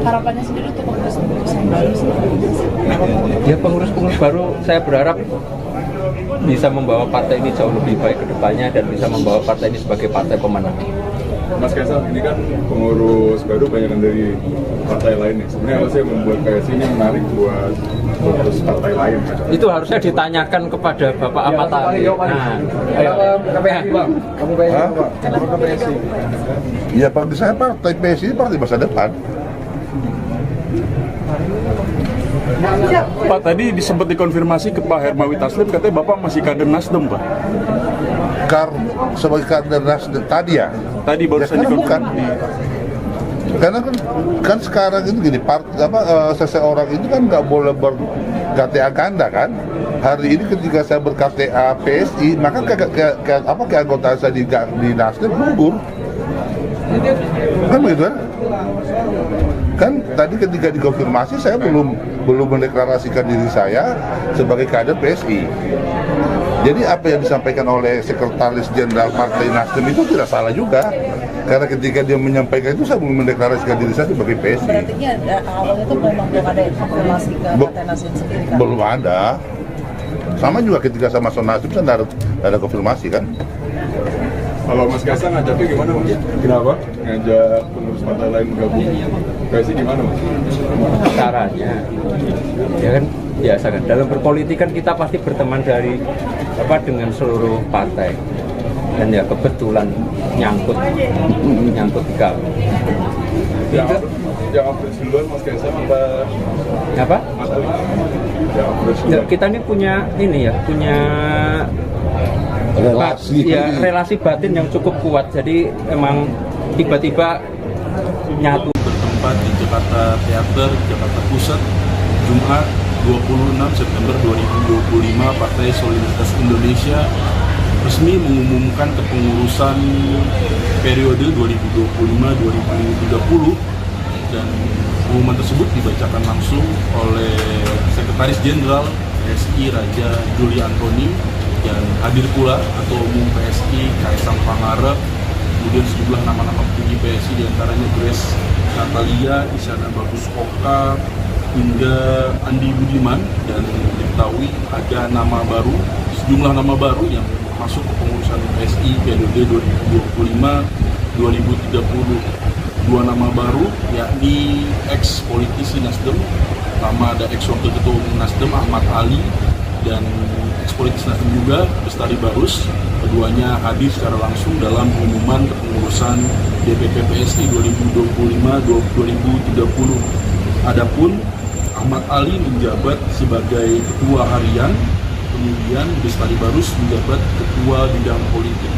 Harapannya sendiri untuk pengurus-pengurus yang baru sih? Ya pengurus-pengurus baru saya berharap bisa membawa partai ini jauh lebih baik ke depannya dan bisa membawa partai ini sebagai partai pemenang. Mas Kaisang, ini kan pengurus baru banyak dari partai lain nih. Sebenarnya apa sih yang membuat KSI ini menarik buat pengurus partai lain? Itu harusnya ditanyakan kepada Bapak Ahmad Ali. Nah, Kenapa PSI? Ya bagi saya partai PSI partai masa depan. Pak, tadi sempat dikonfirmasi ke Pak Hermawi Taslim, katanya Bapak masih kader Nasdem, Pak. Sebagai kader Nasdem tadi ya? Tadi baru saja bukan. Karena kan sekarang itu gini, seseorang itu kan nggak boleh ber-KTA ganda kan. Hari ini ketika saya ber-KTA PSI, maka keanggotaan saya di Nasdem gugur. Kan begitu kan? Kan tadi ketika dikonfirmasi saya belum mendeklarasikan diri saya sebagai kader PSI. Jadi apa yang disampaikan oleh Sekretaris Jenderal Partai Nasdem itu tidak salah juga. Karena ketika dia menyampaikan itu saya belum mendeklarasikan diri saya sebagai PSI. Berarti awalnya itu memang belum ada konfirmasi ke Partai Nasdem sendiri kan? Belum ada. Sama juga ketika sama Nasdem kan ada konfirmasi kan. Kalau Mas Kaisang ngajaknya gimana Mas? Kenapa? Ngajak pengurus partai lain bergabung PSI gimana Mas? Caranya ya kan biasa kan, dalam berpolitik kan kita pasti berteman dari dengan seluruh partai, dan ya kebetulan nyangkut di kami. Yang approach duluan Mas Kaisang Apa? Mas Ali? Yang approach duluan. Kita ini punya relasi batin yang cukup kuat, jadi emang tiba-tiba nyatu. Bertempat di Jakarta Theater, Jakarta Pusat, Jumat 26 September 2025, Partai Solidaritas Indonesia resmi mengumumkan kepengurusan periode 2025-2030, dan pengumuman tersebut dibacakan langsung oleh Sekretaris Jenderal PSI Raja Juli Antoni, dan hadir pula Ketua Umum PSI Kaisang Pangarep, kemudian sejumlah nama-nama petinggi PSI diantaranya Grace Natalia, Isyana Bagus Oka, hingga Andi Budiman, dan diketahui ada sejumlah nama baru yang masuk ke pengurusan PSI periode 2025-2030. Dua nama baru yakni ex-politisi Nasdem, pertama ada ex-wakil Ketua Umum Nasdem Ahmad Ali, dan ex-politisi Nasdem juga Bestari Barus. Keduanya hadir secara langsung dalam pengumuman kepengurusan DPP PSI 2025-2030. Adapun Ahmad Ali menjabat sebagai Ketua Harian, kemudian Bestari Barus menjabat Ketua Bidang Politik.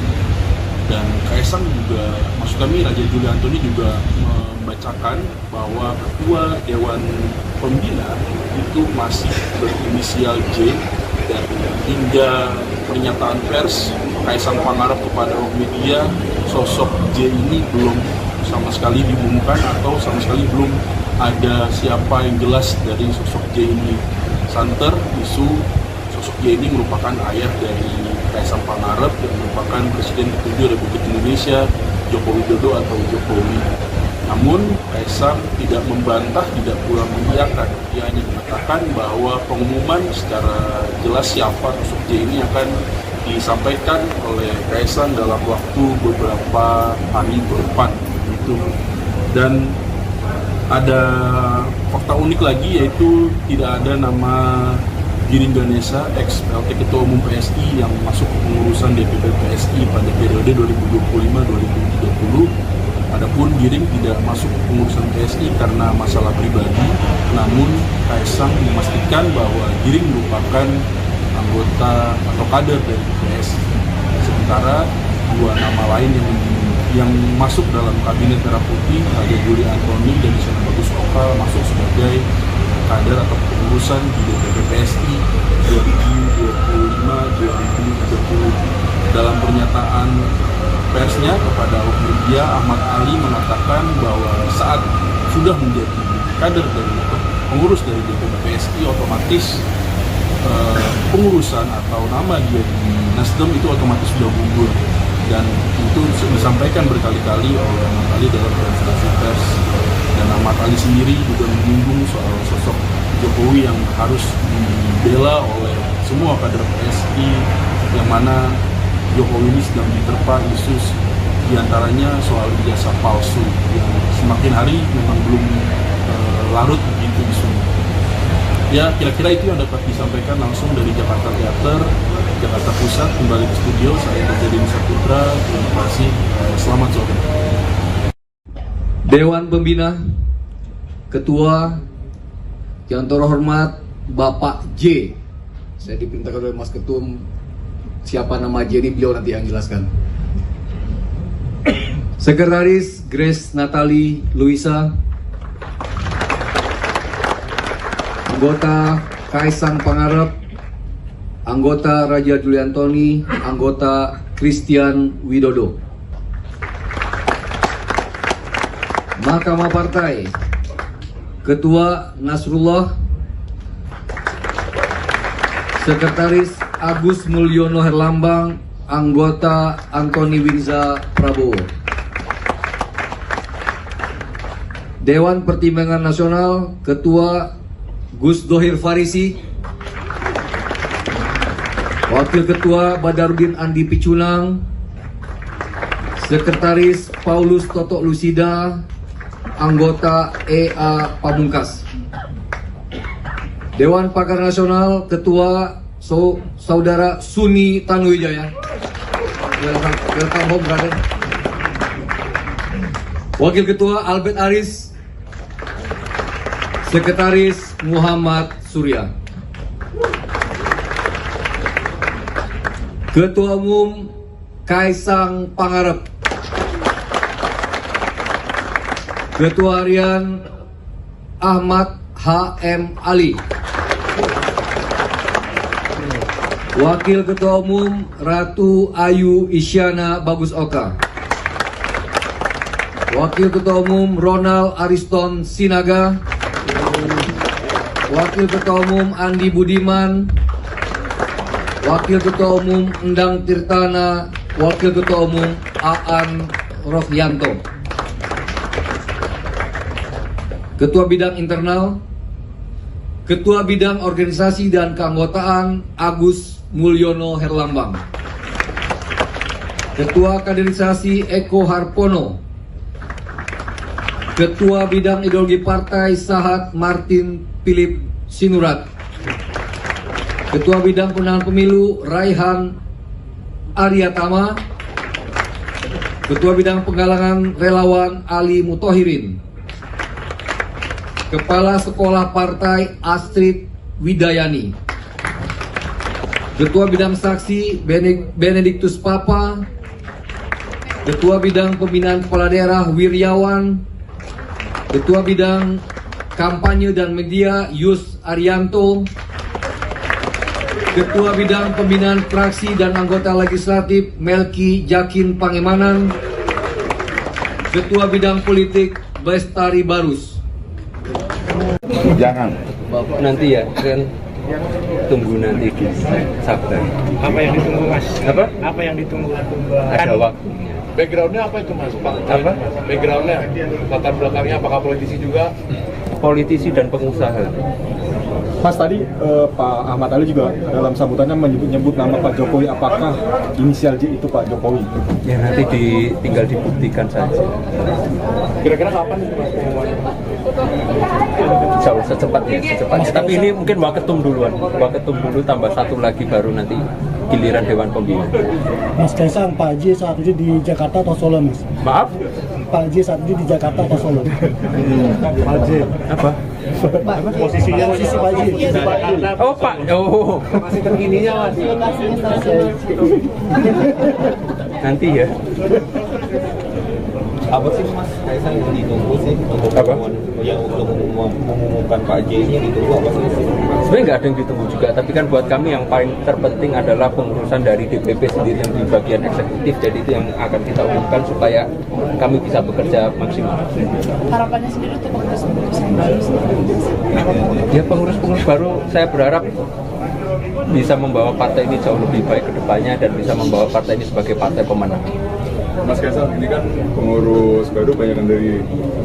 Dan Kaisang juga, maksud kami Raja Juli Antoni juga membacakan bahwa Ketua Dewan Pembina itu masih berinisial J, dan hingga pernyataan pers Kaisang Pangarep kepada media, sosok J ini belum sama sekali diumumkan atau sama sekali belum ada siapa yang jelas dari sosok J ini. Santer isu sosok J ini merupakan ayah dari Kaisang Pangarep yang merupakan Presiden ke-7 Republik Indonesia, Joko Widodo atau Jokowi. Namun Kaisang tidak membantah, tidak pula mengiyakan. Dia hanya mengatakan bahwa pengumuman secara jelas siapa sosok J ini akan disampaikan oleh Kaisang dalam waktu beberapa hari ke depan. Dan ada fakta unik lagi, yaitu tidak ada nama Giring Ganesha, ex-PLT Ketua Umum PSI yang masuk ke pengurusan DPP PSI pada periode 2025-2030. Adapun Giring tidak masuk ke pengurusan PSI karena masalah pribadi, namun Kaisang memastikan bahwa Giring merupakan anggota atau kader dari PSI. Sementara dua nama lain yang masuk dalam kabinet merah putih, Raja Juli Antoni dan Isyana Bagus Oka, masuk sebagai kader atau pengurusan di DPP PSI 2025-2030. Dalam pernyataan persnya kepada awak media, Ahmad Ali mengatakan bahwa saat sudah menjadi kader dari pengurus dari DPP PSI, otomatis pengurusan atau nama dia di Nasdem itu otomatis sudah gugur, dan itu disampaikan berkali-kali oleh Ahmad Ali dalam konferensi pers. Dan Ahmad Ali sendiri juga menyinggung soal sosok Jokowi yang harus dibela oleh semua kader PSI, yang mana Jokowi ini sedang diterpa isu diantaranya soal ijazah palsu yang semakin hari memang belum larut begitu isunya. Ya, kira-kira itu yang dapat disampaikan langsung dari Jakarta Theater, Jakarta Pusat. Kembali ke studio, saya Deddy Saputra. Terima kasih. Selamat sore. Dewan Pembina, Ketua yang terhormat Bapak J. Saya diperintahkan oleh Mas Ketum, siapa nama J ini beliau nanti yang jelaskan. Sekretaris Grace Natali Luisa, anggota Kaisang Pangarep, anggota Raja Juli Antoni, anggota Christian Widodo. Mahkamah Partai, Ketua Nasrullah, Sekretaris Agus Mulyono Herlambang, anggota Antoni Winza Prabowo. Dewan Pertimbangan Nasional, Ketua Gus Dohir Farisi, Wakil Ketua Badarudin Andi Picunang, Sekretaris Paulus Toto Lusida, anggota EA Pamungkas. Dewan Pakar Nasional, Ketua Saudara Suni Tanuwijaya. Welcome home, brother. Wakil Ketua Albert Aris, Sekretaris Muhammad Surya. Ketua Umum Kaisang Pangarep. Ketua Harian Ahmad H.M. Ali. Wakil Ketua Umum Ratu Ayu Isyana Bagus Oka. Wakil Ketua Umum Ronald Ariston Sinaga. Wakil Ketua Umum Andi Budiman. Wakil Ketua Umum Endang Tirtana. Wakil Ketua Umum Aan Rohyanto. Ketua Bidang Internal, Ketua Bidang Organisasi dan Keanggotaan Agus Mulyono Herlambang. Ketua Kaderisasi Eko Harpono. Ketua Bidang Ideologi Partai Sahat Martin Philip Sinurat. Ketua Bidang Pemenangan Pemilu Raihan Aryatama. Ketua Bidang Penggalangan Relawan Ali Mutohirin. Kepala Sekolah Partai Astrid Widayani. Ketua Bidang Saksi Benediktus Papa. Ketua Bidang Pembinaan Kepala Daerah Wiryawan. Ketua Bidang Kampanye dan Media Yus Arianto. Ketua Bidang Pembinaan Fraksi dan Anggota Legislatif Melki Jakin Pangemanan. Ketua Bidang Politik Bestari Barus. Jangan. Bapak nanti ya kan tunggu nanti di sabar. Apa yang ditunggu, Mas? Apa? Apa yang ditunggu? Ada waktunya. Backgroundnya apa itu, Mas? Apa? Backgroundnya, latar belakangnya apakah politisi juga? Politisi dan pengusaha. Mas, tadi Pak Ahmad Ali juga dalam sambutannya menyebut nama Pak Jokowi. Apakah inisial J itu Pak Jokowi? Ya nanti tinggal dibuktikan saja. Kira-kira kapan itu, Mas, pengumumannya? Insya Allah secepatnya. Tapi ini mungkin Waketum duluan. Waketum dulu tambah satu lagi baru nanti giliran Dewan Pembina. Mas Kaisang, Pak J saat ini di Jakarta atau Solo, Mas? Maaf? Pak J saat ini di Jakarta atau Solo? Pak J. Apa? Posisinya posisi Pak J. Oh Pak, oh. Masih terkininya, Mas. Nanti ya. Apa sih Mas Kaisang yang ditunggu sih untuk mengumumkan Pak J ini ditunggu apa sih? Sebenarnya nggak ada yang ditunggu juga, tapi kan buat kami yang paling terpenting adalah pengurusan dari DPP sendiri yang di bagian eksekutif, jadi itu yang akan kita umumkan supaya kami bisa bekerja maksimal. Harapannya sendiri untuk pengurus-pengurus yang baru? Ya pengurus-pengurus baru saya berharap bisa membawa partai ini jauh lebih baik ke depannya dan bisa membawa partai ini sebagai partai pemenang. Mas Kaisang, ini kan pengurus baru banyak dari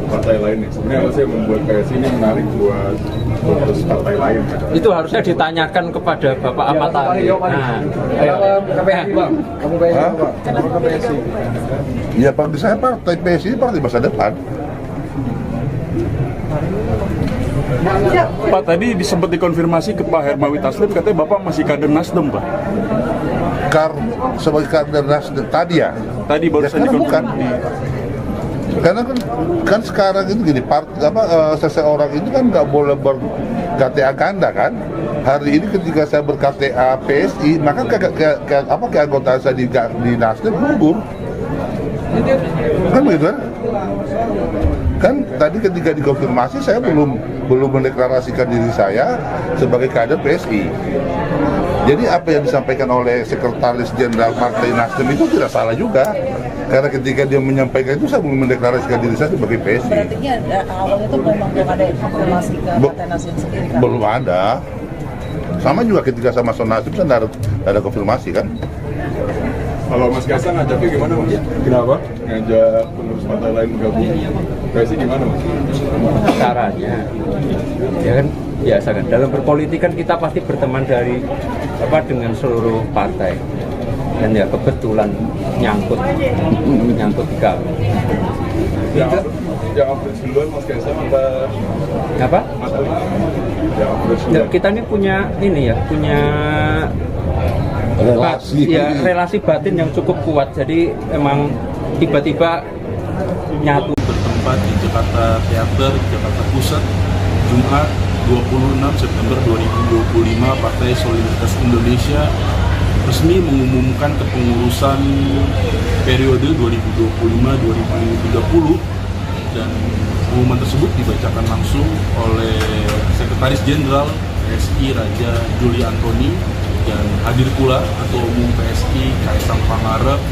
partai lain nih. Sebenarnya apa sih yang membuat PSI ini menarik buat pengurus partai lain? Itu harusnya ditanyakan kepada Bapak Ahmad Ali. Nah, KPH. Kamu PSI? Ya bagi saya partai PSI partai masa depan. Pak, tadi sempat dikonfirmasi ke Pak Hermawi Taslim, katanya Bapak masih kader Nasdem, Pak. Sebagai kader Nasdem tadi ya? Tadi baru saja dikonfirmasi. Karena kan sekarang itu gini, seseorang itu kan nggak boleh ber-KTA ganda kan. Hari ini ketika saya ber-KTA PSI, maka keanggotaan saya di Nasdem gugur. Kan begitu kan? Kan tadi ketika dikonfirmasi saya belum mendeklarasikan diri saya sebagai kader PSI. Jadi apa yang disampaikan oleh Sekretaris Jenderal Partai Nasdem itu tidak salah juga. Karena ketika dia menyampaikan itu saya belum mendeklarasikan diri saya sebagai PSI. Berarti awalnya itu memang belum ada konfirmasi ke Partai Nasdem sendiri kan? Belum ada. Sama juga ketika sama Nasdem kan ada konfirmasi kan. Kalau Mas Kaisang ngajaknya gimana Mas? Kenapa? Ngajak pengurus partai lain bergabung, PSI gimana Mas? Caranya, ya kan biasa kan. Dalam berpolitik kan kita pasti berteman dengan seluruh partai. Dan ya kebetulan nyangkut di kami. Yang approach duluan Mas Kaisang apa? Yang approach duluan. Kita ini punya relasi batin yang cukup kuat. Jadi emang tiba-tiba nyatu. Bertempat di Jakarta Theater, Jakarta Pusat, Jumat 26 September 2025, Partai Solidaritas Indonesia resmi mengumumkan kepengurusan periode 2025-2030, dan pengumuman tersebut dibacakan langsung oleh Sekretaris Jenderal PSI Raja Juli Antoni, dan hadir pula Ketua Umum PSI Kaisang Pangarep,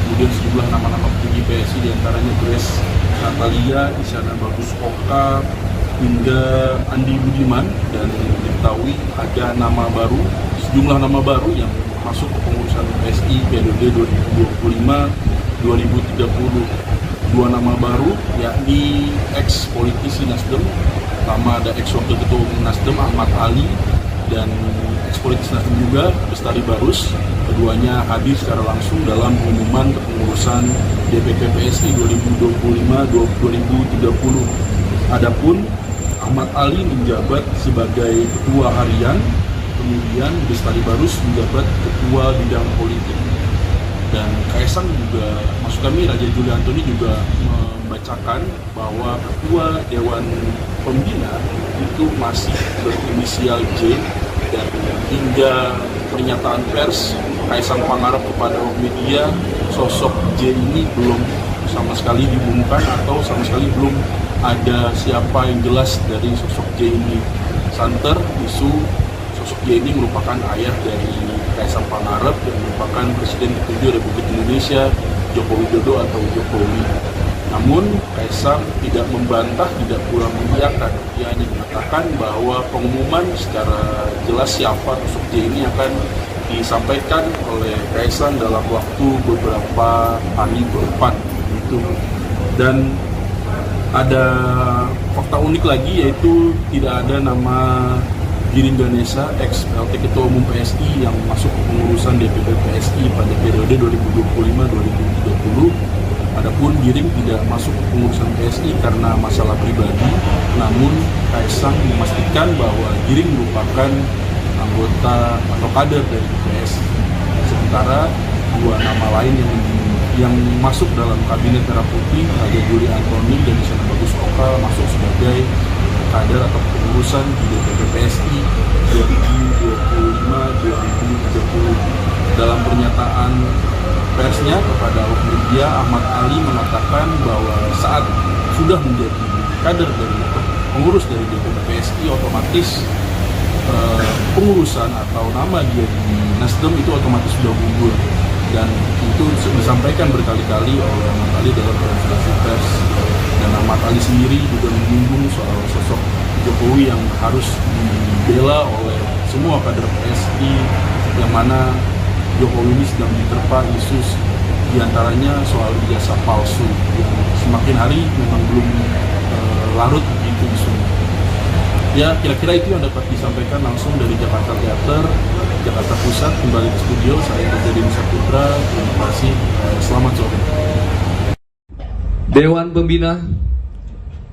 kemudian sejumlah nama-nama petinggi PSI diantaranya Grace Natalia, Isyana Bagus Oka, hingga Andi Budiman, dan diketahui ada sejumlah nama baru yang masuk ke pengurusan PSI periode 2025-2030. Dua nama baru yakni ex-politisi Nasdem, ada ex-wakil Ketua Umum Nasdem Ahmad Ali, dan ex-politisi Nasdem juga Bestari Barus. Keduanya hadir secara langsung dalam pengumuman kepengurusan DPP PSI 2025-2030. Adapun Ahmad Ali menjabat sebagai Ketua Harian, kemudian Bestari Barus menjabat Ketua Bidang Politik. Dan Kaisang juga, maksud kami Raja Juli Antoni juga membacakan bahwa Ketua Dewan Pembina itu masih berinisial J, dan hingga pernyataan pers Kaisang Pangarep kepada media, sosok J ini belum sama sekali diumumkan atau sama sekali belum ada siapa yang jelas dari sosok J ini. Santer isu sosok J ini merupakan ayah dari Kaisang Pangarep yang merupakan Presiden ke-7 Republik Indonesia, Joko Widodo atau Jokowi. Namun Kaisang tidak membantah, tidak pula mengiyakan. Dia hanya mengatakan bahwa pengumuman secara jelas siapa sosok J ini akan disampaikan oleh Kaisang dalam waktu beberapa hari ke depan. Itu. Dan ada fakta unik lagi, yaitu tidak ada nama Giring Ganesa, ex-PLT Ketua Umum PSI yang masuk ke pengurusan DPP PSI pada periode 2025-2030. Adapun Giring tidak masuk ke pengurusan PSI karena masalah pribadi, namun Kaisang memastikan bahwa Giring merupakan anggota atau kader dari PSI. Sementara dua nama lain yang masuk dalam kabinet Merah Putih, Raja Juli Antoni dan Isyana Bagus Oka, masuk sebagai kader atau pengurusan di DPP PSI 2025-2030. Dalam pernyataan persnya kepada awak media, Ahmad Ali mengatakan bahwa saat sudah menjadi kader dari pengurus dari DPP PSI, otomatis pengurusan atau nama dia di Nasdem itu otomatis sudah gugur, dan itu disampaikan berkali-kali oleh Ahmad Ali dalam konferensi pers. Dan Ahmad Ali sendiri juga menyinggung soal sosok Jokowi yang harus dibela oleh semua kader PSI, yang mana Jokowi ini sedang diterpa isu diantaranya soal ijazah palsu yang semakin hari memang belum larut begitu isunya. Ya, kira-kira itu yang dapat disampaikan langsung dari Jakarta Theater, Jakarta Pusat. Kembali ke studio, saya Deddy Saputra. Terima kasih, selamat sore. Dewan Pembina,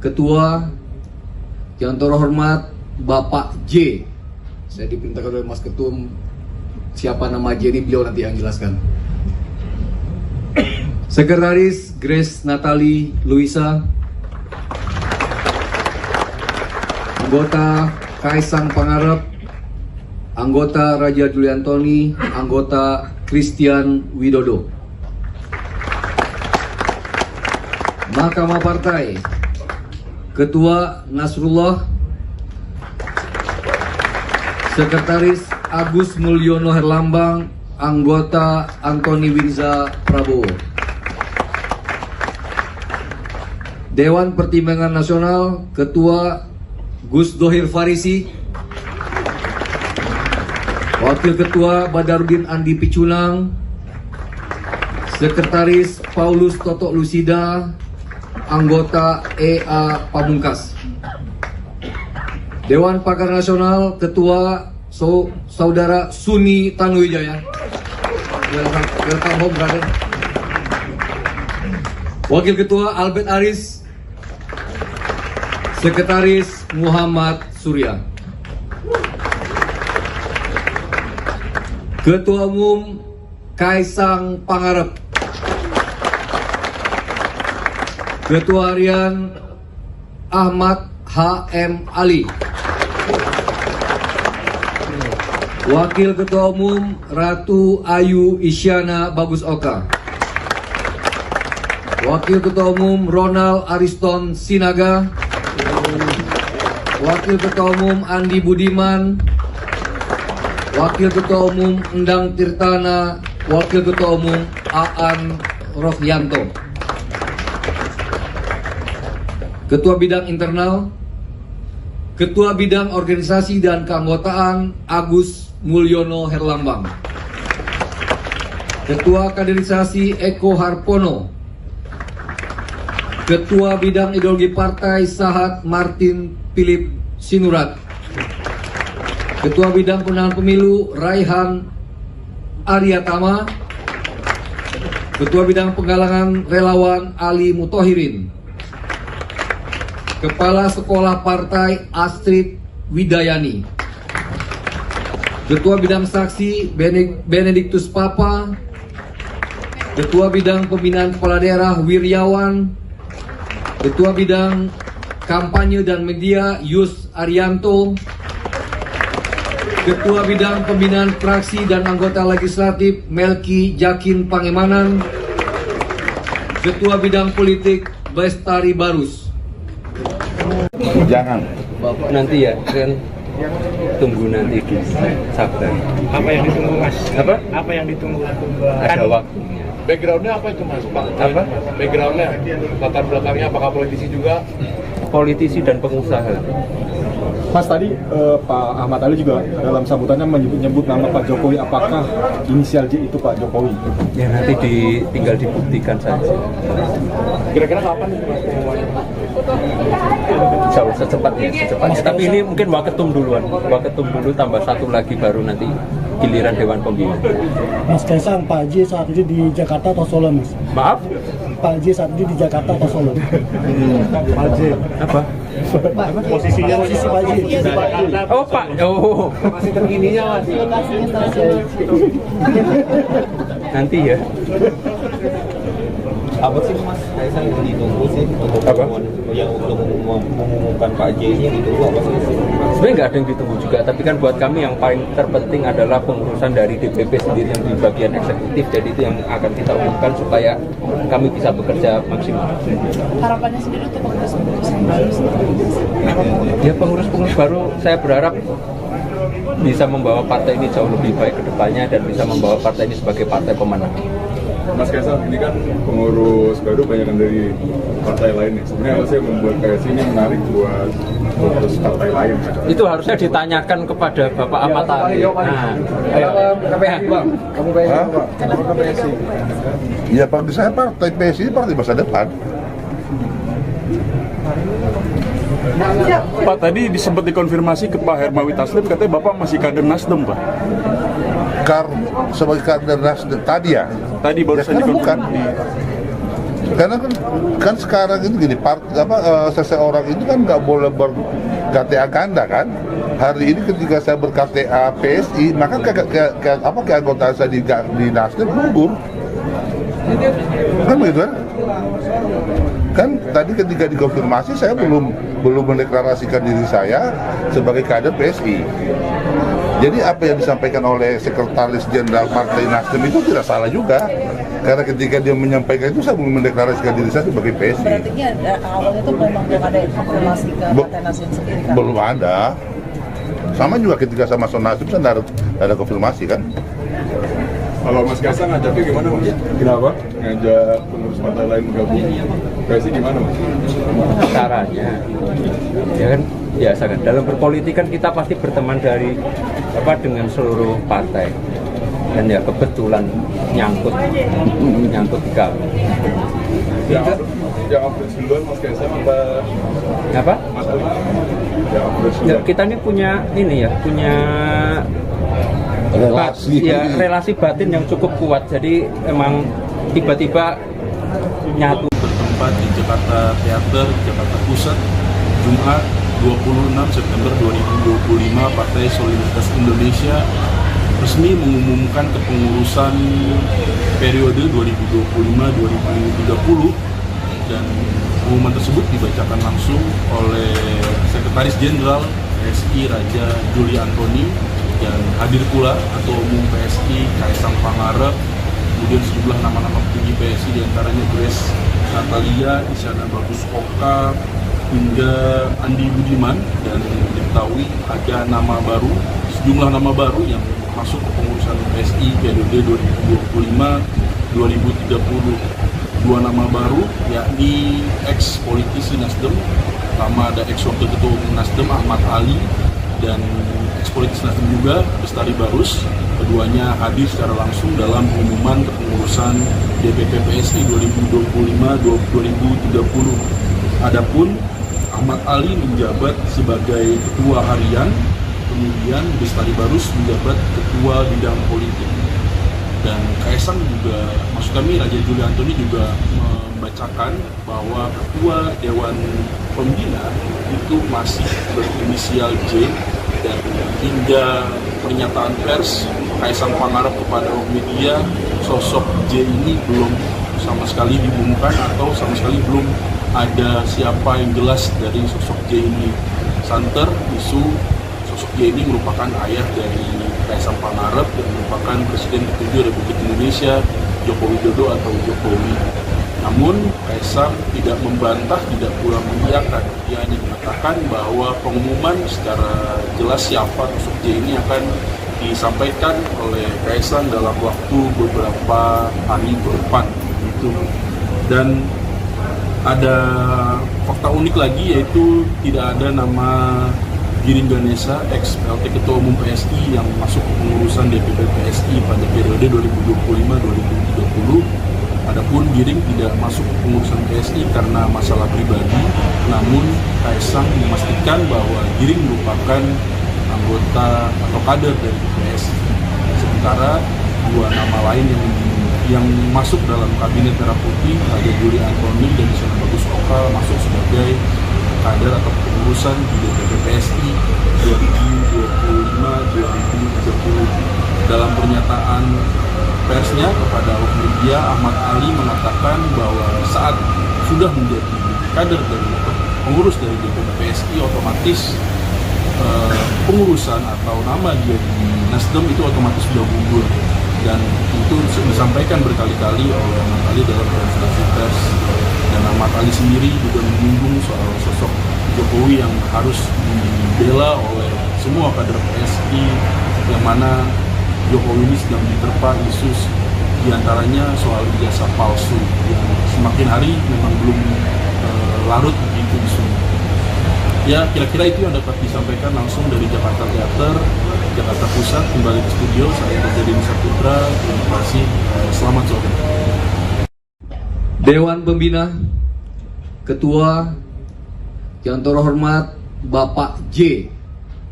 Ketua yang terhormat Bapak J. Saya diperintahkan oleh Mas Ketum, siapa nama J ini beliau nanti yang jelaskan. Sekretaris Grace Natalie Luisa, anggota Kaisang Pangarep, anggota Raja Juli Antoni, anggota Christian Widodo. Mahkamah Partai, Ketua Nasrullah, Sekretaris Agus Mulyono Herlambang, anggota Antoni Winza Prabowo. Dewan Pertimbangan Nasional, Ketua Gus Dohir Farisi, Wakil Ketua Badarudin Andi Picunang, Sekretaris Paulus Totok Lusida, anggota EA Pamungkas. Dewan Pakar Nasional Ketua Saudara Suni Tanuwijaya. Welcome home, brother. Wakil Ketua Albert Aris, Sekretaris Muhammad Surya. Ketua Umum Kaisang Pangarep. Ketua Harian Ahmad H.M. Ali. Wakil Ketua Umum Ratu Ayu Isyana Bagus Oka. Wakil Ketua Umum Ronald Ariston Sinaga. Wakil Ketua Umum Andi Budiman. Wakil Ketua Umum Endang Tirtana, Wakil Ketua Umum Aan Rohyanto. Ketua Bidang Internal, Ketua Bidang Organisasi dan Keanggotaan Agus Mulyono Herlambang. Ketua Kaderisasi Eko Harpono. Ketua Bidang Ideologi Partai Sahat Martin Philip Sinurat. Ketua Bidang Pemenangan Pemilu Raihan Aryatama. Ketua Bidang Penggalangan Relawan Ali Mutohirin. Kepala Sekolah Partai Astrid Widayani. Ketua Bidang Saksi Benediktus Papa. Ketua Bidang Pembinaan Kepala Daerah Wiryawan. Ketua Bidang Kampanye dan Media Yus Arianto. Ketua Bidang Pembinaan Fraksi dan Anggota Legislatif Melki Jakin Pangemanan. Ketua Bidang Politik Bestari Barus. Jangan. Nanti ya, kan tunggu nanti di sabar. Apa yang ditunggu, Mas? Apa? Apa yang ditunggu? Ada waktunya. Backgroundnya apa itu, Mas? Pak? Apa? Backgroundnya, latar belakangnya apakah politisi juga? Politisi dan pengusaha. Mas, tadi Pak Ahmad Ali juga dalam sambutannya menyebut nama Pak Jokowi. Apakah inisial J itu Pak Jokowi? Ya nanti tinggal dibuktikan saja. Kira-kira kapan itu, Mas, pengumumannya? Jauh secepatnya. Tapi ini mungkin Waketum duluan. Waketum dulu tambah satu lagi baru nanti giliran Dewan Pembina. Mas Kaisang, Pak J saat ini di Jakarta atau Solo, Mas? Maaf? Pak J saat ini di Jakarta atau Solo? Pak J. Apa? Posisinya posisi Pak J. Oh Pak, oh Masih terkininya, Mas. nanti ya. Apa sih Mas Kaisang yang ditunggu sih untuk mengumumkan Pak J ini yang ditunggu apa sih? Sebenarnya nggak ada yang ditunggu juga, tapi kan buat kami yang paling terpenting adalah pengurusan dari DPP sendiri yang di bagian eksekutif, jadi itu yang akan kita umumkan supaya kami bisa bekerja maksimal. Harapannya sendiri untuk pengurus-pengurus yang baru sendiri? Ya pengurus-pengurus baru saya berharap bisa membawa partai ini jauh lebih baik ke depannya dan bisa membawa partai ini sebagai partai pemenang. Mas Kaisang, ini kan pengurus baru banyak kan dari partai lain nih. Sebenarnya apa sih yang membuat KSI ini menarik buat pengurus partai lain? Itu harusnya ditanyakan kepada Bapak Ahmad Ali. Nah, ayo, Bang. Kamu pengen apa? Kenapa ke PSI? Ya bagi saya partai PSI partai masa depan. Pak, tadi sempat dikonfirmasi ke Pak Hermawi Taslim, katanya Bapak masih kader Nasdem, Pak. Sebagai kader Nasdem tadi ya? Tadi baru ya, sekarang bukan. Karena kan sekarang itu gini, seseorang itu kan nggak boleh ber-KTA ganda kan. Hari ini ketika saya ber-KTA PSI, maka keanggotaan saya di Nasdem gugur. Kan begitu kan? Kan tadi ketika dikonfirmasi saya belum mendeklarasikan diri saya sebagai kader PSI. Jadi apa yang disampaikan oleh Sekretaris Jenderal Partai Nasdem itu tidak salah juga. Karena ketika dia menyampaikan itu saya belum mendeklarasikan diri saya sebagai PSI. Berarti awalnya itu memang belum ada konfirmasi ke Partai Nasdem sendiri kan? Belum ada. Sama juga ketika sama Nasdem saya tidak ada konfirmasi kan. Kalau Mas Kaisang ngajaknya gimana, Mas? Kenapa? Ngajak pengurus partai lain bergabung. PSI gimana, Mas? Caranya, ya kan biasa kan, dalam berpolitik kan kita pasti berteman dari dengan seluruh partai, dan ya kebetulan nyangkut di kami. Yang approach duluan Mas Kaisang apa? Mas Ali? Yang approach Ya, kita ini punya relasi batin yang cukup kuat, jadi emang tiba-tiba nyatu. Bertempat di Jakarta Theater, Jakarta Pusat, Jumat 26 September 2025, Partai Solidaritas Indonesia resmi mengumumkan kepengurusan periode 2025-2030, dan pengumuman tersebut dibacakan langsung oleh Sekretaris Jenderal PSI Raja Juli Antoni, dan hadir pula Ketua Umum PSI Kaisang Pangarep, kemudian sejumlah nama-nama petinggi PSI diantaranya Grace Natalia, Isyana Bagus Oka, hingga Andi Budiman, dan diketahui ada sejumlah nama baru yang masuk ke pengurusan PSI periode 2025-2030. Dua nama baru yakni ex-politisi Nasdem, pertama ada ex-wakil Ketua Umum Nasdem Ahmad Ali, dan ex-politisi Nasdem juga Bestari Barus. Keduanya hadir secara langsung dalam pengumuman kepengurusan DPP PSI 2025-2030. Adapun Ahmad Ali menjabat sebagai Ketua Harian, kemudian Bestari Barus menjabat Ketua Bidang Politik. Dan Kaisang juga, maksud kami Raja Juli Antoni juga membacakan bahwa Ketua Dewan Pembina itu masih berinisial J, dan hingga pernyataan pers Kaisang Pangarep kepada media, sosok J ini belum sama sekali diumumkan atau sama sekali belum ada siapa yang jelas dari sosok J ini. Santer isu sosok J ini merupakan ayah dari Kaisang Pangarep yang merupakan Presiden ke-7 Republik Indonesia, Joko Widodo atau Jokowi. Namun Kaisang tidak membantah, tidak pula mengiyakan. Dia hanya mengatakan bahwa pengumuman secara jelas siapa sosok J ini akan disampaikan oleh Kaisang dalam waktu beberapa hari ke depan. Dan ada fakta unik lagi, yaitu tidak ada nama Giring Ganesa, ex-PLT Ketua Umum PSI yang masuk ke pengurusan DPP PSI pada periode 2025-2030. Adapun Giring tidak masuk ke pengurusan PSI karena masalah pribadi, namun Kaisang memastikan bahwa Giring merupakan anggota atau kader dari PSI. Sementara dua nama lain yang masuk dalam kabinet merah putih, Raja Juli Antoni dan Isyana Bagus Oka, masuk sebagai kader atau pengurusan di DPP PSI 2025-2030. Dalam pernyataan persnya kepada awak media, Ahmad Ali mengatakan bahwa saat sudah menjadi kader dari pengurus dari DPP PSI, otomatis pengurusan atau nama dia di Nasdem itu otomatis sudah gugur, dan itu disampaikan berkali-kali oleh Ahmad Ali dalam konferensi pers. Dan Ahmad Ali sendiri juga menyinggung soal sosok Jokowi yang harus dibela oleh semua kader PSI, yang mana Jokowi ini sedang diterpa isu diantaranya soal ijazah palsu yang semakin hari memang belum larut begitu isunya. Ya, kira-kira itu yang dapat disampaikan langsung dari Jakarta Theater, Jakarta Pusat. Kembali ke studio, saya Raja Deni Saputra. Terima kasih, selamat sore. Dewan Pembina, Ketua yang terhormat Bapak J.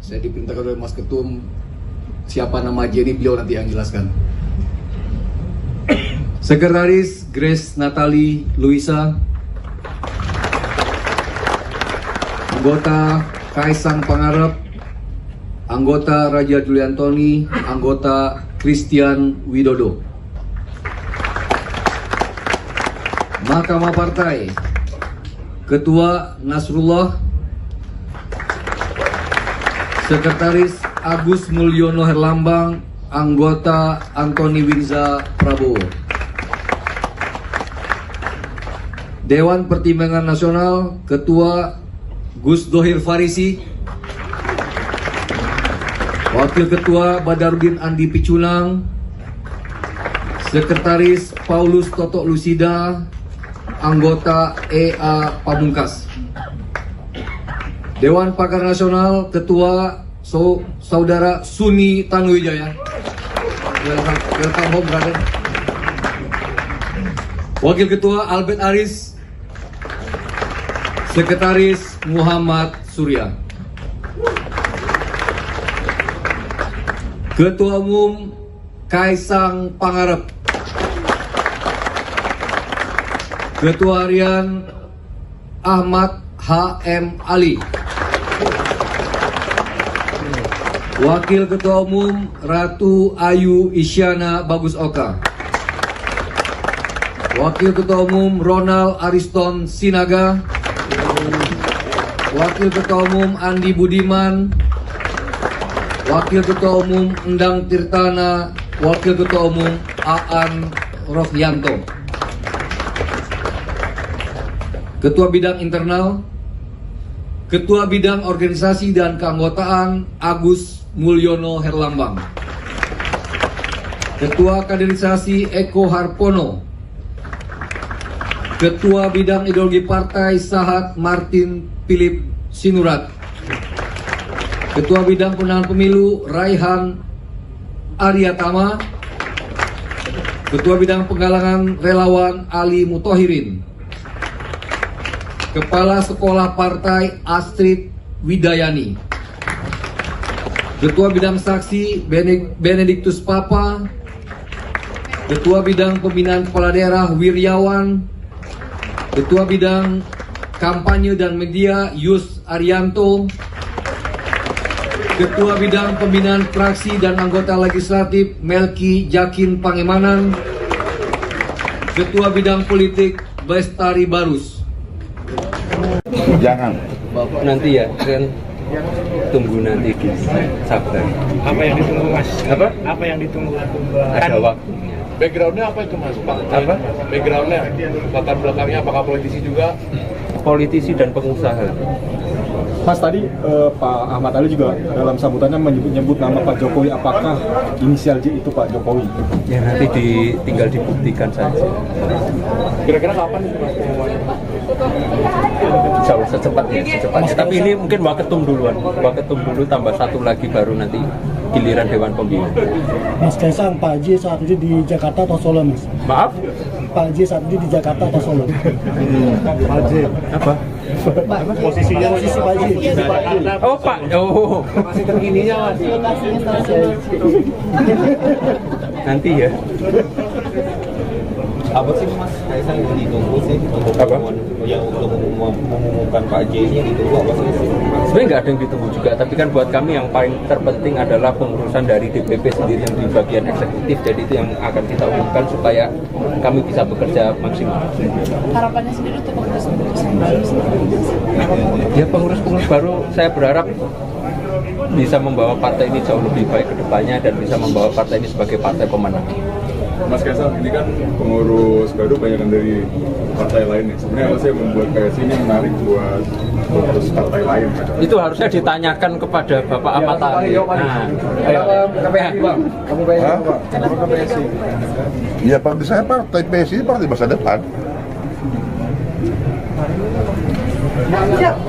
Saya diperintahkan oleh Mas Ketum, siapa nama J ini beliau nanti yang jelaskan. Sekretaris Grace Natalie Luisa, anggota Kaisang Pangarep, anggota Raja Juli Antoni, anggota Christian Widodo. Mahkamah Partai, Ketua Nasrullah, Sekretaris Agus Mulyono Herlambang, anggota Antoni Winza Prabowo. Dewan Pertimbangan Nasional, Ketua Gus Dohir Farisi, Wakil Ketua Badarudin Andi Picunang, Sekretaris Paulus Toto Lusida, anggota EA Pamungkas. Dewan Pakar Nasional Ketua Saudara Suni Tanuwijaya. Welcome home, brother. Wakil Ketua Albert Aris. Sekretaris Muhammad Surya. Ketua Umum Kaisang Pangarep. Ketua Harian Ahmad H.M. Ali. Wakil Ketua Umum Ratu Ayu Isyana Bagus Oka. Wakil Ketua Umum Ronald Ariston Sinaga. Wakil Ketua Umum Andi Budiman. Wakil Ketua Umum Endang Tirtana. Wakil Ketua Umum Aan Rohyanto. Ketua Bidang Internal, Ketua Bidang Organisasi dan Keanggotaan Agus Mulyono Herlambang. Ketua Kaderisasi Eko Harpono. Ketua Bidang Ideologi Partai Sahat Martin Philip Sinurat. Ketua Bidang Pemenangan Pemilu Raihan Aryatama. Ketua Bidang Penggalangan Relawan Ali Mutohirin. Kepala Sekolah Partai Astrid Widayani. Ketua Bidang Saksi Benediktus Papa. Ketua Bidang Pembinaan Kepala Daerah Wiryawan. Ketua Bidang Kampanye dan Media Yus Arianto. Ketua Bidang Pembinaan Fraksi dan Anggota Legislatif Melki Jakin Pangemanan. Ketua Bidang Politik Bestari Barus. Jangan. Bapak nanti ya, kan tunggu nanti di sabar. Apa yang ditunggu, Mas? Apa? Apa yang ditunggu? Ada waktunya. Backgroundnya apa itu, Mas? Pak? Apa? Backgroundnya, latar belakangnya apakah politisi juga? Politisi dan pengusaha. Mas, tadi Pak Ahmad Ali juga dalam sambutannya menyebut nama Pak Jokowi. Apakah inisial J itu Pak Jokowi? Ya nanti tinggal dibuktikan saja. Kira-kira kapan itu, Mas, pengumumannya? Insya Allah secepatnya. Tapi ini mungkin Waketum duluan. Waketum dulu tambah satu lagi baru nanti giliran Dewan Pembina. Mas Kaisang, Pak J saat ini di Jakarta atau Solo, Mas? Maaf? Pak J saat ini di Jakarta atau Solo? Pak J. Apa? Posisinya posisi Pak J. Oh Pak, oh Masih terkininya, Mas. nanti ya. Apa sih Mas Kaisang yang ditunggu sih untuk mengumumkan Pak J ini ditunggu apa sih? Sebenarnya nggak ada yang ditunggu juga, tapi kan buat kami yang paling terpenting adalah pengurusan dari DPP sendiri yang di bagian eksekutif. Jadi itu yang akan kita umumkan supaya kami bisa bekerja maksimal. Harapannya sendiri untuk pengurus-pengurus yang baru Ya pengurus-pengurus baru saya berharap bisa membawa partai ini jauh lebih baik ke depannya dan bisa membawa partai ini sebagai partai pemenang. Mas Kaisang, ini kan pengurus baru banyak dari partai lain nih. Sebenarnya apa sih yang membuat PSI ini menarik buat pengurus partai lain? Itu harusnya ditanyakan kepada Bapak Ahmad Ali. Nah, KPH. Kamu PSI? Ya bagi saya partai PSI partai masa depan.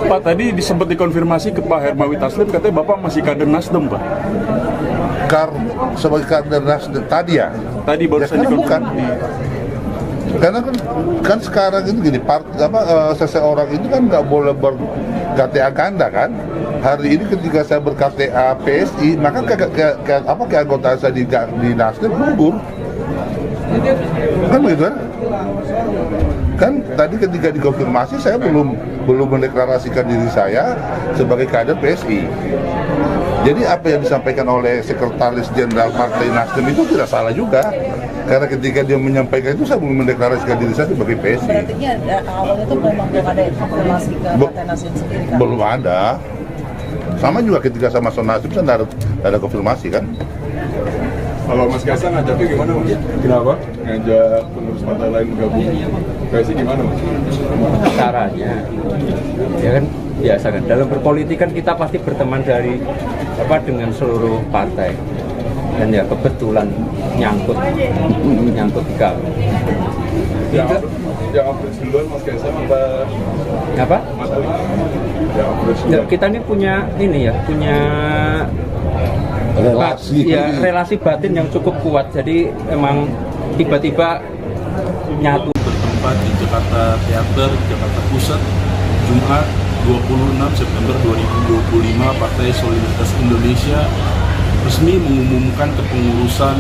Pak, tadi sempat dikonfirmasi ke Pak Hermawi Taslim, katanya Bapak masih kader Nasdem, Pak. Sebagai kader Nasdem tadi ya? Tadi baru saja dikonfirmasi. Karena kan sekarang itu gini, seseorang itu kan nggak boleh ber-KTA ganda kan. Hari ini ketika saya ber-KTA PSI, maka keanggotaan saya di Nasdem gugur. Kan begitu kan? Kan tadi ketika dikonfirmasi saya belum mendeklarasikan diri saya sebagai kader PSI. Jadi apa yang disampaikan oleh Sekretaris Jenderal Partai Nasdem itu tidak salah juga. Karena ketika dia menyampaikan itu saya belum mendeklarasikan diri saya sebagai PSI. Berarti awalnya itu memang belum ada konfirmasi ke Partai Nasdem sendiri kan? Belum ada. Sama juga ketika sama Nasdem saya tidak ada konfirmasi kan. Kalau Mas Kaisang ngajaknya gimana, Mas? Kenapa? Ngajak pengurus partai lain bergabung. PSI gimana, Mas? Caranya, ya kan biasa kan. Dalam berpolitik kan kita pasti berteman dengan seluruh partai. Dan ya kebetulan nyangkut di kami. Yang approach duluan Mas Kaisang apa? Apa? Mas Ali? Ya, Ya, kita ini punya relasi batin yang cukup kuat. Jadi emang tiba-tiba nyatu. Bertempat di Jakarta Theater, Jakarta Pusat, Jumat 26 September 2025, Partai Solidaritas Indonesia resmi mengumumkan kepengurusan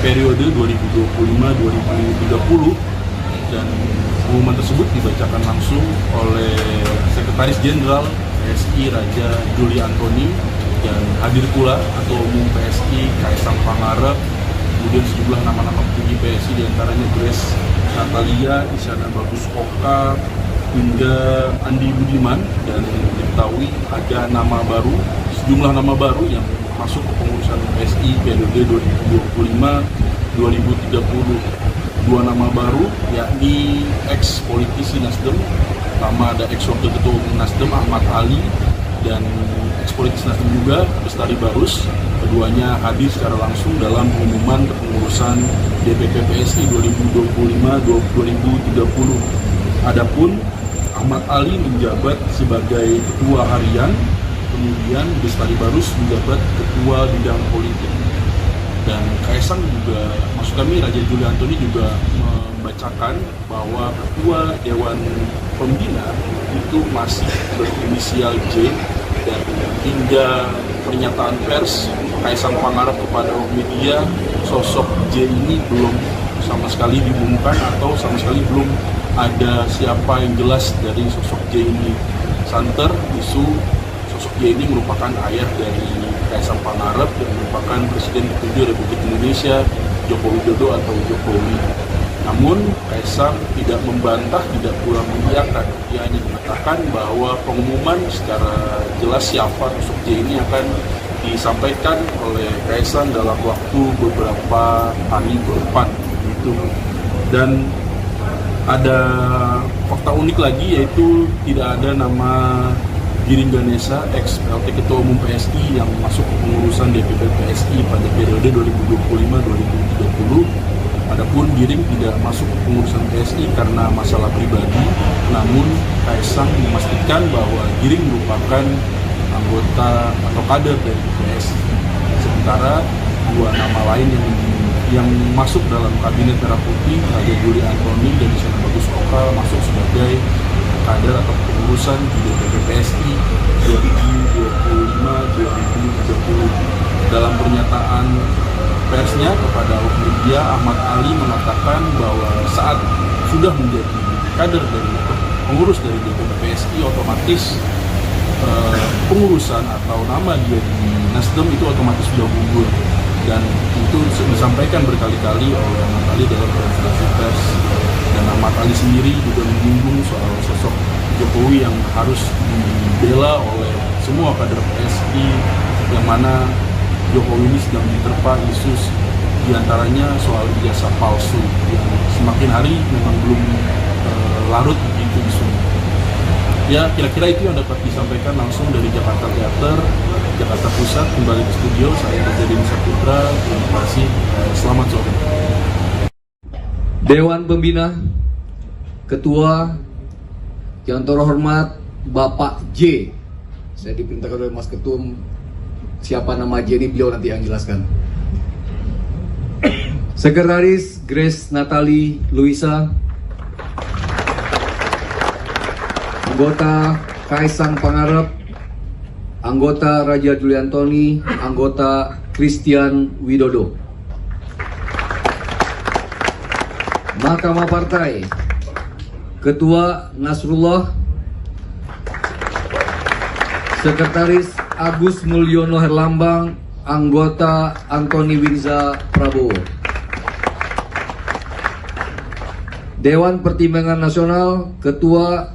periode 2025-2030, dan pengumuman tersebut dibacakan langsung oleh Sekretaris Jenderal PSI Raja Juli Antoni, dan hadir pula Ketua Umum PSI Kaisang Pangarep, kemudian sejumlah nama-nama petinggi PSI diantaranya Grace Natalia, Isyana Bagus Oka, hingga Andi Budiman, dan diketahui ada nama baru, sejumlah nama baru yang masuk ke pengurusan PSI periode 2025-2030. Dua nama baru yakni ex-politisi Nasdem, pertama ada ex-wakil Ketua Umum Nasdem Ahmad Ali, dan ex-politisi Nasdem juga Bestari Barus. Keduanya hadir secara langsung dalam pengumuman kepengurusan DPP PSI 2025-2030. Adapun Ahmad Ali menjabat sebagai Ketua Harian, kemudian Bestari Barus menjabat Ketua Bidang Politik. Dan Kaisang juga, maksud kami Raja Juli Antoni juga membacakan bahwa Ketua Dewan Pembina itu masih berinisial J, dan hingga pernyataan pers Kaisang Pangarep kepada awak media, sosok J ini belum sama sekali diumumkan atau sama sekali belum ada siapa yang jelas dari sosok J ini. Santer isu sosok J ini merupakan ayah dari Kaisang Pangarep yang merupakan Presiden ke-7 Republik Indonesia, Joko Widodo atau Jokowi. Namun Kaisang tidak membantah, tidak pula mengiyakan. Dia hanya mengatakan bahwa pengumuman secara jelas siapa sosok J ini akan disampaikan oleh Kaisang dalam waktu beberapa hari ke depan. Gitu. Dan ada fakta unik lagi, yaitu tidak ada nama Giring Ganesa, ex-PLT Ketua Umum PSI yang masuk ke pengurusan DPP PSI pada periode 2025-2030. Adapun Giring tidak masuk ke pengurusan PSI karena masalah pribadi, namun Kaisang memastikan bahwa Giring merupakan anggota atau kader dari PSI. Sementara dua nama lain yang masuk dalam kabinet Merah Putih, Raja Juli Antoni dan Isyana Bagus Oka, masuk sebagai kader atau pengurusan di DPP PSI 2025-2030. Dalam pernyataan persnya kepada awak media, Ahmad Ali mengatakan bahwa saat sudah menjadi kader dari pengurus dari DPP PSI, otomatis pengurusan atau nama dia di Nasdem itu otomatis sudah gugur, dan itu disampaikan berkali-kali oleh Ahmad Ali dalam konferensi pers. Dan Ahmad Ali sendiri juga menyinggung soal sosok Jokowi yang harus dibela oleh semua kader PSI, yang mana Jokowi ini sedang diterpa isu diantaranya soal ijazah palsu yang semakin hari memang belum larut begitu isu. Ya, kira-kira itu yang dapat disampaikan langsung dari Jakarta Theater, Jakarta Pusat. Kembali ke studio, saya Deddy Saputra. Terima kasih, selamat sore. Dewan Pembina, Ketua yang terhormat Bapak J. Saya diperintahkan oleh Mas Ketum, siapa nama J ini beliau nanti yang jelaskan. Sekretaris Grace Natalie Luisa, anggota Kaisang Pangarep, anggota Raja Juli Antoni, anggota Christian Widodo. Mahkamah Partai, Ketua Nasrullah, Sekretaris Agus Mulyono Herlambang, anggota Antoni Winza Prabowo. Dewan Pertimbangan Nasional, Ketua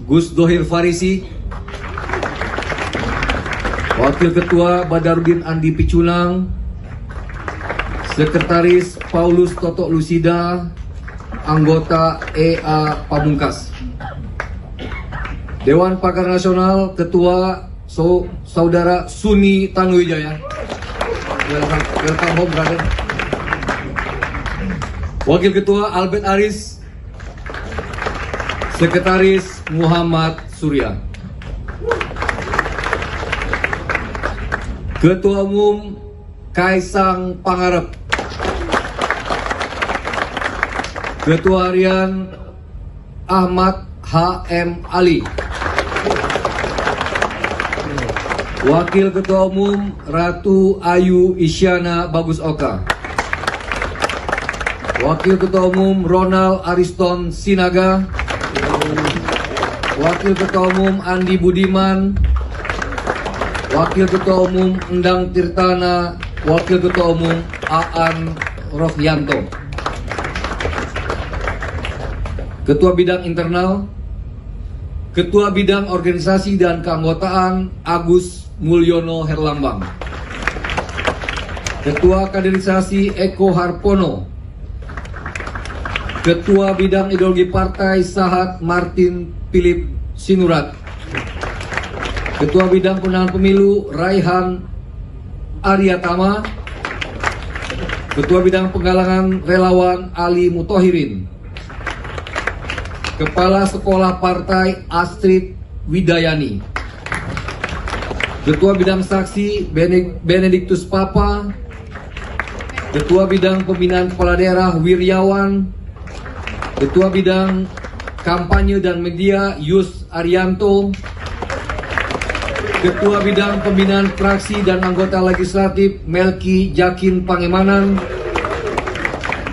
Gus Dohir Farisi, Wakil Ketua Badarudin Andi Picunang, Sekretaris Paulus Toto Lusida, anggota EA Pamungkas. Dewan Pakar Nasional, Ketua Saudara Suni Tanuwijaya. Welcome home, brother. Wakil Ketua Albert Aris, Sekretaris Muhammad Surya. Ketua Umum Kaisang Pangarep, Ketua Harian Ahmad H.M. Ali, Wakil Ketua Umum Ratu Ayu Isyana Bagus Oka, Wakil Ketua Umum Ronald Ariston Sinaga, Wakil Ketua Umum Andi Budiman, Wakil Ketua Umum Endang Tirtana, Wakil Ketua Umum Aan Rohyanto, Ketua Bidang Internal, Ketua Bidang Organisasi dan Keanggotaan Agus Mulyono Herlambang, Ketua Kaderisasi Eko Harpono, Ketua Bidang Ideologi Partai Sahat Martin Philip Sinurat, Ketua Bidang Pemenangan Pemilu Raihan Aryatama, Ketua Bidang Penggalangan Relawan Ali Mutohirin, Kepala Sekolah Partai Astrid Widayani, Ketua Bidang Saksi Benediktus Papa, Ketua Bidang Pembinaan Kepala Daerah Wiryawan, Ketua Bidang Kampanye dan Media Yus Arianto, Ketua Bidang Pembinaan Fraksi dan Anggota Legislatif Melki Jakin Pangemanan,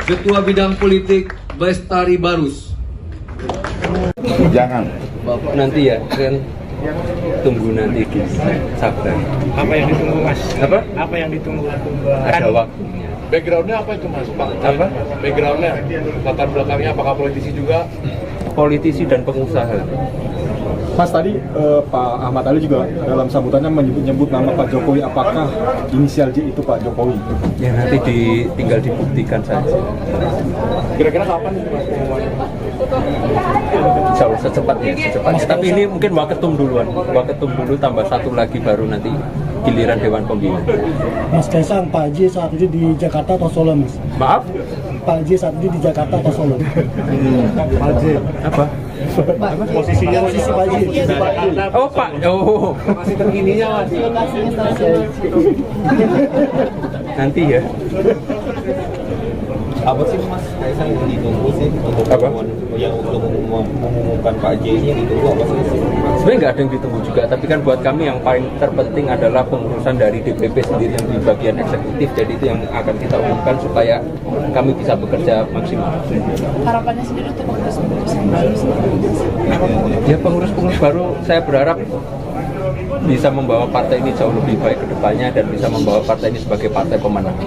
Ketua Bidang Politik Bestari Barus. Jangan. Bapak nanti ya, kan tunggu nanti di sabar. Apa yang ditunggu Mas? Apa? Apa yang ditunggu? Ada waktunya. Backgroundnya apa itu Mas? Apa? Backgroundnya, latar belakangnya apakah politisi juga? Politisi dan pengusaha. Mas, tadi Pak Ahmad Ali juga dalam sambutannya menyebut nama Pak Jokowi. Apakah inisial J itu Pak Jokowi? Ya nanti tinggal dibuktikan saja. Kira-kira kapan itu Mas pengumumannya? Insya Allah secepatnya. Tapi ini mungkin Waketum duluan. Waketum dulu tambah satu lagi baru nanti giliran Dewan Pembina. Mas Kaisang, Pak J saat ini di Jakarta atau Solo, Mas? Maaf? Pak J saat ini di Jakarta atau Solo? Pak J. Apa? Posisinya posisi Pak J. Oh Pak, oh Masih terkininya Mas. nanti ya. Apa sih Mas Kaisang yang ditunggu sih untuk mengumumkan Pak J ini yang ditunggu apa sih? Sebenarnya nggak ada yang ditunggu juga, tapi kan buat kami yang paling terpenting adalah pengurusan dari DPP sendiri yang di bagian eksekutif, jadi itu yang akan kita umumkan supaya kami bisa bekerja maksimal. Harapannya sendiri untuk pengurus-pengurus yang baru sendiri? Ya pengurus-pengurus baru saya berharap bisa membawa partai ini jauh lebih baik ke depannya dan bisa membawa partai ini sebagai partai pemenang.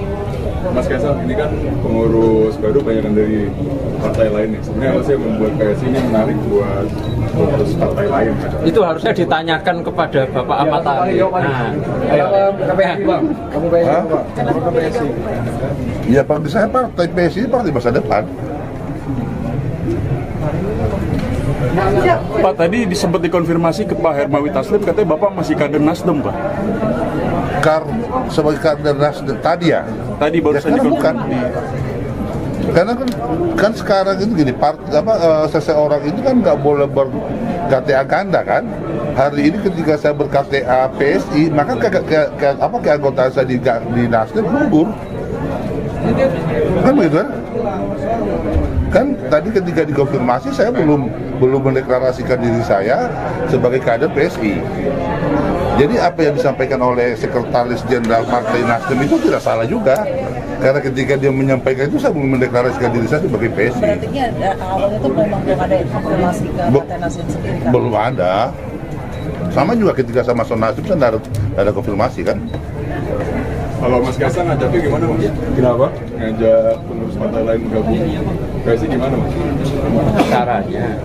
Mas Kaisang, ini kan pengurus baru banyak kan dari partai lain nih. Sebenarnya apa sih yang membuat KSI ini menarik buat pengurus partai lain? Itu harusnya ditanyakan kepada Bapak Ahmad Ali. Nah, ayo, Bang. Kamu PSI, Pak. Kenapa PSI? Ya bagi saya partai PSI partai masa depan. Pak, tadi disebut dikonfirmasi ke Pak Hermawi Taslim, katanya Bapak masih kader Nasdem, Pak. Sebagai kader Nasdem tadi ya? Tadi baru ya, saja bukan. Karena kan sekarang itu gini, seseorang itu kan nggak boleh ber-KTA ganda kan. Hari ini ketika saya ber-KTA PSI, maka keanggotaan saya di Nasdem gugur. Kan begitu kan? Kan tadi ketika dikonfirmasi saya belum mendeklarasikan diri saya sebagai kader PSI. Jadi apa yang disampaikan oleh Sekretaris Jenderal Partai Nasdem itu tidak salah juga. Karena ketika dia menyampaikan itu saya belum mendeklarasikan diri saya sebagai PSI. Berarti awalnya itu memang belum ada konfirmasi ke Partai Nasdem sendiri kan? Belum ada. Sama juga ketika sama Nasdem kan ada konfirmasi kan. Kalau Mas Kaisang ngajaknya gimana Mas? Kenapa? Ngajak pengurus partai lain bergabung. KSI gimana Mas? Caranya,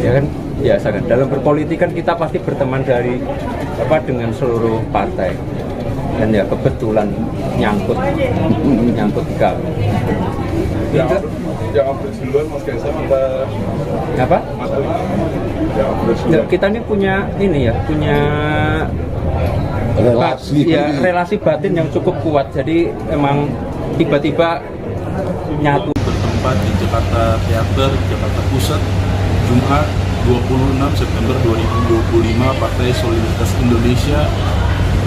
ya kan biasa kan. Dalam berpolitik kan kita pasti berteman dengan seluruh partai. Dan ya kebetulan nyangkut kami. Yang approach duluan Mas Kaisang apa? Mas Ali? Yang approach duluan. Kita ini punya relasi batin yang cukup kuat. Jadi emang tiba-tiba nyatu. Bertempat di Jakarta Theater, Jakarta Pusat, Jumat 26 September 2025, Partai Solidaritas Indonesia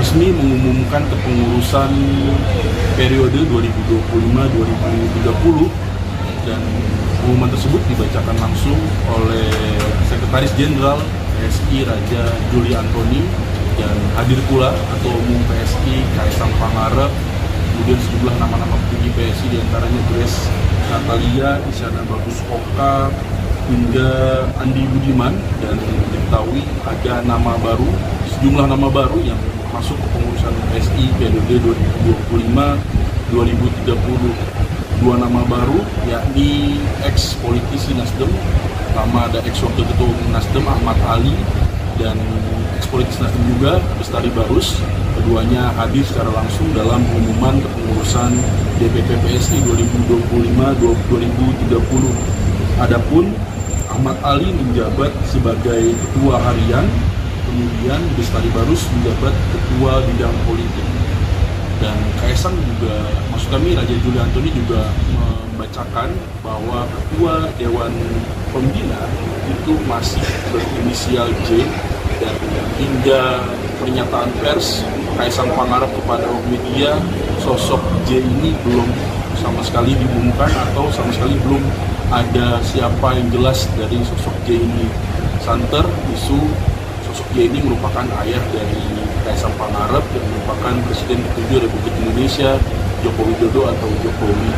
resmi mengumumkan kepengurusan periode 2025-2030, dan pengumuman tersebut dibacakan langsung oleh Sekretaris Jenderal PSI Raja Juli Antoni, dan hadir pula Ketua Umum PSI Kaisang Pangarep, kemudian sejumlah nama-nama petinggi PSI diantaranya Grace Natalia, Isyana Bagus Oka, hingga Andi Budiman, dan diketahui ada sejumlah nama baru yang masuk ke pengurusan PSI periode 2025-2030. Dua nama baru yakni ex-politisi Nasdem, pertama ada ex-wakil Ketua Umum Nasdem Ahmad Ali, dan ex-politisi Nasdem juga Bestari Barus. Keduanya hadir secara langsung dalam pengumuman kepengurusan DPP PSI 2025-2030. Adapun Ahmad Ali menjabat sebagai Ketua Harian, kemudian Bestari Barus menjabat Ketua Bidang Politik. Dan Kaisang juga, maksud kami Raja Juli Antoni juga membacakan bahwa Ketua Dewan Pembina itu masih berinisial J, dan hingga pernyataan pers Kaisang Pangarep kepada media, sosok J ini belum sama sekali diumumkan atau sama sekali belum ada siapa yang jelas dari sosok J ini. Santer isu sosok J ini merupakan ayah dari Kaisang Pangarep yang merupakan Presiden ke-7 Republik Indonesia, Joko Widodo atau Jokowi.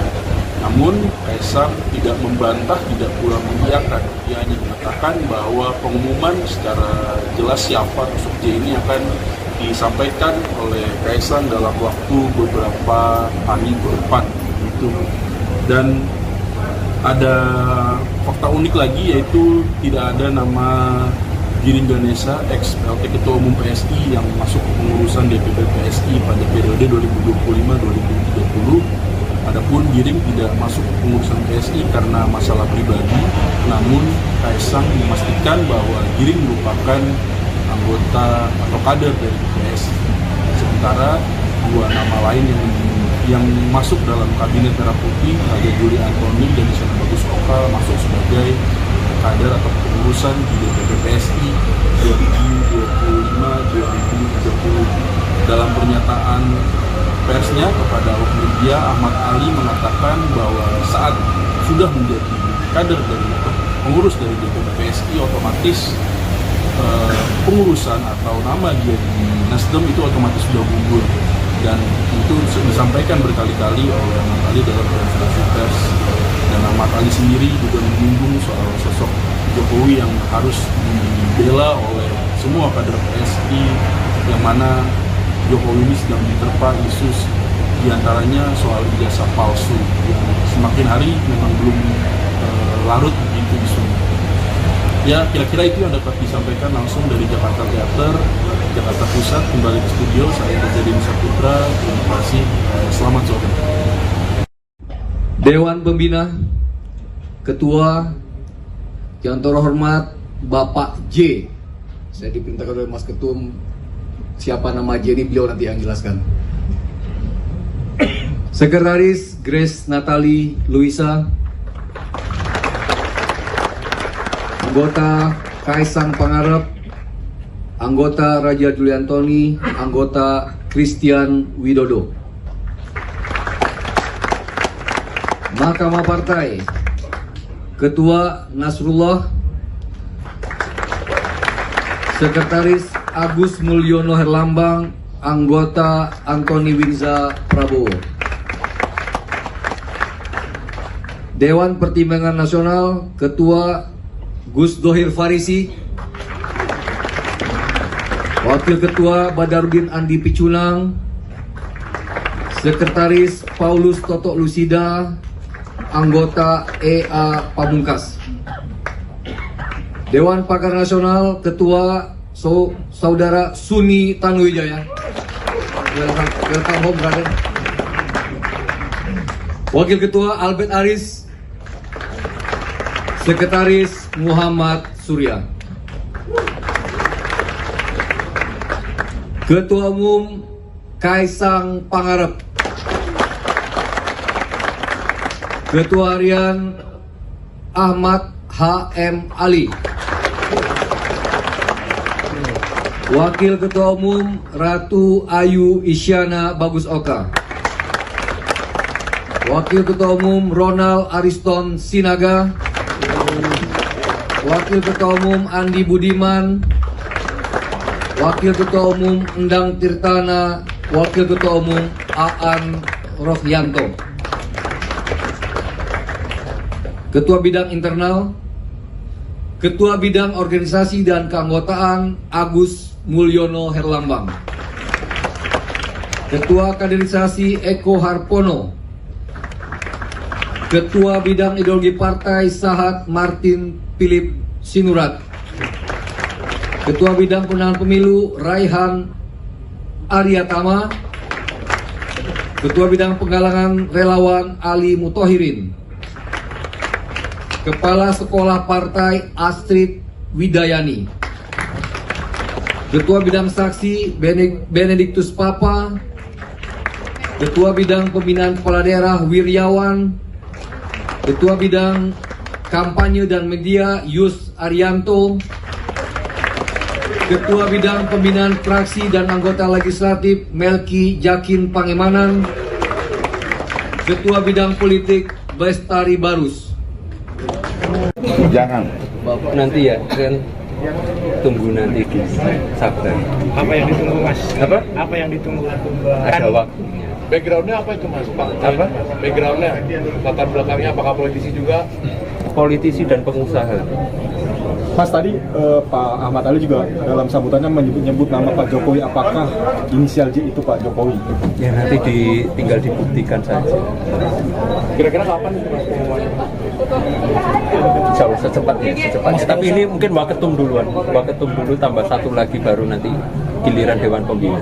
Namun Kaisang tidak membantah, tidak pula mengiyakan. Dia hanya mengatakan bahwa pengumuman secara jelas siapa sosok J ini akan disampaikan oleh Kaisang dalam waktu beberapa hari ke depan. Dan ada fakta unik lagi, yaitu tidak ada nama Giring Ganesa, ex-PLT Ketua Umum PSI yang masuk ke pengurusan DPP PSI pada periode 2025-2030. Adapun Giring tidak masuk ke pengurusan PSI karena masalah pribadi, namun Kaisang memastikan bahwa Giring merupakan anggota atau kader dari PSI. Sementara dua nama lain yang masuk dalam kabinet merah putih, Raja Juli Antoni dan Isyana Bagus Oka, masuk sebagai kader atau pengurusan di DPP PSI 2025-2030. Dalam pernyataan persnya kepada awak media, Ahmad Ali mengatakan bahwa saat sudah menjadi kader dari pengurus dari DPP PSI, otomatis pengurusan atau nama dia di Nasdem itu otomatis sudah gugur, dan itu disampaikan berkali-kali oleh Ahmad Ali dalam konferensi pers. Dan Ahmad Ali sendiri juga menyinggung soal sosok Jokowi yang harus dibela oleh semua kader PSI, yang mana Jokowi ini sedang diterpa isu diantaranya soal ijazah palsu yang semakin hari memang belum larut begitu isunya. Ya, kira-kira itu yang dapat disampaikan langsung dari Jakarta Theater, Jakarta Pusat. Kembali ke studio, saya Reza Denny Saputra. Terima kasih, selamat sore. Dewan Pembina, Ketua yang terhormat Bapak J. Saya diperintahkan oleh Mas Ketum, siapa nama J ini beliau nanti yang jelaskan. Sekretaris Grace Natalie Luisa, anggota Kaisang Pangarep, anggota Raja Juli Antoni, anggota Christian Widodo. Mahkamah Partai, Ketua Nasrullah, Sekretaris Agus Mulyono Herlambang, anggota Antoni Winza Prabowo. Dewan Pertimbangan Nasional, Ketua Gus Dohir Farisi, Wakil Ketua Badarudin Andi Picunang, Sekretaris Paulus Toto Lusida, anggota EA Pamungkas. Dewan Pakar Nasional, Ketua Saudara Suni Tanuwijaya. Welcome home, brother. Wakil Ketua Albert Aris, Sekretaris Muhammad Surya. Ketua Umum Kaisang Pangarep. Ketua Harian Ahmad H.M. Ali. Wakil Ketua Umum Ratu Ayu Isyana Bagus Oka. Wakil Ketua Umum Ronald Ariston Sinaga. Wakil Ketua Umum Andi Budiman. Wakil Ketua Umum Endang Tirtana. Wakil Ketua Umum Aan Rohyanto. Ketua Bidang Internal, Ketua Bidang Organisasi dan Keanggotaan Agus Mulyono Herlambang. Ketua Kaderisasi Eko Harpono. Ketua Bidang Ideologi Partai Sahat Martin Philip Sinurat. Ketua Bidang Pemenangan Pemilu Raihan Aryatama. Ketua Bidang Penggalangan Relawan Ali Mutohirin. Kepala Sekolah Partai Astrid Widayani. Ketua Bidang Saksi Benediktus Papa. Ketua Bidang Pembinaan Kepala Daerah Wiryawan. Ketua Bidang Kampanye dan Media Yus Arianto. Ketua Bidang Pembinaan Fraksi dan Anggota Legislatif Melki Jakin Pangemanan. Ketua Bidang Politik Bestari Barus. Jangan. Bapak nanti ya, kan tunggu nanti di sabar. Apa yang ditunggu Mas? Apa? Apa yang ditunggu? Ada waktunya. Backgroundnya apa itu Mas? Apa? Backgroundnya, latar belakangnya apakah politisi juga? Politisi dan pengusaha. Mas, tadi Pak Ahmad Ali juga dalam sambutannya menyebut nama Pak Jokowi. Apakah inisial J itu Pak Jokowi? Ya nanti tinggal dibuktikan saja. Kira-kira kapan itu Mas pengumumannya? Insya Allah secepatnya. Tapi ini mungkin Waketum duluan. Waketum dulu tambah satu lagi baru nanti giliran Dewan Pembina.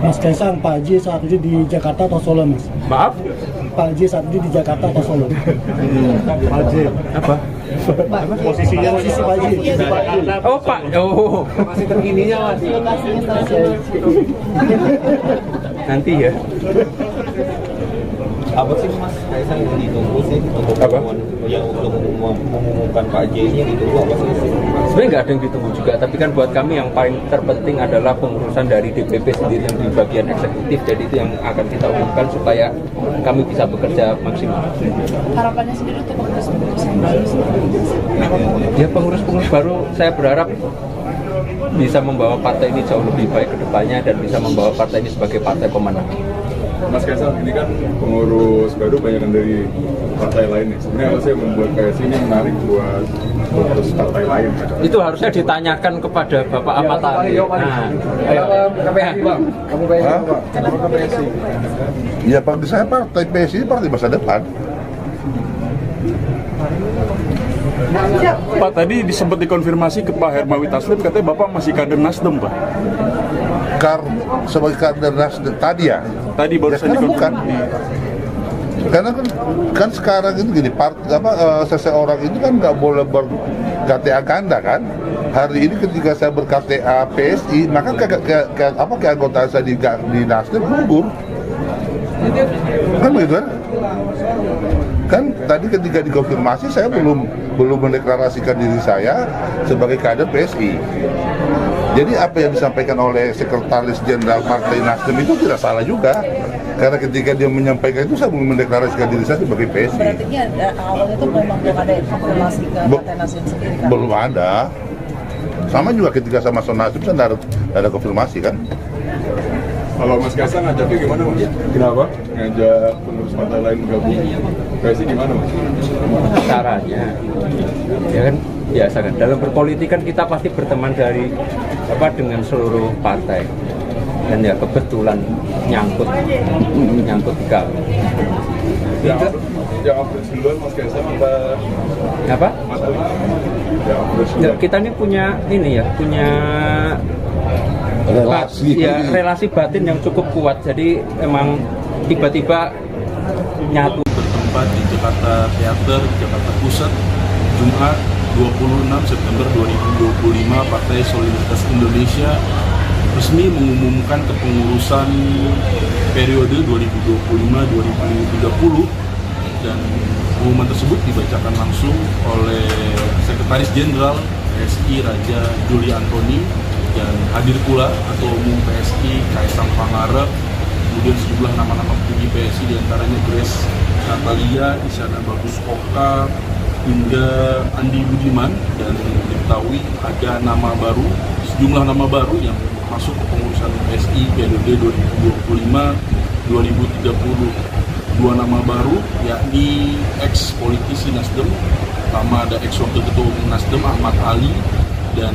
Mas Kaisang, Pak J saat ini di Jakarta atau Solo, Mas? Maaf? Pak J saat ini di Jakarta atau Solo? Pak J. Apa? Posisinya posisi Pak J. Oh Pak, oh Masih terkininya Mas. nanti ya. Apa sih Mas Kaisang yang ditunggu sih untuk mengumumkan Pak J ini ditunggu apa sih? Sebenarnya nggak ada yang ditunggu juga, tapi kan buat kami yang paling terpenting adalah pengurusan dari DPP sendiri yang di bagian eksekutif, jadi itu yang akan kita umumkan supaya kami bisa bekerja maksimal. Harapannya sendiri untuk pengurus-pengurus yang baru? Ya pengurus-pengurus baru saya berharap bisa membawa partai ini jauh lebih baik ke depannya dan bisa membawa partai ini sebagai partai pemenang. Mas Kaisang, ini kan pengurus baru banyak dari partai lain nih. Sebenarnya apa sih yang membuat KSI ini menarik buat pengurus partai lain? Itu harusnya ditanyakan kepada Bapak Ahmad Ali. Nah, ayo KPH, Bang. Kamu PSI, Pak. Kenapa PSI? Ya bagi saya partai PSI partai masa depan. Pak, tadi sempat dikonfirmasi ke Pak Hermawi Taslim, katanya Bapak masih kader Nasdem, Pak. Sebagai kader Nasdem tadi ya? Tadi baru saya dikonfirmasi. Karena kan sekarang itu gini, seseorang itu kan nggak boleh ber-KTA ganda kan. Hari ini ketika saya ber-KTA PSI, maka keanggotaan saya di Nasdem gugur. Kan begitu kan? Kan tadi ketika dikonfirmasi saya belum mendeklarasikan diri saya sebagai kader PSI. Jadi apa yang disampaikan oleh Sekretaris Jenderal Partai Nasdem itu tidak salah juga. Karena ketika dia menyampaikan itu saya belum mendeklarasikan diri saya sebagai PSI. Berarti awalnya itu memang belum ada konfirmasi ke Partai Nasdem sendiri kan? Belum ada. Sama juga ketika sama Nasdem saya tidak ada konfirmasi kan. Kalau Mas Kaisang ngajaknya gimana Mas? Kenapa? Ngajak pengurus partai lain bergabung. PSI gimana Mas? Caranya, ya kan biasa kan. Dalam berpolitik kan kita pasti berteman dengan seluruh partai. Dan ya kebetulan nyangkut di kami. Yang approach duluan Mas Kaisang apa? Mas Ali? Yang approach Ya, kita ini punya relasi batin yang cukup kuat, jadi emang tiba-tiba nyatu. Bertempat di Jakarta Theater, Jakarta Pusat, Jumat 26 September 2025, Partai Solidaritas Indonesia resmi mengumumkan kepengurusan periode 2025-2030 dan pengumuman tersebut dibacakan langsung oleh Sekretaris Jenderal PSI Raja Juli Antoni dan hadir pula Ketua Umum PSI Kaisang Pangarep, kemudian sejumlah nama-nama petinggi PSI diantaranya Grace Natalia, Isyana Bagus Oka, hingga Andi Budiman, dan diketahui ada nama baru, sejumlah nama baru yang masuk ke pengurusan PSI periode 2025-2030. Dua nama baru yakni ex-politisi Nasdem, pertama ada ex-wakil Ketua Umum Nasdem Ahmad Ali, dan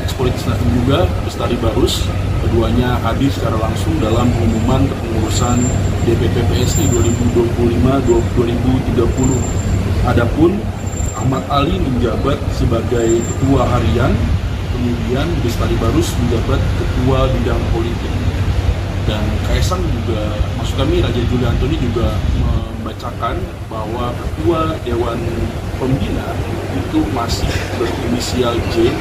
ex-politisi Nasdem juga Bestari Barus. Keduanya hadir secara langsung dalam pengumuman kepengurusan DPP PSI 2025-2030. Adapun Ahmad Ali menjabat sebagai Ketua Harian, kemudian Bestari Barus menjabat Ketua Bidang Politik. Dan Kaisang juga, maksud kami Raja Juli Antoni juga membacakan bahwa Ketua Dewan Pembina itu masih berinisial J,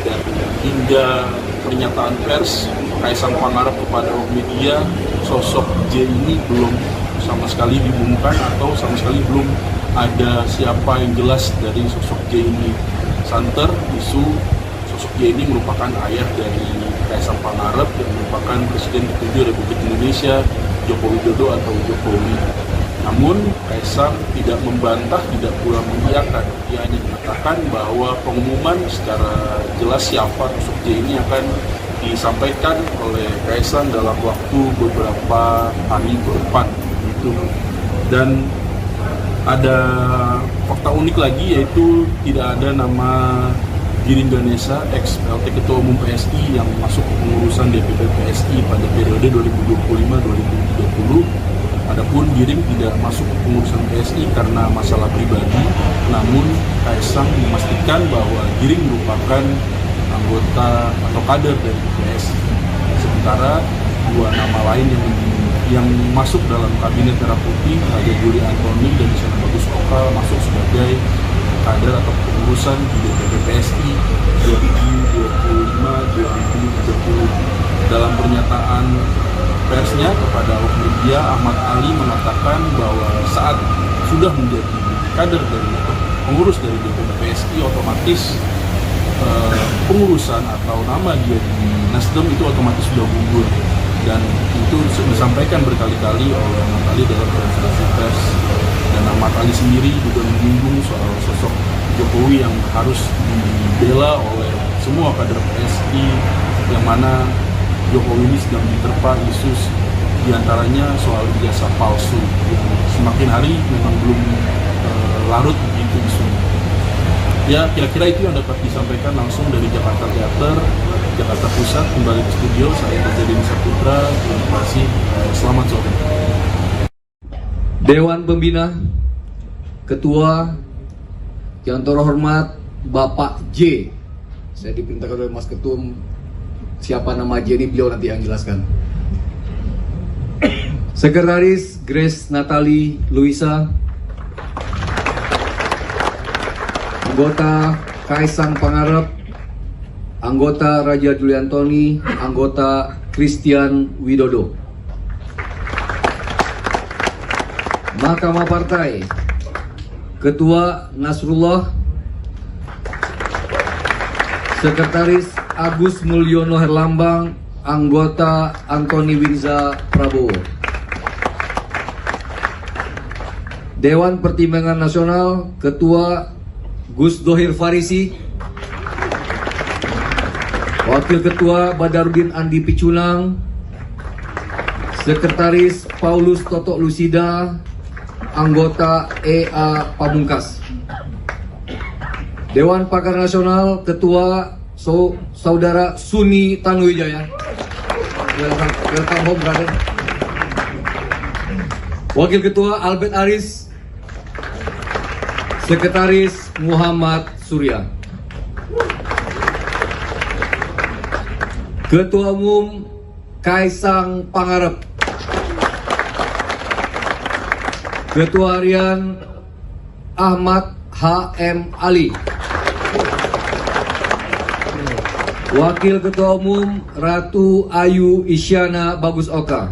dan hingga pernyataan pers Kaisang Pangarep kepada awak media, sosok J ini belum sama sekali diumumkan atau sama sekali belum ada siapa yang jelas dari sosok J ini. Santer isu sosok J ini merupakan ayah dari Kaisang Pangarep yang merupakan Presiden ke-7 Republik Indonesia, Joko Widodo atau Jokowi. Namun Kaisang tidak membantah, tidak pula mengiyakan. Dia hanya mengatakan bahwa pengumuman secara jelas siapa sosok J ini akan disampaikan oleh Kaisang dalam waktu beberapa hari ke depan. Gitu. Dan ada fakta unik lagi, yaitu tidak ada nama Giring Ganesha, ex-PLT Ketua Umum PSI yang masuk ke pengurusan DPP PSI pada periode 2025-2030. Adapun Giring tidak masuk ke pengurusan PSI karena masalah pribadi, namun Kaisang memastikan bahwa Giring merupakan anggota atau kader dari PSI. Sementara dua nama lain yang masuk dalam kabinet Merah Putih, Raja Juli Antoni dan Isyana Bagus Oka, masuk sebagai kader atau pengurusan di DPP PSI 2025-2030. Dalam pernyataan persnya kepada awak media, Ahmad Ali mengatakan bahwa saat sudah menjadi kader dari pengurus dari DPP PSI, otomatis pengurusan atau nama dia di Nasdem itu otomatis sudah gugur, dan itu disampaikan berkali-kali oleh Ahmad Ali dalam konferensi pers. Dan Ahmad Ali sendiri juga menyinggung soal sosok Jokowi yang harus dibela oleh semua kader PSI, yang mana Jokowi ini sedang diterpa isu diantaranya soal ijazah palsu yang semakin hari memang belum larut begitu isunya. Ya, kira-kira itu yang dapat disampaikan langsung dari Jakarta Theater, Jakarta Pusat. Kembali ke studio, saya Reza Denny Saputra. Terima kasih, selamat sore. Dewan Pembina, Ketua yang terhormat Bapak J. Saya diperintahkan oleh Mas Ketum, siapa nama J ini beliau nanti yang jelaskan. Sekretaris Grace Natalie Luisa, anggota Kaisang Pangarep, anggota Raja Juli Antoni, anggota Christian Widodo. Mahkamah Partai, Ketua Nasrullah, Sekretaris Agus Mulyono Herlambang, anggota Antoni Winza Prabowo. Dewan Pertimbangan Nasional, Ketua Gus Dohir Farisi, Wakil Ketua Badarudin Andi Picunang, Sekretaris Paulus Toto Lusida, anggota EA Pamungkas. Dewan Pakar Nasional, Ketua Saudara Suni Tanuwijaya. Welcome home, brother. Wakil Ketua Albert Aris, Sekretaris Muhammad Surya. Ketua Umum Kaisang Pangarep, Ketua Harian Ahmad H.M. Ali, Wakil Ketua Umum Ratu Ayu Isyana Bagus Oka,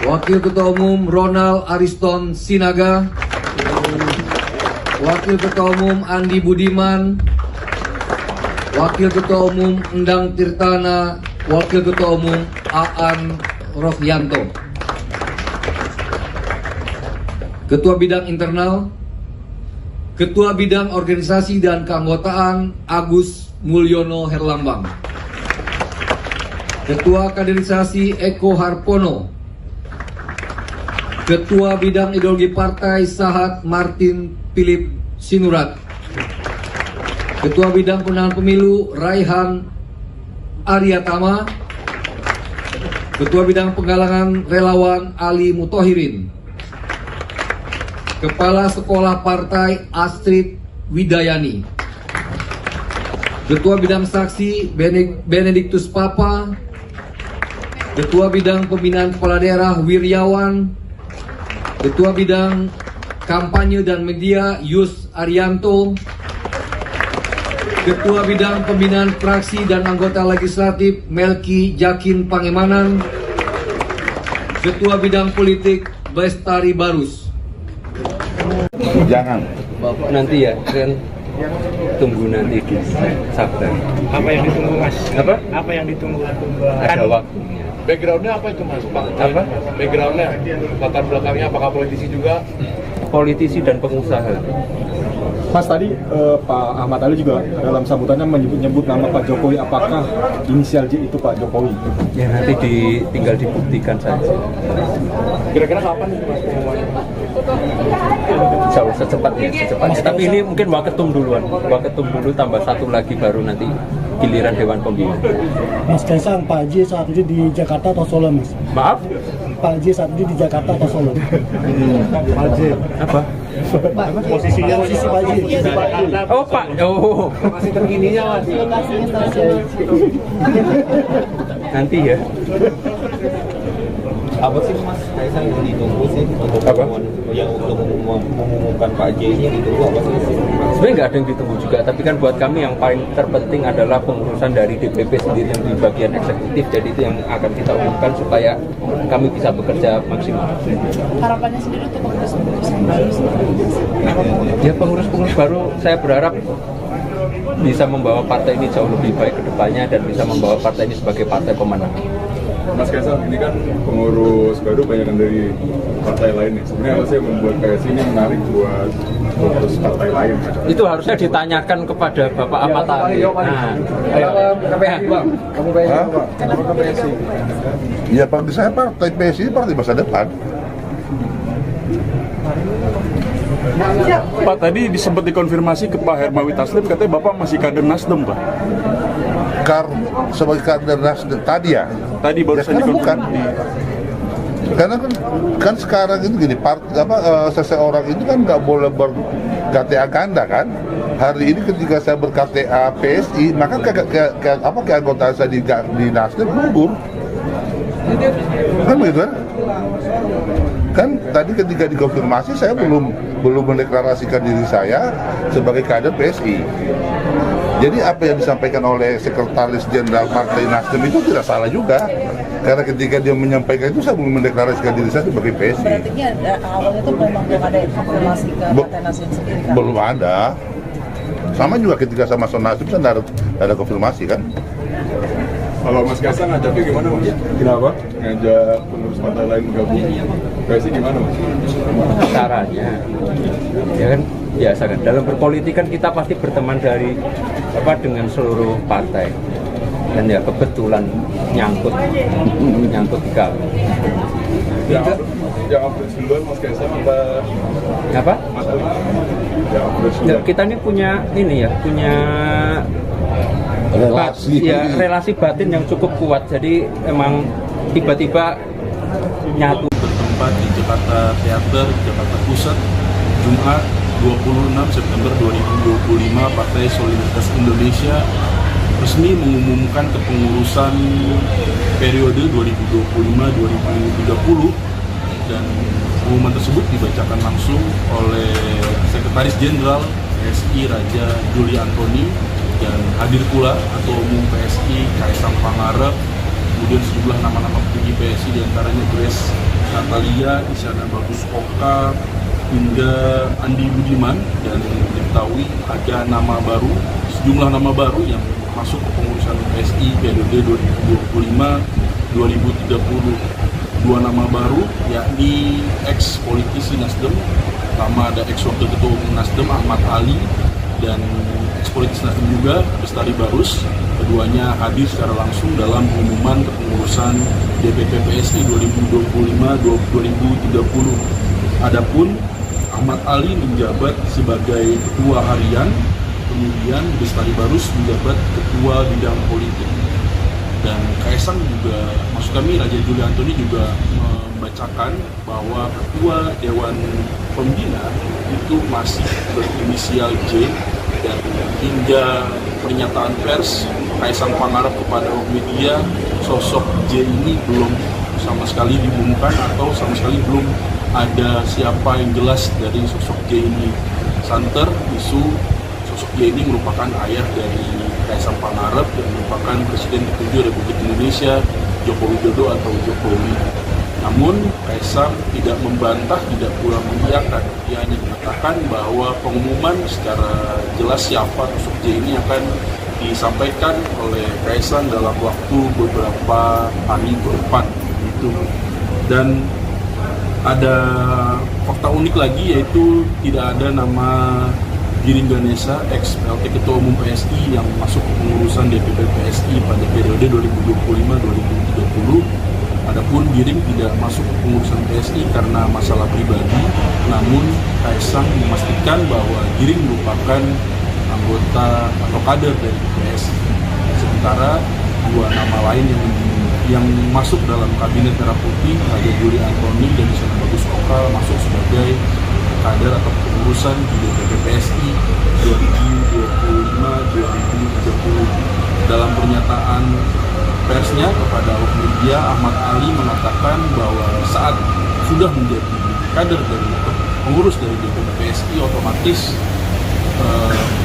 Wakil Ketua Umum Ronald Ariston Sinaga, Wakil Ketua Umum Andi Budiman, Wakil Ketua Umum Endang Tirtana, Wakil Ketua Umum Aan Rohyanto. Ketua Bidang Internal, Ketua Bidang Organisasi dan Keanggotaan Agus Mulyono Herlambang. Ketua Kaderisasi Eko Harpono. Ketua Bidang Ideologi Partai Sahat Martin Philip Sinurat. Ketua Bidang Pemenangan Pemilu Raihan Aryatama. Ketua Bidang Penggalangan Relawan Ali Mutohirin. Kepala Sekolah Partai Astrid Widayani. Ketua Bidang Saksi Benediktus Papa. Ketua Bidang Pembinaan Kepala Daerah Wiryawan. Ketua Bidang Kampanye dan Media Yus Arianto. Ketua Bidang Pembinaan Fraksi dan Anggota Legislatif Melki Jakin Pangemanan. Ketua Bidang Politik Bestari Barus. Jangan. Bapak nanti ya, kan tunggu nanti di sabar. Apa yang ditunggu Mas? Apa? Apa yang ditunggu? Ada waktunya. Backgroundnya apa itu Mas? Apa? Backgroundnya, latar belakangnya apakah politisi juga? Politisi dan pengusaha. Mas, tadi Pak Ahmad Ali juga dalam sambutannya menyebut nama Pak Jokowi. Apakah inisial J itu Pak Jokowi? Ya nanti tinggal dibuktikan saja. Kira-kira kapan itu Mas pengumumannya? Jauh secepatnya. Tapi ini mungkin Waketum duluan. Waketum dulu tambah satu lagi baru nanti giliran Dewan Pembina. Mas Kaisang, Pak J saat ini di Jakarta atau Solo, Mas? Maaf? Pak J saat ini di Jakarta atau Solo? Pak J. Apa? Posisi Pak J. Oh Pak, oh Masih terkininya Mas. nanti ya. Apa sih Mas Kaisang yang ditunggu sih untuk mengumumkan Pak J ini, ditunggu apa sih? Sebenarnya nggak ada yang ditunggu juga, tapi kan buat kami yang paling terpenting adalah pengurusan dari DPP sendiri yang di bagian eksekutif. Jadi itu yang akan kita umumkan supaya kami bisa bekerja maksimal. Harapannya sendiri untuk pengurus-pengurus yang baru? Ya pengurus-pengurus baru saya berharap bisa membawa partai ini jauh lebih baik ke depannya dan bisa membawa partai ini sebagai partai pemenang. Mas Kaisang, ini kan pengurus baru banyak dari partai lain nih. Sebenarnya apa sih yang membuat KSI ini menarik buat pengurus partai lain? Itu harusnya ditanyakan kepada Bapak Ahmad Ali. Nah, ayo KPH. Kamu bayar Pak? Kenapa ke PSI? Ya bagi saya partai PSI partai masa depan. Pak, tadi sempat dikonfirmasi ke Pak Hermawi Taslim, katanya Bapak masih kader Nasdem, Pak. Sebagai kader Nasdem tadi ya? Tadi baru ya, sekarang bukan. Karena kan sekarang itu gini, seseorang itu kan nggak boleh ber-KTA ganda kan. Hari ini ketika saya ber-KTA PSI, maka keanggotaan saya di Nasdem gugur. Kan begitu kan? Kan tadi ketika dikonfirmasi saya belum mendeklarasikan diri saya sebagai kader PSI. Jadi apa yang disampaikan oleh Sekretaris Jenderal Partai Nasdem itu tidak salah juga. Karena ketika dia menyampaikan itu saya belum mendeklarasikan diri saya sebagai PSI. Berarti awalnya itu memang belum ada konfirmasi ke Partai Nasdem sendiri kan? Belum ada. Sama juga ketika sama Nasdem saya tidak ada konfirmasi kan. Kalau Mas Kaisang ngajaknya gimana Mas? Kenapa? Ngajak pengurus partai lain bergabung. PSI gimana Mas? Caranya, ya kan biasa kan. Dalam berpolitik kan kita pasti berteman dengan seluruh partai. Dan ya kebetulan nyangkut di kami. Yang approach duluan Mas Kaisang apa? Mas Ali? Yang approach Ya, duluan. kita ini punya relasi batin yang cukup kuat. Jadi emang tiba-tiba nyatu. Bertempat di Jakarta Theater, Jakarta Pusat, Jumat 26 September 2025, Partai Solidaritas Indonesia resmi mengumumkan kepengurusan periode 2025-2030, dan pengumuman tersebut dibacakan langsung oleh Sekretaris Jenderal PSI Raja Juli Antoni, dan hadir pula Ketua Umum PSI Kaisang Pangarep, kemudian sejumlah nama-nama petinggi PSI diantaranya Grace Natalia, Isyana Bagus Oka, hingga Andi Budiman. Dan diketahui ada sejumlah nama baru yang masuk ke pengurusan PSI periode 2025-2030. Dua nama baru, yakni ex-politisi Nasdem, pertama ada ex-wakil ketua umum Nasdem Ahmad Ali, dan ex-politisi Nasdem juga Bestari Barus. Keduanya hadir secara langsung dalam pengumuman kepengurusan DPP PSI 2025-2030. Adapun Ahmad Ali menjabat sebagai ketua harian, kemudian Bestari Barus menjabat ketua bidang politik. Dan Kaisang juga, maksud kami Raja Juli Antoni juga membacakan bahwa ketua Dewan Pembina itu masih berinisial J, dan hingga pernyataan pers Kaisang Pangarep kepada media, sosok J ini belum sama sekali diumumkan atau sama sekali belum ada siapa yang jelas dari sosok J ini. Santer isu sosok J ini merupakan ayah dari Kaisang Pangarep yang merupakan Presiden ke-7 Republik Indonesia, Joko Widodo atau Jokowi. Namun Kaisang tidak membantah, tidak pula mengiyakan. Dia hanya mengatakan bahwa pengumuman secara jelas siapa sosok J ini akan disampaikan oleh Kaisang dalam waktu beberapa hari ke depan. Dan ada fakta unik lagi, yaitu tidak ada nama Giring Ganesa, ex-PLT Ketua Umum PSI yang masuk ke pengurusan DPP PSI pada periode 2025-2030. Adapun Giring tidak masuk ke pengurusan PSI karena masalah pribadi, namun Kaisang memastikan bahwa Giring merupakan anggota atau kader dari PSI. Sementara dua nama lain yang masuk dalam kabinet merah putih, Raja Juli Antoni dan Nisana Bagus Oka, masuk sebagai kader atau pengurusan di DPP PSI 2025-2030. Dalam pernyataan persnya kepada awak media, Ahmad Ali mengatakan bahwa saat sudah menjadi kader dari pengurus dari DPP PSI, otomatis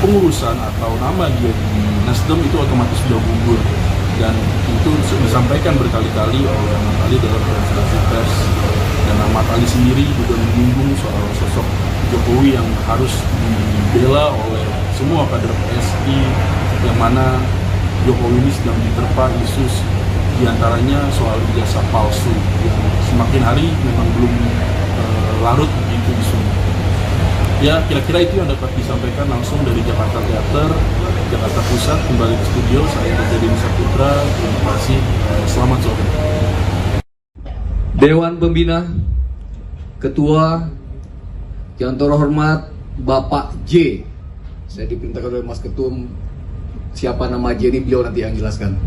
pengurusan atau nama dia di Nasdem itu otomatis sudah gugur, dan itu disampaikan berkali-kali oleh Ahmad Ali dalam konferensi pers. Dan Ahmad Ali sendiri juga menyinggung soal sosok Jokowi yang harus dibela oleh semua kader PSI, yang mana Jokowi ini sedang diterpa isu diantaranya soal ijazah palsu yang semakin hari memang belum larut begitu isunya. Ya, kira-kira itu yang dapat disampaikan langsung dari Jakarta Teater, Jakarta Pusat. Kembali ke studio, saya Raja Denny Saputra. Terima kasih, selamat sore. Dewan Pembina, Ketua yang terhormat Bapak J. Saya diperintahkan oleh Mas Ketum, siapa nama J ini beliau nanti yang jelaskan.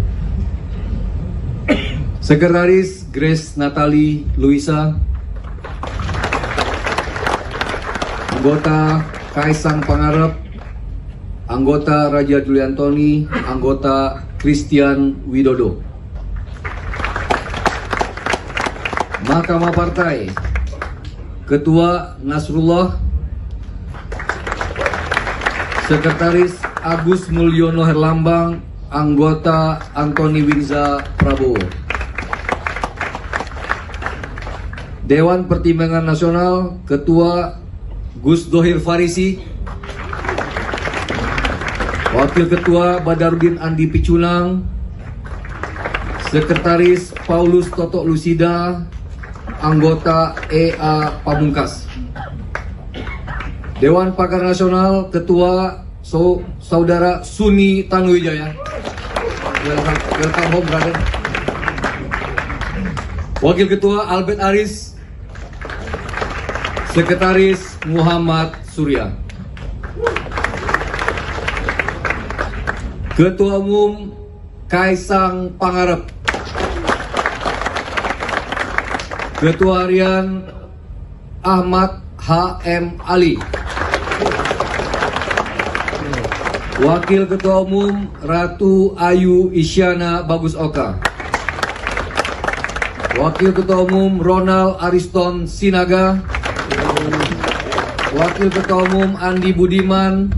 Sekretaris Grace Natali Luisa, anggota Kaisang Pangarep, anggota Raja Juli Antoni, anggota Christian Widodo. Mahkamah Partai, Ketua Nasrullah, Sekretaris Agus Mulyono Herlambang, anggota Antoni Winza Prabowo. Dewan Pertimbangan Nasional, Ketua Gus Dohir Farisi, Wakil Ketua Badarudin Andi Picunang, Sekretaris Paulus Toto Lusida, anggota EA Pamungkas. Dewan Pakar Nasional, Ketua Saudara Suni Tanuwijaya. Welcome home, brother. Wakil Ketua Albert Aris, Sekretaris Muhammad Surya. Ketua Umum Kaisang Pangarep, Ketua Harian Ahmad H.M. Ali, Wakil Ketua Umum Ratu Ayu Isyana Bagus Oka, Wakil Ketua Umum Ronald Ariston Sinaga, Wakil Ketua Umum Andi Budiman,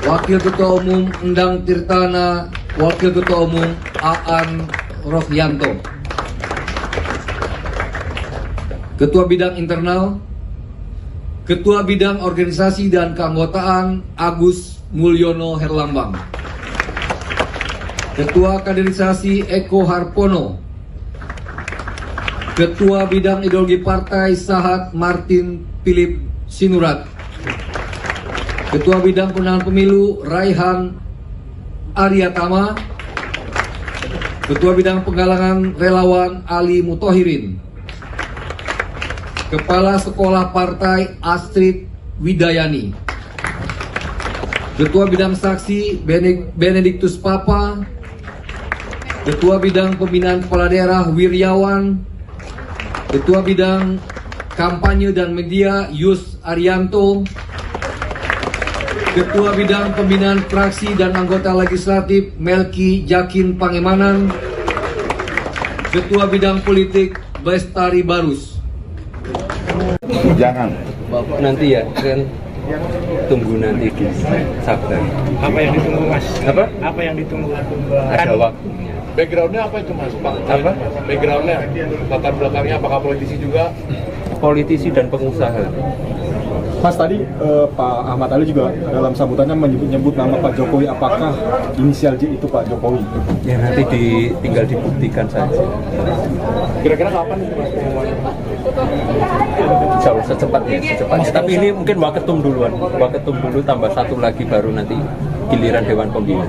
Wakil Ketua Umum Endang Tirtana, Wakil Ketua Umum Aan Rohyanto. Ketua Bidang Internal, Ketua Bidang Organisasi dan Keanggotaan Agus Mulyono Herlambang. Ketua Kaderisasi Eko Harpono, Ketua Bidang Ideologi Partai Sahat Martin Philip Sinurat, Ketua Bidang Pemenangan Pemilu Raihan Aryatama, Ketua Bidang Penggalangan Relawan Ali Mutohirin, Kepala Sekolah Partai Astrid Widayani, Ketua Bidang Saksi Benediktus Papa, Ketua Bidang Pembinaan Kepala Daerah Wiryawan, Ketua Bidang Kampanye dan Media Yus Arianto, Ketua Bidang Pembinaan Fraksi dan Anggota Legislatif Melki Jakin Pangemanan, Ketua Bidang Politik Bestari Barus. Jangan. Bapak nanti ya kan tunggu nanti di Sabda. Apa yang ditunggu Mas? Apa? Apa yang ditunggu? Ada waktunya. Backgroundnya apa itu Mas? Pak? Apa? Backgroundnya, latar belakangnya apakah politisi juga? Politisi dan pengusaha. Mas tadi Pak Ahmad Ali juga dalam sambutannya menyebut nama Pak Jokowi. Apakah inisial J itu Pak Jokowi? Ya nanti tinggal dibuktikan saja. Kira-kira kapan itu Mas pengumumannya? Insya Allah secepatnya. Tapi ini mungkin Waketum duluan. Waketum dulu tambah satu lagi baru nanti giliran Dewan Pembina.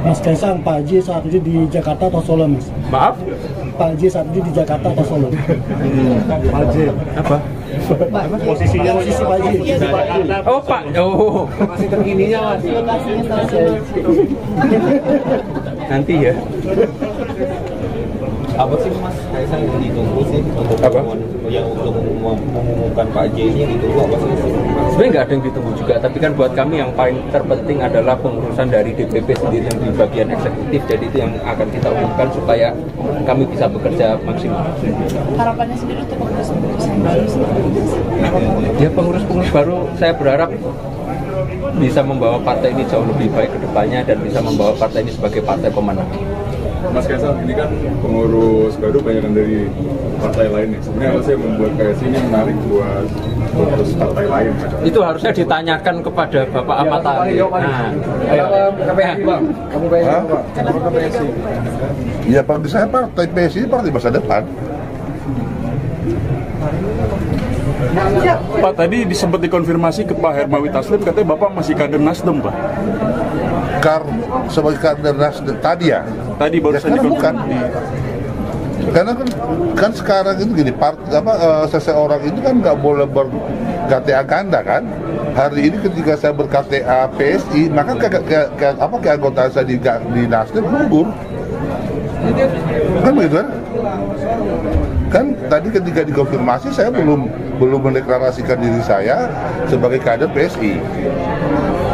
Mas Kaisang, Pak J saat ini di Jakarta atau Solo, Mas? Maaf? Pak J saat ini di Jakarta atau Solo? Pak J. Apa? Posisinya posisi Pak J. Oh Pak, oh. Masih terkininya Mas. Nanti ya. Apa sih Mas Kaisang yang ditunggu sih untuk mengumumkan Pak J ini ditunggu apa sih? Sebenarnya nggak ada yang ditunggu juga, tapi kan buat kami yang paling terpenting adalah pengurusan dari DPP sendiri yang di bagian eksekutif. Jadi itu yang akan kita umumkan supaya kami bisa bekerja maksimal. Harapannya sendiri untuk pengurus-pengurus yang baru sih? Ya pengurus-pengurus baru saya berharap bisa membawa partai ini jauh lebih baik ke depannya dan bisa membawa partai ini sebagai partai pemenang. Mas Kaisang, ini kan pengurus baru banyak dari partai lain nih. Sebenarnya apa sih yang membuat KSI ini menarik buat pengurus partai lain? Itu harusnya ditanyakan kepada Bapak Ahmad Ali. Nah, KPH, Bang. Kamu PSI, Pak? Kenapa PSI? Ya bagi saya partai PSI partai masa depan. Pak, tadi sempat dikonfirmasi ke Pak Hermawi Taslim, katanya Bapak masih kader Nasdem, Pak. Sebagai kader Nasdem tadi ya? Tadi baru saja bukan. Karena kan sekarang itu gini, seseorang itu kan nggak boleh ber-KTA ganda kan. Hari ini ketika saya ber-KTA PSI, maka keanggotaan saya di Nasdem gugur. Kan begitu kan? Kan tadi ketika dikonfirmasi saya belum mendeklarasikan diri saya sebagai kader PSI.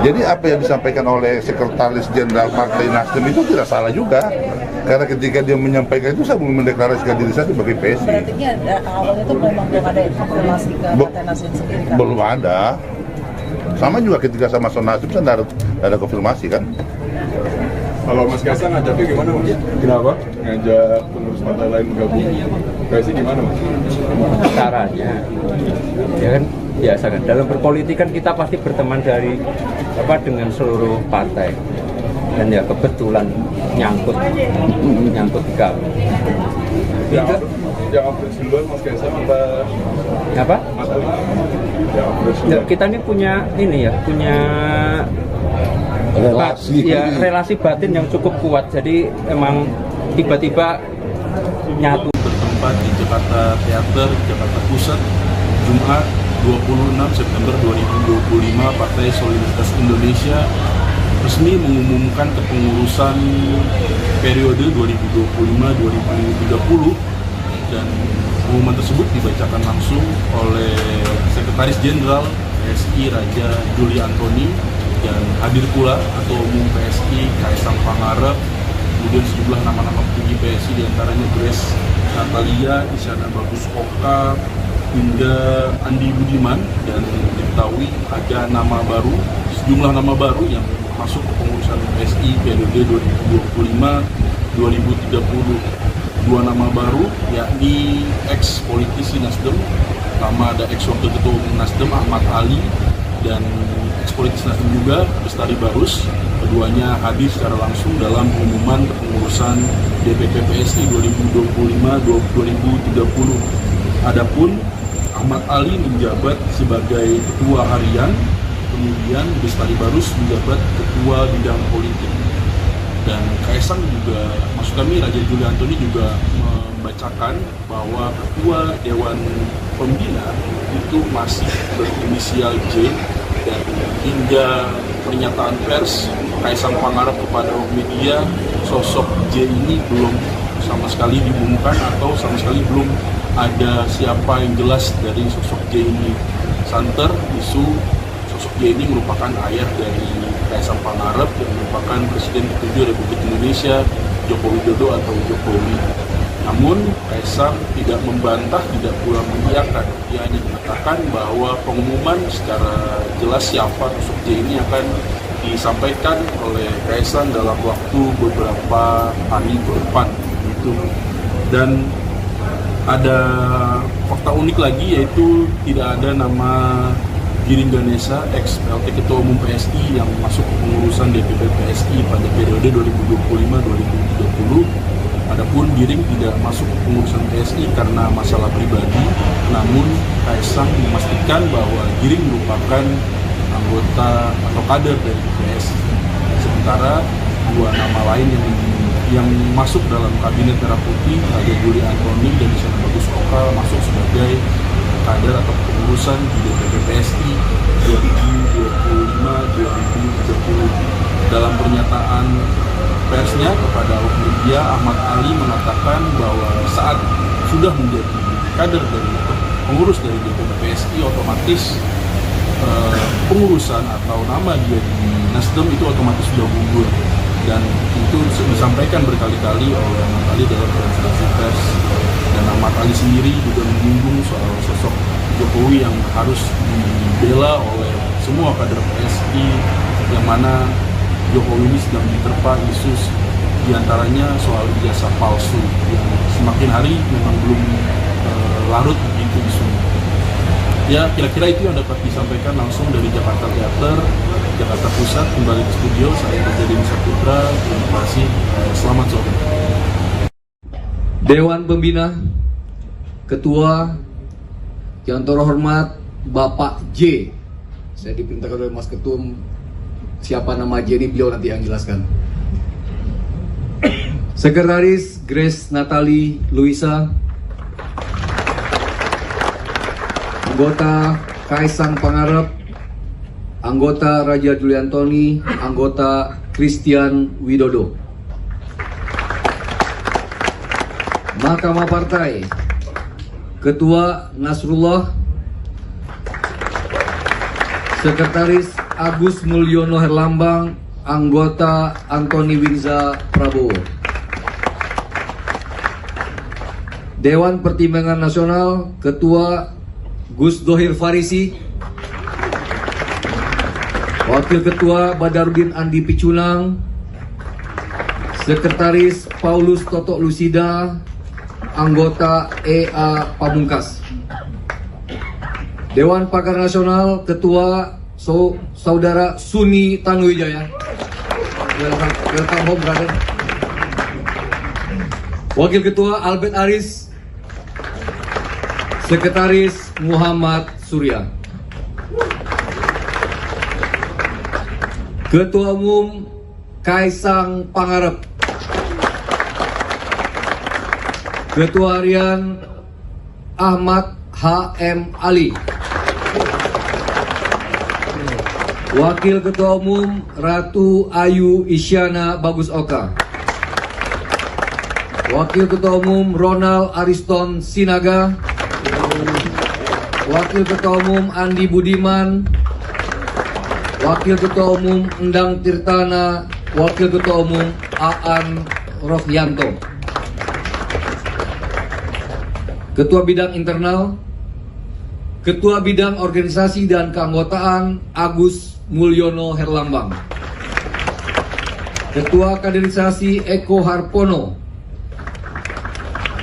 Jadi apa yang disampaikan oleh Sekretaris Jenderal Partai Nasdem itu tidak salah juga. Karena ketika dia menyampaikan itu saya belum mendeklarasikan diri saya sebagai PSI. Berarti awalnya itu memang belum ada konfirmasi ke Partai Nasdem sendiri kan? Belum ada. Sama juga ketika sama Nasdem saya tidak ada konfirmasi kan. Kalau Mas Kaisang ngajaknya gimana Mas? Kenapa? Ngajak pengurus partai lain bergabung. PSI gimana Mas? Caranya, ya kan biasa kan. Dalam berpolitik kan kita pasti berteman dengan seluruh partai. Dan ya kebetulan nyangkut di kami. Yang approach duluan Mas Kaisang apa? Mas Ali? Yang approach Ya, duluan. kita ini punya relasi batin yang cukup kuat. Jadi emang tiba-tiba nyatu. Bertempat di Jakarta Theater, Jakarta Pusat, Jumat 26 September 2025, Partai Solidaritas Indonesia resmi mengumumkan kepengurusan periode 2025-2030 dan pengumuman tersebut dibacakan langsung oleh Sekretaris Jenderal PSI Raja Juli Antoni dan hadir pula Ketua Umum PSI Kaisang Pangarep, kemudian sejumlah nama-nama petinggi PSI diantaranya Grace Natalia, Isyana Bagus Oka, hingga Andi Budiman, dan diketahui ada sejumlah nama baru yang masuk ke pengurusan PSI periode 2025-2030. Dua nama baru yakni ex politisi Nasdem, pertama ada ex wakil ketua umum Nasdem Ahmad Ali, dan ex-politisi Nasdem juga, Bestari Barus. Keduanya hadir secara langsung dalam pengumuman kepengurusan DPP PSI 2025-2030. Adapun Ahmad Ali menjabat sebagai ketua harian, kemudian Bestari Barus menjabat ketua bidang politik. Dan Kaisang juga, maksud kami Raja Juli Antoni juga membacakan bahwa ketua Dewan Pembina itu masih berinisial J, dan hingga pernyataan pers Kaisang Pangarep kepada media, sosok J ini belum sama sekali diumumkan atau sama sekali belum ada siapa yang jelas dari sosok J ini. Santer isu sosok J ini merupakan ayah dari Kaisang Pangarep yang merupakan Presiden ke-7 Republik Indonesia, Joko Widodo atau Jokowi. Namun Kaisang tidak membantah, tidak pula mengiyakan. Dia hanya mengatakan bahwa pengumuman secara jelas siapa sosok J ini akan disampaikan oleh Kaisang dalam waktu beberapa hari ke depan. Gitu. Dan ada fakta unik lagi, yaitu tidak ada nama Giring Ganesha, ex-PLT Ketua Umum PSI yang masuk ke pengurusan DPP PSI pada periode 2025-2030. Adapun Giring tidak masuk ke pengurusan PSI karena masalah pribadi, namun Kaisang memastikan bahwa Giring merupakan anggota atau kader dari PSI. Sementara dua nama lain yang masuk dalam kabinet Merah Putih, Raja Juli Antoni dan Isyana Bagus Oka, masuk sebagai kader atau pengurusan di DPP PSI 2025-2030. Dalam pernyataan persnya kepada awak media, Ahmad Ali mengatakan bahwa saat sudah menjadi kader dari pengurus dari DPP PSI, otomatis pengurusan atau nama dia di Nasdem itu otomatis sudah gugur, dan itu disampaikan berkali-kali oleh Ahmad Ali dalam konferensi pers. Dan Ahmad Ali sendiri juga menyinggung soal sosok Jokowi yang harus dibela oleh semua kader PSI, yang mana Jokowi ini sedang diterpa isu diantaranya soal ijazah palsu yang semakin hari memang belum larut begitu isunya. Ya, kira-kira itu yang dapat disampaikan langsung dari Jakarta Theater, Jakarta Pusat. Kembali ke studio, saya Deddy Saputra. Terima kasih, selamat sore. Dewan Pembina, Ketua yang terhormat Bapak J. Saya diperintahkan oleh Mas Ketum, siapa nama J ini beliau nanti yang jelaskan. Sekretaris Grace Natali Luisa, anggota Kaisang Pangarep, anggota Raja Juli Antoni, anggota Christian Widodo. Mahkamah Partai, Ketua Nasrullah, Sekretaris Agus Mulyono Herlambang, anggota Antoni Winza Prabowo. Dewan Pertimbangan Nasional, Ketua Gus Dohir Farisi, Wakil Ketua Badarudin Andi Picunang, Sekretaris Paulus Toto Lusida, anggota EA Pamungkas. Dewan Pakar Nasional, Ketua Saudara Suni Tanuwijaya. Welcome home, brother. Wakil Ketua Albert Aris, Sekretaris Muhammad Surya. Ketua Umum Kaisang Pangarep, Ketua Harian Ahmad H.M. Ali, Wakil Ketua Umum Ratu Ayu Isyana Bagus Oka, Wakil Ketua Umum Ronald Ariston Sinaga, Wakil Ketua Umum Andi Budiman, Wakil Ketua Umum Endang Tirtana, Wakil Ketua Umum Aan Rohyanto. Ketua Bidang Internal, Ketua Bidang Organisasi dan Keanggotaan Agus Mulyono Herlambang, Ketua Kaderisasi Eko Harpono,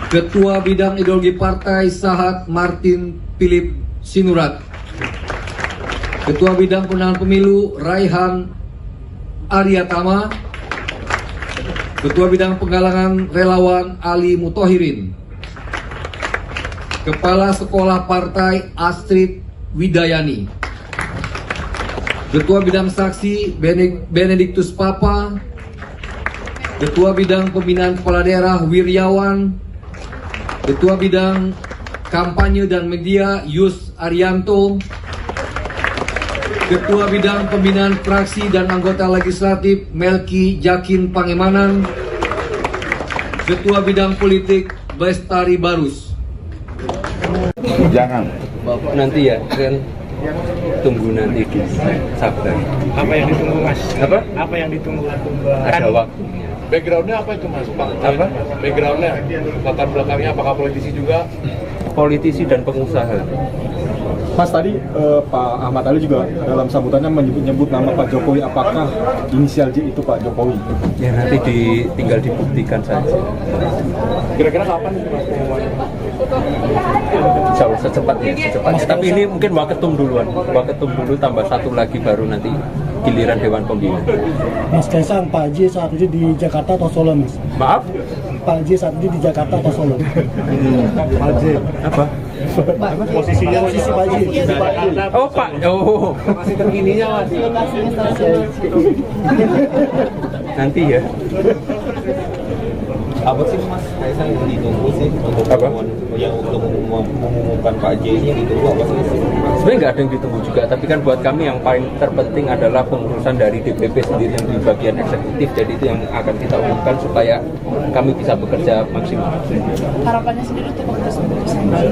Ketua Bidang Ideologi Partai Sahat Martin Philip Sinurat, Ketua Bidang Pemenangan Pemilu Raihan Aryatama, Ketua Bidang Penggalangan Relawan Ali Mutohirin, Kepala Sekolah Partai Astrid Widayani, Ketua Bidang Saksi Benediktus Papa, Ketua Bidang Pembinaan Kepala Daerah Wiryawan, Ketua Bidang Kampanye dan Media Yus Arianto, Ketua Bidang Pembinaan Fraksi dan Anggota Legislatif Melki Jakin Pangemanan, Ketua Bidang Politik Bestari Barus. Jangan. Bapak nanti ya, kan tunggu nanti di sabar. Apa yang ditunggu Mas? Apa? Apa yang ditunggu? Ada waktunya. Backgroundnya apa itu Mas? Pak? Apa? Backgroundnya, latar belakangnya apakah politisi juga? Politisi dan pengusaha. Mas, tadi Pak Ahmad Ali juga dalam sambutannya menyebut nama Pak Jokowi. Apakah inisial J itu Pak Jokowi? Ya nanti tinggal dibuktikan saja. Kira-kira kapan itu Mas pengumumannya? Insya Allah secepatnya. Tapi ini mungkin Waketum duluan. Waketum dulu tambah satu lagi baru nanti giliran Dewan Pembina. Mas Kaisang, Pak J saat ini di Jakarta atau Solo, Mas? Maaf? Pak J saat ini di Jakarta atau Solo? Pak J. Apa? Posisinya posisi Pak J. Oh Pak, oh Masih terkininya Mas. nanti ya. Apa sih Mas Kaisang yang ditunggu sih untuk mengumumkan Pak J ini, ditunggu apa sih? Sebenarnya nggak ada yang ditunggu juga, tapi kan buat kami yang paling terpenting adalah pengurusan dari DPP sendiri yang di bagian eksekutif. Jadi itu yang akan kita umumkan supaya kami bisa bekerja maksimal. Harapannya sendiri untuk pengurus-pengurus yang baru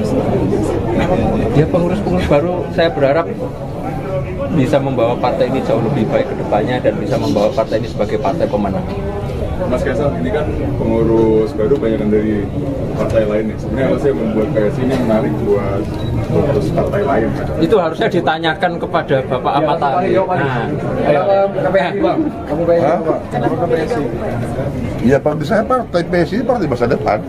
Ya pengurus-pengurus baru saya berharap bisa membawa partai ini jauh lebih baik ke depannya dan bisa membawa partai ini sebagai partai pemenang. Mas Kaisang, ini kan pengurus baru banyak dari partai lain nih. Sebenarnya apa sih yang membuat KSI ini menarik buat pengurus partai lain? Itu harusnya ditanyakan kepada Bapak Ahmad Ali. Nah, ayo KPH. Kamu PSI? Ya bagi saya partai PSI partai masa depan.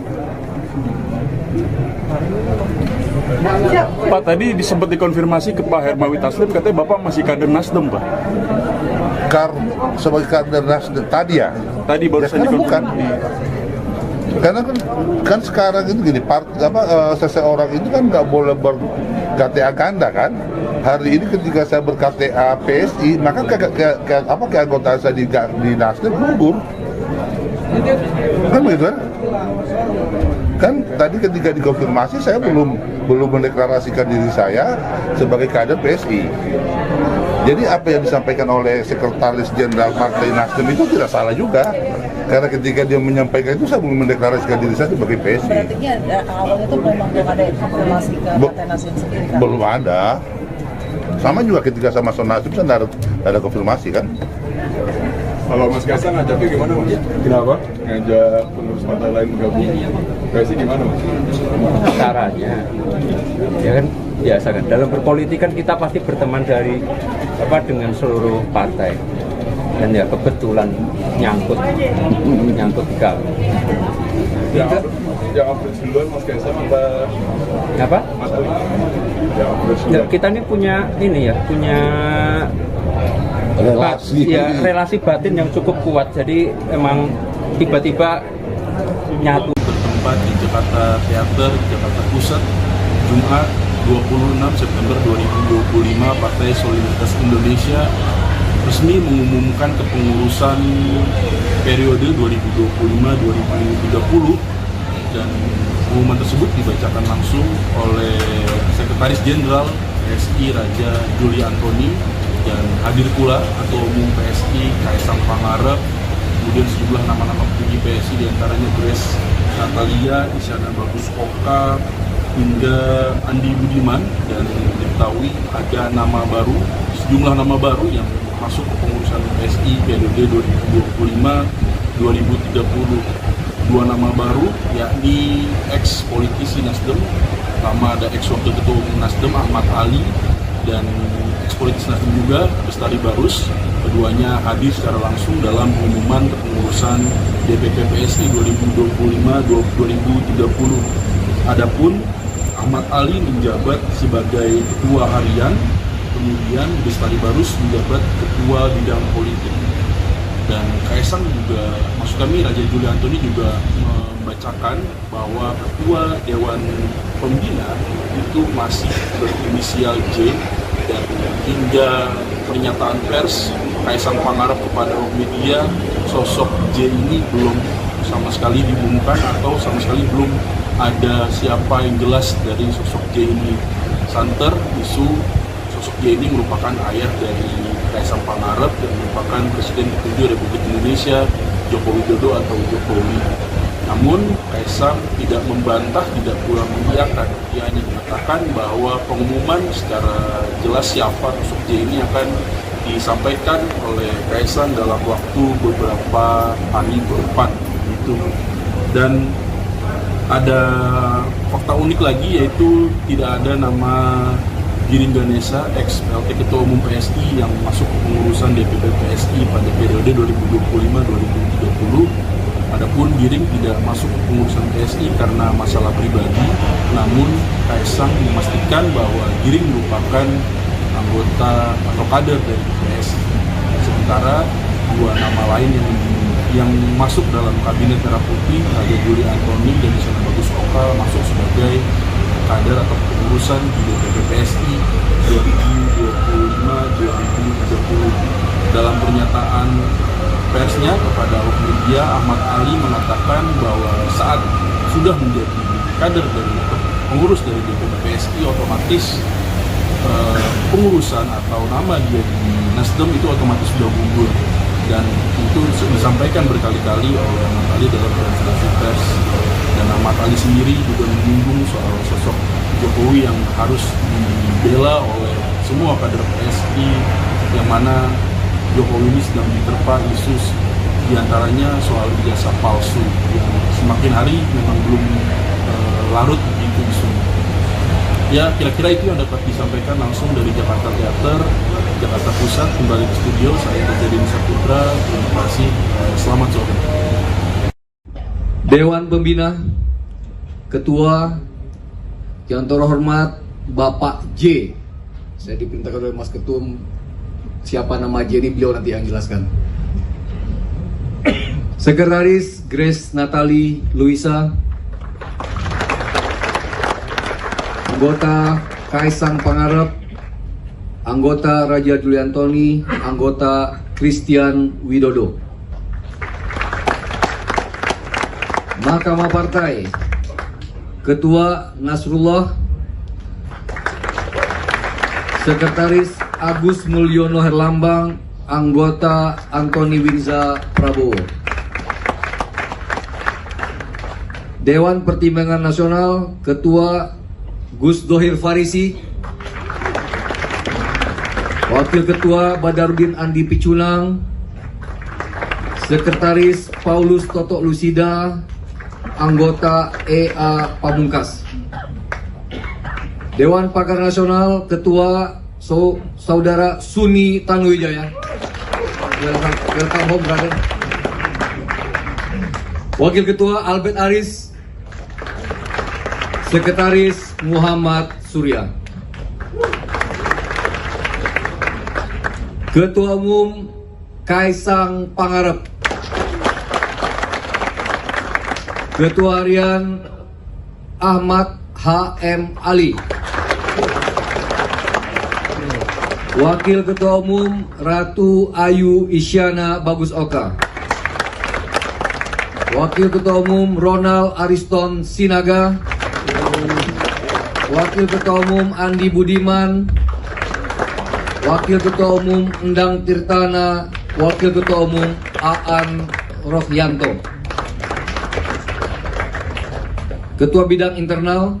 Pak, tadi sempat dikonfirmasi ke Pak Hermawi Taslim, katanya Bapak masih kader Nasdem, Pak. Sebagai kader Nasdem tadi ya? Tadi baru saja bukan. Karena kan sekarang itu gini, seseorang itu kan nggak boleh ber-KTA ganda kan. Hari ini ketika saya ber-KTA PSI, maka keanggotaan saya di Nasdem gugur. Kan begitu kan? Kan tadi ketika dikonfirmasi saya belum mendeklarasikan diri saya sebagai kader PSI. Jadi apa yang disampaikan oleh Sekretaris Jenderal Partai Nasdem itu tidak salah juga. Karena ketika dia menyampaikan itu saya belum mendeklarasikan diri saya sebagai PSI. Berarti awalnya itu memang belum ada konfirmasi ke Partai Nasdem sendiri kan? Belum ada. Sama juga ketika sama Nasdem saya tidak ada konfirmasi kan. Kalau Mas Kaisang ngajaknya gimana Mas? Kenapa? Ngajak pengurus partai lain bergabung. KSI gimana Mas? Caranya, ya kan biasa kan. Dalam berpolitik kan kita pasti berteman dengan seluruh partai. Dan ya kebetulan nyangkut di kami. Yang approach duluan Mas Kaisang apa? Mas Ali? Yang approach duluan. Kita ini punya relasi batin yang cukup kuat. Jadi emang tiba-tiba nyatu. Bertempat di Jakarta Theater, Jakarta Pusat, Jumat 26 September 2025, Partai Solidaritas Indonesia resmi mengumumkan kepengurusan periode 2025-2030, dan pengumuman tersebut dibacakan langsung oleh Sekretaris Jenderal PSI Raja Juli Antoni, dan hadir pula Ketua Umum PSI Kaisang Pangarep, kemudian sejumlah nama-nama petinggi PSI diantaranya Grace Natalia, Isyana Bagus Oka, hingga Andi Budiman, dan diketahui ada sejumlah nama baru yang masuk ke pengurusan PSI periode 2025-2030. Dua nama baru yakni ex-politisi Nasdem, ada ex-wakil Ketua Umum Nasdem Ahmad Ali, dan ex-politisi Nasdem juga Bestari Barus. Keduanya hadir secara langsung dalam pengumuman kepengurusan DPP PSI 2025-2030. Adapun Ahmad Ali menjabat sebagai Ketua Harian, kemudian Bestari Barus menjabat Ketua Bidang Politik. Dan Kaisang juga, maksud kami Raja Juli Antoni juga membacakan bahwa Ketua Dewan Pembina itu masih berinisial J, dan hingga pernyataan pers Kaisang Pangarep kepada media, sosok J ini belum sama sekali diumumkan atau sama sekali belum ada siapa yang jelas dari sosok J ini. Santer isu sosok J ini merupakan ayah dari Kaisang Pangarep dan merupakan Presiden ke-7 Republik Indonesia, Joko Widodo atau Jokowi. Namun Kaisang tidak membantah, tidak pula mengiyakan. Dia hanya mengatakan bahwa pengumuman secara jelas siapa sosok J ini akan disampaikan oleh Kaisang dalam waktu beberapa hari ke depan. Gitu. Dan ada fakta unik lagi, yaitu tidak ada nama Giring Ganesa, ex-PLT Ketua Umum PSI yang masuk ke pengurusan DPP PSI pada periode 2025-2030. Adapun Giring tidak masuk ke pengurusan PSI karena masalah pribadi, namun Kaisang memastikan bahwa Giring merupakan anggota atau kader dari PSI. Sementara dua nama lain yang masuk dalam kabinet Merah Putih, Raja Juli Antoni dan Nisana Bagus Oka, masuk sebagai kader atau pengurusan di DPP PSI 2025-2030. Dalam pernyataan persnya kepada awak media, Ahmad Ali mengatakan bahwa saat sudah menjadi kader dari pengurus dari DPP PSI, otomatis pengurusan atau nama dia di Nasdem itu otomatis sudah gugur, dan itu disampaikan berkali-kali oleh Ahmad Ali dalam konferensi pers. Dan Ahmad Ali sendiri juga menyinggung soal sosok Jokowi yang harus dibela oleh semua kader PSI, yang mana Jokowi ini sedang diterpa isu diantaranya soal ijazah palsu yang semakin hari memang belum larut begitu isunya. Ya, kira-kira itu yang dapat disampaikan langsung dari Jakarta Theater, Jakarta Pusat. Kembali ke studio, saya Deddy Saputra. Terima kasih, selamat sore. Dewan Pembina, Ketua yang terhormat Bapak J. Saya diperintahkan oleh Mas Ketum, siapa nama J ini beliau nanti yang jelaskan. Sekretaris Grace Natali Luisa, anggota Kaisang Pangarep, anggota Raja Juli Antoni, anggota Christian Widodo. Mahkamah Partai, Ketua Nasrullah, Sekretaris Agus Mulyono Herlambang, anggota Antoni Winza Prabowo. Dewan Pertimbangan Nasional, Ketua Gus Dohir Farisi, Wakil Ketua Badarudin Andi Picunang, Sekretaris Paulus Toto Lusida, anggota EA Pamungkas. Dewan Pakar Nasional, Ketua Saudara Suni Tanuwijaya. Welcome home, brother. Wakil Ketua Albert Aris, Sekretaris Muhammad Surya. Ketua Umum Kaisang Pangarep, Ketua Harian Ahmad H.M. Ali, Wakil Ketua Umum Ratu Ayu Isyana Bagus Oka, Wakil Ketua Umum Ronald Ariston Sinaga, Wakil Ketua Umum Andi Budiman, Wakil Ketua Umum Endang Tirtana, Wakil Ketua Umum Aan Rohyanto. Ketua Bidang Internal,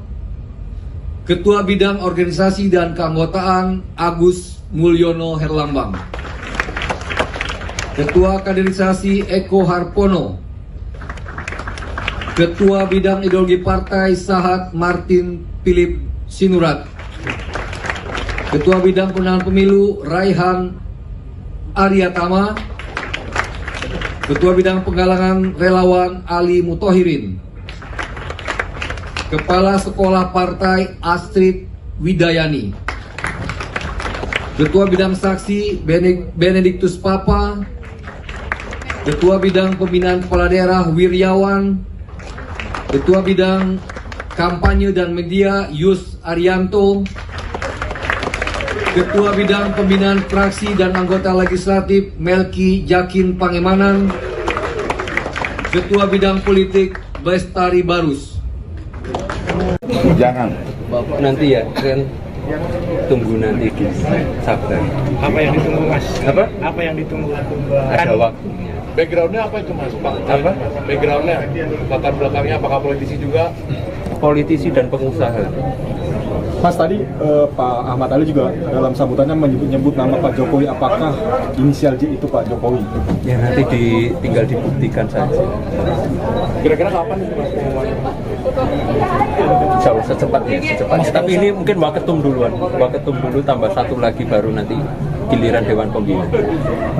Ketua Bidang Organisasi dan Keanggotaan Agus Mulyono Herlambang, Ketua Kaderisasi Eko Harpono, Ketua Bidang Ideologi Partai Sahat Martin Philip Sinurat, Ketua Bidang Pemenangan Pemilu Raihan Aryatama, Ketua Bidang Penggalangan Relawan Ali Mutohirin, Kepala Sekolah Partai Astrid Widayani, Ketua Bidang Saksi Benediktus Papa, Ketua Bidang Pembinaan Kepala Daerah Wiryawan, Ketua Bidang Kampanye dan Media Yus Arianto, Ketua Bidang Pembinaan Fraksi dan Anggota Legislatif Melki Jakin Pangemanan, Ketua Bidang Politik Bestari Barus. Jangan. Bapak nanti ya, kan tunggu nanti di sabar. Apa yang ditunggu Mas? Apa yang ditunggu? Ada waktunya. Backgroundnya apa itu Mas? Apa? Backgroundnya, latar belakangnya apakah politisi juga? Politisi dan pengusaha. Mas, tadi Pak Ahmad Ali juga dalam sambutannya menyebut nama Pak Jokowi. Apakah inisial J itu Pak Jokowi? Ya nanti tinggal dibuktikan saja. Kira-kira kapan itu Mas pengumumannya? Jauh secepatnya. Tapi ini mungkin Waketum duluan. Waketum dulu tambah satu lagi baru nanti giliran Dewan Pembina.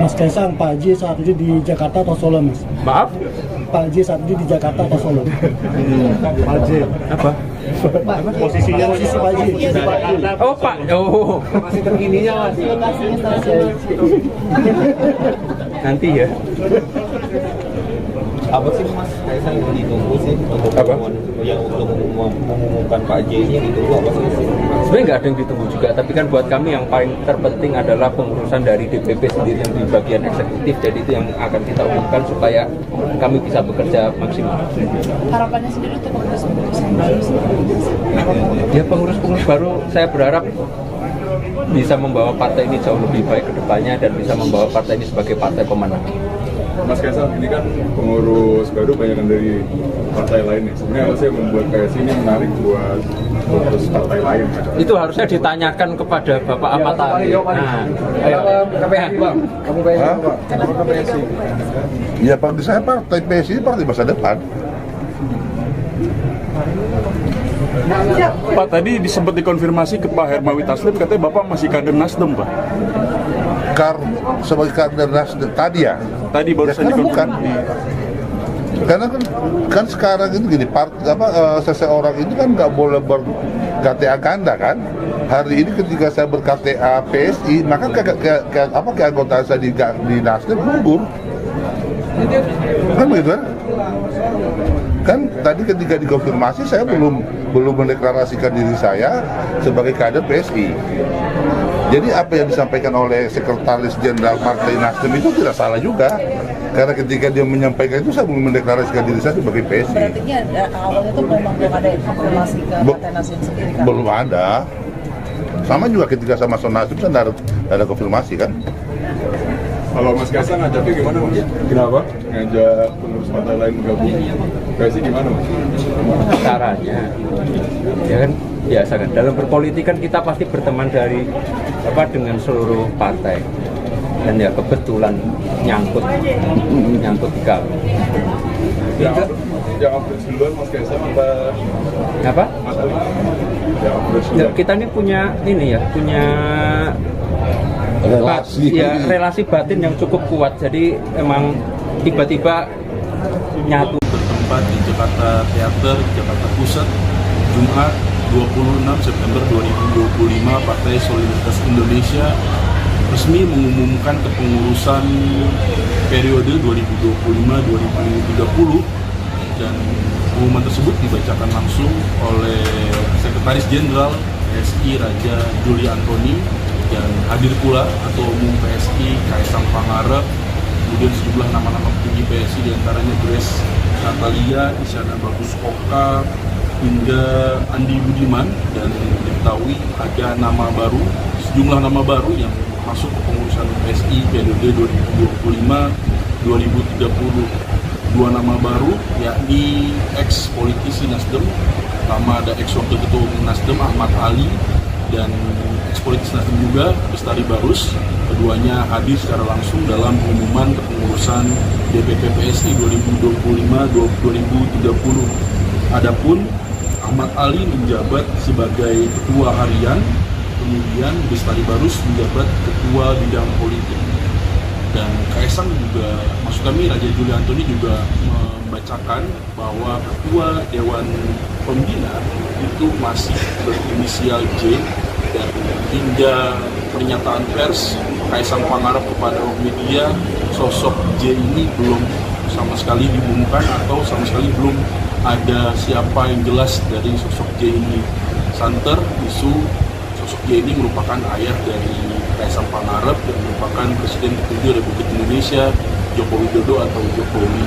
Mas Kaisang, Pak J saat ini di Jakarta atau Solo, Mas? Maaf? Pak J saat ini di Jakarta atau Solo? Pak J. Apa? Posisinya Pak J. Oh Pak, oh Masih terkininya Mas. nanti ya. Apa sih Mas Kaisang yang ditunggu sih untuk mengumumkan Pak J ini yang ditunggu apa sih? Sebenarnya nggak ada yang ditunggu juga, tapi kan buat kami yang paling terpenting adalah pengurusan dari DPP sendiri yang di bagian eksekutif, jadi itu yang akan kita umumkan supaya kami bisa bekerja maksimal. Harapannya sendiri untuk pengurus-pengurus yang baru sih? Ya pengurus-pengurus baru saya berharap bisa membawa partai ini jauh lebih baik ke depannya dan bisa membawa partai ini sebagai partai pemenang. Mas Kaisang, ini kan pengurus baru banyak dari partai lain nih. Sebenarnya apa sih yang membuat KSI ini menarik buat pengurus partai lain? Itu harusnya ditanyakan kepada Bapak Ahmad Ali. Nah, ayo. Kamu PSI? Ya bagi saya partai PSI partai masa depan. Pak, tadi sempat dikonfirmasi ke Pak Hermawi Taslim, katanya Bapak masih kader Nasdem, Pak. Sebagai kader Nasdem tadi ya? Tadi baru saja bukan. Karena kan sekarang itu gini, seseorang itu kan nggak boleh ber-KTA ganda kan. Hari ini ketika saya ber-KTA PSI, maka keanggotaan saya di Nasdem gugur. Kan begitu kan? Kan tadi ketika dikonfirmasi saya belum mendeklarasikan diri saya sebagai kader PSI. Jadi apa yang disampaikan oleh Sekretaris Jenderal Partai Nasdem itu tidak salah juga. Karena ketika dia menyampaikan itu saya belum mendeklarasikan diri saya sebagai PSI. Berarti awalnya itu memang belum ada konfirmasi ke Partai Nasdem sendiri kan? Belum ada. Sama juga ketika sama Nasdem kan ada konfirmasi kan. Kalau Mas Kaisang ngajaknya gimana Mas? Kenapa? Ngajak pengurus partai lain bergabung. PSI gimana Mas? Caranya, ya kan biasa kan. Dalam berpolitik kan kita pasti berteman dengan seluruh partai. Dan ya kebetulan nyangkut di kami. Yang approach duluan Mas Kaisang Apa? Mas Ali? Yang approach Ya, duluan. kita ini punya relasi batin yang cukup kuat. Jadi emang tiba-tiba nyatu. Bertempat di Jakarta Theater, Jakarta Pusat, Jumat 26 September 2025, Partai Solidaritas Indonesia resmi mengumumkan kepengurusan periode 2025-2030, dan pengumuman tersebut dibacakan langsung oleh Sekretaris Jenderal PSI Raja Juli Antoni, dan hadir pula Ketua Umum PSI Kaisang Pangarep, kemudian sejumlah nama-nama petinggi PSI diantaranya Grace Natalia, Isyana Bagus Oka, hingga Andi Budiman, dan diketahui ada sejumlah nama baru yang masuk ke pengurusan PSI periode 2025-2030. Dua nama baru yakni ex-politisi Nasdem, pertama ada ex-wakil Ketua Umum Nasdem Ahmad Ali, dan ex-politisi Nasdem juga Bestari Barus. Keduanya hadir secara langsung dalam pengumuman kepengurusan DPP PSI 2025-2030. Adapun Ahmad Ali menjabat sebagai Ketua Harian, kemudian Bestari Barus menjabat Ketua Bidang Politik. Dan Kaisang juga, maksud kami Raja Juli Antoni juga membacakan bahwa Ketua Dewan Pembina itu masih berinisial J, dan hingga pernyataan pers Kaisang Pangarep kepada awak media, sosok J ini belum sama sekali diumumkan atau sama sekali belum ada siapa yang jelas dari sosok J ini. Santer isu sosok J ini merupakan ayah dari Kaisang Pangarep dan merupakan Presiden ke-7 Republik Indonesia Joko Widodo atau Jokowi.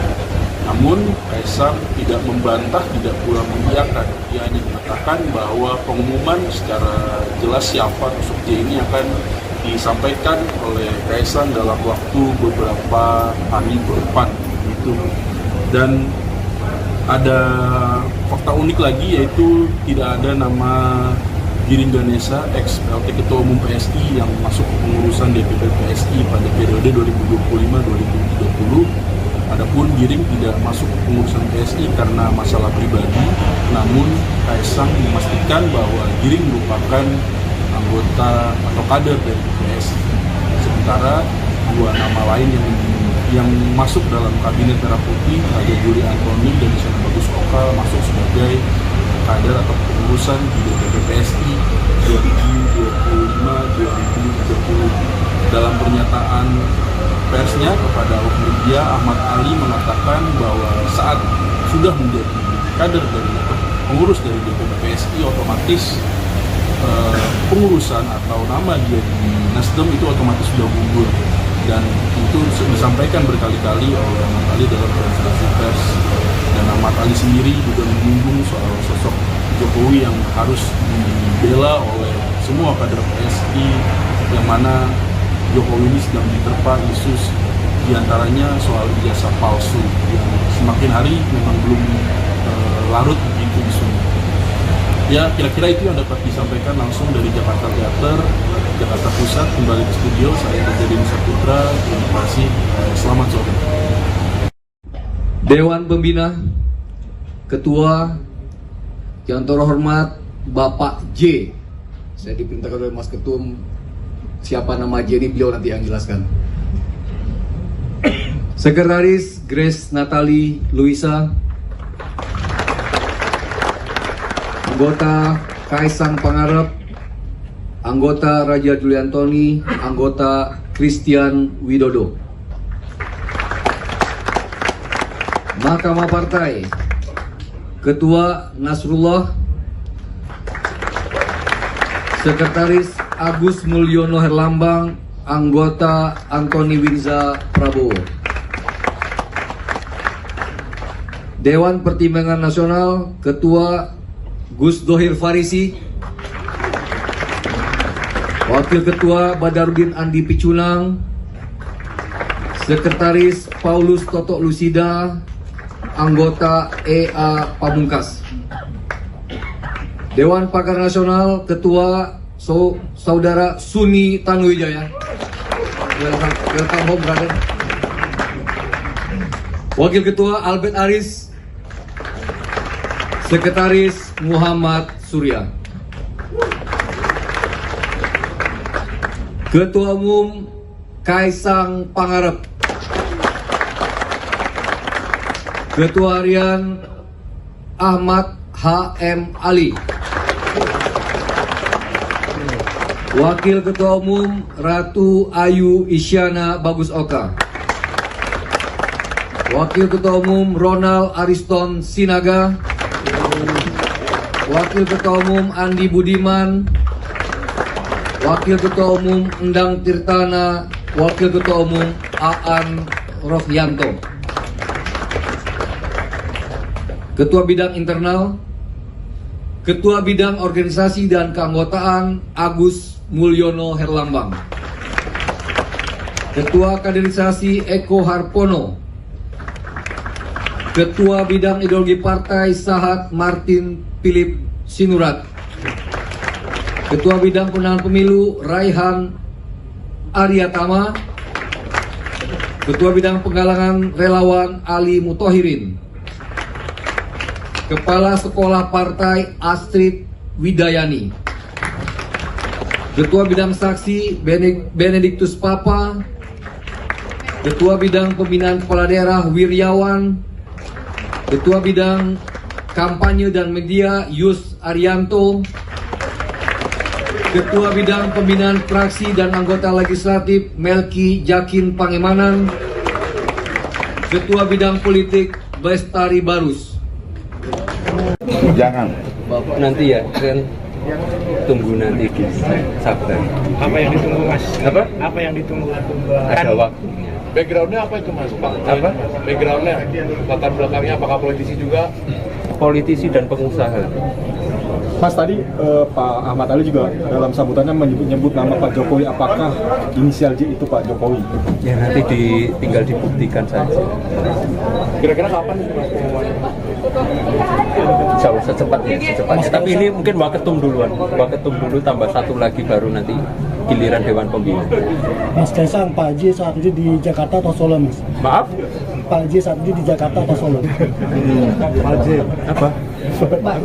Namun Kaisang tidak membantah, tidak pula mengiyakan. Dia hanya mengatakan bahwa pengumuman secara jelas siapa sosok J ini akan disampaikan oleh Kaisang dalam waktu beberapa hari ke depan. Gitu. Dan ada fakta unik lagi, yaitu tidak ada nama Giring Ganesa, ex-PLT Ketua Umum PSI yang masuk ke pengurusan DPP PSI pada periode 2025-2030. Adapun Giring tidak masuk ke pengurusan PSI karena masalah pribadi, namun Kaisang memastikan bahwa Giring merupakan anggota atau kader dari PSI. Sementara dua nama lain yang masuk dalam kabinet merah putih, ada Yuri Antoni dan Isyana Bagus Oka, masuk sebagai kader atau pengurusan di DPP PSI 2025-2030. Dalam pernyataan persnya kepada awak media, Ahmad Ali mengatakan bahwa saat sudah menjadi kader dari pengurus dari DPP PSI, otomatis pengurusan atau nama dia di Nasdem itu otomatis sudah gugur, dan itu disampaikan berkali-kali oleh Ahmad Ali dalam konferensi pers. Dan Ahmad Ali sendiri juga menyinggung soal sosok Jokowi yang harus dibela oleh semua kader PSI, yang mana Jokowi ini sedang diterpa isu diantaranya soal ijazah palsu yang semakin hari memang belum larut begitu isunya. Ya, kira-kira itu yang dapat disampaikan langsung dari Jakarta Theater, Jakarta Pusat. Kembali ke studio, saya Deddy Saputra. Terima kasih, selamat sore. Dewan Pembina, Ketua yang terhormat Bapak J. Saya diperintahkan oleh Mas Ketum, siapa nama J ini beliau nanti yang jelaskan. Sekretaris Grace Natali Luisa, anggota Kaisang Pangarep, anggota Raja Juli Antoni, anggota Christian Widodo. Mahkamah Partai, Ketua Nasrullah, Sekretaris Agus Mulyono Herlambang, anggota Antoni Winza Prabowo. Dewan Pertimbangan Nasional, Ketua Gus Dohir Farisi, Wakil Ketua Badarudin Andi Picunang, Sekretaris Paulus Toto Lusida, anggota EA Pamungkas. Dewan Pakar Nasional, Ketua Saudara Suni Tanuwijaya. Welcome home, brother. Wakil Ketua Albert Aris, Sekretaris Muhammad Surya. Ketua Umum Kaisang Pangarep, Ketua Harian Ahmad H.M. Ali, Wakil Ketua Umum Ratu Ayu Isyana Bagus Oka, Wakil Ketua Umum Ronald Ariston Sinaga, Wakil Ketua Umum Andi Budiman, Wakil Ketua Umum Endang Tirtana, Wakil Ketua Umum Aan Rohyanto. Ketua Bidang Internal, Ketua Bidang Organisasi dan Keanggotaan Agus Mulyono Herlambang, Ketua Kaderisasi Eko Harpono, Ketua Bidang Ideologi Partai Sahat Martin Philip Sinurat, Ketua Bidang Pemenangan Pemilu Raihan Aryatama, Ketua Bidang Penggalangan Relawan Ali Mutohirin, Kepala Sekolah Partai Astrid Widayani, Ketua Bidang Saksi Benediktus Papa, Ketua Bidang Pembinaan Kepala Daerah Wiryawan, Ketua Bidang Kampanye dan Media Yus Arianto, Ketua Bidang Pembinaan Fraksi dan Anggota Legislatif Melki Jakin Pangemanan, Ketua Bidang Politik Bestari Barus. Jangan. Bapak nanti ya, kan tunggu nanti di sabar. Apa yang ditunggu Mas? Apa? Apa yang ditunggu? Ada waktunya. Backgroundnya apa itu Mas? Pak? Apa? Backgroundnya, latar belakangnya apakah politisi juga? Politisi dan pengusaha. Mas, tadi Pak Ahmad Ali juga dalam sambutannya menyebut nama Pak Jokowi. Apakah inisial J itu Pak Jokowi? Ya nanti tinggal dibuktikan saja. Kira-kira kapan itu Mas pengumumannya? Insya Allah secepatnya. Tapi ini mungkin Waketum duluan. Waketum dulu tambah satu lagi baru nanti giliran Dewan Pembina. Mas Kaisang, Pak J saat ini di Jakarta atau Solo, Mas? Maaf? Pak J saat ini di Jakarta atau Solo? Pak J. Apa?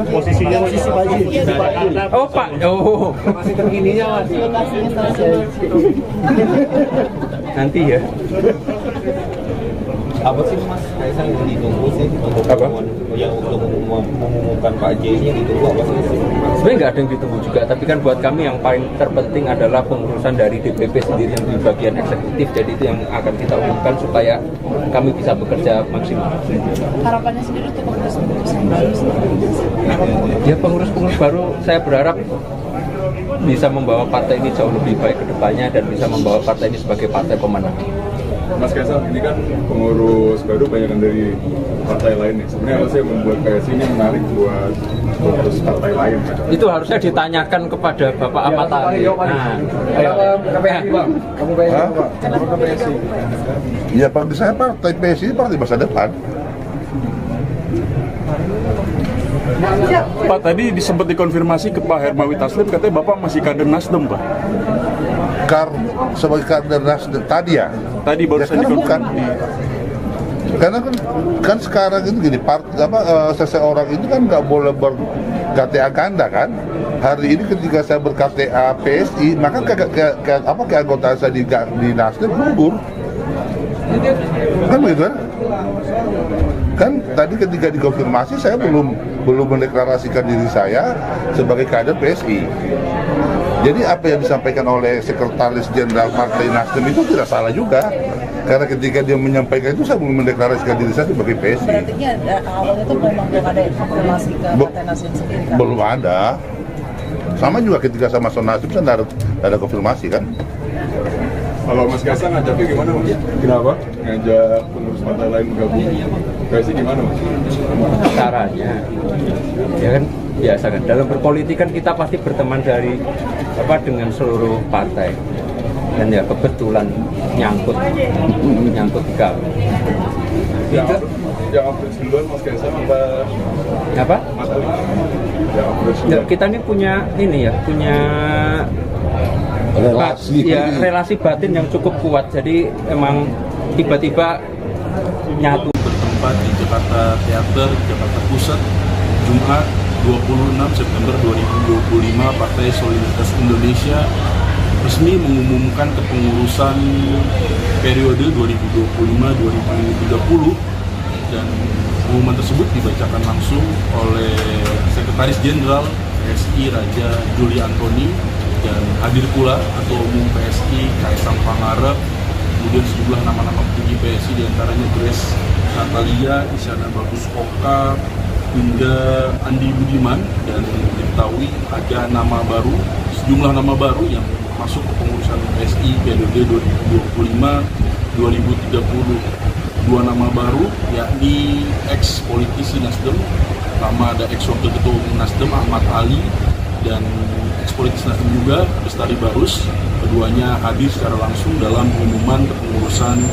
Posisinya Pak J. Oh Pak, oh. Masih terkininya Mas. Nanti ya. Apa sih Mas Kaisang yang ditunggu sih untuk mengumumkan Pak J ini ditunggu apa sih? Sebenarnya nggak ada yang ditunggu juga, tapi kan buat kami yang paling terpenting adalah pengurusan dari DPP sendiri yang di bagian eksekutif. Jadi itu yang akan kita umumkan supaya kami bisa bekerja maksimal. Harapannya sendiri untuk pengurus-pengurus yang baru Ya pengurus-pengurus baru saya berharap bisa membawa partai ini jauh lebih baik ke depannya dan bisa membawa partai ini sebagai partai pemenang. Mas Kaisang, ini kan pengurus baru banyak dari partai lain nih. Sebenarnya apa sih yang membuat PSI ini menarik buat pengurus partai lain? Itu harusnya ditanyakan kepada Bapak Ahmad Ali. Nah, Kenapa PSI, Bang? Kamu PSI, Pak? Kenapa PSI? Ya bagi saya partai PSI ini partai masa depan. Pak, tadi sempat dikonfirmasi ke Pak Hermawi Taslim, katanya Bapak masih kader Nasdem, Pak. Sebagai kader Nasdem tadi ya? Tadi baru Ya sekarang bukan. Karena kan sekarang itu gini, seseorang itu kan nggak boleh ber-KTA ganda kan. Hari ini ketika saya ber-KTA PSI, maka keanggotaan saya di Nasdem gugur. Kan begitu kan? Kan tadi ketika dikonfirmasi saya belum mendeklarasikan diri saya sebagai kader PSI. Jadi apa yang disampaikan oleh Sekretaris Jenderal Partai Nasdem itu tidak salah juga. Karena ketika dia menyampaikan itu saya belum mendeklarasikan diri saya sebagai PSI. Berarti awalnya itu memang belum ada informasi ke Partai Nasdem sendiri kan? Belum ada. Sama juga ketika sama Nasdem saya tidak ada konfirmasi kan. Kalau Mas Kaisang ngajaknya gimana Mas? Kenapa? Ngajak pengurus partai lain bergabung. PSI gimana Mas? Caranya, ya kan biasa kan. Dalam berpolitik kan kita pasti berteman dengan seluruh partai. Dan ya kebetulan nyangkut di kami. Yang approach duluan Mas Kaisang Apa? Mas Ali? Yang approach duluan. Kita ini punya relasi batin yang cukup kuat. Jadi emang tiba-tiba nyatu. Bertempat di Jakarta Theater, Jakarta Pusat, Jumat 26 September 2025, Partai Solidaritas Indonesia resmi mengumumkan kepengurusan periode 2025-2030 dan pengumuman tersebut dibacakan langsung oleh Sekretaris Jenderal PSI Raja Juli Antoni dan hadir pula Ketua Umum PSI Kaisang Pangarep, kemudian sejumlah nama-nama petinggi PSI diantaranya Grace Natalia, Isyana Bagus Oka, hingga Andi Budiman, dan diketahui ada sejumlah nama baru yang masuk ke pengurusan PSI periode 2025-2030. Dua nama baru yakni ex-politisi Nasdem, pertama ada ex-wakil Ketua Umum Nasdem Ahmad Ali dan ex-politisi Nasdem juga Bestari Barus. Keduanya hadir secara langsung dalam pengumuman kepengurusan